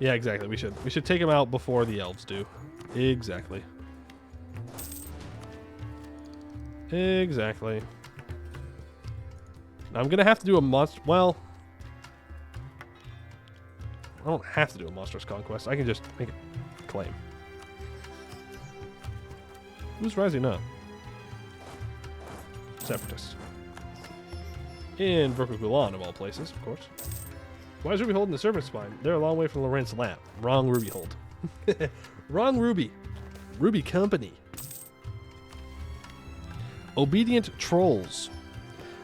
Yeah, exactly. We should take them out before the elves do. Exactly. Exactly. Now I'm gonna have to do a monster. Well, I don't have to do a monstrous conquest. I can just make a claim. Who's rising up? Separatists. In Verkugulan, of all places, of course. Why is Ruby holding the serpent spine? They're a long way from Lorentz lap. Wrong Ruby hold. Wrong Ruby. Ruby company. Obedient trolls.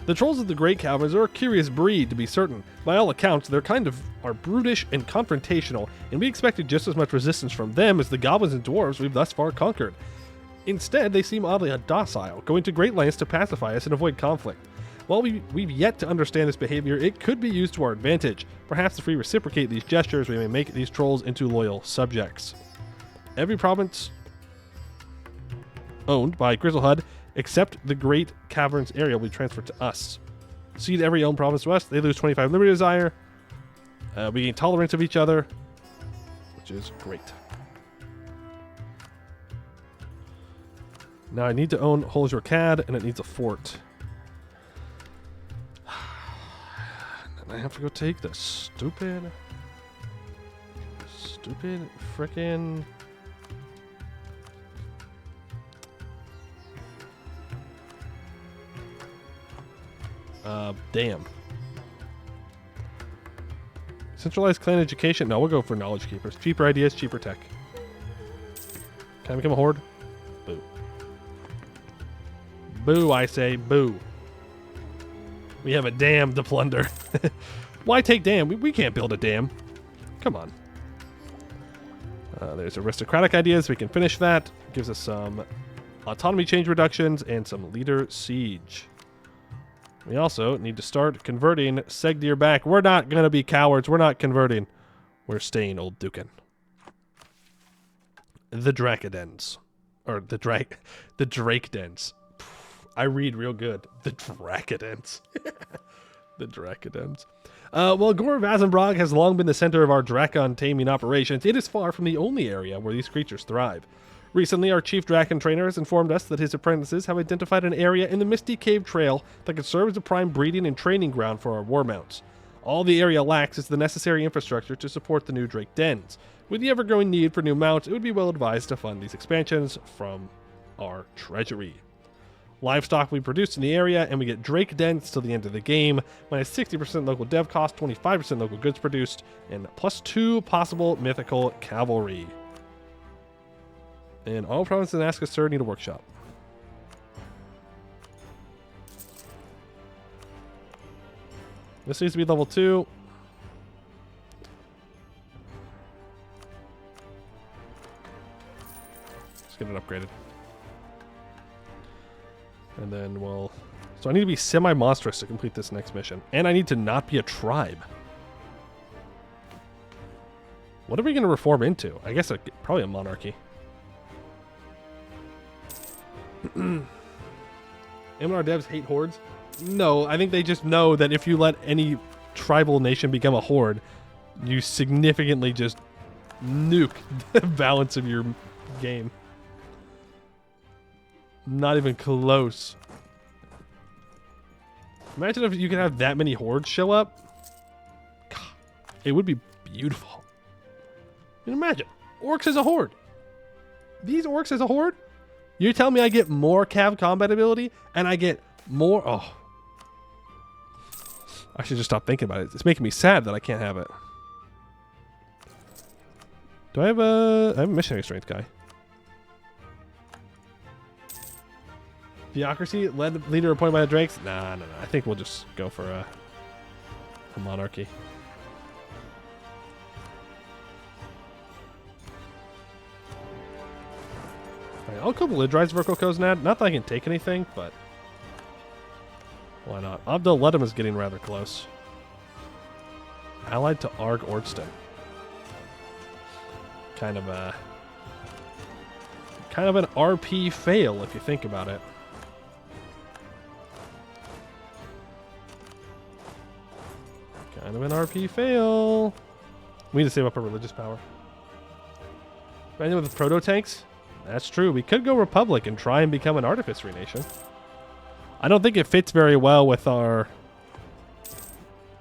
The trolls of the Great Caverns are a curious breed, to be certain. By all accounts, they're are brutish and confrontational, and we expected just as much resistance from them as the goblins and dwarves we've thus far conquered. Instead, they seem oddly docile, going to great lengths to pacify us and avoid conflict. While we've yet to understand this behavior, it could be used to our advantage. Perhaps if we reciprocate these gestures, we may make these trolls into loyal subjects. Every province owned by Grizzlehud, except the Great Caverns area, will be transferred to us. Cede every owned province to us. They lose 25 liberty desire. We gain tolerance of each other, which is great. Now I need to own Holzurcad, and it needs a fort. And I have to go take the stupid frickin' damn. Centralized clan education? No, we'll go for knowledge keepers. Cheaper ideas, cheaper tech. Can I become a horde? Boo. Boo, I say, boo. We have a dam to plunder. Why take dam? We can't build a dam. Come on. There's aristocratic ideas. We can finish that. Gives us some autonomy change reductions and some leader siege. We also need to start converting Segdir back. We're not going to be cowards. We're not converting. We're staying Old Dukin. The Drakadens. Or the Drakedens. I read real good. The Drakadens. The Drakadens. While Gore Vazenbrog has long been the center of our Drakon taming operations, it is far from the only area where these creatures thrive. Recently, our chief Drakon trainer has informed us that his apprentices have identified an area in the Misty Cave Trail that could serve as a prime breeding and training ground for our war mounts. All the area lacks is the necessary infrastructure to support the new Drake dens. With the ever-growing need for new mounts, it would be well advised to fund these expansions from our treasury. Livestock we produce in the area, and we get Drake dens till the end of the game, minus 60% local dev cost, 25% local goods produced, and plus 2 possible mythical cavalry. And all provinces in Askasur need a workshop. This needs to be level 2. Let's get it upgraded. And then we'll... So I need to be semi-monstrous to complete this next mission. And I need to not be a tribe. What are we going to reform into? I guess probably a monarchy. Anbennar devs hate hordes? No, I think they just know that if you let any tribal nation become a horde, you significantly just nuke the balance of your game. Not even close. Imagine if you could have that many hordes show up. God, it would be beautiful. I mean, imagine. Orcs as a horde. These orcs as a horde? You tell me I get more cav combat ability and I get more... Oh. I should just stop thinking about it. It's making me sad that I can't have it. Do I have a missionary strength guy? Theocracy? Leader appointed by the Drakes? Nah. I think we'll just go for a monarchy. Alright, I'll kill the Lidrides Verkal Koznad. Not that I can take anything, but why not? Abdel Ledem is getting rather close. Allied to Arg Ordston. Kind of an RP fail if you think about it. Kind of an RP fail. We need to save up our religious power. Anyone with proto tanks? That's true. We could go Republic and try and become an artificery nation. I don't think it fits very well with our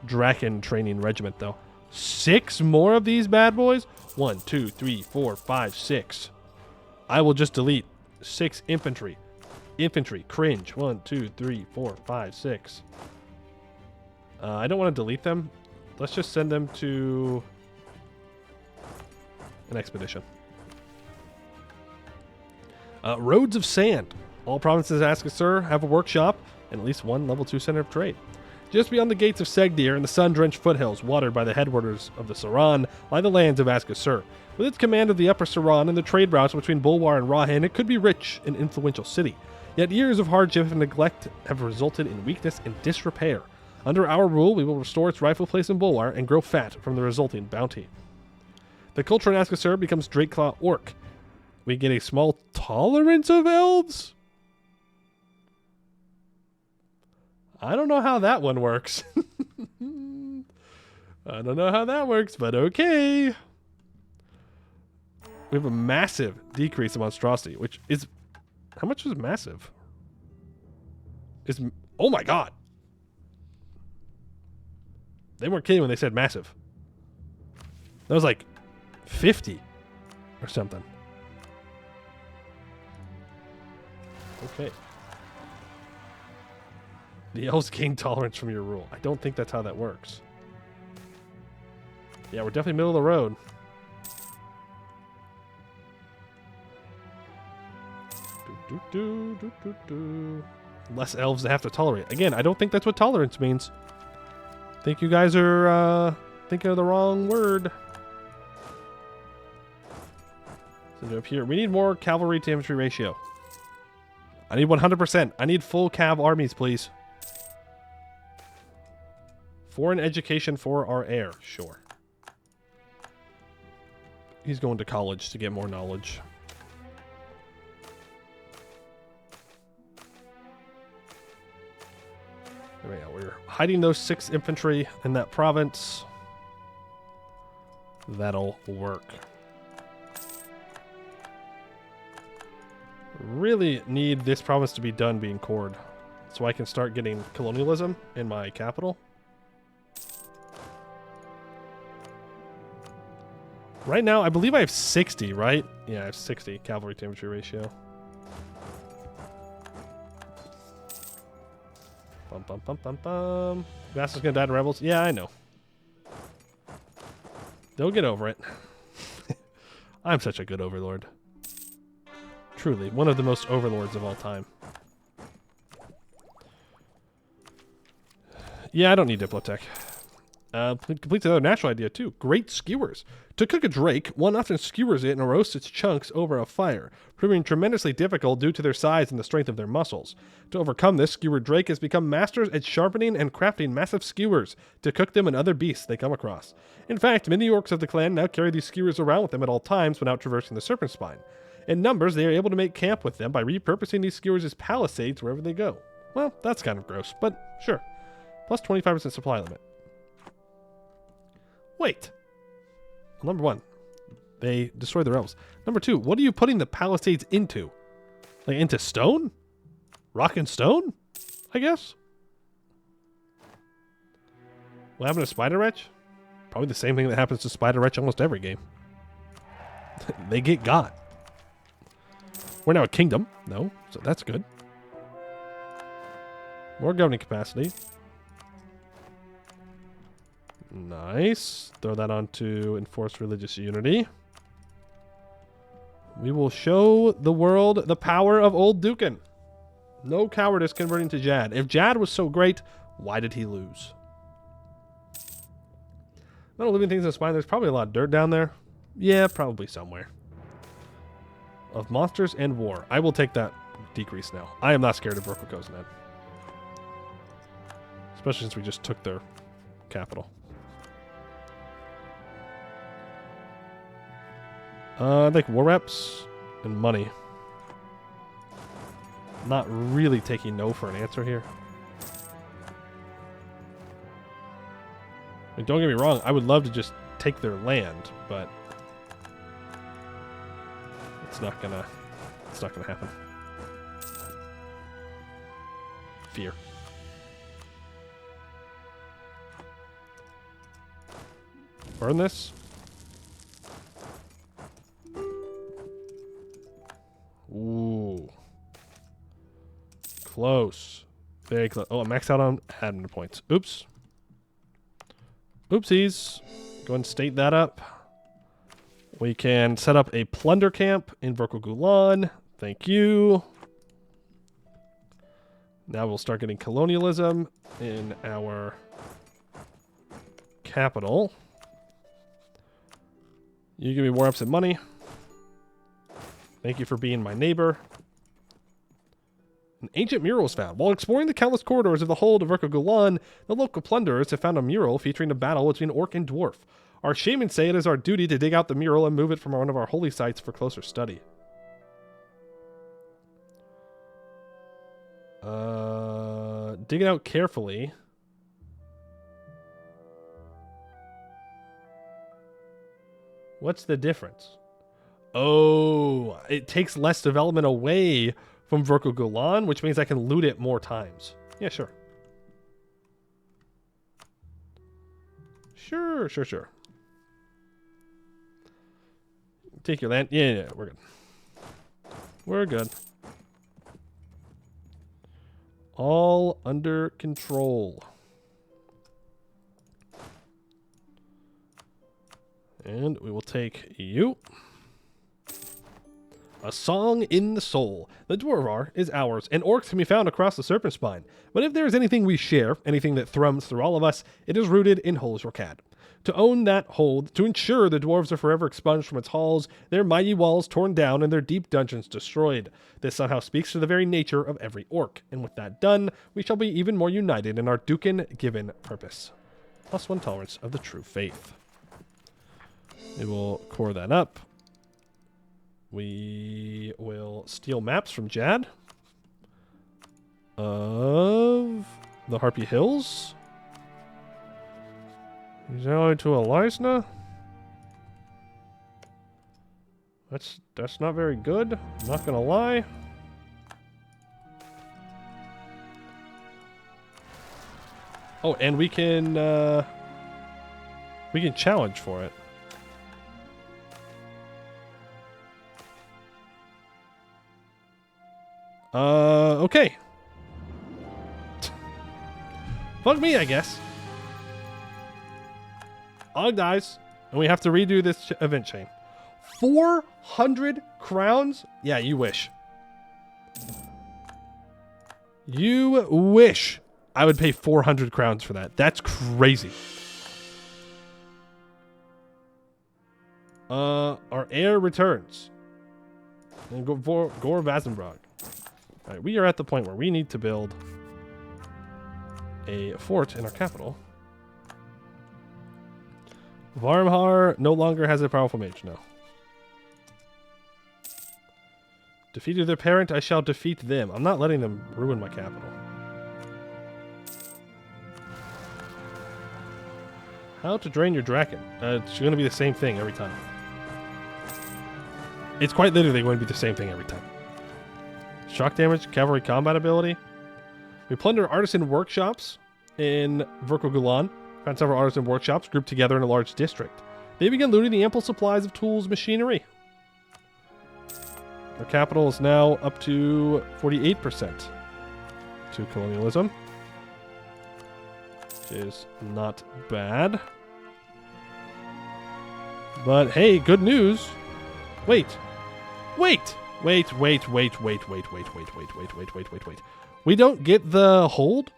Draken training regiment, though. 6 more of these bad boys? 1, 2, 3, 4, 5, 6. I will just delete 6 infantry. Infantry, cringe. 1, 2, 3, 4, 5, 6. I don't want to delete them. Let's just send them to an expedition. Roads of Sand. All provinces, ask us, sir, have a workshop and at least one level 2 center of trade. Just beyond the gates of Segdir in the sun-drenched foothills, watered by the headwaters of the Saran, lie the lands of Askasur. With its command of the upper Saran and the trade routes between Bulwar and Rahan, it could be rich and influential city. Yet years of hardship and neglect have resulted in weakness and disrepair. Under our rule, we will restore its rightful place in Bulwar and grow fat from the resulting bounty. The culture in Askasur becomes Drakeclaw Orc. We get a small tolerance of elves? I don't know how that one works. I don't know how that works, but okay. We have a massive decrease in monstrosity, which is... How much is massive? Oh my god! They weren't kidding when they said massive. That was like 50 or something. Okay. The elves gain tolerance from your rule. I don't think that's how that works. Yeah, we're definitely middle of the road. Less elves to have to tolerate. Again, I don't think that's what tolerance means. I think you guys are thinking of the wrong word. So up here, we need more cavalry to infantry ratio. I need 100%. I need full cav armies, please. Foreign education for our heir. Sure. He's going to college to get more knowledge. There we go. We're hiding those 6 infantry in that province. That'll work. Really need this province to be done being cored so I can start getting colonialism in my capital. Right now, I believe I have 60, right? Yeah, I have 60 cavalry to infantry ratio. Bum, bum, bum, bum, bum. Vassals gonna die to rebels? Yeah, I know. They'll get over it. I'm such a good overlord. Truly, one of the most overlords of all time. Yeah, I don't need Diplotech. Completes another natural idea, too. Great skewers. To cook a drake, one often skewers it and roasts its chunks over a fire, proving tremendously difficult due to their size and the strength of their muscles. To overcome this, skewered drake has become masters at sharpening and crafting massive skewers to cook them and other beasts they come across. In fact, many orcs of the clan now carry these skewers around with them at all times without traversing the serpent spine. In numbers, they are able to make camp with them by repurposing these skewers as palisades wherever they go. Well, that's kind of gross, but sure. Plus 25% supply limit. Wait. Well, number 1, they destroy the rebels. Number 2, what are you putting the palisades into? Like into stone? Rock and stone? I guess. What happened to Spider Wretch? Probably the same thing that happens to Spider Wretch almost every game. They get got. We're now a kingdom. No, so that's good. More governing capacity. Nice. Throw that on to enforce religious unity. We will show the world the power of Old Dukin. No cowardice converting to Jad. If Jad was so great, why did he lose? Not living things in the spine. There's probably a lot of dirt down there. Yeah, probably somewhere. Of monsters and war. I will take that decrease now. I am not scared of Rokoko's Ned. Especially since we just took their capital. I think war reps and money. Not really taking no for an answer here. I mean, don't get me wrong, I would love to just take their land, but it's not gonna happen. Fear. burn this. Ooh. Close. Very close. Oh, I maxed out on admin points. Oops. Oopsies. Go ahead and state that up. We can set up a plunder camp in Verkle Gulan. Thank you. Now we'll start getting colonialism in our capital. You give me war ups and money. Thank you for being my neighbor. An ancient mural was found. While exploring the countless corridors of the hold of Verkle Gulan, the local plunderers have found a mural featuring a battle between orc and dwarf. Our shamans say it is our duty to dig out the mural and move it from one of our holy sites for closer study. Dig it out carefully. What's the difference? Oh, it takes less development away from Verkle Gulan, which means I can loot it more times. Yeah, sure. Sure. Take your land. Yeah, we're good. We're good. All under control. And we will take you. A song in the soul. The Dwarvar is ours, and orcs can be found across the Serpent Spine. But if there is anything we share, anything that thrums through all of us, it is rooted in Hol Jorcad. To own that hold, to ensure the dwarves are forever expunged from its halls, their mighty walls torn down, and their deep dungeons destroyed. This somehow speaks to the very nature of every orc, and with that done, we shall be even more united in our Dukin-given purpose. +1 tolerance of the true faith. We will core that up. We will steal maps from Jad of the Harpy Hills. He's allied to Elisna. That's not very good. I'm not gonna lie. Oh, and we can challenge for it. Okay. Fuck me, I guess. Og dies, and we have to redo this event chain. 400 crowns? Yeah, you wish. You wish I would pay 400 crowns for that. That's crazy. Our heir returns. And go for Gore Vazenbrog. Alright, we are at the point where we need to build a fort in our capital. Varmhar no longer has a powerful mage, no. Defeated their parent, I shall defeat them. I'm not letting them ruin my capital. How to drain your Draken. It's going to be the same thing every time. It's quite literally going to be the same thing every time. Shock damage, cavalry combat ability. We plunder artisan workshops in Verkle Gulan. Found several artisan workshops grouped together in a large district. They began looting the ample supplies of tools, machinery. Our capital is now up to 48% to colonialism, which is not bad. But hey, good news. Wait. We don't get the hold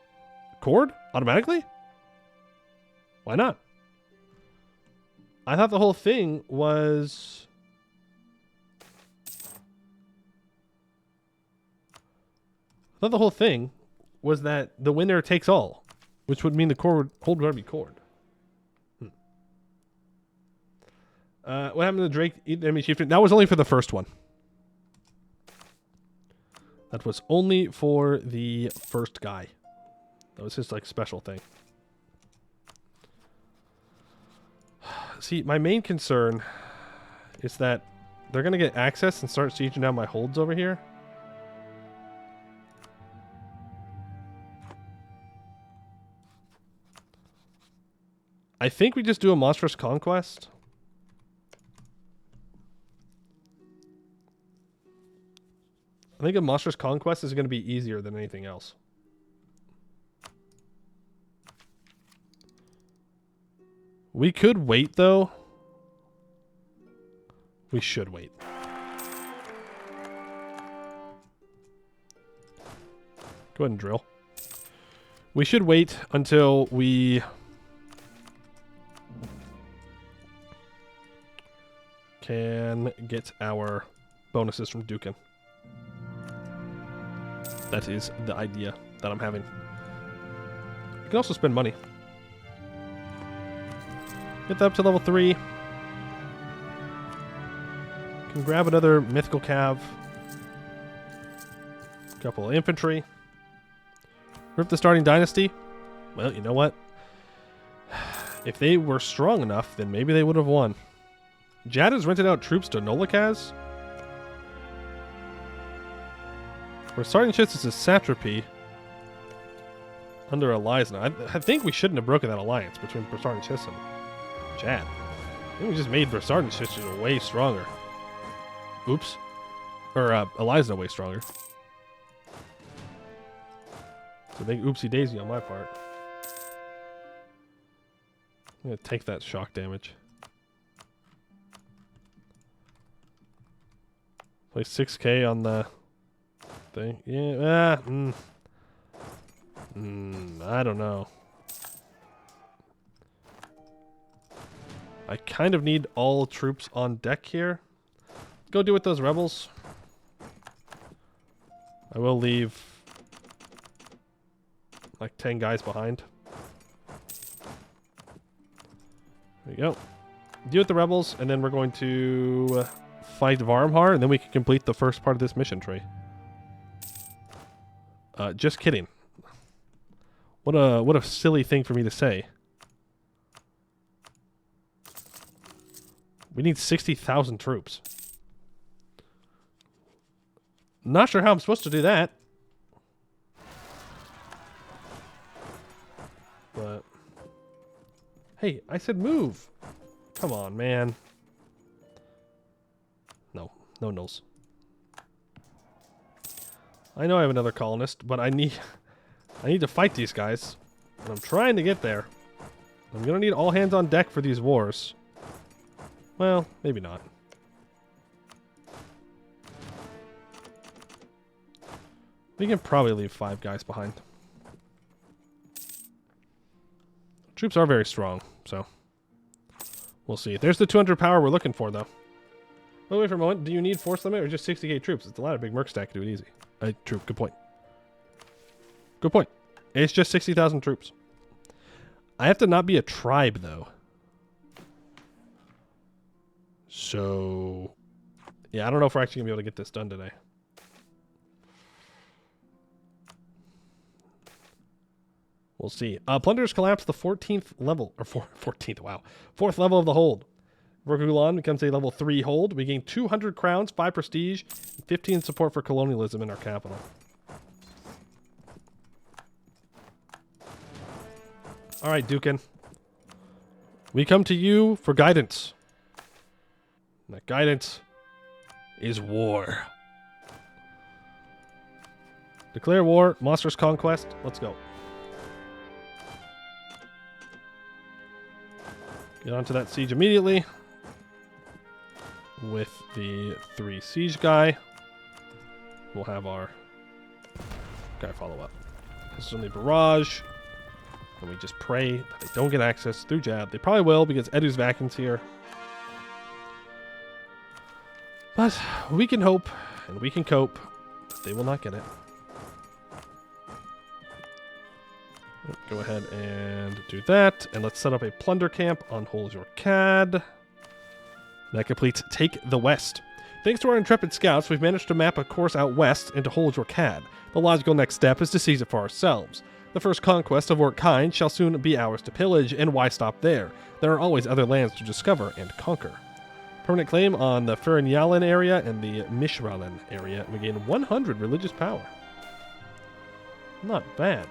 cord automatically? Why not? I thought the whole thing was... that the winner takes all, which would mean the hold would be cord. What happened to the Drake enemy chieftain? That was only for the first one. That was only for the first guy. That was his like special thing. See, my main concern is that they're gonna get access and start sieging down my holds over here. I think we just do a monstrous conquest. I think a monstrous conquest is going to be easier than anything else. We could wait, though. We should wait. Go ahead and drill. We should wait until we can get our bonuses from Dukin. That is the idea that I'm having. You can also spend money. Get that up to level 3. Can grab another mythical cav. Couple of infantry. Rip the starting dynasty. Well, you know what? If they were strong enough, then maybe they would have won. Jad has rented out troops to Nolikaz. Sardanchis is a satrapy under Elizna. I think we shouldn't have broken that alliance between Sardanchis and Jad. I think we just made Sardanchis way stronger. Oops. Or Elizna way stronger. So big oopsie daisy on my part. I'm going to take that shock damage. Play 6k on the thing. Yeah, I don't know. I kind of need all troops on deck here. Go do with those rebels. I will leave like 10 guys behind. There you go. Deal with the rebels, and then we're going to fight Varmhar, and then we can complete the first part of this mission tree. Just kidding. What a silly thing for me to say. We need 60,000 troops. Not sure how I'm supposed to do that. But hey, I said move. Come on, man. No nulls. I know I have another colonist, but I need to fight these guys. And I'm trying to get there. I'm gonna need all hands on deck for these wars. Well, maybe not. We can probably leave 5 guys behind. Troops are very strong, so we'll see. There's the 200 power we're looking for, though. Wait for a moment. Do you need force limit or just 60k troops? It's a lot of big merc stack to do it easy. True. Good point. Good point. It's just 60,000 troops. I have to not be a tribe, though. So, yeah, I don't know if we're actually going to be able to get this done today. We'll see. Plunderers collapse the 14th level, or 14th, wow. 4th level of the hold. Vergulan becomes a level 3 hold. We gain 200 crowns, 5 prestige, and 15 support for colonialism in our capital. Alright, Dukin. We come to you for guidance. And that guidance is war. Declare war, monstrous conquest. Let's go. Get onto that siege immediately with the 3 siege guy. We'll have our guy follow up. This is only barrage. And we just pray that they don't get access through Jab. They probably will because Edu's vacant's here. But we can hope and we can cope that they will not get it. Go ahead and do that. And let's set up a plunder camp on Hold Your Cad. That completes Take the West. Thanks to our intrepid scouts, we've managed to map a course out west into Hold Your Cad. The logical next step is to seize it for ourselves. The first conquest of our kind shall soon be ours to pillage, and why stop there? There are always other lands to discover and conquer. Permanent claim on the Ferinyalan area and the Mishralan area. We gain 100 religious power. Not bad.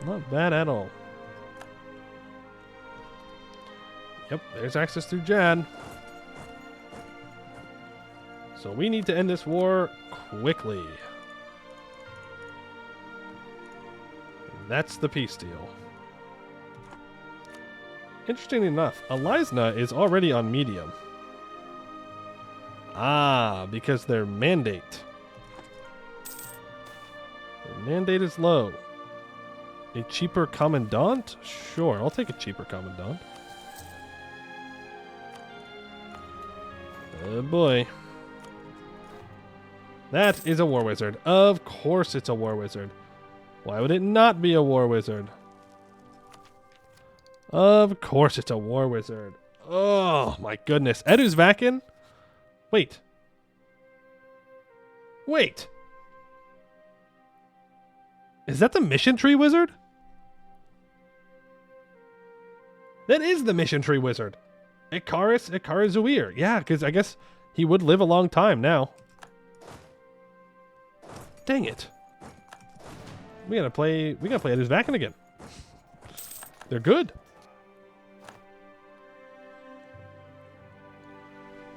Not bad at all. Yep, there's access through Jan. So we need to end this war quickly. That's the peace deal. Interestingly enough, Elisna is already on medium. Ah, because their mandate. Their mandate is low. A cheaper commandant? Sure, I'll take a cheaper commandant. Oh boy. That is a war wizard. Of course it's a war wizard. Why would it not be a war wizard? Of course it's a war wizard. Oh my goodness. Edu's Vakin? Wait. Wait. Is that the mission tree wizard? That is the mission tree wizard. Ikarazuir. Yeah, because I guess he would live a long time now. Dang it. We gotta play Edu's Vakin again. They're good.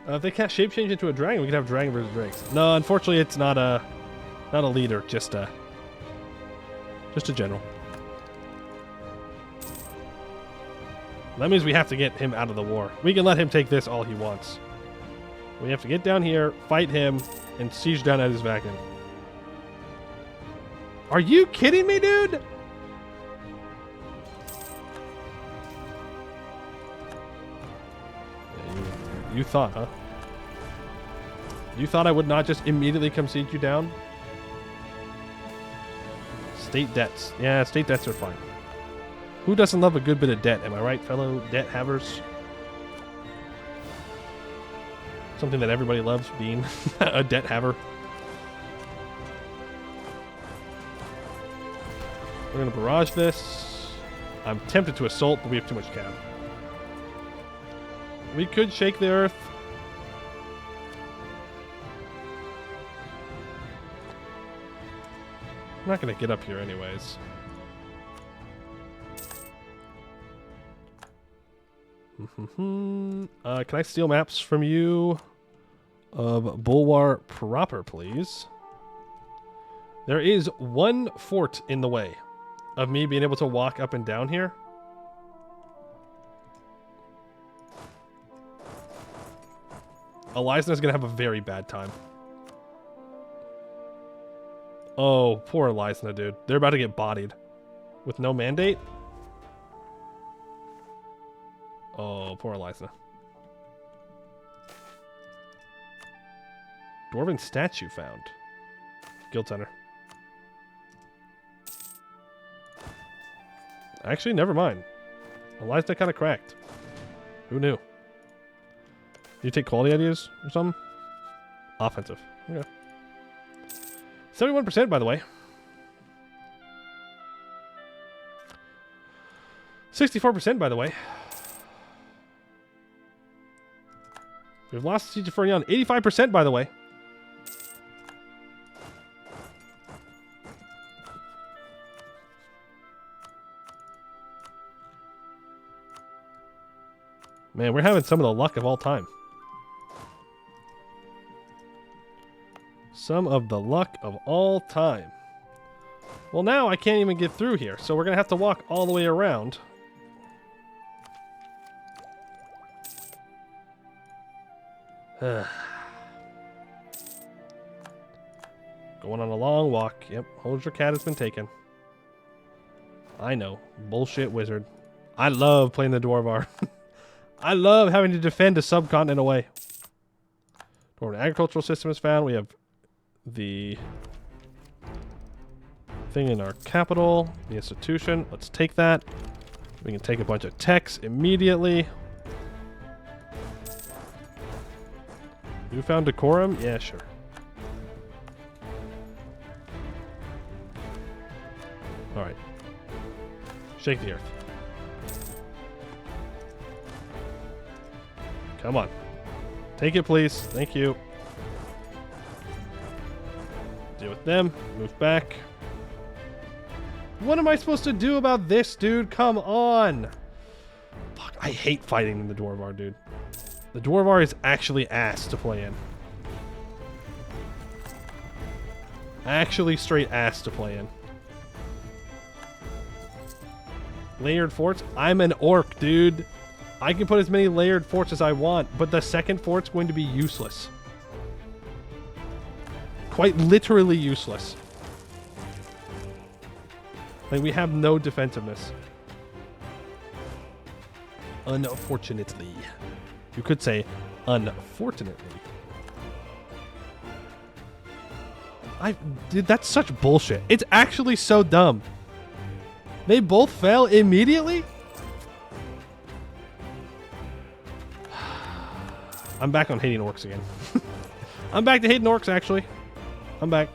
If they can't shape change into a dragon, we can have dragon versus drakes. No, unfortunately, it's not a leader, just a general. That means we have to get him out of the war. We can let him take this all he wants. We have to get down here, fight him, and siege down Edu's Vakin. Are you kidding me, dude? You thought, huh? You thought I would not just immediately come siege you down? State debts. Yeah, state debts are fine. Who doesn't love a good bit of debt? Am I right, fellow debt havers? Something that everybody loves, being a debt haver. We're going to barrage this. I'm tempted to assault, but we have too much cav. We could shake the earth. I'm not going to get up here anyways. Can I steal maps from you of Bulwar proper, please? There is one fort in the way of me being able to walk up and down here. Elisna's going to have a very bad time. Oh, poor Elisna, dude. They're about to get bodied. With no mandate? Oh, poor Elisna. Dwarven statue found. Guild Center. Actually, never mind. Elisna kind of cracked. Who knew? You take quality ideas or something? Offensive. Okay. 71%, by the way. 64%, by the way. We've lost Siege of Furnion. 85%, by the way. Man, we're having some of the luck of all time. Some of the luck of all time. Well, now I can't even get through here, so we're going to have to walk all the way around. Going on a long walk. Yep, Holger Cat has been taken. I know. Bullshit wizard. I love playing the Dwarvar. I love having to defend a subcontinent away. Dwarven agricultural system is found. We have the thing in our capital, the institution. Let's take that. We can take a bunch of techs immediately. You found decorum? Yeah, sure. Alright. Shake the earth. Come on. Take it, please. Thank you. Deal with them. Move back. What am I supposed to do about this, dude? Come on. Fuck. I hate fighting in the Dwarvar, dude. The Dwarvar is actually ass to play in. Actually straight ass to play in. Layered forts? I'm an orc, dude. I can put as many layered forts as I want, but the second fort's going to be useless. Quite literally useless. Like, we have no defensiveness. Unfortunately. You could say, unfortunately. Dude, that's such bullshit. It's actually so dumb. They both fell immediately? I'm back on hating orcs again. I'm back to hating orcs, actually. I'm back.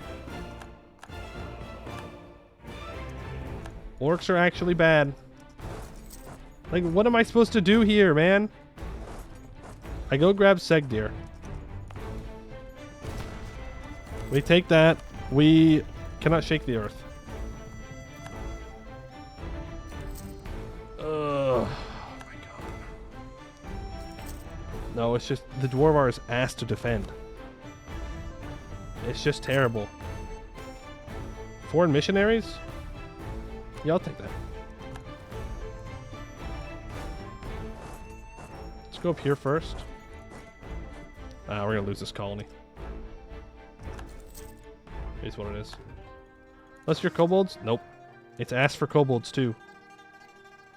Orcs are actually bad. Like, what am I supposed to do here, man? I go grab Segdir. We take that. We cannot shake the earth. Oh my god. No, it's just the Dwarvar is asked to defend. It's just terrible. Foreign missionaries? Yeah, I'll take that. Let's go up here first. We're gonna lose this colony. Is what it is. Unless you're kobolds? Nope. It's asked for kobolds too.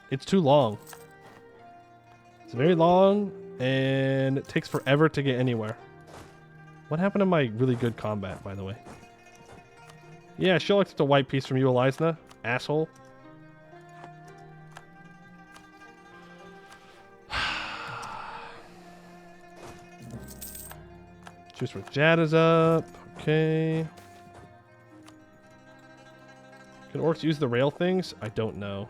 It's too long. It's very long, and it takes forever to get anywhere. What happened to my really good combat, by the way? Yeah, she'll accept a white piece from you, Elisna. Asshole. Choose where Jad is up. Okay. Can orcs use the rail things? I don't know.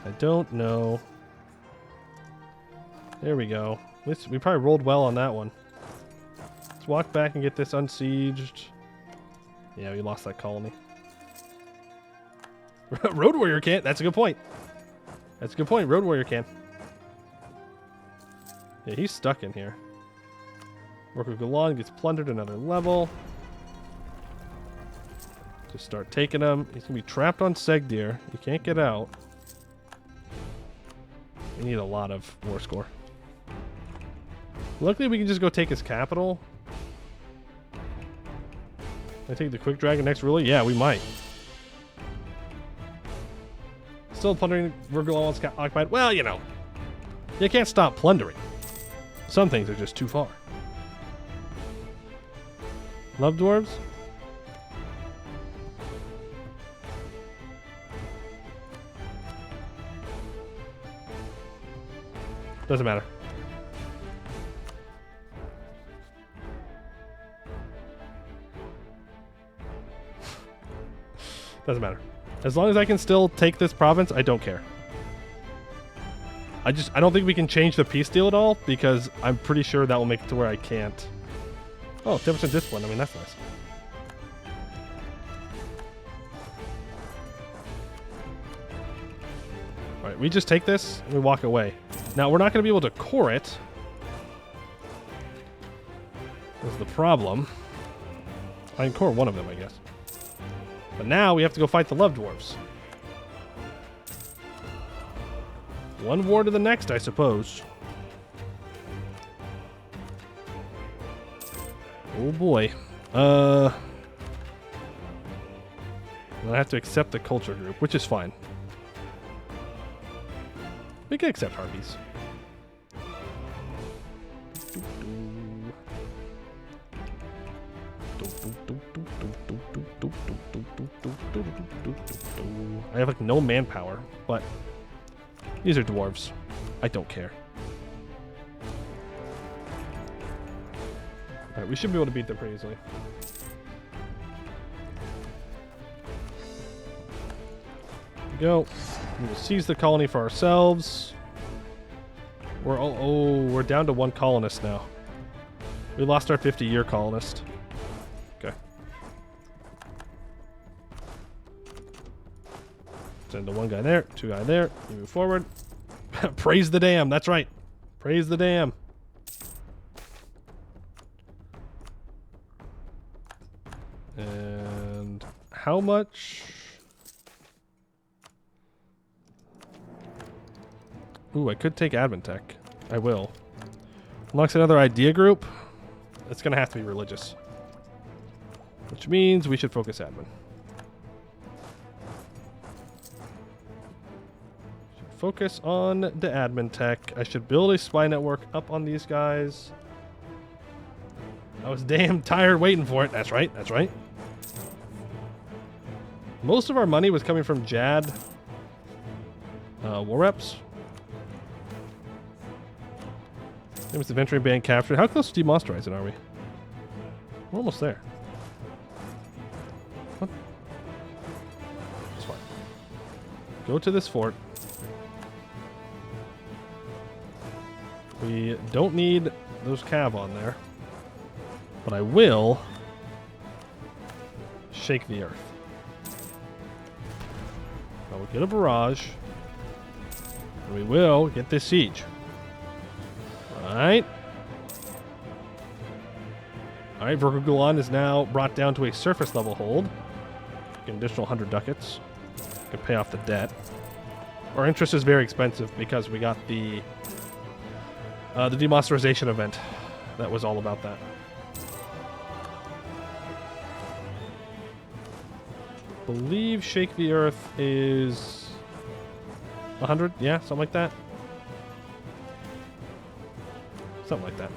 I don't know. There we go. We probably rolled well on that one. Let's walk back and get this unsieged. Yeah, we lost that colony. Road Warrior can't. That's a good point. That's a good point. Road Warrior can. Yeah, he's stuck in here. Work with Galan gets plundered another level. Just start taking him. He's gonna be trapped on Segdir. He can't get out. We need a lot of war score. Luckily, we can just go take his capital. Can I take the Quick Dragon next ruler? Yeah, we might. Still plundering Vergalan's occupied. Well, you know, you can't stop plundering. Some things are just too far. Love dwarves? Doesn't matter. Doesn't matter. As long as I can still take this province, I don't care. I don't think we can change the peace deal at all, because I'm pretty sure that will make it to where I can't. Oh, 10% discipline. I mean, that's nice. Alright, we just take this and we walk away. Now, we're not going to be able to core it. That's the problem. I can core one of them, I guess. But now we have to go fight the love dwarves. One war to the next, I suppose. Oh boy. I have to accept the culture group, which is fine. We can accept harpies. I have like no manpower, but these are dwarves. I don't care. Alright, we should be able to beat them pretty easily. Go. We'll seize the colony for ourselves. We're down to one colonist now. We lost our 50-year colonist. Okay. Send the one guy there, two guy there. You move forward. Praise the dam. That's right. Praise the dam. And how much? Ooh, I could take admin tech. I will. Unlocks another idea group. It's going to have to be religious. Which means we should focus admin. Should focus on the admin tech. I should build a spy network up on these guys. I was damn tired waiting for it. That's right. That's right. Most of our money was coming from Jad war reps. It was the venturing band captured. How close to demonsterizing are we? We're almost there. What? It's fine. Go to this fort. We don't need those cav on there. But I will shake the earth. I will get a barrage. And we will get this siege. Alright. Alright, Verkugulan is now brought down to a surface level hold. Get an additional 100 ducats. Can pay off the debt. Our interest is very expensive because we got the demonsterization event. That was all about that. Believe Shake the Earth is 100? Yeah, something like that. Something like that.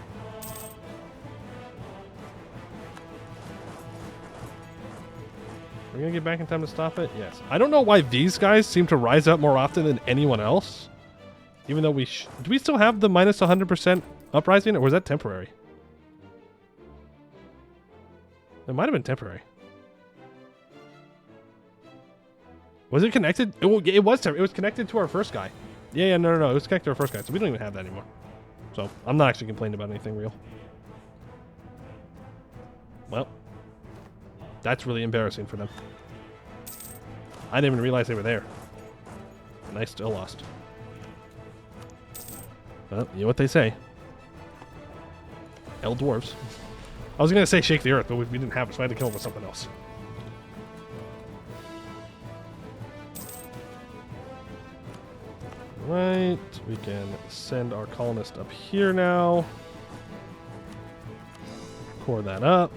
We're gonna get back in time to stop it? Yes. I don't know why these guys seem to rise up more often than anyone else. Even though we do we still have the minus 100% uprising, or was that temporary? It might have been temporary. Was it connected? It was temporary. It was connected to our first guy. Yeah, no. It was connected to our first guy, so we don't even have that anymore. So, I'm not actually complaining about anything real. Well, that's really embarrassing for them. I didn't even realize they were there. And I still lost. Well, you know what they say. Hell dwarves. I was going to say shake the earth, but we didn't have it, so I had to kill them with something else. Right, we can send our colonist up here now. Core that up.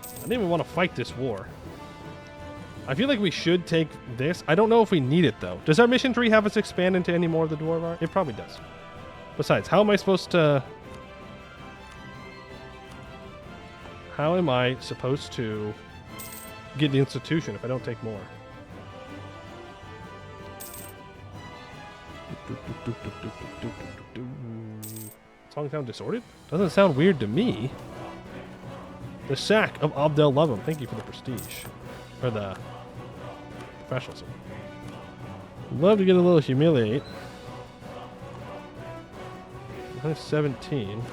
I didn't even want to fight this war. I feel like we should take this. I don't know if we need it, though. Does our mission tree have us expand into any more of the dwarf art? It probably does. Besides, how am I supposed to... How am I supposed to get the institution if I don't take more? Song sound disordered? Doesn't sound weird to me. The sack of Abdel Lovem. Thank you for the prestige. Or the professionalism. Love to get a little humiliate. 117.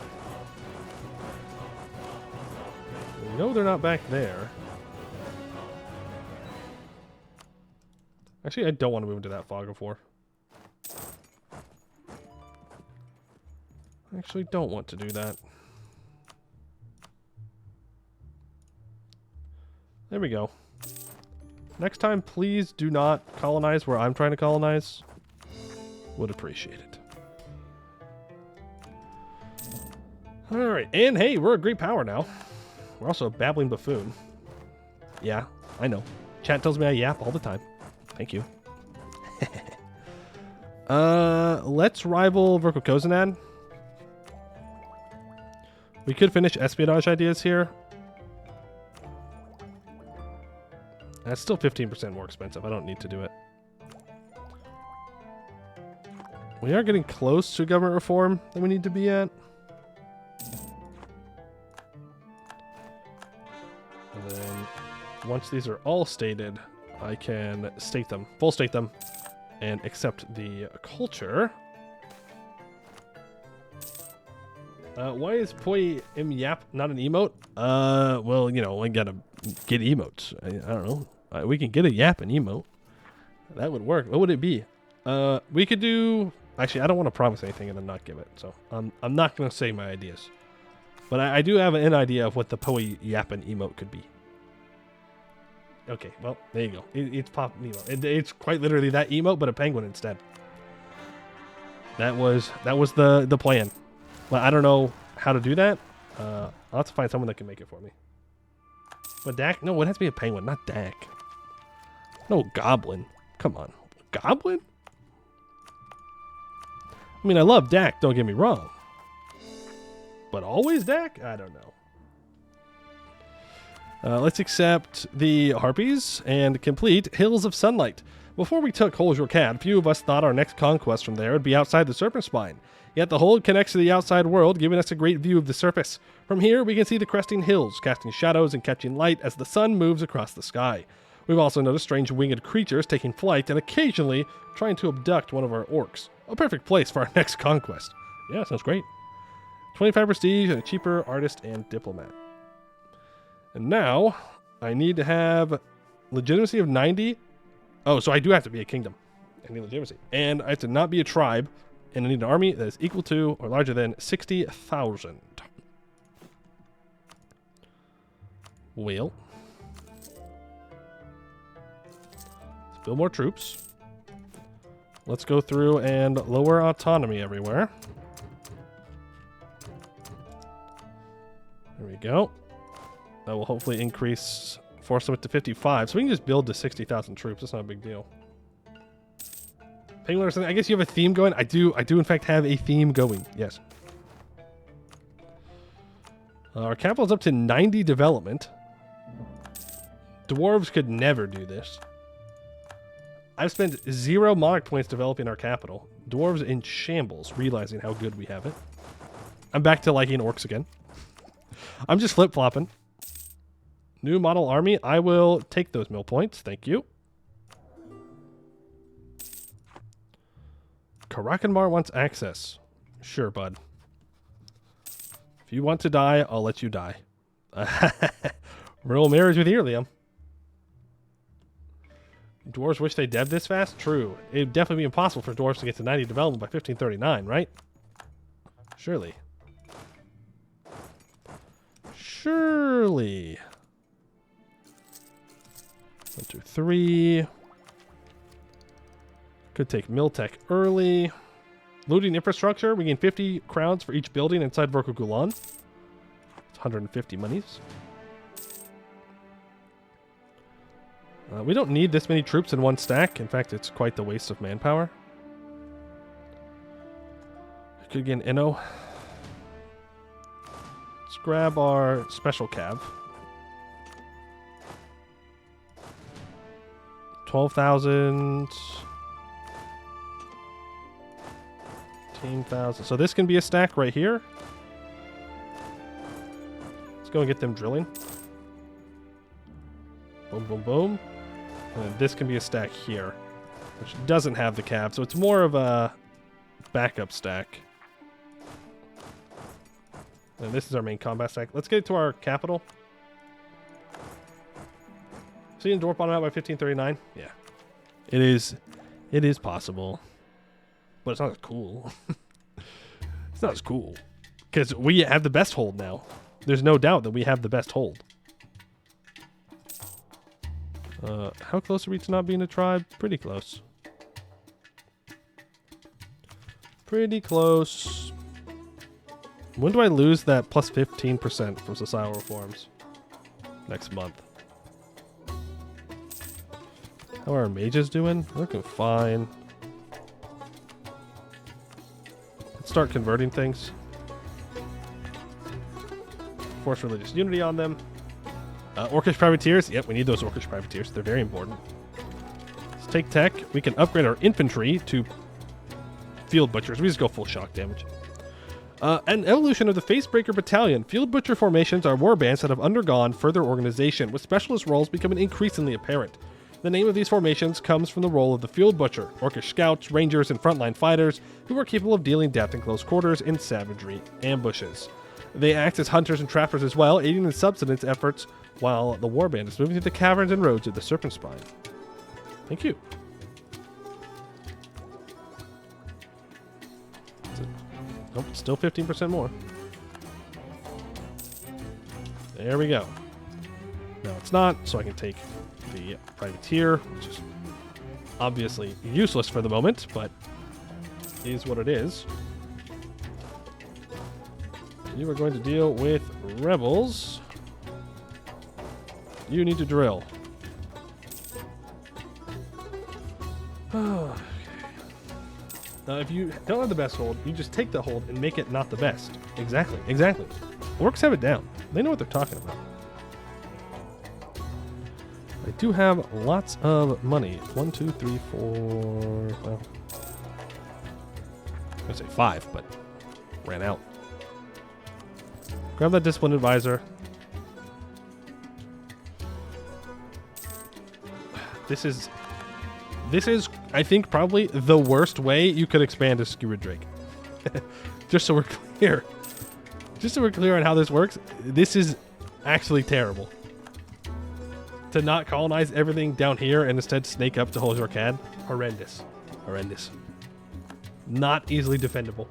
We know they're not back there. Actually, I don't want to move into that fog of war. I actually don't want to do that. There we go. Next time, please do not colonize where I'm trying to colonize. Would appreciate it. Alright, and hey, we're a great power now. We're also a babbling buffoon. Yeah, I know. Chat tells me I yap all the time. Thank you. Let's rival Verkukozinad. We could finish espionage ideas here. That's still 15% more expensive. I don't need to do it. We are getting close to government reform that we need to be at. And then once these are all stated, I can state them, full state them, and accept the culture. Why is Poi Im Yap not an emote? Well, you know, I gotta get emotes. I don't know. We can get a yap and emote. That would work. What would it be? We could do... Actually, I don't want to promise anything and then not give it. So I'm not going to say my ideas. But I do have an idea of what the Poe Yappin emote could be. Okay, well, there you go. It's Pop emote. It's quite literally that emote, but a penguin instead. That was the plan. Well, I don't know how to do that. I'll have to find someone that can make it for me. But Dak? No, it has to be a penguin, not Dak. No, goblin. Come on. Goblin? I mean, I love Dak, don't get me wrong. But always Dak? I don't know. Let's accept the Harpies and complete Hills of Sunlight. Before we took Holsworth Cad, few of us thought our next conquest from there would be outside the Serpent Spine. Yet the hold connects to the outside world, giving us a great view of the surface. From here, we can see the cresting hills, casting shadows and catching light as the sun moves across the sky. We've also noticed strange winged creatures taking flight and occasionally trying to abduct one of our orcs. A perfect place for our next conquest. Yeah, sounds great. 25 prestige and a cheaper artist and diplomat. And now, I need to have legitimacy of 90. Oh, so I do have to be a kingdom. I need legitimacy. And I have to not be a tribe. And I need an army that is equal to or larger than 60,000. Well. Let's build more troops. Let's go through and lower autonomy everywhere. There we go. That will hopefully force them up to 55. So we can just build to 60,000 troops. That's not a big deal. Penguin or something. I guess you have a theme going. I do in fact have a theme going. Yes. Our capital is up to 90 development. Dwarves could never do this. I've spent 0 monarch points developing our capital. Dwarves in shambles, realizing how good we have it. I'm back to liking orcs again. I'm just flip-flopping. New model army. I will take those mill points. Thank you. Karakanmar wants access. Sure, bud. If you want to die, I'll let you die. Royal marriage with Earlium. Dwarves wish they dev this fast? True. It would definitely be impossible for dwarves to get to 90 development by 1539, right? Surely. Surely. 1, 2, 3. Could take Miltech early. Looting infrastructure. We gain 50 crowns for each building inside Vorka Gulan. It's 150 monies. We don't need this many troops in one stack. In fact, it's quite the waste of manpower. Could get an Inno. Let's grab our special cav. 12,000. 15,000. So this can be a stack right here. Let's go and get them drilling. Boom, boom, boom. And then this can be a stack here, which doesn't have the cav, so it's more of a backup stack. And this is our main combat stack. Let's get to our capital. See you in Dwarf bottom out by 1539? Yeah. It is possible. But it's not as cool. It's not as cool. Because we have the best hold now. There's no doubt that we have the best hold. How close are we to not being a tribe? Pretty close. Pretty close. When do I lose that plus 15% from societal reforms? Next month. How are our mages doing? Looking fine. Let's start converting things. Force religious unity on them. Orcish privateers. Yep, we need those Orcish privateers. They're very important. Let's take tech. We can upgrade our infantry to field butchers. We just go full shock damage. An evolution of the Facebreaker Battalion. Field Butcher formations are warbands that have undergone further organization, with specialist roles becoming increasingly apparent. The name of these formations comes from the role of the Field Butcher, Orcish scouts, rangers, and frontline fighters who are capable of dealing death in close quarters in savagery ambushes. They act as hunters and trappers as well, aiding in subsistence efforts while the warband is moving through the caverns and roads of the Serpent Spine. Thank you. Nope, still 15% more. There we go. No, it's not, so I can take the privateer, which is obviously useless for the moment, but is what it is. You are going to deal with rebels. You need to drill. Okay. Now, if you don't have the best hold, you just take the hold and make it not the best. Exactly, exactly. Orcs have it down. They know what they're talking about. I do have lots of money. 1, 2, 3, 4. Well, I was going to say 5, but ran out. Grab that discipline advisor. This is, I think, probably the worst way you could expand a Skewered Drake. Just so we're clear. Just so we're clear on how this works, this is actually terrible. To not colonize everything down here and instead snake up to Holzorcad, horrendous. Horrendous. Not easily defendable.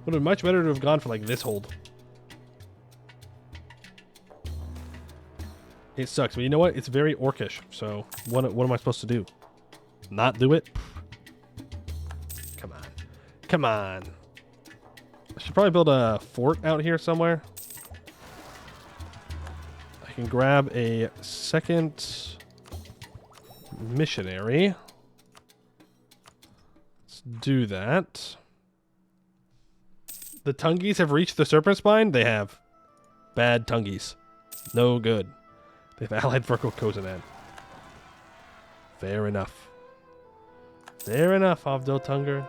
Would have been much better to have gone for like this hold. It sucks, but you know what? It's very orcish. So what am I supposed to do? Not do it? Come on. Come on. I should probably build a fort out here somewhere. I can grab a second missionary. Let's do that. The Tungies have reached the Serpent Spine? They have. Bad Tungies. No good. They've allied for Kozenad. Fair enough. Fair enough, Avdol Tunger.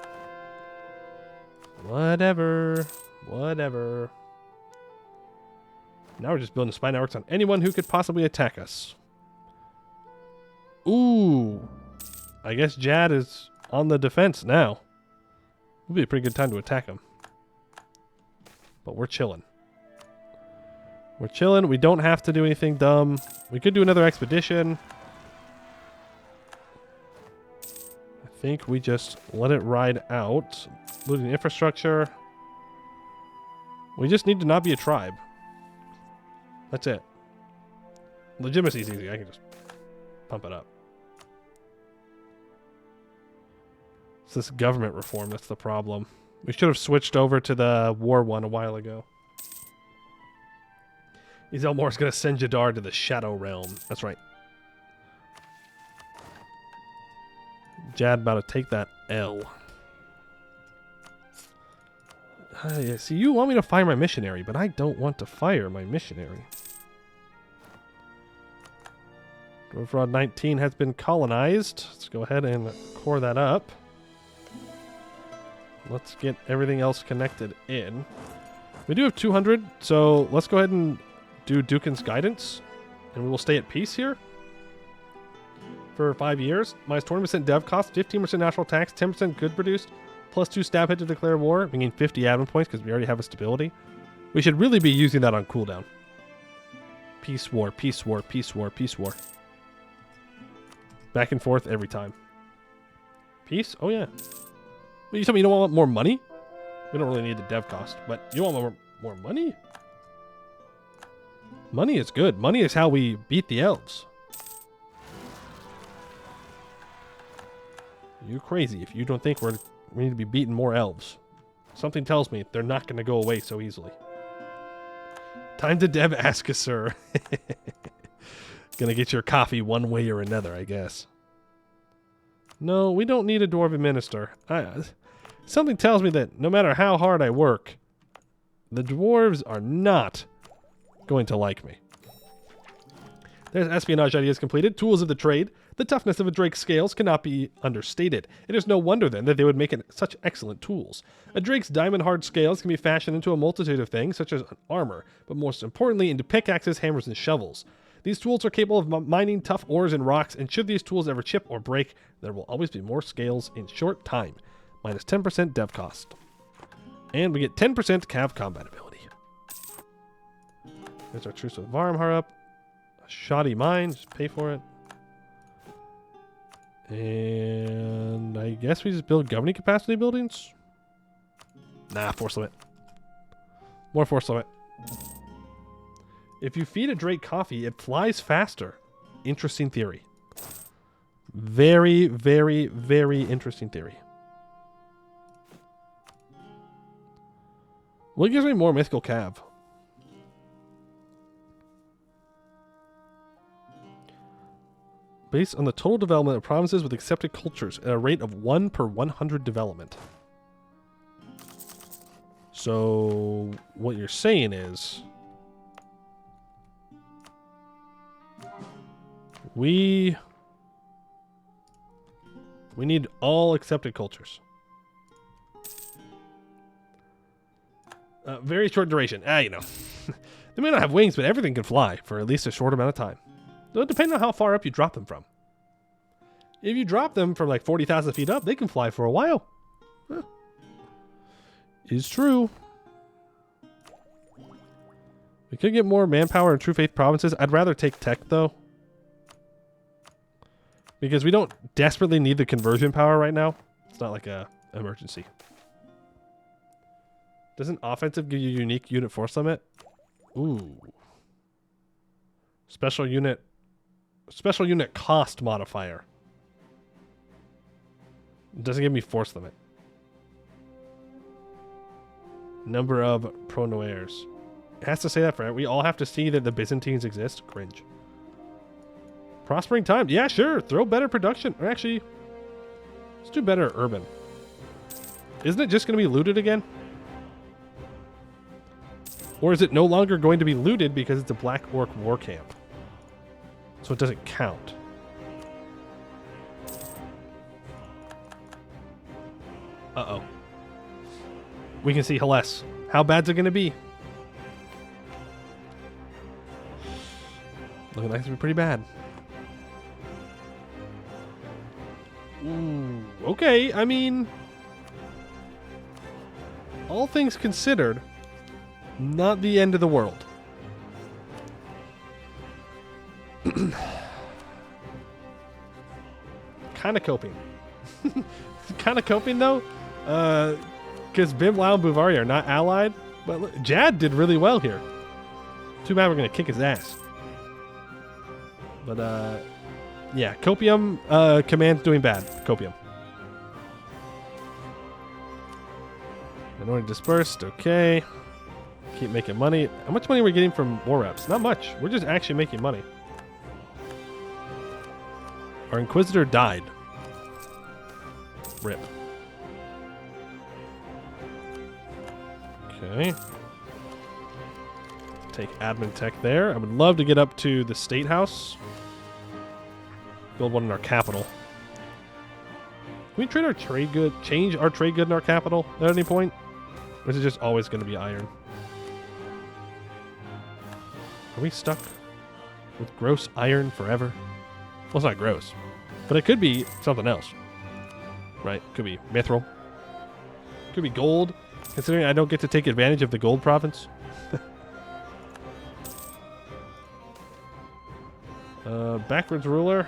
Whatever. Whatever. Now we're just building spy networks on anyone who could possibly attack us. Ooh. I guess Jad is on the defense now. Would be a pretty good time to attack him. But we're chilling. We're chilling. We don't have to do anything dumb. We could do another expedition. I think we just let it ride out. Looting infrastructure. We just need to not be a tribe. That's it. Legitimacy is easy. I can just pump it up. It's this government reform that's the problem. We should have switched over to the war one a while ago. Izelmore's going to send Jadar to the Shadow Realm. That's right. Jad about to take that L. Yeah, see, you want me to fire my missionary, but I don't want to fire my missionary. Dwarf Rod 19 has been colonized. Let's go ahead and core that up. Let's get everything else connected in. We do have 200, so let's go ahead and do Dukin's Guidance, and we will stay at peace here for 5 years. Minus 20% dev cost, 15% natural tax, 10% good produced, plus 2 stab hit to declare war. We gain 50 admin points because we already have a stability. We should really be using that on cooldown. Peace war, peace war, peace war, peace war. Back and forth every time. Peace? Oh yeah. Well, you tell me you don't want more money? We don't really need the dev cost, but you want more money? Money is good. Money is how we beat the elves. You're crazy if you don't think we need to be beating more elves. Something tells me they're not going to go away so easily. Time to dev Askasur. Gonna get your coffee one way or another, I guess. No, we don't need a dwarven minister. Something tells me that no matter how hard I work, the dwarves are not going to like me. There's espionage ideas completed. Tools of the trade. The toughness of a drake's scales cannot be understated. It is no wonder then that they would make such excellent tools. A drake's diamond hard scales can be fashioned into a multitude of things, such as armor, but most importantly into pickaxes, hammers, and shovels. These tools are capable of mining tough ores and rocks, and should these tools ever chip or break, there will always be more scales in short time. Minus 10% dev cost. And we get 10% cav combat ability. There's our truce with Varmhar up. A shoddy mine, just pay for it. And I guess we just build governing capacity buildings. Nah, force limit. More force limit. If you feed a drake coffee, it flies faster. Interesting theory. Very, very, very interesting theory. What gives me more mythical cav? Based on the total development of provinces with accepted cultures at a rate of 1 per 100 development. So, what you're saying is... We need all accepted cultures. Very short duration. You know. They may not have wings, but everything can fly for at least a short amount of time. It'll depend on how far up you drop them from. If you drop them from like 40,000 feet up, they can fly for a while. Huh. Is true. We could get more manpower in True Faith provinces. I'd rather take tech, though. Because we don't desperately need the conversion power right now. It's not like a emergency. Doesn't offensive give you unique unit force limit? Ooh. Special unit cost modifier. Doesn't give me force limit. Number of pronoirs. It has to say that for it. We all have to see that the Byzantines exist. Cringe. Prospering time. Yeah, sure. Throw better production. Or actually, let's do better urban. Isn't it just going to be looted again? Or is it no longer going to be looted because it's a Black Orc war camp? So it doesn't count. Uh-oh. We can see Hellas. How bad's it going to be? Looking like it's going to be pretty bad. Ooh, okay, I mean... all things considered, not the end of the world. Kind of coping. Kind of coping, though. Because Bim, Lau, and Buvari are not allied. But look, Jad did really well here. Too bad we're going to kick his ass. But, yeah, Copium command's doing bad. Copium. Minority dispersed, okay. Keep making money. How much money are we getting from war reps? Not much. We're just actually making money. Our Inquisitor died. Rip. Okay. Take admin tech there. I would love to get up to the State House. Build one in our capital. Can we trade our trade good? Change our trade good in our capital at any point? Or is it just always going to be iron? Are we stuck with gross iron forever? Well, it's not gross. But it could be something else. Right? Could be mithril. Could be gold. Considering I don't get to take advantage of the gold province. Backwards ruler.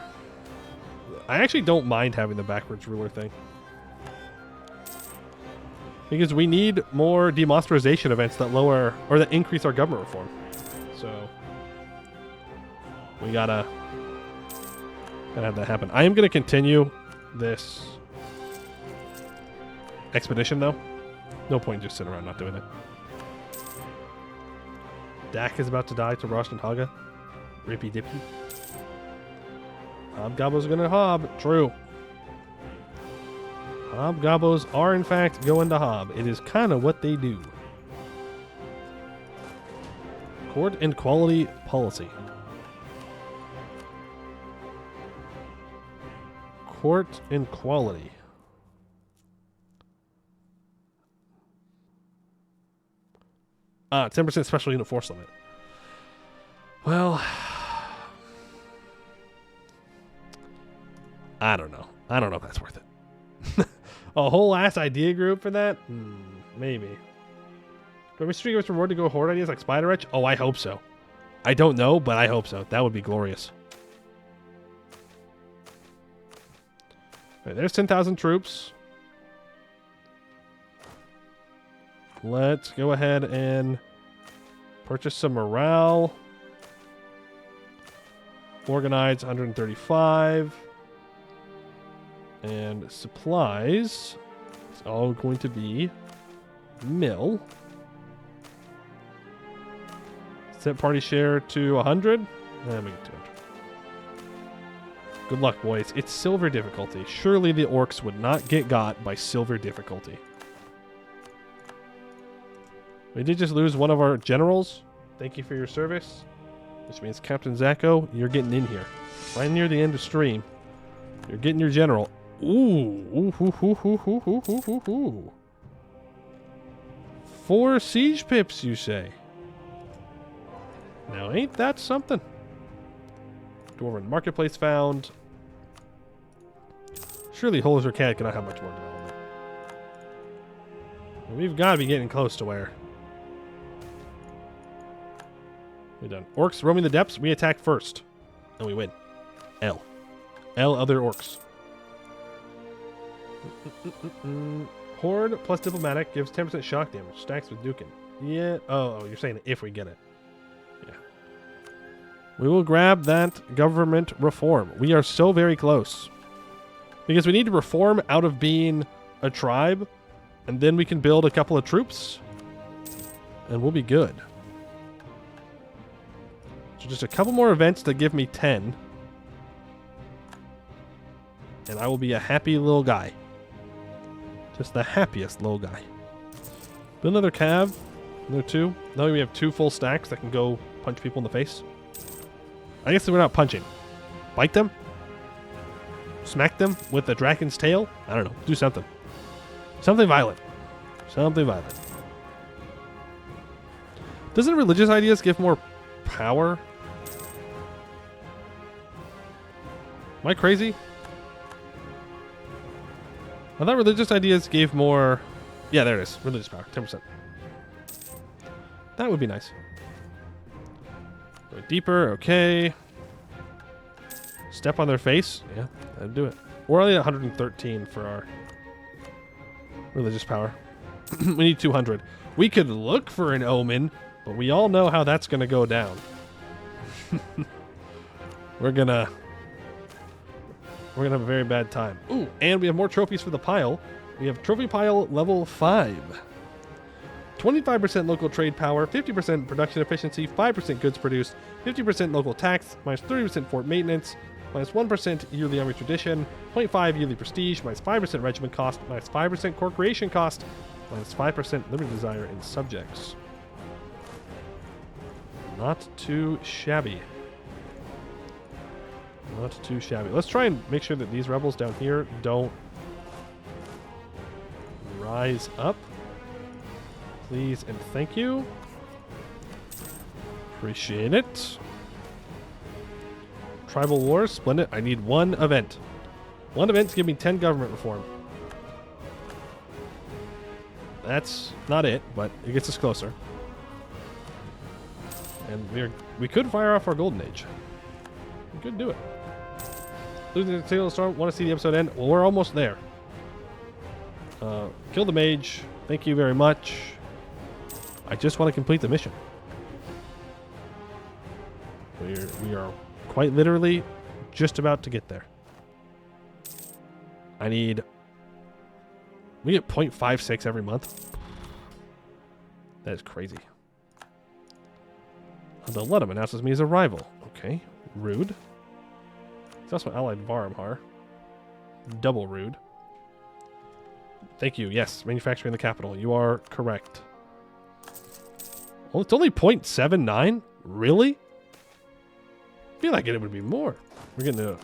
I actually don't mind having the backwards ruler thing. Because we need more demonstration events that lower or that increase our government reform. So we gotta have that happen. I am gonna continue this expedition though. No point just sitting around not doing it. Dak is about to die to Rosh and Haga. Rippy dippy. Hobgoblins are gonna hob. True. Hobgoblins are in fact going to hob. It is kind of what they do. Court and quality policy. Court and quality. Ah, 10% special unit force limit. Well, I don't know. I don't know if that's worth it. A whole ass idea group for that? Maybe. Do Mr. Tree give us reward to go horde ideas like Spider Etch? Oh, I hope so. I don't know, but I hope so. That would be glorious. Right, there's 10,000 troops. Let's go ahead and purchase some morale. Organize 135. And supplies. It's all going to be mill. Set party share to 100. And make it 200. Good luck, boys. It's silver difficulty. Surely the orcs would not get got by silver difficulty. We did just lose one of our generals. Thank you for your service. Which means Captain Zacco, you're getting in here. Right near the end of stream. You're getting your general. Ooh. Ooh. 4 siege pips, you say? Now, ain't that something? Dwarven Marketplace found. Surely Holes or Cat cannot have much more development. We've got to be getting close to where. We're done. Orcs roaming the depths. We attack first. And we win. L other orcs. Horde plus diplomatic gives 10% shock damage. Stacks with Dukin. Yeah. Oh, you're saying if we get it. Yeah. We will grab that government reform. We are so very close. Because we need to reform out of being a tribe. And then we can build a couple of troops. And we'll be good. So just a couple more events to give me 10. And I will be a happy little guy. Just the happiest little guy. Build another cav. Another 2. Now we have 2 full stacks that can go punch people in the face. I guess we're not punching. Bite them? Smack them with the dragon's tail? I don't know. Do something. Something violent. Something violent. Doesn't religious ideas give more power? Am I crazy? I thought religious ideas gave more... Yeah, there it is. Religious power. 10%. That would be nice. Go deeper. Okay. Step on their face. Yeah, that'd do it. We're only at 113 for our religious power. We need 200. We could look for an omen, but we all know how that's going to go down. We're gonna have a very bad time. Ooh, and we have more trophies for the pile. We have trophy pile level 5. 25% local trade power, 50% production efficiency, 5% goods produced, 50% local tax, minus 30% fort maintenance, minus 1% yearly army tradition, 0.5 yearly prestige, minus 5% regiment cost, minus 5% core creation cost, minus 5% liberty desire in subjects. Not too shabby. Not too shabby. Let's try and make sure that these rebels down here don't rise up. Please and thank you. Appreciate it. Tribal Wars, splendid. I need one event. One event to give me 10 government reform. That's not it, but it gets us closer. And we could fire off our golden age. We could do it. Losing the Tail Storm, want to see the episode end? Well, we're almost there. Kill the mage. Thank you very much. I just want to complete the mission. We are quite literally just about to get there. We get 0.56 every month. That is crazy. The Ludum announces me as a rival. Okay, rude. He's also allied Varamhar. Double rude. Thank you. Yes, manufacturing the capital. You are correct. Well, it's only 0.79? Really? I feel like it would be more. We're getting a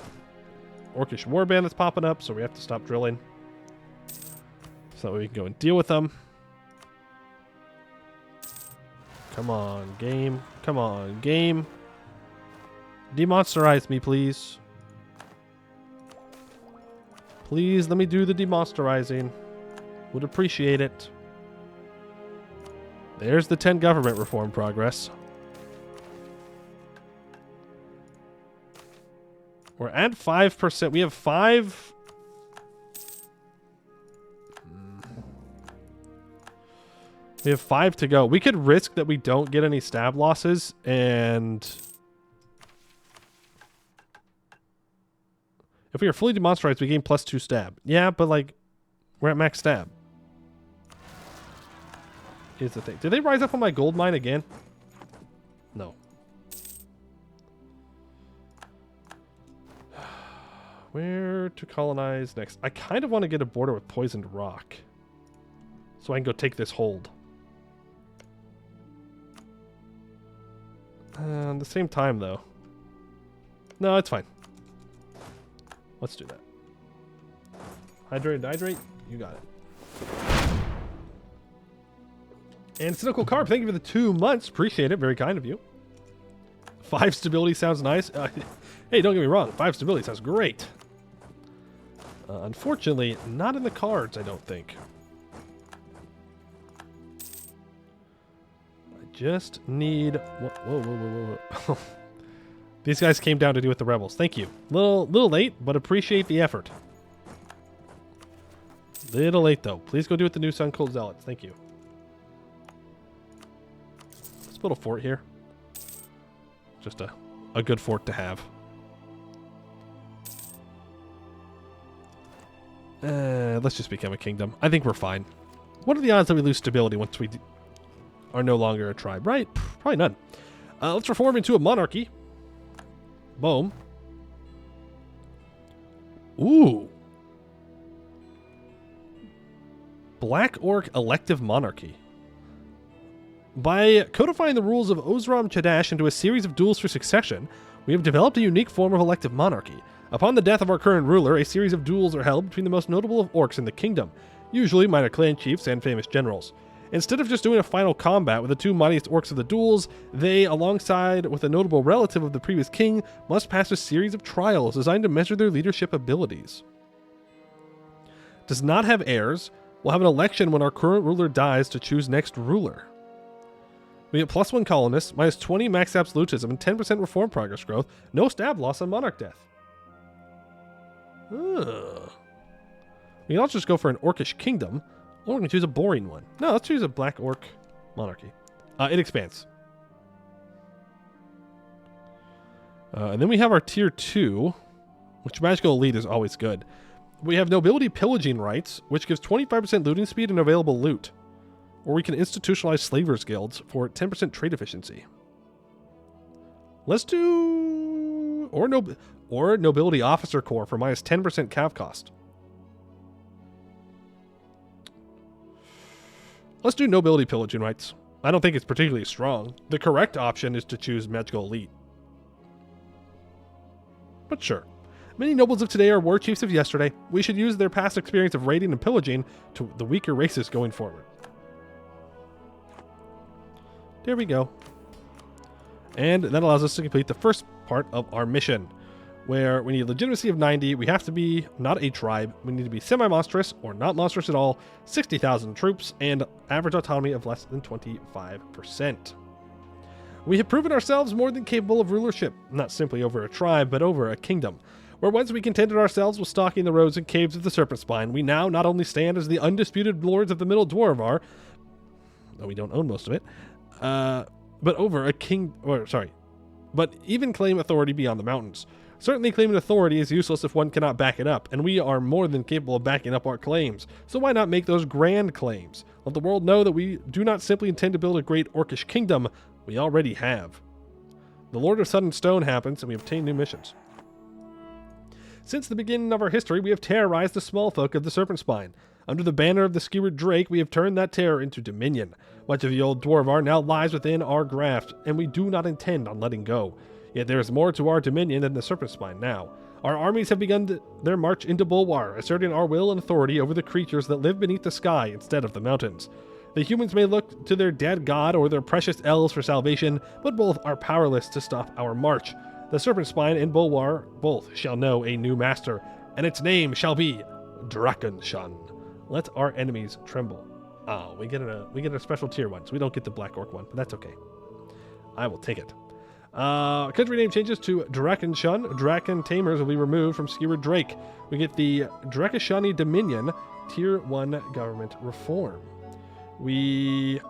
Orcish warband that's popping up, so we have to stop drilling. So that way we can go and deal with them. Come on, game. Come on, game. Demonsterize me, please. Please, let me do the demonsterizing. Would appreciate it. There's the 10 government reform progress. We're at 5%. We have 5... We have 5 to go. We could risk that we don't get any stab losses and... If we are fully demonstrized, we gain +2 stab. Yeah, but like, we're at max stab. Here's the thing. Did they rise up on my gold mine again? No. Where to colonize next? I kind of want to get a border with poisoned rock. So I can go take this hold. At the same time, though. No, it's fine. Let's do that. Hydrate, hydrate. You got it. And Cynical Carp, thank you for the 2 months. Appreciate it. Very kind of you. 5 stability sounds nice. Hey, don't get me wrong. 5 stability sounds great. Unfortunately, not in the cards, I don't think. I just need... Whoa, whoa, whoa, whoa, whoa. These guys came down to do with the rebels. Thank you. Little late, but appreciate the effort. Little late, though. Please go do with the new Sun Cold Zealots. Thank you. Let's build a fort here. Just a good fort to have. Let's just become a kingdom. I think we're fine. What are the odds that we lose stability once we are no longer a tribe? Right? Probably none. Let's reform into a monarchy. Boom. Ooh. Black Orc Elective Monarchy. By codifying the rules of Osram Chadash into a series of duels for succession, we have developed a unique form of elective monarchy. Upon the death of our current ruler, a series of duels are held between the most notable of orcs in the kingdom, usually minor clan chiefs and famous generals. Instead of just doing a final combat with the 2 mightiest orcs of the duels, they, alongside with a notable relative of the previous king, must pass a series of trials designed to measure their leadership abilities. Does not have heirs. We'll have an election when our current ruler dies to choose next ruler. We get +1 colonists, -20 max absolutism, and 10% reform progress growth. No stab loss on monarch death. Ugh. We can also just go for an orcish kingdom, or we can choose a boring one. No, let's choose a black orc monarchy. It expands. And then we have our tier 2, which magical elite is always good. We have nobility pillaging rights, which gives 25% looting speed and available loot. Or we can institutionalize slavers guilds for 10% trade efficiency. Let's do... Or nobility officer corps for -10% cav cost. Let's do nobility pillaging rights. I don't think it's particularly strong. The correct option is to choose magical elite. But sure. Many nobles of today are war chiefs of yesterday. We should use their past experience of raiding and pillaging to the weaker races going forward. There we go. And that allows us to complete the first part of our mission, where we need legitimacy of 90. We have to be not a tribe. We need to be semi-monstrous or not monstrous at all, 60,000 troops, and average autonomy of less than 25%. We have proven ourselves more than capable of rulership, not simply over a tribe, but over a kingdom. Where once we contented ourselves with stalking the roads and caves of the Serpent Spine, we now not only stand as the undisputed lords of the Middle Dwarvar, though we don't own most of it, but over a but even claim authority beyond the mountains. Certainly claiming authority is useless if one cannot back it up, and we are more than capable of backing up our claims, so why not make those grand claims? Let the world know that we do not simply intend to build a great orcish kingdom, we already have. The Lord of Sudden Stone happens, and we obtain new missions. Since the beginning of our history, we have terrorized the small folk of the Serpent Spine. Under the banner of the Skewered Drake, we have turned that terror into dominion. Much of the old Dwarvar now lies within our grasp, and we do not intend on letting go. Yet there is more to our dominion than the Serpent Spine now. Our armies have begun their march into Bulwar, asserting our will and authority over the creatures that live beneath the sky instead of the mountains. The humans may look to their dead god or their precious elves for salvation, but both are powerless to stop our march. The Serpent Spine and Bulwar both shall know a new master, and its name shall be Drakenshan. Let our enemies tremble. Oh, we get a special tier one, so we don't get the Black Orc one, but that's okay. I will take it. Country name changes to Drakenshan. Draken Tamers will be removed from Skewered Drake. We get the Drakashani Dominion, Tier 1 government reform. We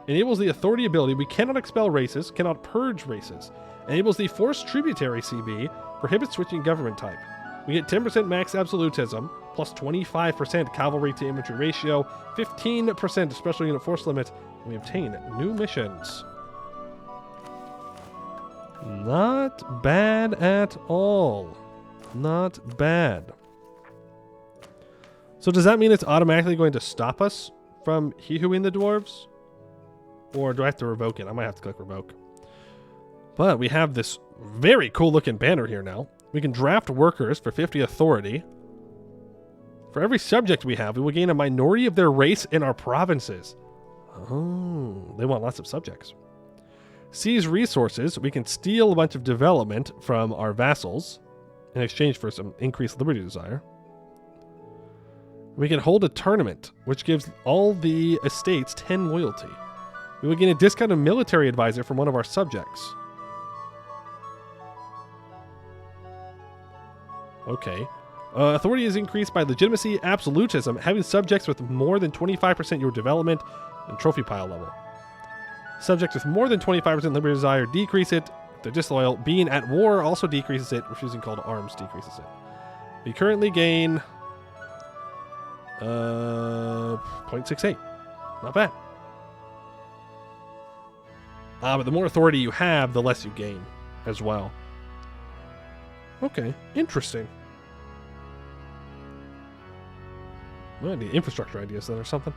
Enables the authority ability. We cannot expel races, cannot purge races. Enables the forced tributary CB. Prohibits switching government type. We get 10% max absolutism, plus 25% cavalry to infantry ratio, 15% special unit force limit, and we obtain new missions. Not bad at all. Not bad. So does that mean it's automatically going to stop us from he-hooing the dwarves? Or do I have to revoke it? I might have to click revoke. But we have this very cool looking banner here now. We can draft workers for 50 authority. For every subject we have, we will gain a minority of their race in our provinces. Oh, they want lots of subjects. Seize resources. We can steal a bunch of development from our vassals in exchange for some increased liberty desire. We can hold a tournament, which gives all the estates 10 loyalty. We will gain a discounted military advisor from one of our subjects. Okay. Authority is increased by legitimacy, absolutism, having subjects with more than 25% your development, and trophy pile level. Subjects with more than 25% liberty desire decrease it. If they're disloyal, being at war also decreases it. Refusing call to arms decreases it. We currently gain 0.68. Not bad. But the more authority you have, the less you gain as well. Okay, interesting. Well, I need infrastructure ideas then or something.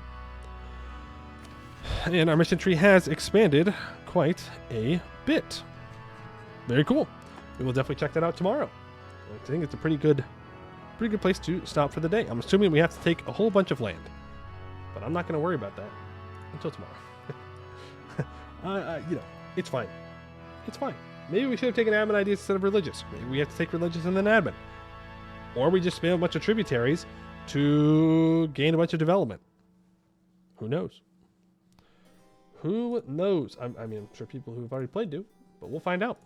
And our mission tree has expanded quite a bit. Very cool. We will definitely check that out tomorrow. I think it's a pretty good place to stop for the day. I'm assuming we have to take a whole bunch of land, but I'm not going to worry about that until tomorrow. You know, it's fine. It's fine. Maybe we should have taken admin ideas instead of religious. Maybe we have to take religious and then admin. Or we just spam a bunch of tributaries to gain a bunch of development. Who knows? Who knows? I mean, I'm sure people who have already played do, but we'll find out.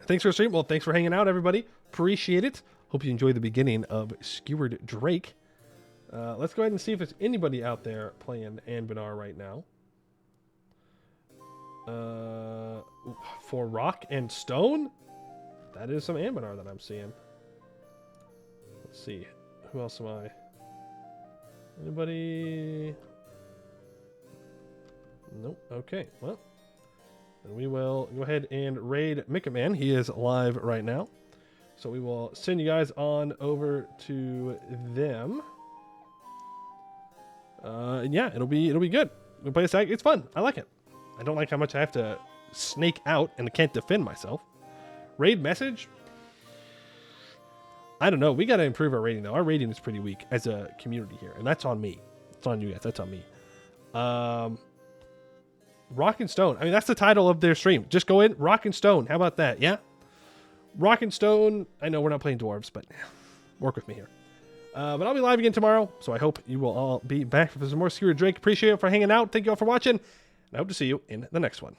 Thanks for the stream. Well, thanks for hanging out, everybody. Appreciate it. Hope you enjoyed the beginning of Skewered Drake. Let's go ahead and see if there's anybody out there playing Anbennar right now. For rock and stone, that is some Anbennar that I'm seeing. Let's see, who else am I? Anybody? Nope. Okay, well, then we will go ahead and raid Mikaman. He is live right now, so we will send you guys on over to them. And yeah, it'll be good. We'll play a stack. It's fun. I like it. I don't like how much I have to snake out and can't defend myself. Raid message? I don't know. We got to improve our rating, though. Our rating is pretty weak as a community here, and that's on me. It's on you guys. That's on me. Rock and Stone. I mean, that's the title of their stream. Just go in. Rock and Stone. How about that? Yeah? Rock and Stone. I know we're not playing dwarves, but work with me here. But I'll be live again tomorrow, so I hope you will all be back for some more Skewered Drake. Appreciate it for hanging out. Thank you all for watching. I hope to see you in the next one.